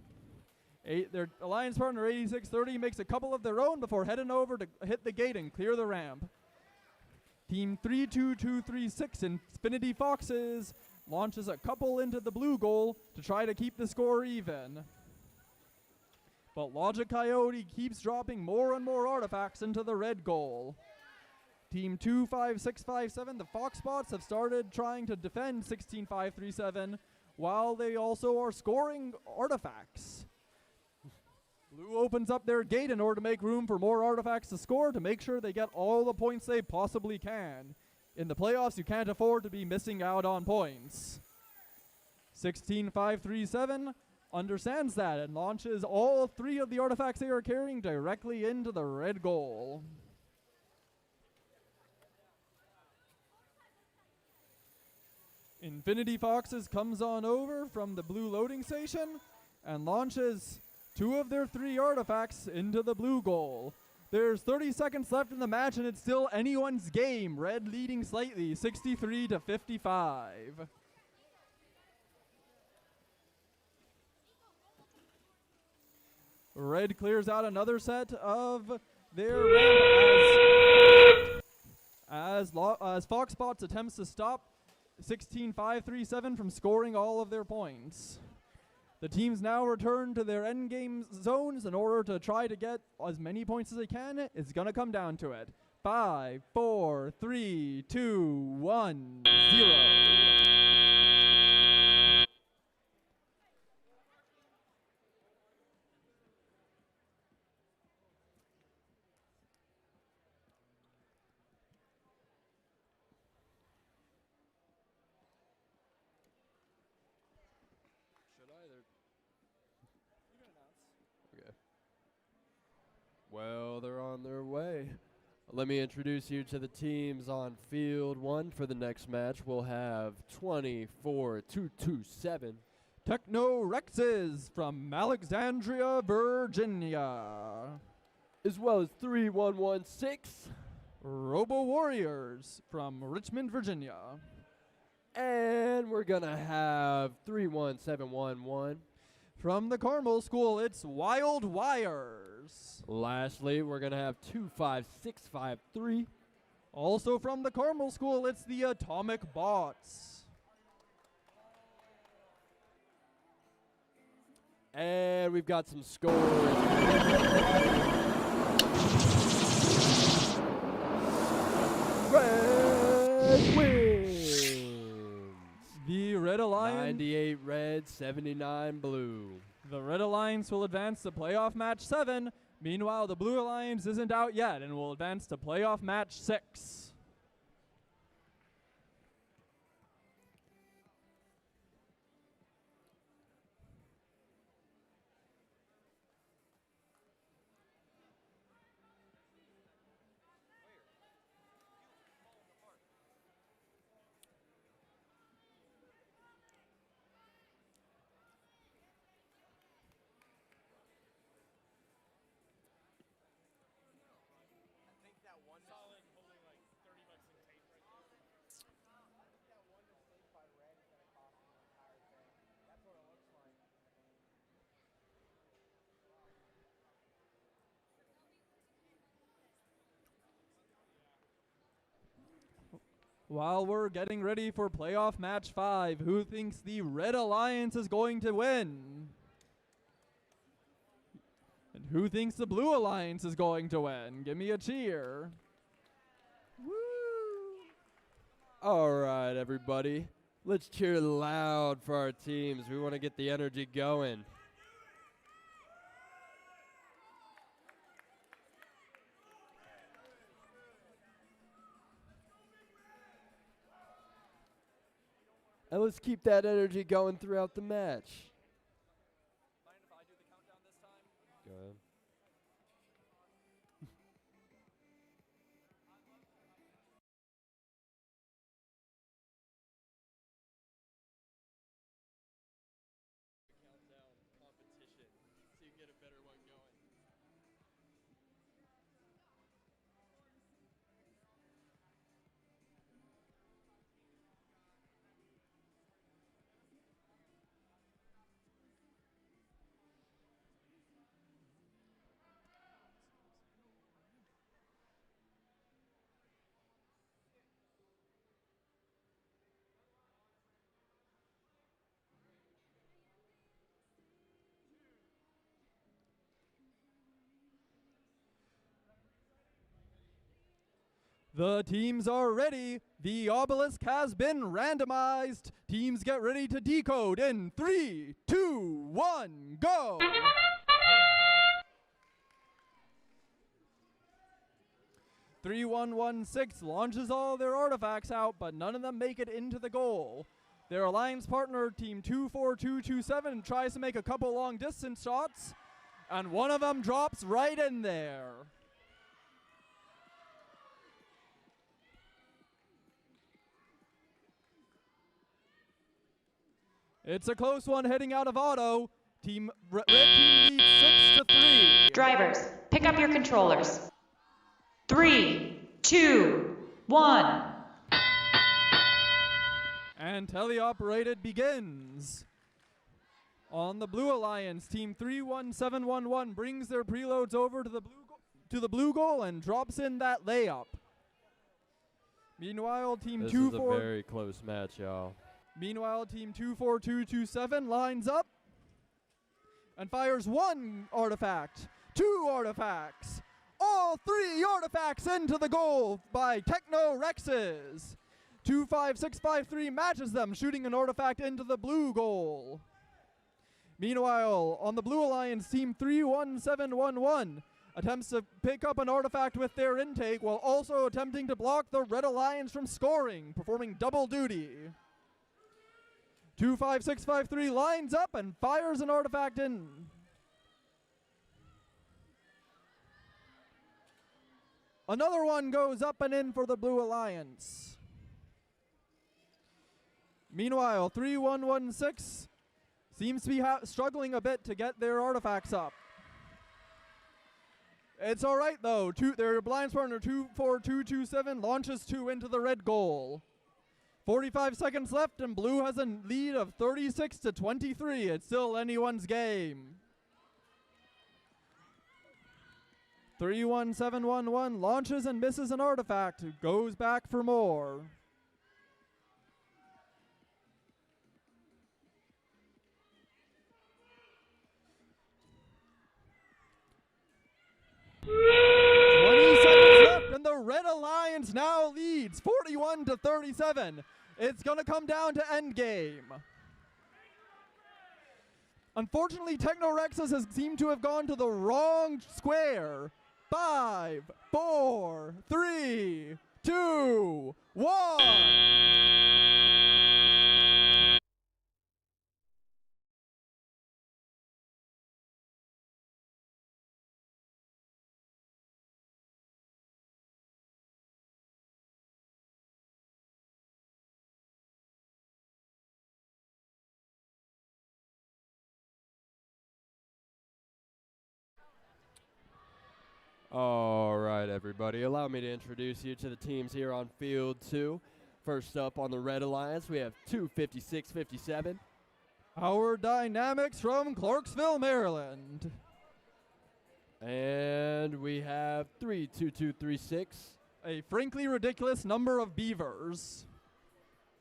Their alliance partner 8630 makes a couple of their own before heading over to hit the gate and clear the ramp. Team 32236 Infinity Foxes launches a couple into the blue goal to try to keep the score even. But Logic Coyote keeps dropping more and more artifacts into the red goal. Team 25657, the Foxbots, have started trying to defend 16537 while they also are scoring artifacts. Blue opens up their gate in order to make room for more artifacts to score to make sure they get all the points they possibly can. In the playoffs, you can't afford to be missing out on points. 16537 understands that and launches all 3 of the artifacts they are carrying directly into the red goal. Infinity Foxes comes on over from the blue loading station and launches 2 of their 3 artifacts into the blue goal. There's 30 seconds left in the match and it's still anyone's game. Red leading slightly, 63-55. Red clears out another set of their ramp as Foxbots attempts to stop 16537 from scoring all of their points. The teams now return to their endgame zones in order to try to get as many points as they can. It's going to come down to it. 5, 4, 3, 2, 1, 0. Well, they're on their way. Let me introduce you to the teams on field 1 for the next match. We'll have 24227 Techno Rexes from Alexandria, Virginia, as well as 3116 Robo Warriors from Richmond, Virginia. And we're going to have 31711 from the Carmel School, it's Wild Wires. Lastly, we're going to have 25653. Also from the Carmel School, it's the Atomic Bots. And we've got some scores. Red wins. The Red Alliance. 98 red, 79 blue. The Red Alliance will advance to playoff match 7. Meanwhile, the Blue Alliance isn't out yet and will advance to playoff match 6. While we're getting ready for playoff match 5, who thinks the Red Alliance is going to win? And who thinks the Blue Alliance is going to win? Give me a cheer. Woo! All right, everybody. Let's cheer loud for our teams. We want to get the energy going. And let's keep that energy going throughout the match. Mind if I do the countdown this time? Go ahead. Countdown competition, so you get a better one going. The teams are ready. The obelisk has been randomized. Teams get ready to decode in 3, 2, 1, go! (3116) launches all their artifacts out, but none of them make it into the goal. Their alliance partner, Team 24227, tries to make a couple long distance shots, and one of them drops right in there. It's a close one heading out of auto. Red team leads 6-3. Drivers, pick up your controllers. 3, 2, 1. And teleoperated begins. On the Blue Alliance, Team 31711 brings their preloads over to the blue goal and drops in that layup. Meanwhile, Team This is a very close match, y'all. Meanwhile, Team 24227 lines up and fires one artifact, two artifacts, all three artifacts into the goal by Techno Rexes. 25653 matches them, shooting an artifact into the blue goal. Meanwhile, on the Blue Alliance, Team 31711 attempts to pick up an artifact with their intake while also attempting to block the Red Alliance from scoring, performing double duty. 25653 lines up and fires an artifact in. Another one goes up and in for the Blue Alliance. Meanwhile, 3116 seems to be struggling a bit to get their artifacts up. It's all right, though. Their alliance partner, 24227, launches two into the red goal. 45 seconds left, and Blue has a lead of 36-23. It's still anyone's game. 31711 launches and misses an artifact, goes back for more. And the Red Alliance now leads 41-37. It's going to come down to endgame. Unfortunately, Technorexes seem to have gone to the wrong square. 5, 4, 3, 2, 1. All right, everybody. Allow me to introduce you to the teams here on Field 2. First up on the Red Alliance, we have 25657. Our Dynamics from Clarksville, Maryland. And we have 32236. A frankly ridiculous number of beavers.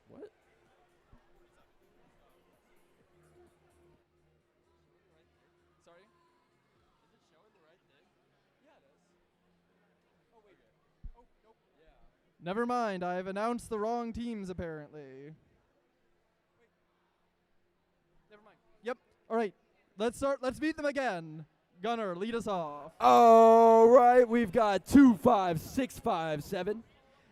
What? Sorry? Is it showing the right thing? Yeah, it is. Oh, wait. Oh, nope. Yeah. Never mind. I've announced the wrong teams, apparently. Wait. Never mind. Yep. All right. Let's meet them again. Gunner, lead us off. All right, we've got 25657.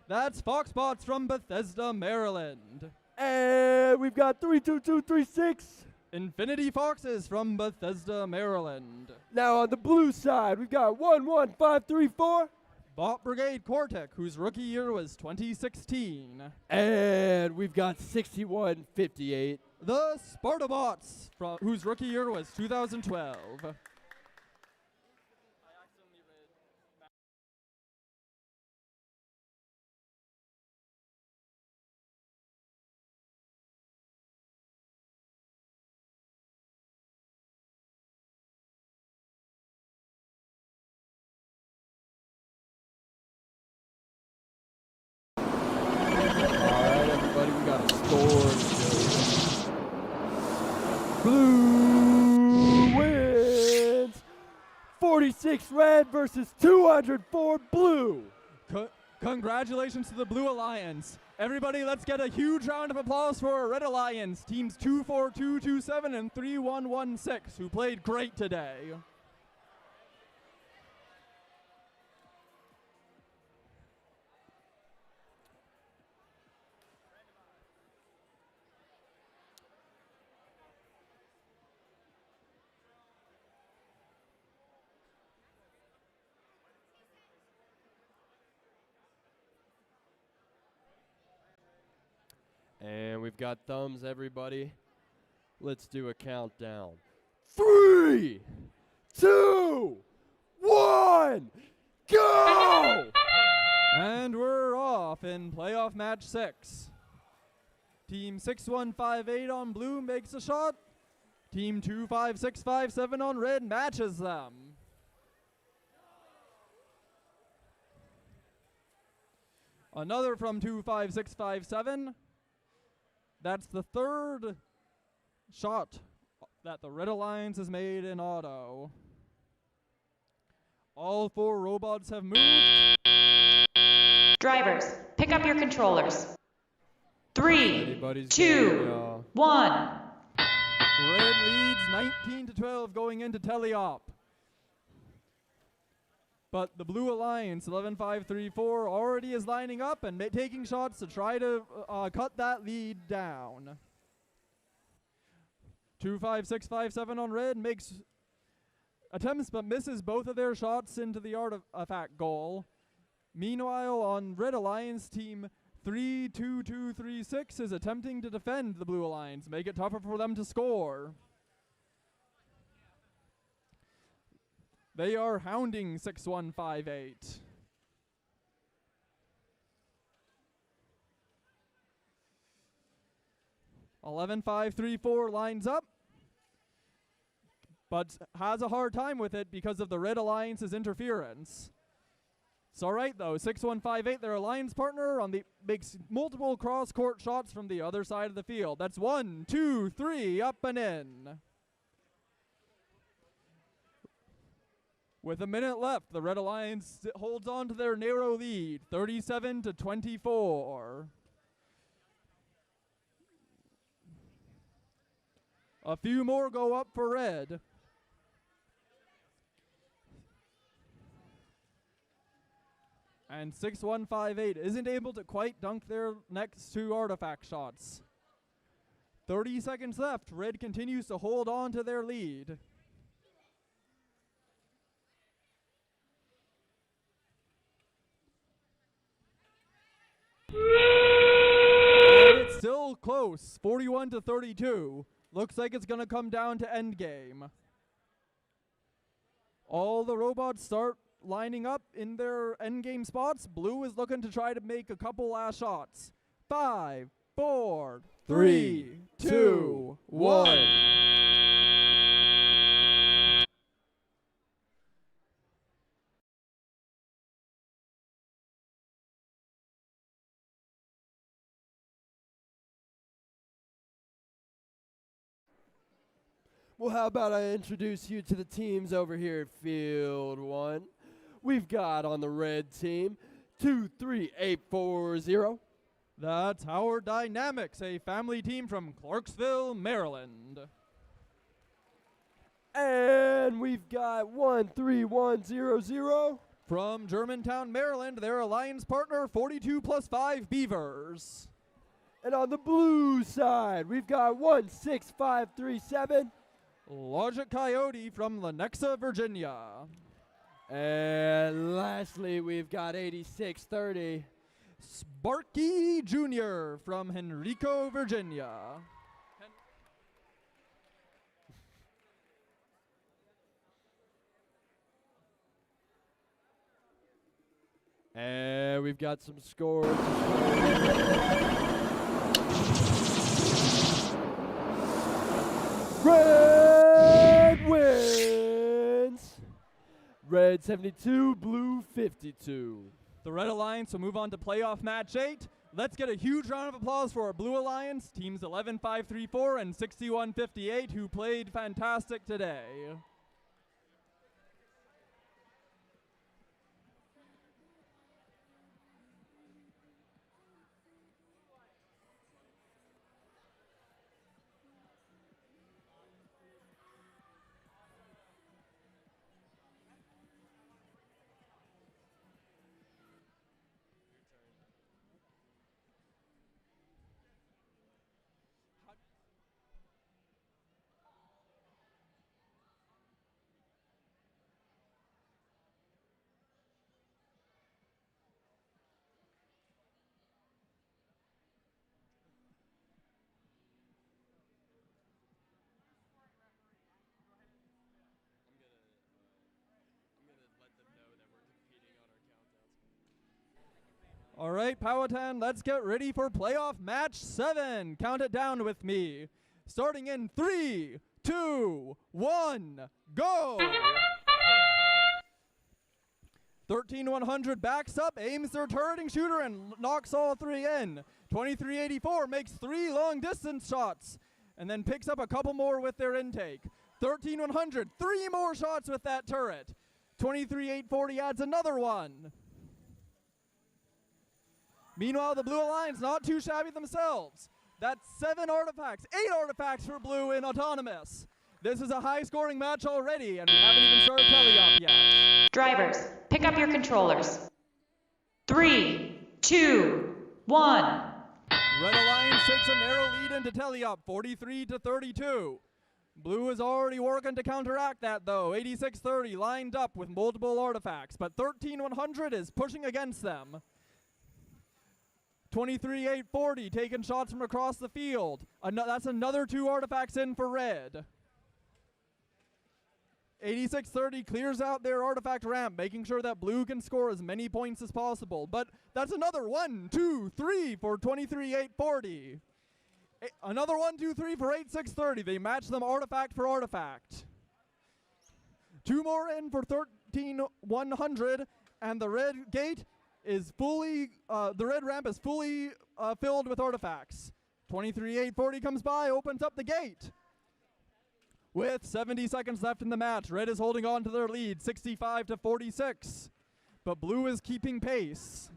That's Foxbots from Bethesda, Maryland. And we've got 32236. Infinity Foxes from Bethesda, Maryland. Now on the blue side, we've got 11534. Bot Brigade Cortec, whose rookie year was 2016. And we've got 6158. The Sparta Bots, whose rookie year was 2012. Blue wins 46 red versus 204 blue. Congratulations to the Blue Alliance. Everybody, let's get a huge round of applause for our Red Alliance, teams 24227 and 3116, who played great today. And we've got thumbs, everybody. Let's do a countdown. 3, 2, 1, go! And we're off in playoff match 6. Team 6158 on blue makes a shot. Team 25657 on red matches them. Another from 25657. That's the third shot that the Red Alliance has made in auto. All 4 robots have moved. Drivers, pick up your controllers. 3, 2, 1. Red leads 19-12 going into teleop. But the Blue Alliance, 11-5-3-4, already is lining up and taking shots to try to cut that lead down. 25657 on red makes attempts but misses both of their shots into the artifact goal. Meanwhile, on Red Alliance, team 32236 is attempting to defend the Blue Alliance, make it tougher for them to score. They are hounding 6158. (11-5-3-4) lines up, but has a hard time with it because of the Red Alliance's interference. It's all right though. 6158, their alliance partner, makes multiple cross-court shots from the other side of the field. That's 1, 2, 3, up and in. With a minute left, the Red Alliance holds on to their narrow lead, 37-24. A few more go up for red. And 6158 isn't able to quite dunk their next 2 artifact shots. 30 seconds left. Red continues to hold on to their lead. And it's still close, 41-32. Looks like it's going to come down to endgame. All the robots start lining up in their endgame spots. Blue is looking to try to make a couple last shots. 5, 4, 3, 2, 1. Well, how about I introduce you to the teams over here at Field 1. We've got on the red team 23840. That's Howard Dynamics, a family team from Clarksville, Maryland. And we've got 13100. From Germantown, Maryland, their alliance partner 42+5 Beavers. And on the blue side, we've got 16537. Logic Coyote from Lenexa, Virginia. And lastly, we've got 8630. Sparky Jr. from Henrico, Virginia. And we've got some scores. Red wins. Red 72, blue 52. The Red Alliance will move on to playoff match 8. Let's get a huge round of applause for our Blue Alliance, teams 11-5-3-4 and 61-58, who played fantastic today. All right, Powhatan, let's get ready for playoff match 7. Count it down with me. Starting in 3, 2, 1, go! 13100 backs up, aims their turreting shooter, and knocks all 3 in. 2384 makes 3 long distance shots, and then picks up a couple more with their intake. 13100, 3 more shots with that turret. 23840 adds another one. Meanwhile, the Blue Alliance not too shabby themselves. That's 7 artifacts, 8 artifacts for Blue in Autonomous. This is a high-scoring match already, and we haven't even started tally-up yet. Drivers, pick up your controllers. 3, 2, 1. Red Alliance takes a narrow lead into tally-up, 43-32. Blue is already working to counteract that, though. 8630 lined up with multiple artifacts, but 13100 is pushing against them. 23840 taking shots from across the field. That's another 2 artifacts in for red. 8630 clears out their artifact ramp, making sure that blue can score as many points as possible. But that's another 1, 2, 3 for 23840. Another 1, 2, 3 for 8630. They match them artifact for artifact. 2 more in for 13100, and the red gate is fully, the red ramp is fully filled with artifacts. 23840 comes by, opens up the gate. With 70 seconds left in the match, red is holding on to their lead, 65-46. But blue is keeping pace.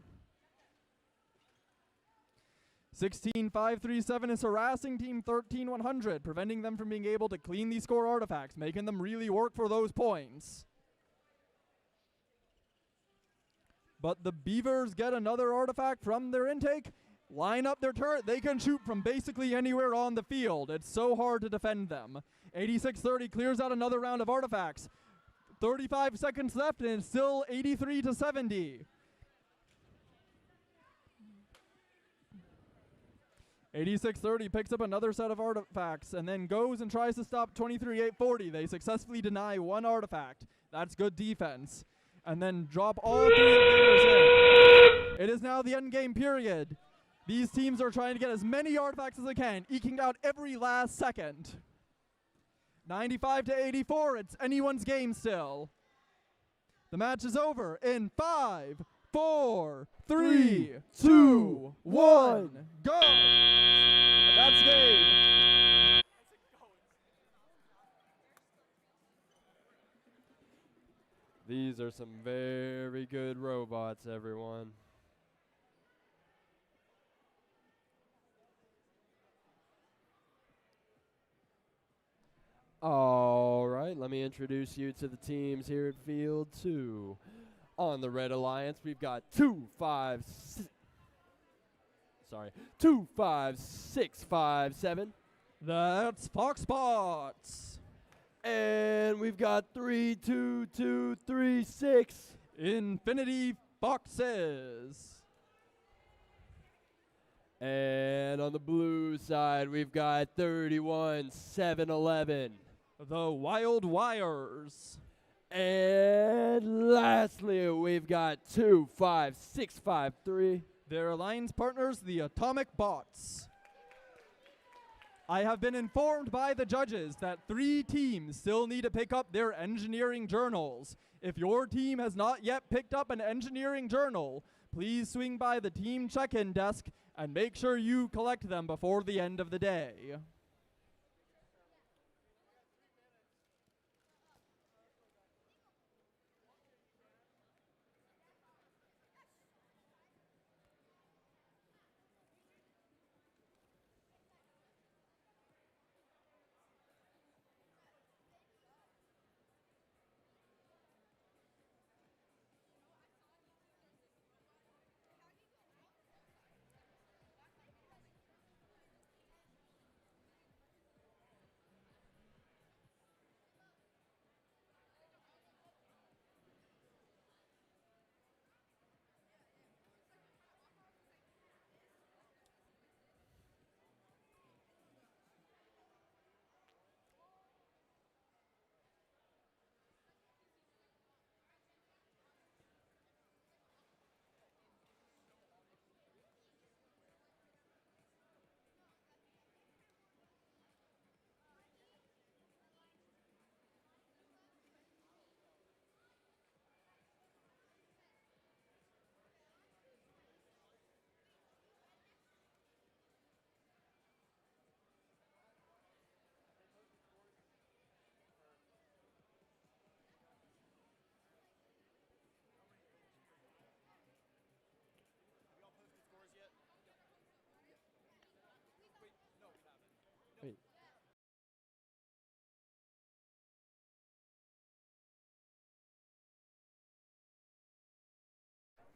16537 is harassing team 13100, preventing them from being able to cleanly score artifacts, making them really work for those points. But the Beavers get another artifact from their intake, line up their turret. They can shoot from basically anywhere on the field. It's so hard to defend them. 8630 clears out another round of artifacts. 35 seconds left, and it's still 83-70. 8630 picks up another set of artifacts and then goes and tries to stop 23840. They successfully deny 1 artifact. That's good defense. And then drop all 3 invaders in. It is now the endgame period. These teams are trying to get as many artifacts as they can, eking out every last second. 95-84, it's anyone's game still. The match is over in 5, 4, 3, 2, 1, go! And that's game. These are some very good robots, everyone. All right, let me introduce you to the teams here at Field 2. On the Red Alliance, we've got sorry. 25657. That's Foxbots. And we've got 32236. Infinity Foxes. And on the blue side, we've got 31711. The Wild Wires. And lastly, we've got 25653. Their alliance partners, the Atomic Bots. I have been informed by the judges that 3 teams still need to pick up their engineering journals. If your team has not yet picked up an engineering journal, please swing by the team check-in desk and make sure you collect them before the end of the day.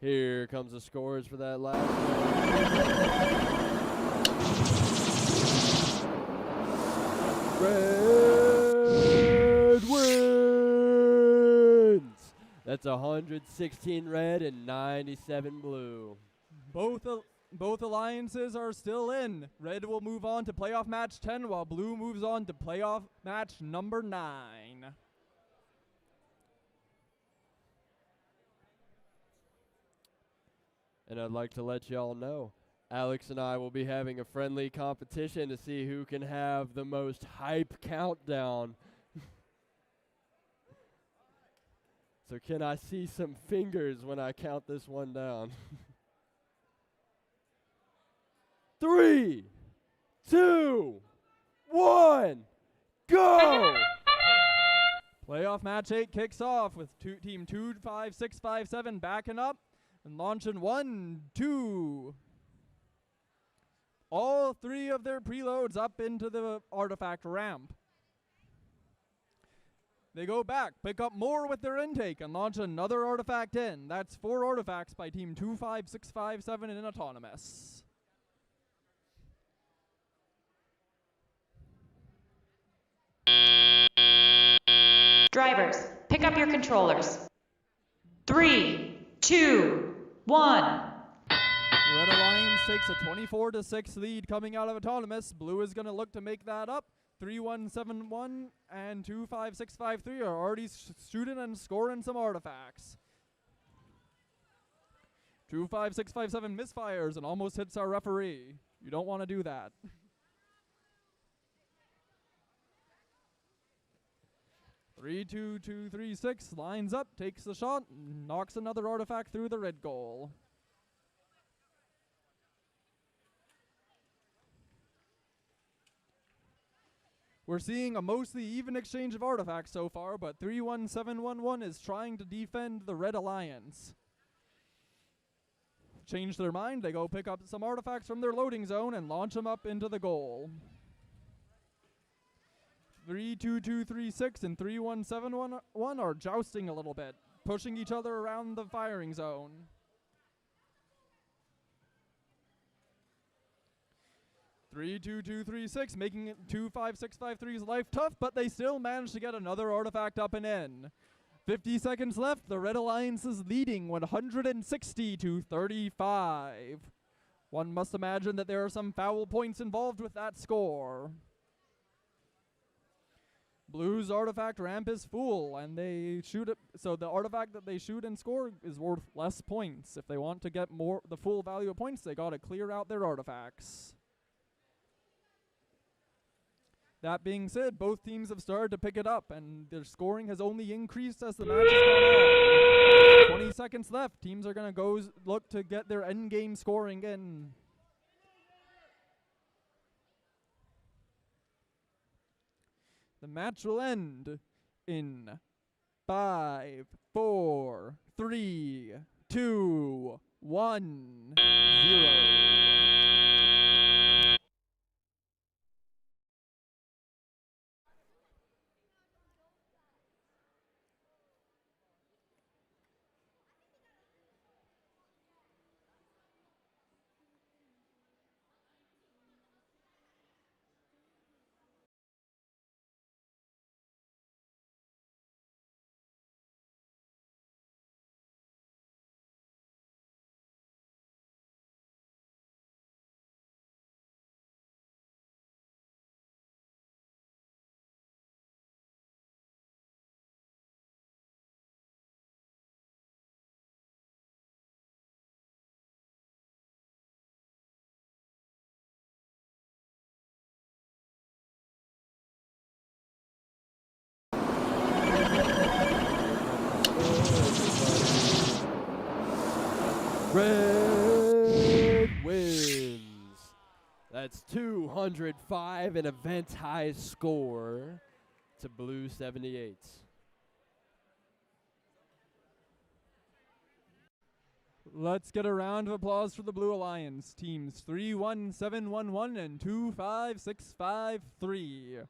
Here comes the scores for that last one. Red wins! That's 116 red and 97 blue. Both alliances are still in. Red will move on to playoff match 10, while blue moves on to playoff match number 9. And I'd like to let y'all know, Alex and I will be having a friendly competition to see who can have the most hype countdown. So can I see some fingers when I count this one down? 3, 2, 1, go! Playoff match 8 kicks off with team 25657 backing up and launching 1, 2. All 3 of their preloads up into the artifact ramp. They go back, pick up more with their intake, and launch another artifact in. That's 4 artifacts by team 25657 in Autonomous. Drivers, pick up your controllers. 3, 2, 1. Red Alliance takes a 24-6 lead coming out of Autonomous. Blue is going to look to make that up. 3171 and 25653 are already shooting and scoring some artifacts. 25657 misfires and almost hits our referee. You don't want to do that. Three, 2, 2, 3, 6 lines up, takes the shot, knocks another artifact through the red goal. We're seeing a mostly even exchange of artifacts so far, but 31711 is trying to defend the Red Alliance. Change their mind, they go pick up some artifacts from their loading zone and launch them up into the goal. 32236 and 31711 are jousting a little bit, pushing each other around the firing zone. 3-2-2-3-6, making it 2-5-6-5-3's life tough, but they still managed to get another artifact up and in. 50 seconds left. The Red Alliance is leading 160-35. One must imagine that there are some foul points involved with that score. Blue's artifact ramp is full, and they shoot it. So the artifact that they shoot and score is worth less points. If they want to get more, the full value of points, they gotta clear out their artifacts. That being said, both teams have started to pick it up, and their scoring has only increased as the match has gone on. 20 seconds left. Teams are gonna go look to get their end game scoring in. The match will end in 5, 4, 3, 2, 1, 0. Red wins. That's 205, an event high score to Blue 78. Let's get a round of applause for the Blue Alliance. Teams 3-1-7-1-1 and 2-5-6-5-3.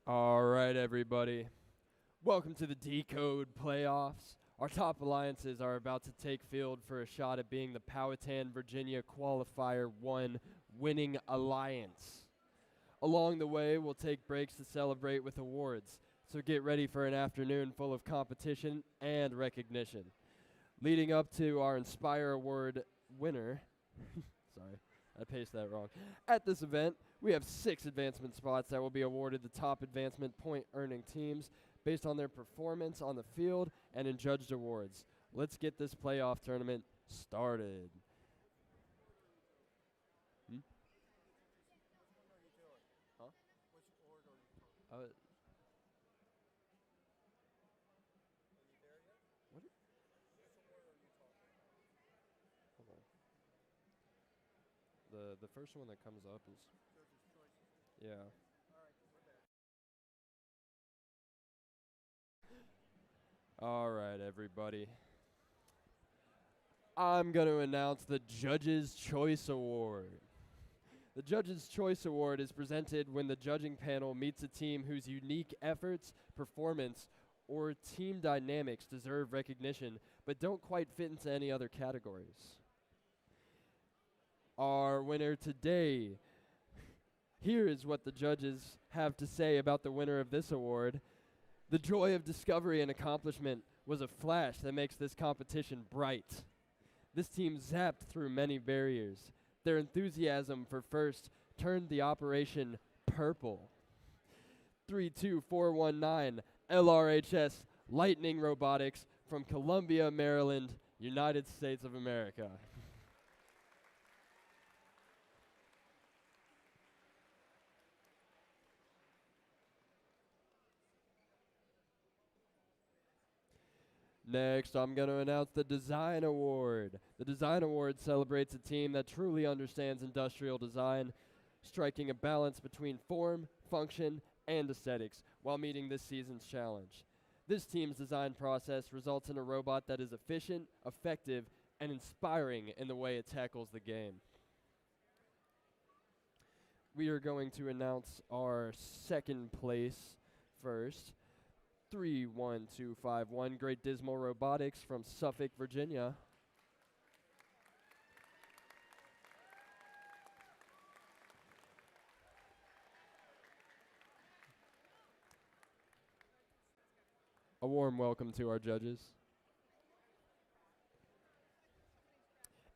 All right, everybody. Welcome to the Decode playoffs. Our top alliances are about to take field for a shot at being the Powhatan, Virginia Qualifier 1 winning alliance. Along the way, we'll take breaks to celebrate with awards, so get ready for an afternoon full of competition and recognition. Leading up to our Inspire Award winner, sorry, I paced that wrong. At this event, we have 6 advancement spots that will be awarded the top advancement point earning teams based on their performance on the field and in judged awards. Let's get this playoff tournament started. What? Hold on. The first one that comes up is. Yeah. All right, everybody. I'm going to announce the Judges' Choice Award. The Judges' Choice Award is presented when the judging panel meets a team whose unique efforts, performance, or team dynamics deserve recognition, but don't quite fit into any other categories. Our winner today. Here is what the judges have to say about the winner of this award. The joy of discovery and accomplishment was a flash that makes this competition bright. This team zapped through many barriers. Their enthusiasm for first turned the operation purple. 32419 LRHS Lightning Robotics from Columbia, Maryland, United States of America. Next, I'm going to announce the Design Award. The Design Award celebrates a team that truly understands industrial design, striking a balance between form, function, and aesthetics while meeting this season's challenge. This team's design process results in a robot that is efficient, effective, and inspiring in the way it tackles the game. We are going to announce our second place first. 31251 Great Dismal Robotics from Suffolk, Virginia. A warm welcome to our judges.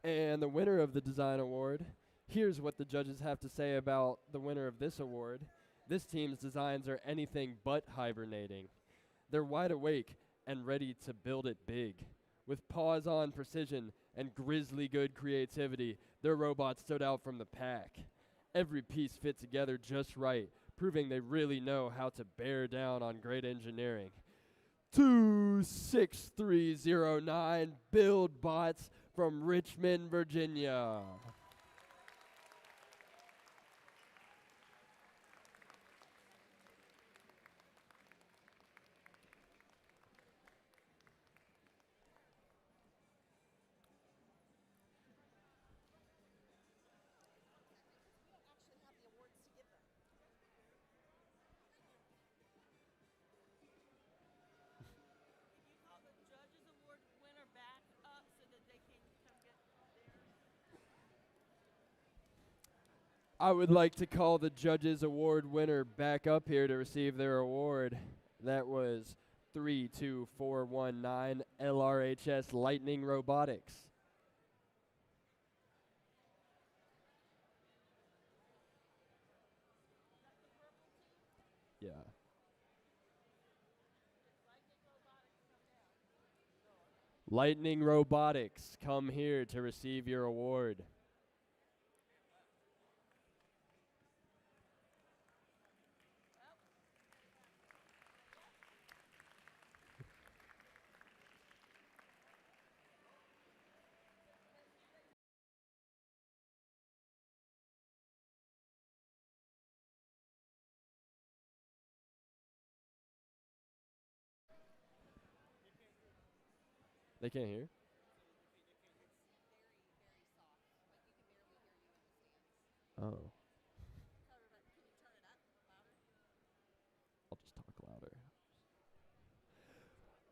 And the winner of the Design Award, here's what the judges have to say about the winner of this award. This team's designs are anything but hibernating. They're wide awake and ready to build it big. With paws-on precision and grizzly good creativity, their robot stood out from the pack. Every piece fit together just right, proving they really know how to bear down on great engineering. 26309 Build Bots from Richmond, Virginia. I would like to call the Judges Award winner back up here to receive their award. That was 32419 LRHS Lightning Robotics. Yeah. Lightning Robotics, come here to receive your award. They can't hear? Oh. I'll just talk louder.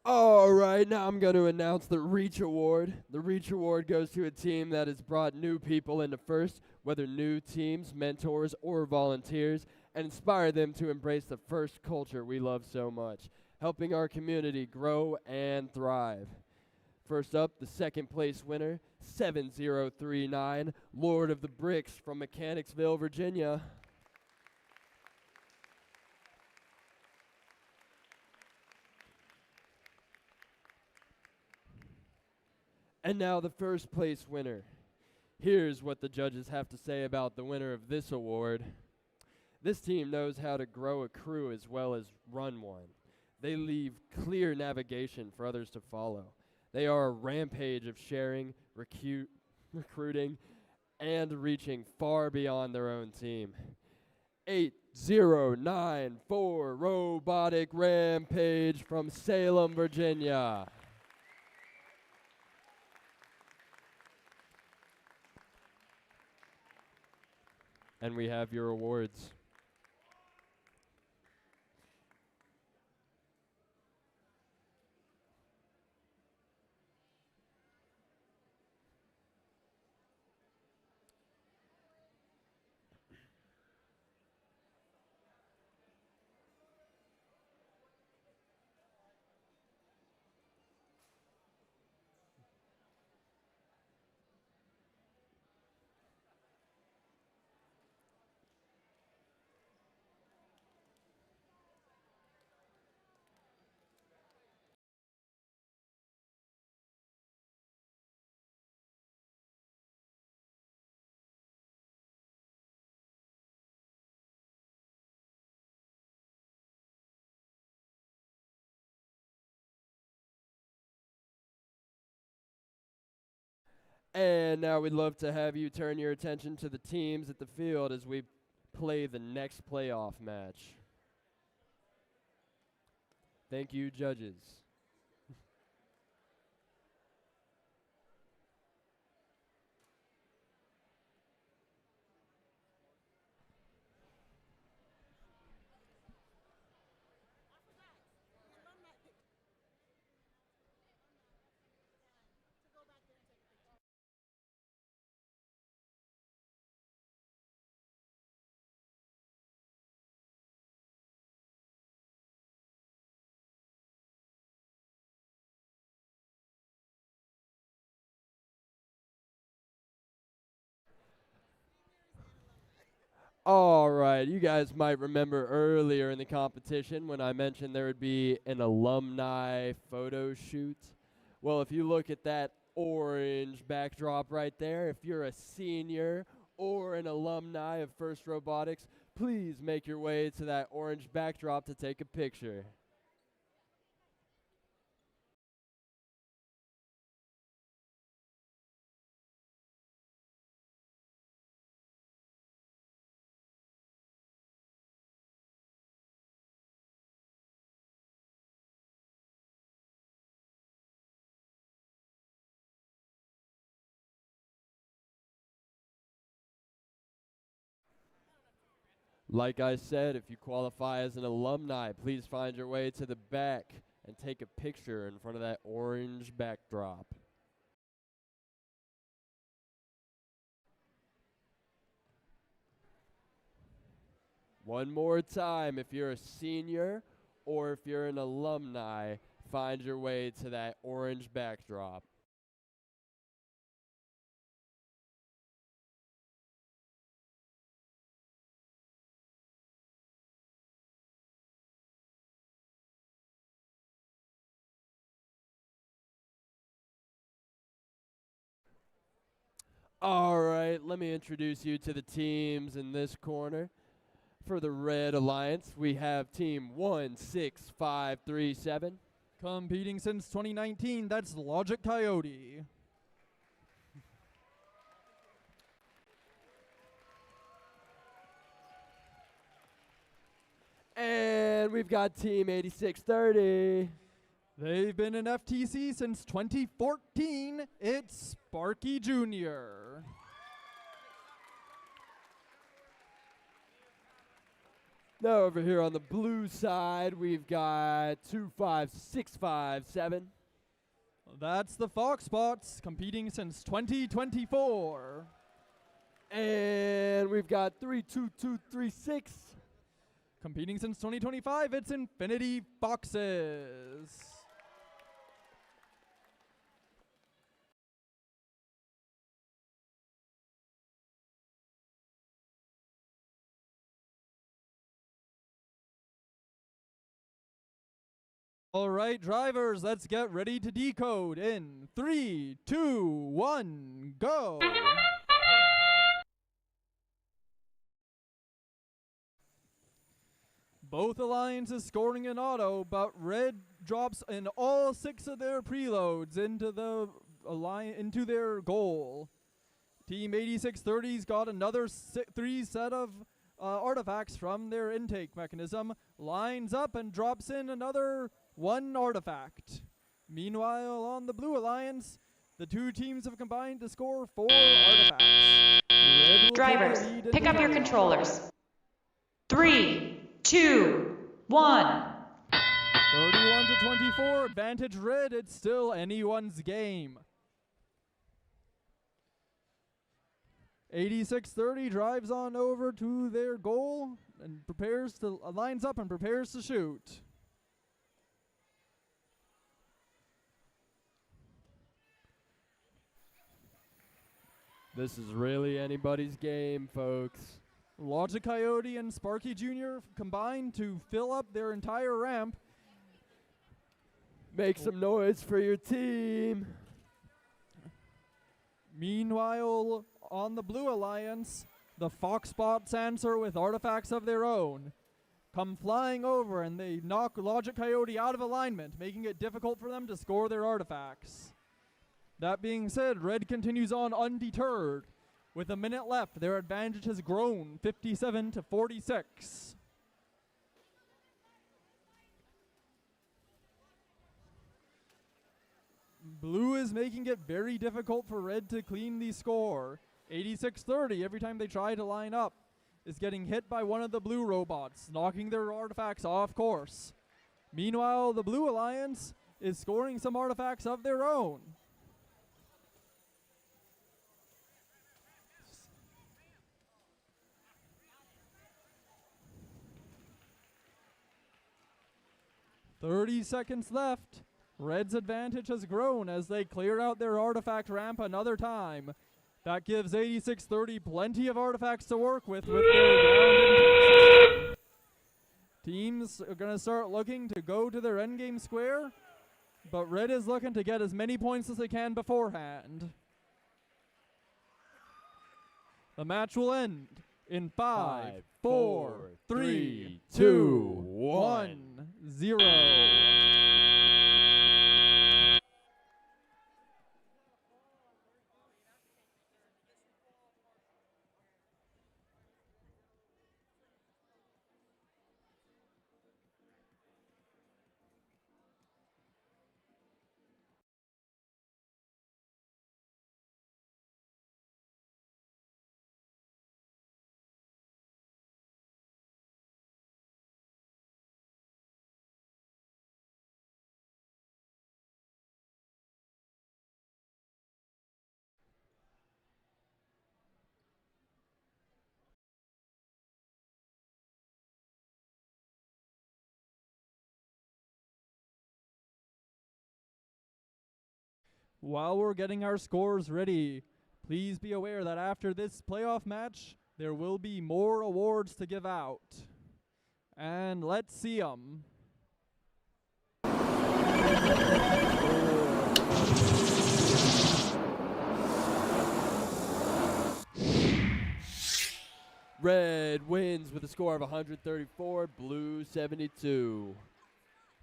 All right, now I'm going to announce the Reach Award. The Reach Award goes to a team that has brought new people into FIRST, whether new teams, mentors, or volunteers, and inspire them to embrace the FIRST culture we love so much, helping our community grow and thrive. First up, the second place winner, 7039, Lord of the Bricks from Mechanicsville, Virginia. And now the first place winner. Here's what the judges have to say about the winner of this award. This team knows how to grow a crew as well as run one. They leave clear navigation for others to follow. They are a rampage of sharing, recruiting, and reaching far beyond their own team. 8094 Robotic Rampage from Salem, Virginia. And we have your awards. And now we'd love to have you turn your attention to the teams at the field as we play the next playoff match. Thank you, judges. All right, you guys might remember earlier in the competition when I mentioned there would be an alumni photo shoot. Well, if you look at that orange backdrop right there, if you're a senior or an alumni of First Robotics, please make your way to that orange backdrop to take a picture. Like I said, if you qualify as an alumni, please find your way to the back and take a picture in front of that orange backdrop. One more time, if you're a senior or if you're an alumni, find your way to that orange backdrop. All right, let me introduce you to the teams in this corner. For the Red Alliance, we have team 16537. Competing since 2019, that's Logic Coyote. And we've got team 8630. They've been in FTC since 2014. It's Sparky Jr. Now over here on the blue side, we've got 25657. That's the Foxbots, competing since 2024. And we've got 32236. Competing since 2025, it's Infinity Foxes. All right, drivers, let's get ready to decode in 3, 2, 1, go. Both alliances scoring an auto, but red drops in all 6 of their preloads into their goal. Team 8630's got another 3 set of artifacts from their intake mechanism, lines up and drops in another 1 artifact. Meanwhile, on the blue alliance, the 2 teams have combined to score 4 artifacts. Drivers, pick up your controllers. 3, 2, 1. 31 to 24, advantage red. It's still anyone's game. 8630 drives on over to their goal and lines up and prepares to shoot. This is really anybody's game, folks. Logic Coyote and Sparky Jr. combine to fill up their entire ramp. Make some noise for your team. Meanwhile, on the blue alliance, the Foxbots answer with artifacts of their own. Come flying over and they knock Logic Coyote out of alignment, making it difficult for them to score their artifacts. That being said, red continues on undeterred. With a minute left, their advantage has grown 57 to 46. Blue is making it very difficult for red to clean the score. 8630, every time they try to line up, is getting hit by one of the blue robots, knocking their artifacts off course. Meanwhile, the blue alliance is scoring some artifacts of their own. "30 seconds left. Red's advantage has grown as they clear out their artifact ramp another time. That gives 8630 plenty of artifacts to work with their round intake. Teams are going to start looking to go to their endgame square, but red is looking to get as many points as they can beforehand. The match will end in 5, 4, 3, 2, 1, 0. While we're getting our scores ready, please be aware that after this playoff match, there will be more awards to give out. And let's see them. Red wins with a score of 134, blue 72.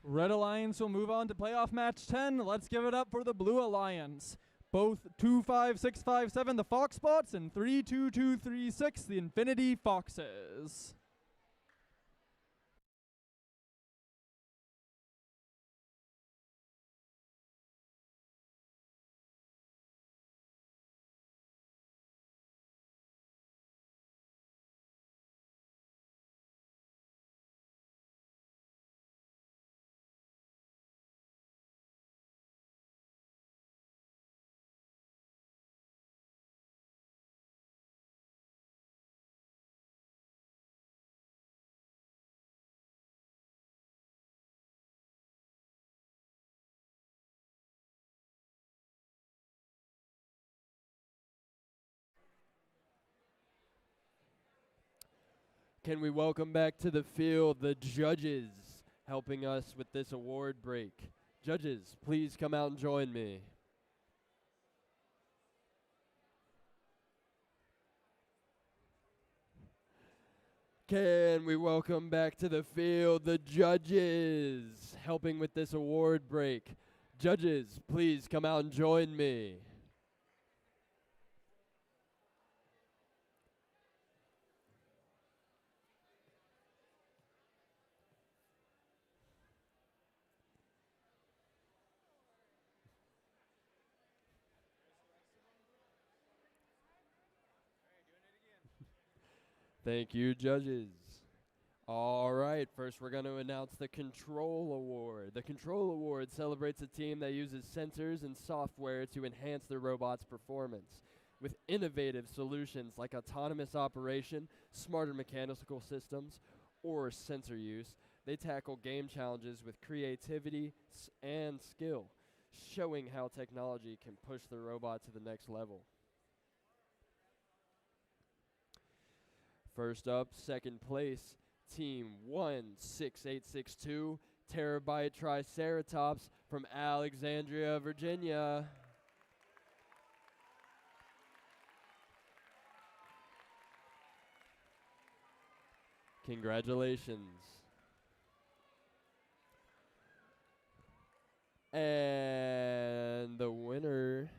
Red Alliance will move on to playoff match 10. Let's give it up for the Blue Alliance. Both 25657, the Foxbots, and 32236, the Infinity Foxes. Can we welcome back to the field the judges helping us with this award break? Judges, please come out and join me. Can we welcome back to the field the judges helping with this award break? Judges, please come out and join me. Thank you, judges. All right, first we're going to announce the Control Award. The Control Award celebrates a team that uses sensors and software to enhance their robot's performance. With innovative solutions like autonomous operation, smarter mechanical systems, or sensor use, they tackle game challenges with creativity and skill, showing how technology can push the robot to the next level. First up, second place, Team 16862, Terabyte Triceratops from Alexandria, Virginia. Congratulations. And the winner,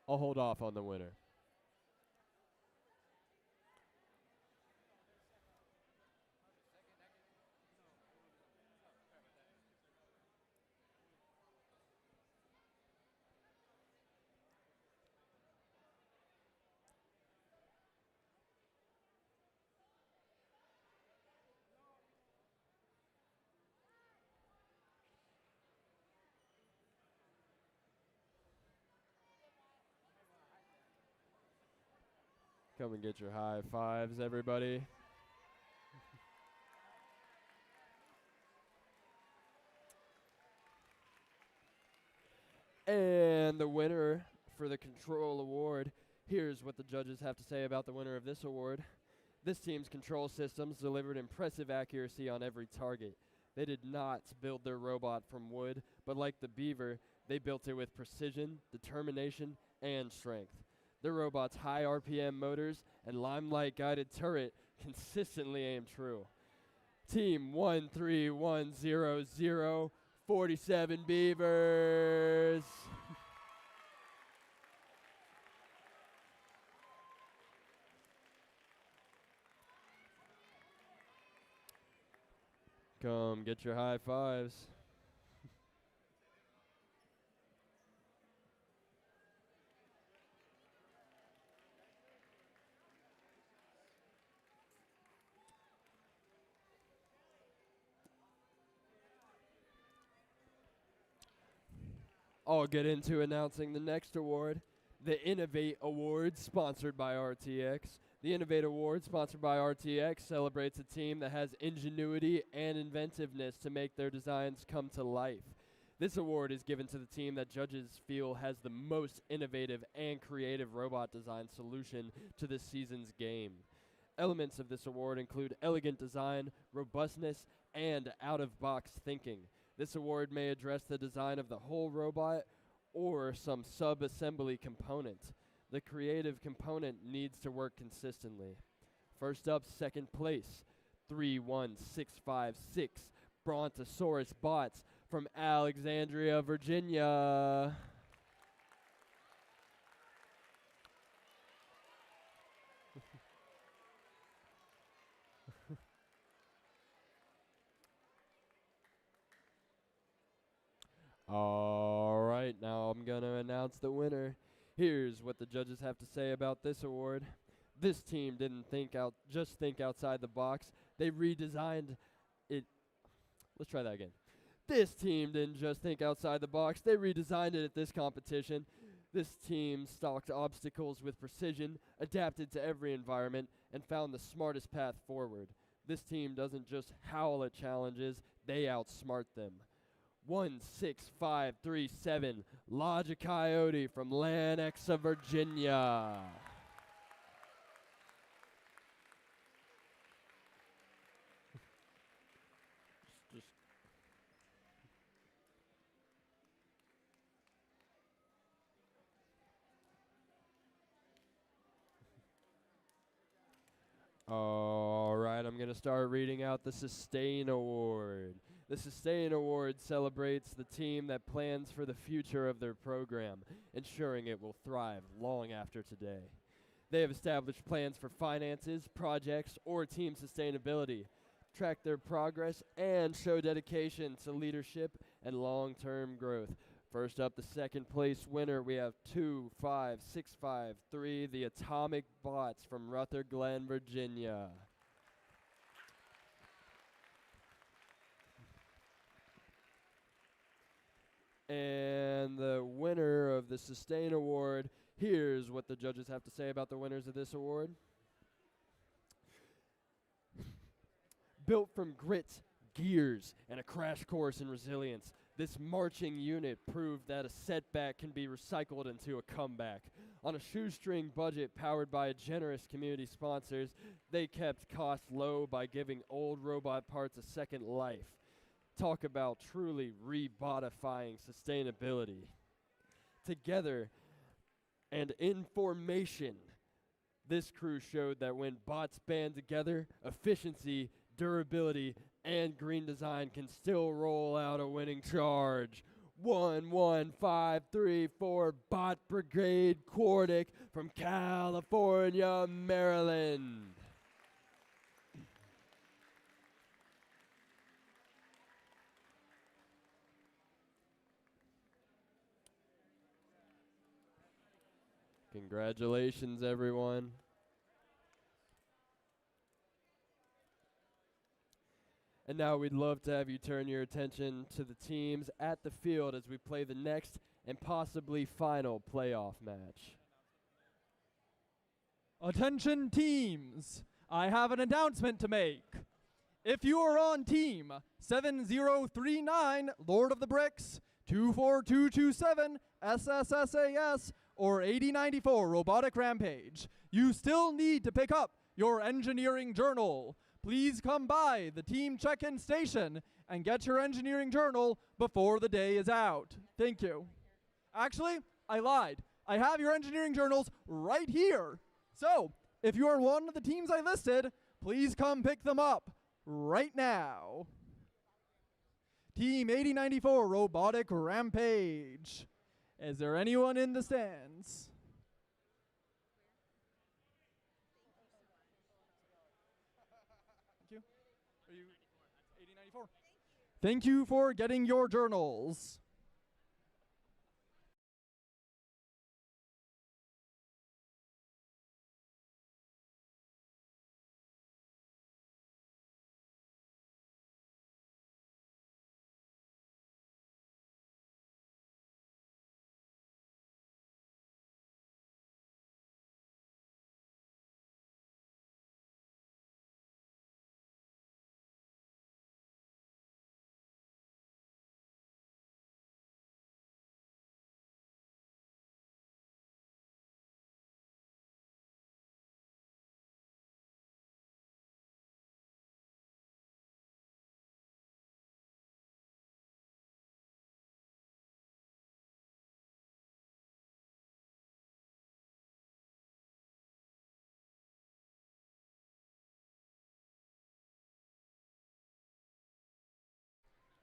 I'll hold off on the winner. Come and get your high fives, everybody. And the winner for the Control Award, here's what the judges have to say about the winner of this award. This team's control systems delivered impressive accuracy on every target. They did not build their robot from wood, but like the Beaver, they built it with precision, determination, and strength. The robot's high RPM motors and limelight guided turret consistently aim true. Team 13100, 47 Beavers. Come get your high fives. I'll get into announcing the next award, the Innovate Award, sponsored by RTX. The Innovate Award, sponsored by RTX, celebrates a team that has ingenuity and inventiveness to make their designs come to life. This award is given to the team that judges feel has the most innovative and creative robot design solution to this season's game. Elements of this award include elegant design, robustness, and out-of-box thinking. This award may address the design of the whole robot or some sub-assembly component. The creative component needs to work consistently. First up, second place, 31656 Brontosaurus bots from Alexandria, Virginia. All right, now I'm going to announce the winner. Here's what the judges have to say about this award. This team didn't just think outside the box. They redesigned it. Let's try that again. This team didn't just think outside the box. They redesigned it at this competition. This team stalked obstacles with precision, adapted to every environment, and found the smartest path forward. This team doesn't just howl at challenges, they outsmart them. 16537 Logic Coyote from Lenexa, Virginia. All right, I'm going to start reading out the Sustain Award. The Sustain Award celebrates the team that plans for the future of their program, ensuring it will thrive long after today. They have established plans for finances, projects, or team sustainability, track their progress, and show dedication to leadership and long-term growth. First up, the second place winner, we have 25653, the Atomic Bots from Ruther Glen, Virginia. And the winner of the Sustain Award, here's what the judges have to say about the winners of this award. Built from grit, gears, and a crash course in resilience, this marching unit proved that a setback can be recycled into a comeback. On a shoestring budget powered by generous community sponsors, they kept costs low by giving old robot parts a second life. Talk about truly rebottifying sustainability. Together and in formation, this crew showed that when bots band together, efficiency, durability, and green design can still roll out a winning charge. 11534 Bot Brigade Quartic from California, Maryland. Congratulations, everyone. And now we'd love to have you turn your attention to the teams at the field as we play the next and possibly final playoff match. Attention teams, I have an announcement to make. If you are on team 7039 Lord of the Bricks, 24227 SSSAS, or 8094 Robotic Rampage, you still need to pick up your engineering journal. Please come by the team check-in station and get your engineering journal before the day is out. Thank you. Actually, I lied. I have your engineering journals right here. So, if you are one of the teams I listed, please come pick them up right now. Team 8094 Robotic Rampage. Is there anyone in the stands? Thank you. Are you 8094? Thank you for getting your journals.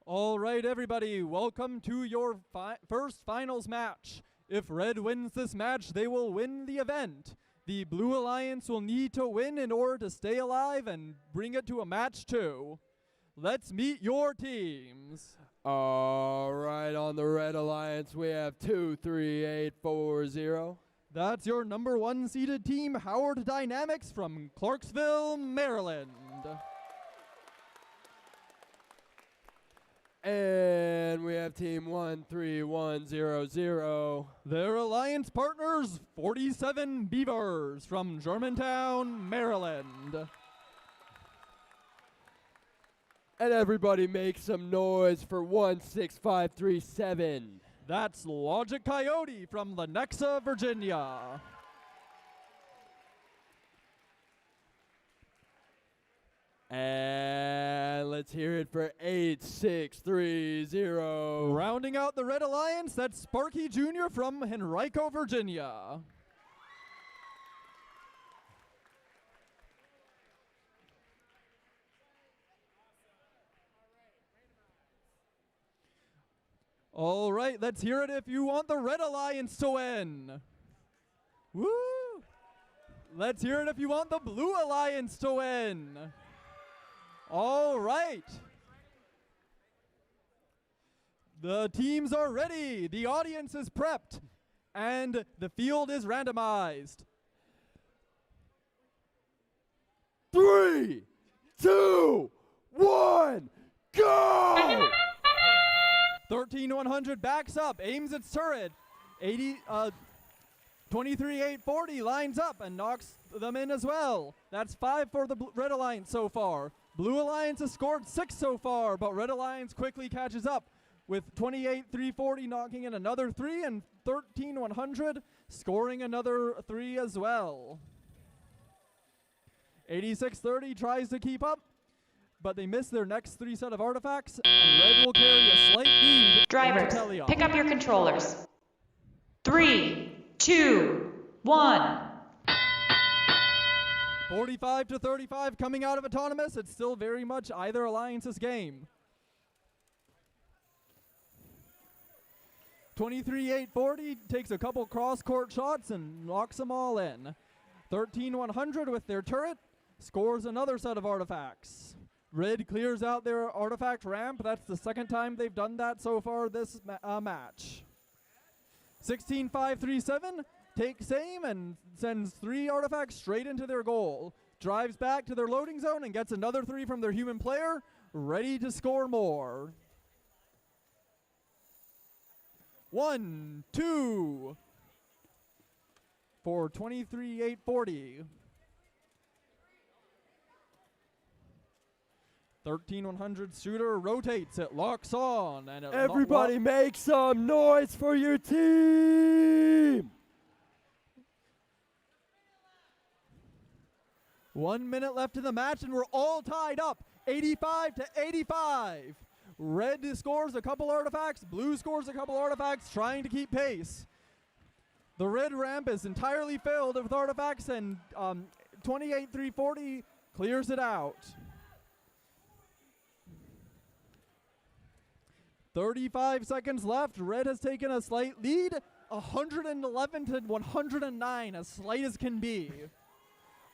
All right, everybody, welcome to your first finals match. If Red wins this match, they will win the event. The Blue Alliance will need to win in order to stay alive and bring it to a match 2. Let's meet your teams. All right, on the Red Alliance, we have 23840. That's your number 1 seeded team, Howard Dynamics from Clarksville, Maryland. And we have team 13100. Their alliance partners, 47 Beavers from Germantown, Maryland. And everybody make some noise for 16537. That's Logic Coyote from Lenexa, Virginia. And let's hear it for 8630. Rounding out the Red Alliance, that's Sparky Jr. from Henrico, Virginia. All right, let's hear it if you want the Red Alliance to win. Woo! Let's hear it if you want the Blue Alliance to win. All right. The teams are ready. The audience is prepped. And the field is randomized. 3, 2, 1, go! 13100 backs up, aims its turret. 23-840 lines up and knocks them in as well. That's 5 for the Red Alliance so far. Blue Alliance has scored 6 so far, but Red Alliance quickly catches up with 28-340 knocking in another 3 and 13100 scoring another 3 as well. 8630 tries to keep up, but they miss their next 3 set of artifacts, and Red will carry a slight lead. Drivers, pick up your controllers. 3, 2, 1. 45-35 coming out of Autonomous. It's still very much either alliance's game. 23-840 takes a couple cross-court shots and knocks them all in. 13100 with their turret scores another set of artifacts. Red clears out their artifact ramp. That's the second time they've done that so far this match. 16-537 takes aim and sends 3 artifacts straight into their goal. Drives back to their loading zone and gets another 3 from their human player, ready to score more. 1, 2 for 23-840. 13100 shooter rotates, it locks on, and it Everybody make some noise for your team! 1 minute left in the match, and we're all tied up, 85-85. Red scores a couple artifacts, blue scores a couple artifacts, trying to keep pace. The red ramp is entirely filled with artifacts, and 28-340 clears it out. 35 seconds left. Red has taken a slight lead, 111-109, as slight as can be.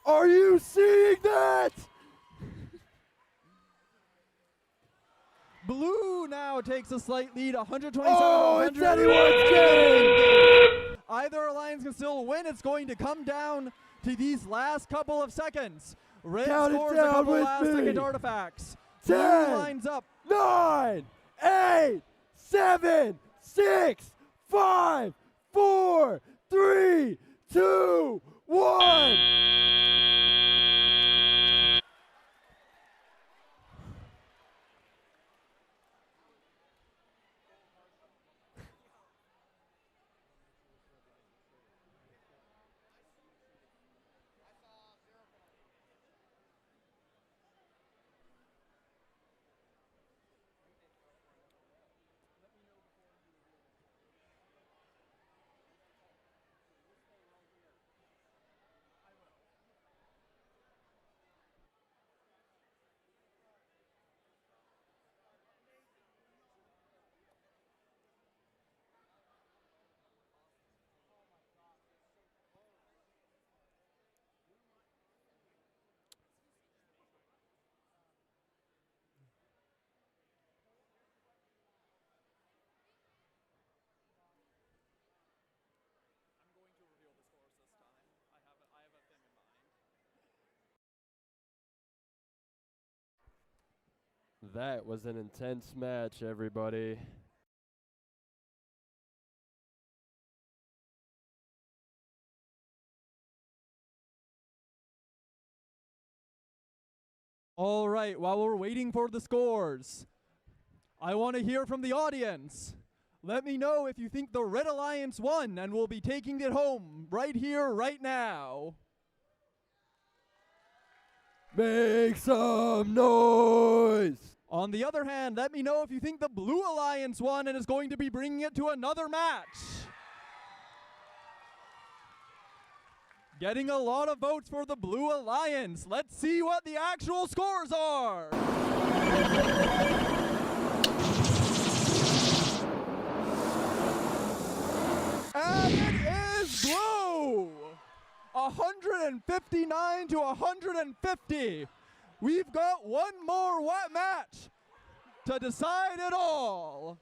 Are you seeing that? Blue now takes a slight lead, 127-100. Oh, it's anyone's game! Either alliance can still win. It's going to come down to these last couple of seconds. Red scores a couple last-second artifacts. 10, Blue lines up. 9, 8, 7, 6, 5, 4, 3, 2, 1. That was an intense match, everybody. All right, while we're waiting for the scores, I want to hear from the audience. Let me know if you think the Red Alliance won and will be taking it home right here, right now. Make some noise! On the other hand, let me know if you think the Blue Alliance won and is going to be bringing it to another match. Getting a lot of votes for the Blue Alliance. Let's see what the actual scores are. And it is blue! 159 to 150. We've got one more wet match to decide it all.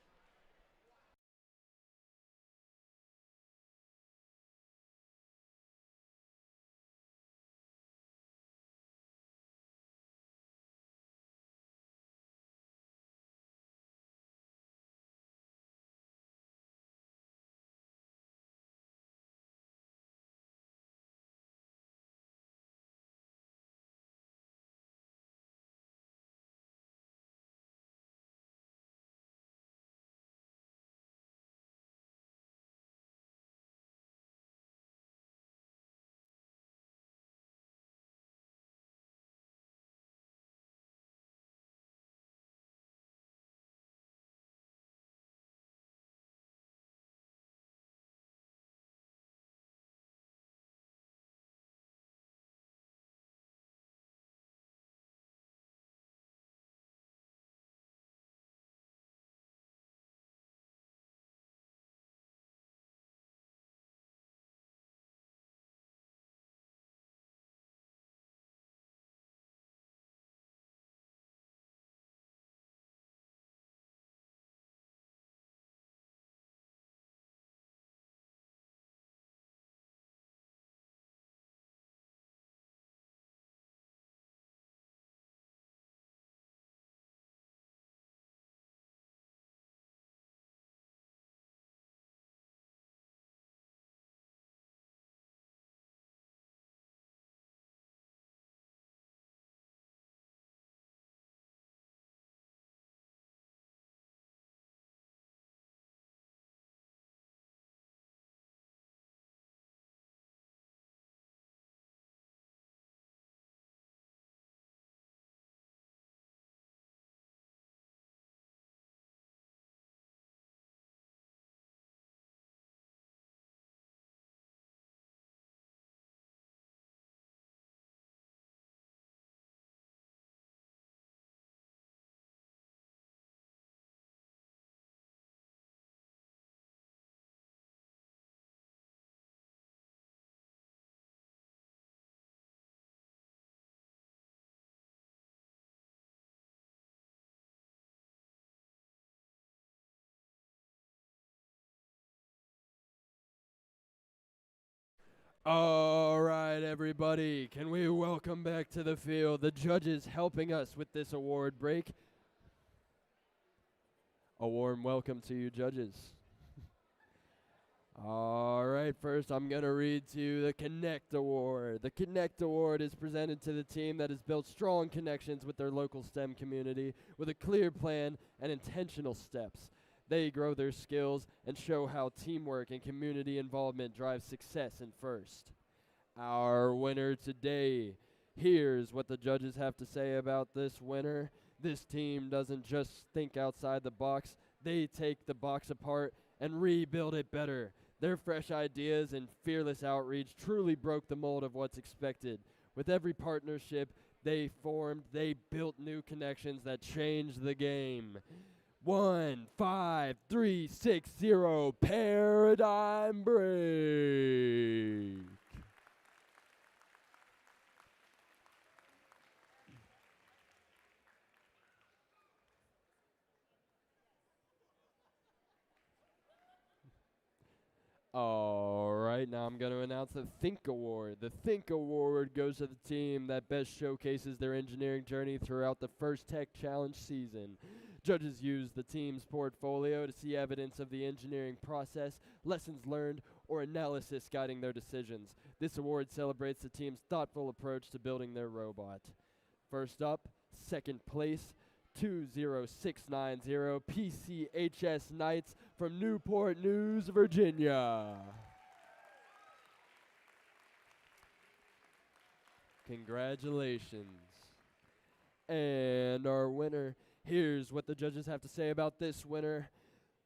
All right, everybody, can we welcome back to the field the judges helping us with this award break? A warm welcome to you, judges. All right, first I'm going to read to you the Connect Award. The Connect Award is presented to the team that has built strong connections with their local STEM community with a clear plan and intentional steps. They grow their skills and show how teamwork and community involvement drive success in FIRST. Our winner today. Here's what the judges have to say about this winner. This team doesn't just think outside the box. They take the box apart and rebuild it better. Their fresh ideas and fearless outreach truly broke the mold of what's expected. With every partnership they formed, they built new connections that changed the game. 1, 5, 3, 6, 0, paradigm break. All right, now I'm going to announce the Think Award. The Think Award goes to the team that best showcases their engineering journey throughout the First Tech Challenge season. Judges use the team's portfolio to see evidence of the engineering process, lessons learned, or analysis guiding their decisions. This award celebrates the team's thoughtful approach to building their robot. First up, second place, 20690 PCHS Knights from Newport News, Virginia. Congratulations. And our winner, here's what the judges have to say about this winner.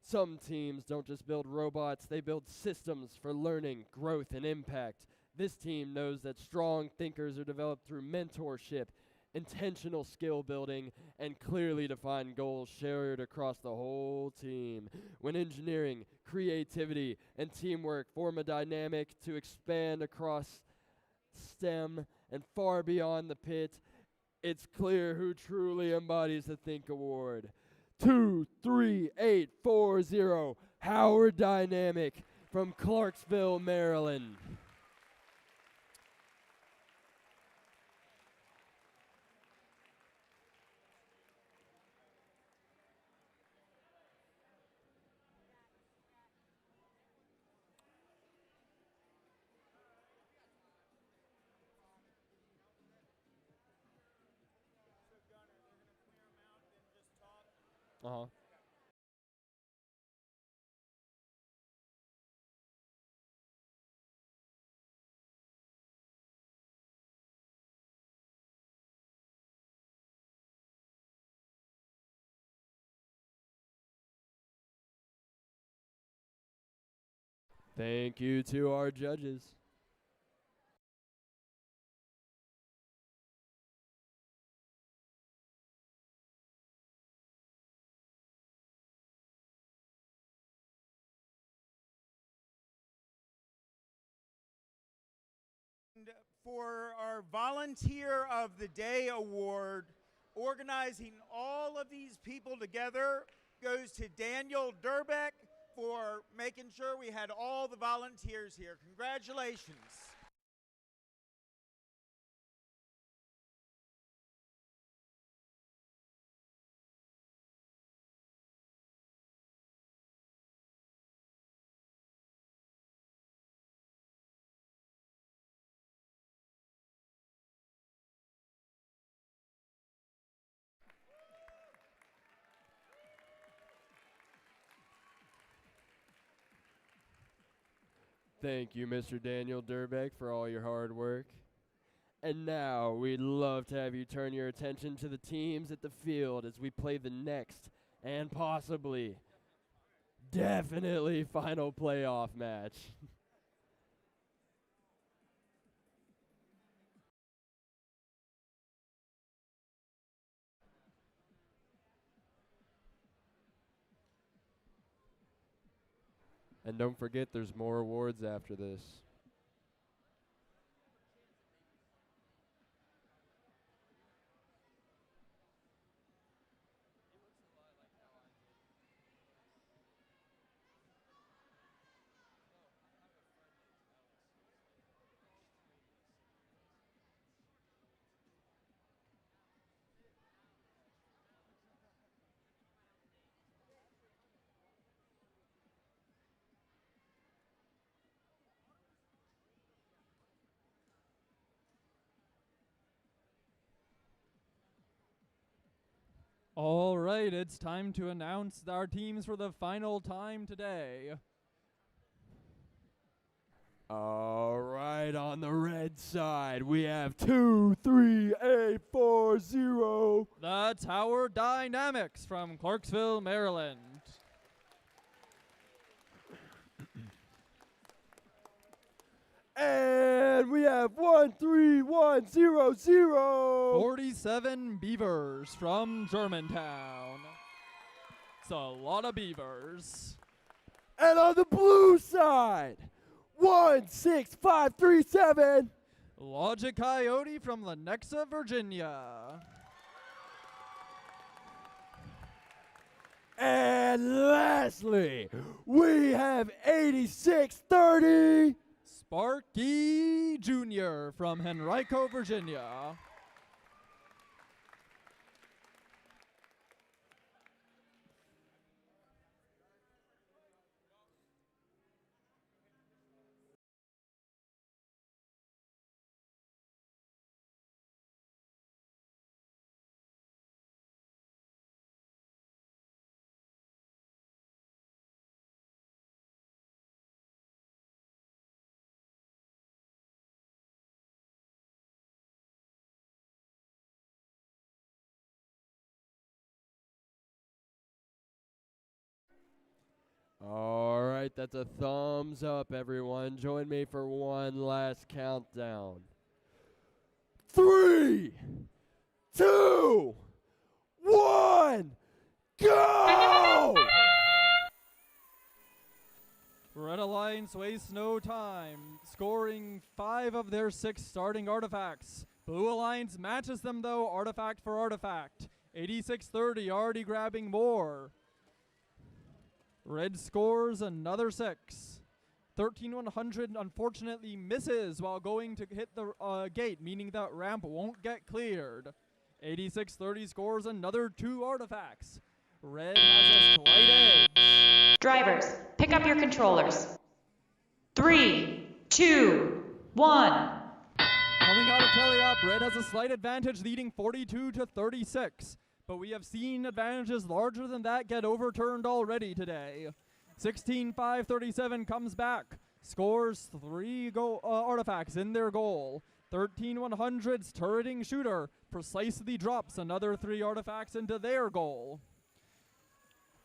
Some teams don't just build robots, they build systems for learning, growth, and impact. This team knows that strong thinkers are developed through mentorship intentional skill building, and clearly defined goals shared across the whole team. When engineering, creativity, and teamwork form a dynamic to expand across STEM and far beyond the pit, it's clear who truly embodies the Think Award. 23840 Howard Dynamic from Clarksville, Maryland. Uh-huh. Thank you to our judges. For our Volunteer of the Day award, organizing all of these people together goes to Daniel Durbeck for making sure we had all the volunteers here. Congratulations. Thank you, Mr. Daniel Durbeck, for all your hard work. And now we'd love to have you turn your attention to the teams at the field as we play the next and possibly, definitely final playoff match. And don't forget, there's more awards after this. All right, it's time to announce our teams for the final time today. All right, on the red side, we have 23840. That's Howard Dynamics from Clarksville, Maryland. And we have 13100. 47 Beavers from Germantown. It's a lot of beavers. And on the blue side, 16537. Logic Coyote from Lenexa, Virginia. And lastly, we have 8630. Sparky Jr. from Henrico, Virginia. All right, that's a thumbs up, everyone. Join me for one last countdown. 3, 2, 1, go! Red Alliance wastes no time, scoring 5 of their 6 starting artifacts. Blue Alliance matches them, though, artifact for artifact. 86-30, already grabbing more. Red scores another 6. 13-100 unfortunately misses while going to hit the gate, meaning that ramp won't get cleared. 86-30 scores another 2 artifacts. Red has a slight edge. Drivers, pick up your controllers. 3, 2, 1. Coming out of Teleop, Red has a slight advantage, leading 42-36. But we have seen advantages larger than that get overturned already today. 16-5-37 comes back, scores 3 artifacts in their goal. 13-100's turreting shooter precisely drops another 3 artifacts into their goal.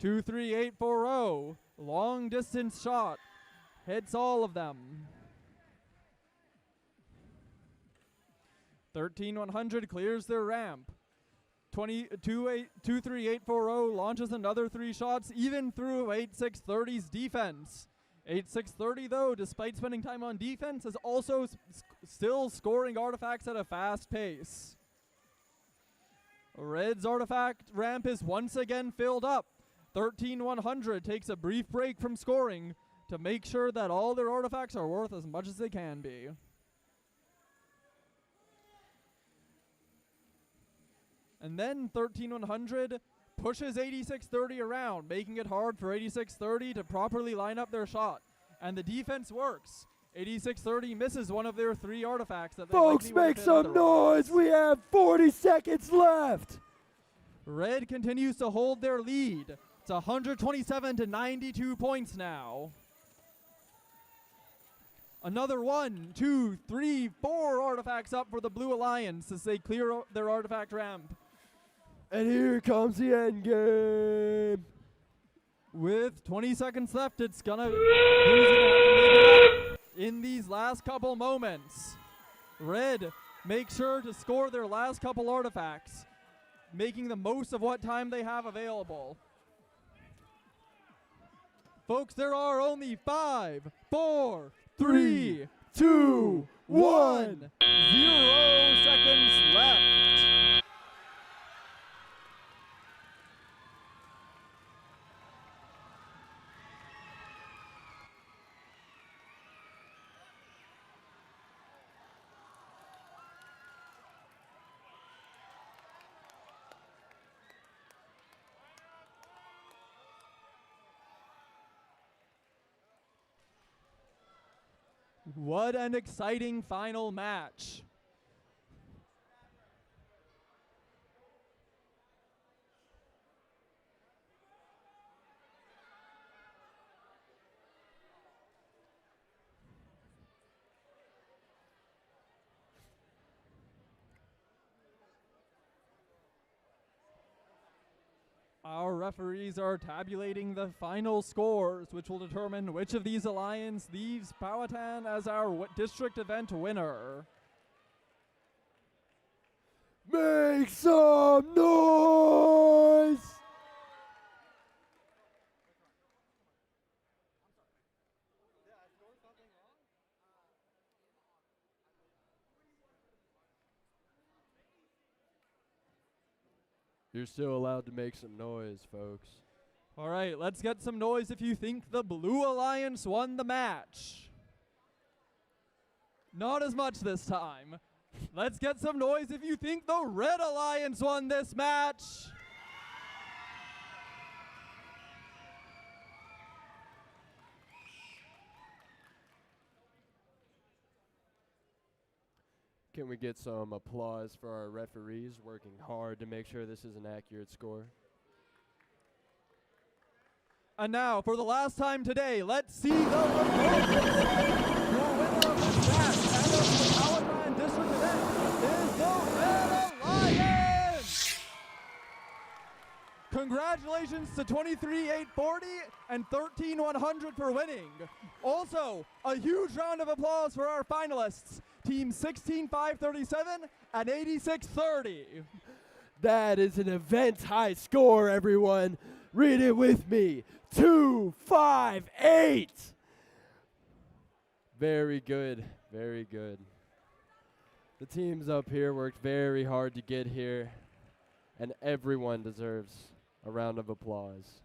2-3-8-4-0, long distance shot, hits all of them. 13-100 clears their ramp. 2-3-8-4-0 launches another 3 shots, even through 8-6-30's defense. 8-6-30, though, despite spending time on defense, is also still scoring artifacts at a fast pace. Red's artifact ramp is once again filled up. 13-100 takes a brief break from scoring to make sure that all their artifacts are worth as much as they can be. And then 13-100 pushes 86-30 around, making it hard for 86-30 to properly line up their shot. And the defense works. 86-30 misses one of their 3 artifacts that they Folks, make some noise! We have 40 seconds left! Red continues to hold their lead. It's 127-92 points now. Another 1, 2, 3, 4 artifacts up for the Blue Alliance as they clear their artifact ramp. And here comes the end game. With 20 seconds left, it's gonna have to make it up in these last couple moments. Red make sure to score their last couple artifacts, making the most of what time they have available. Folks, there are only 5, 4, 3, 2, 1. 0 seconds left. What an exciting final match. Our referees are tabulating the final scores, which will determine which of these alliance leaves Powhatan as our district event winner. Make some noise! You're still allowed to make some noise, folks. All right, let's get some noise if you think the Blue Alliance won the match. Not as much this time. Let's get some noise if you think the Red Alliance won this match. Can we get some applause for our referees working hard to make sure this is an accurate score? And now, for the last time today, let's see the results. Your winner of this match and of the Powhatan District event is the Red Alliance! Congratulations to 23-840 and 13-100 for winning. Also, a huge round of applause for our finalists. Team 16537 and 8630. That is an event high score, everyone. Read it with me. 258. Very good. Very good. The teams up here worked very hard to get here, and everyone deserves a round of applause.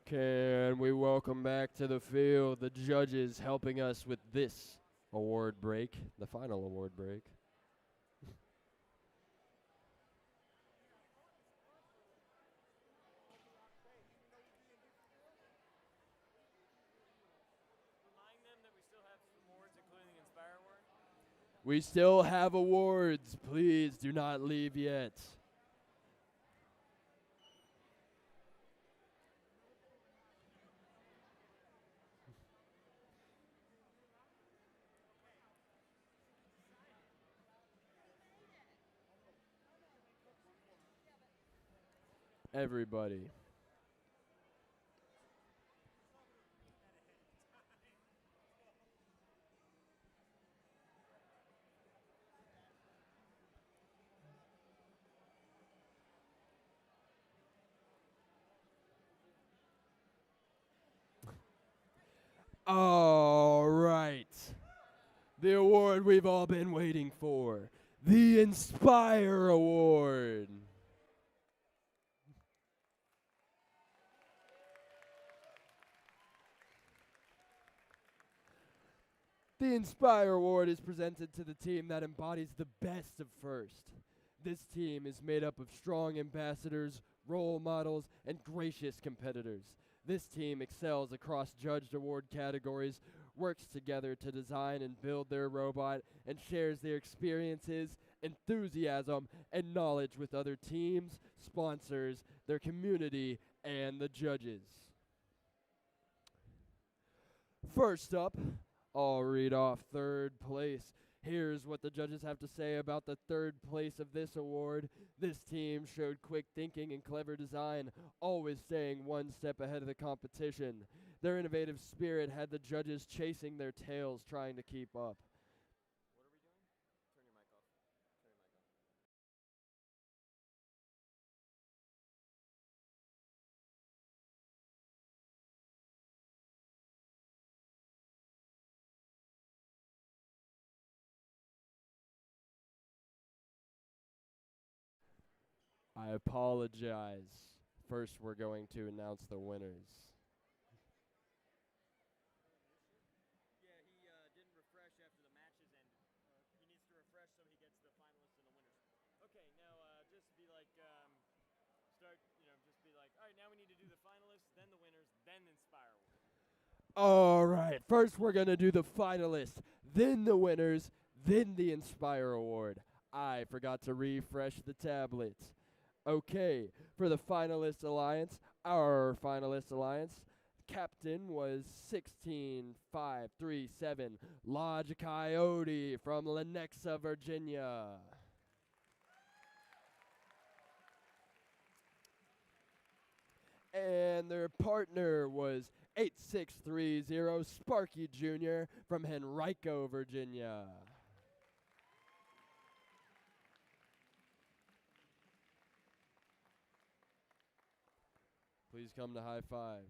Can we welcome back to the field the judges helping us with this award break, the final award break. We still have awards. Please do not leave yet. Everybody. All right. The award we've all been waiting for. The Inspire Award. The Inspire Award is presented to the team that embodies the best of first. This team is made up of strong ambassadors, role models, and gracious competitors. This team excels across judged award categories, works together to design and build their robot, and shares their experiences, enthusiasm, and knowledge with other teams, sponsors, their community, and the judges. First up, I'll read off third place. Here's what the judges have to say about the third place of this award. This team showed quick thinking and clever design, always staying one step ahead of the competition. Their innovative spirit had the judges chasing their tails trying to keep up. I apologize. First, we're going to announce the winners. All right, first we're going to do the finalists, then the winners, then the Inspire Award. I forgot to refresh the tablet. Okay, for the finalist alliance, our finalist alliance, captain was 16537, Lodge Coyote from Lenexa, Virginia. And their partner was 8630 Sparky Jr. from Henrico, Virginia. Please come to high five.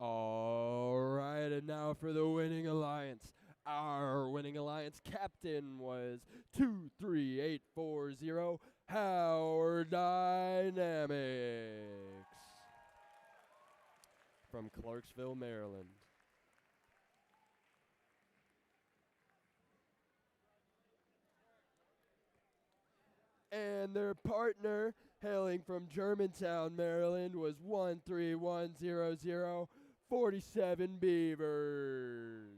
All right, and now for the winning alliance. Our winning alliance captain was 23840 Howard Dynamics from Clarksville, Maryland. And their partner, hailing from Germantown, Maryland, was 13100 47 Beavers.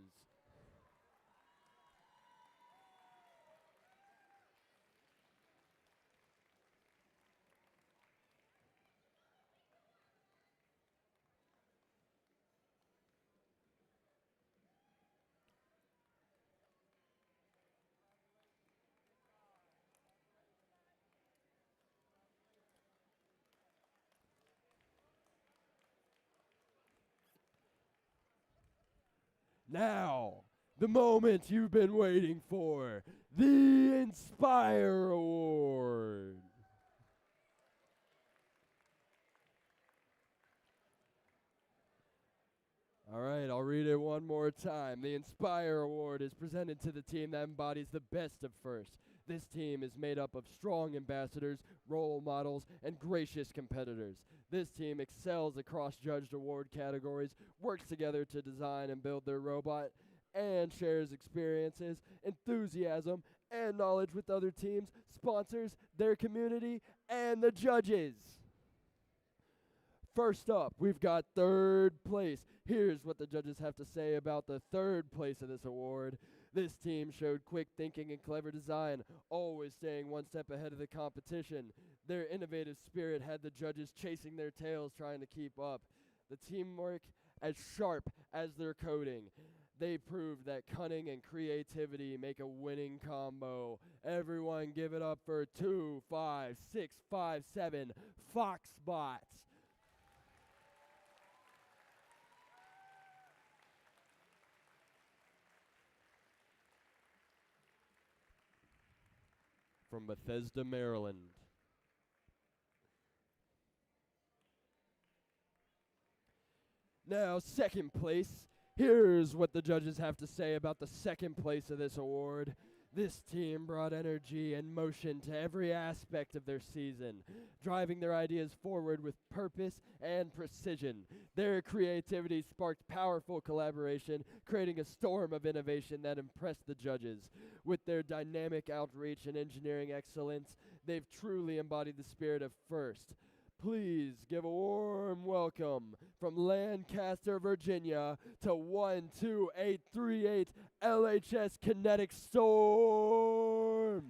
Now, the moment you've been waiting for, the Inspire Award. All right, I'll read it one more time. The Inspire Award is presented to the team that embodies the best of first. This team is made up of strong ambassadors, role models, and gracious competitors. This team excels across judged award categories, works together to design and build their robot, and shares experiences, enthusiasm, and knowledge with other teams, sponsors, their community, and the judges. First up, we've got third place. Here's what the judges have to say about the third place of this award. This team showed quick thinking and clever design, always staying one step ahead of the competition. Their innovative spirit had the judges chasing their tails trying to keep up. The teamwork as sharp as their coding. They proved that cunning and creativity make a winning combo. Everyone give it up for 25657 Foxbots. From Bethesda, Maryland. Now, second place. Here's what the judges have to say about the second place of this award. This team brought energy and motion to every aspect of their season, driving their ideas forward with purpose and precision. Their creativity sparked powerful collaboration, creating a storm of innovation that impressed the judges. With their dynamic outreach and engineering excellence, they've truly embodied the spirit of FIRST. Please give a warm welcome from Lancaster, Virginia to 12838 LHS Kinetic Storm.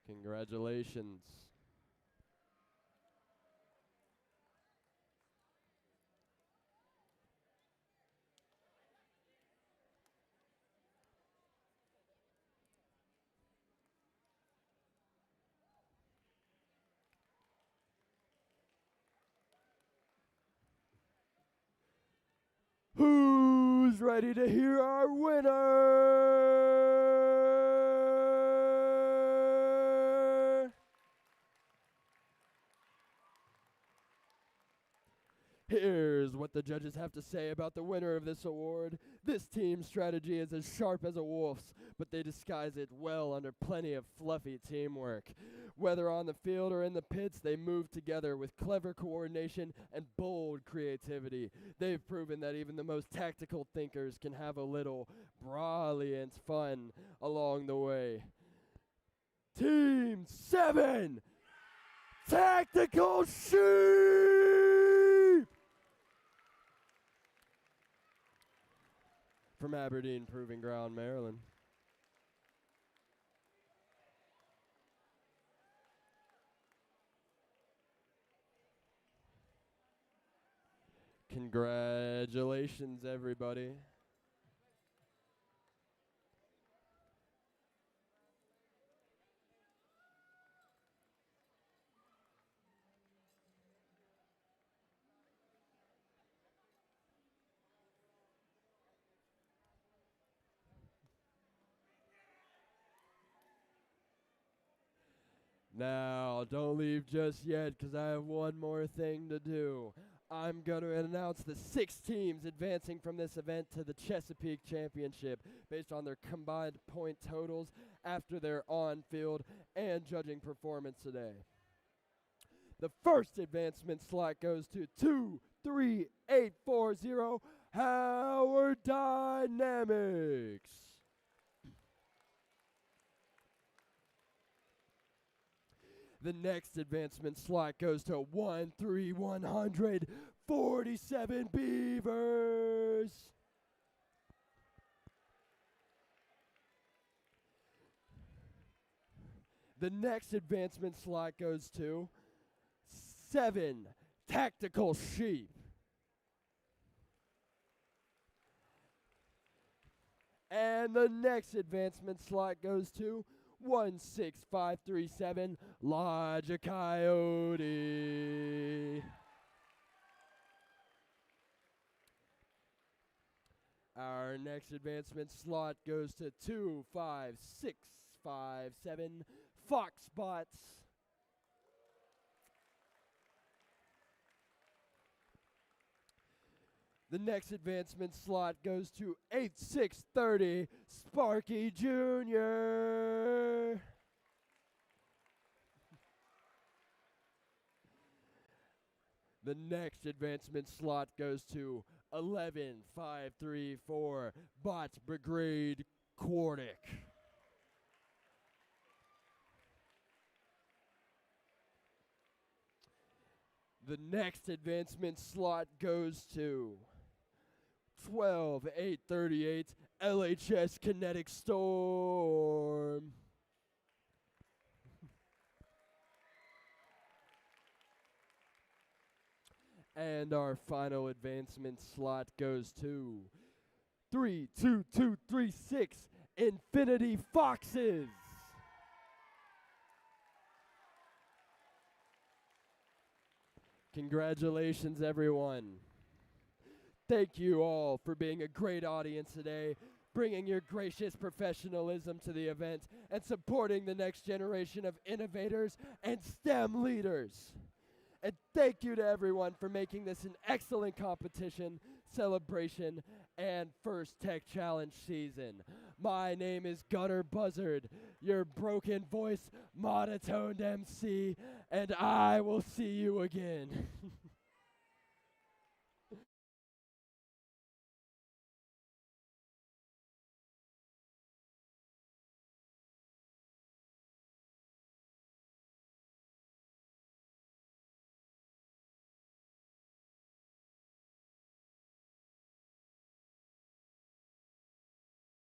Congratulations. Who's ready to hear our winner? Here's what the judges have to say about the winner of this award. This team's strategy is as sharp as a wolf's, but they disguise it well under plenty of fluffy teamwork. Whether on the field or in the pits, they move together with clever coordination and bold creativity. They've proven that even the most tactical thinkers can have a little brilliant fun along the way. Team 7, Tactical Sheep! From Aberdeen Proving Ground, Maryland. Congratulations, everybody. Now, don't leave just yet because I have one more thing to do. I'm going to announce the 6 teams advancing from this event to the Chesapeake Championship based on their combined point totals after their on-field and judging performance today. The first advancement slot goes to 23840 Howard Dynamics. The next advancement slot goes to 13147 Beavers. The next advancement slot goes to 7 Tactical Sheep. And the next advancement slot goes to 16537 Lodge Coyote. Our next advancement slot goes to 25657 Foxbots. The next advancement slot goes to 8630 Sparky Jr. The next advancement slot goes to 11534 Bot Brigade Quartic. The next advancement slot goes to 12838 LHS Kinetic Storm. And our final advancement slot goes to 32236 Infinity Foxes. Congratulations, everyone. Thank you all for being a great audience today, bringing your gracious professionalism to the event, and supporting the next generation of innovators and STEM leaders. And thank you to everyone for making this an excellent competition, celebration, and first Tech Challenge season. My name is Gunner Buzzard, your broken voice, monotoned MC, and I will see you again.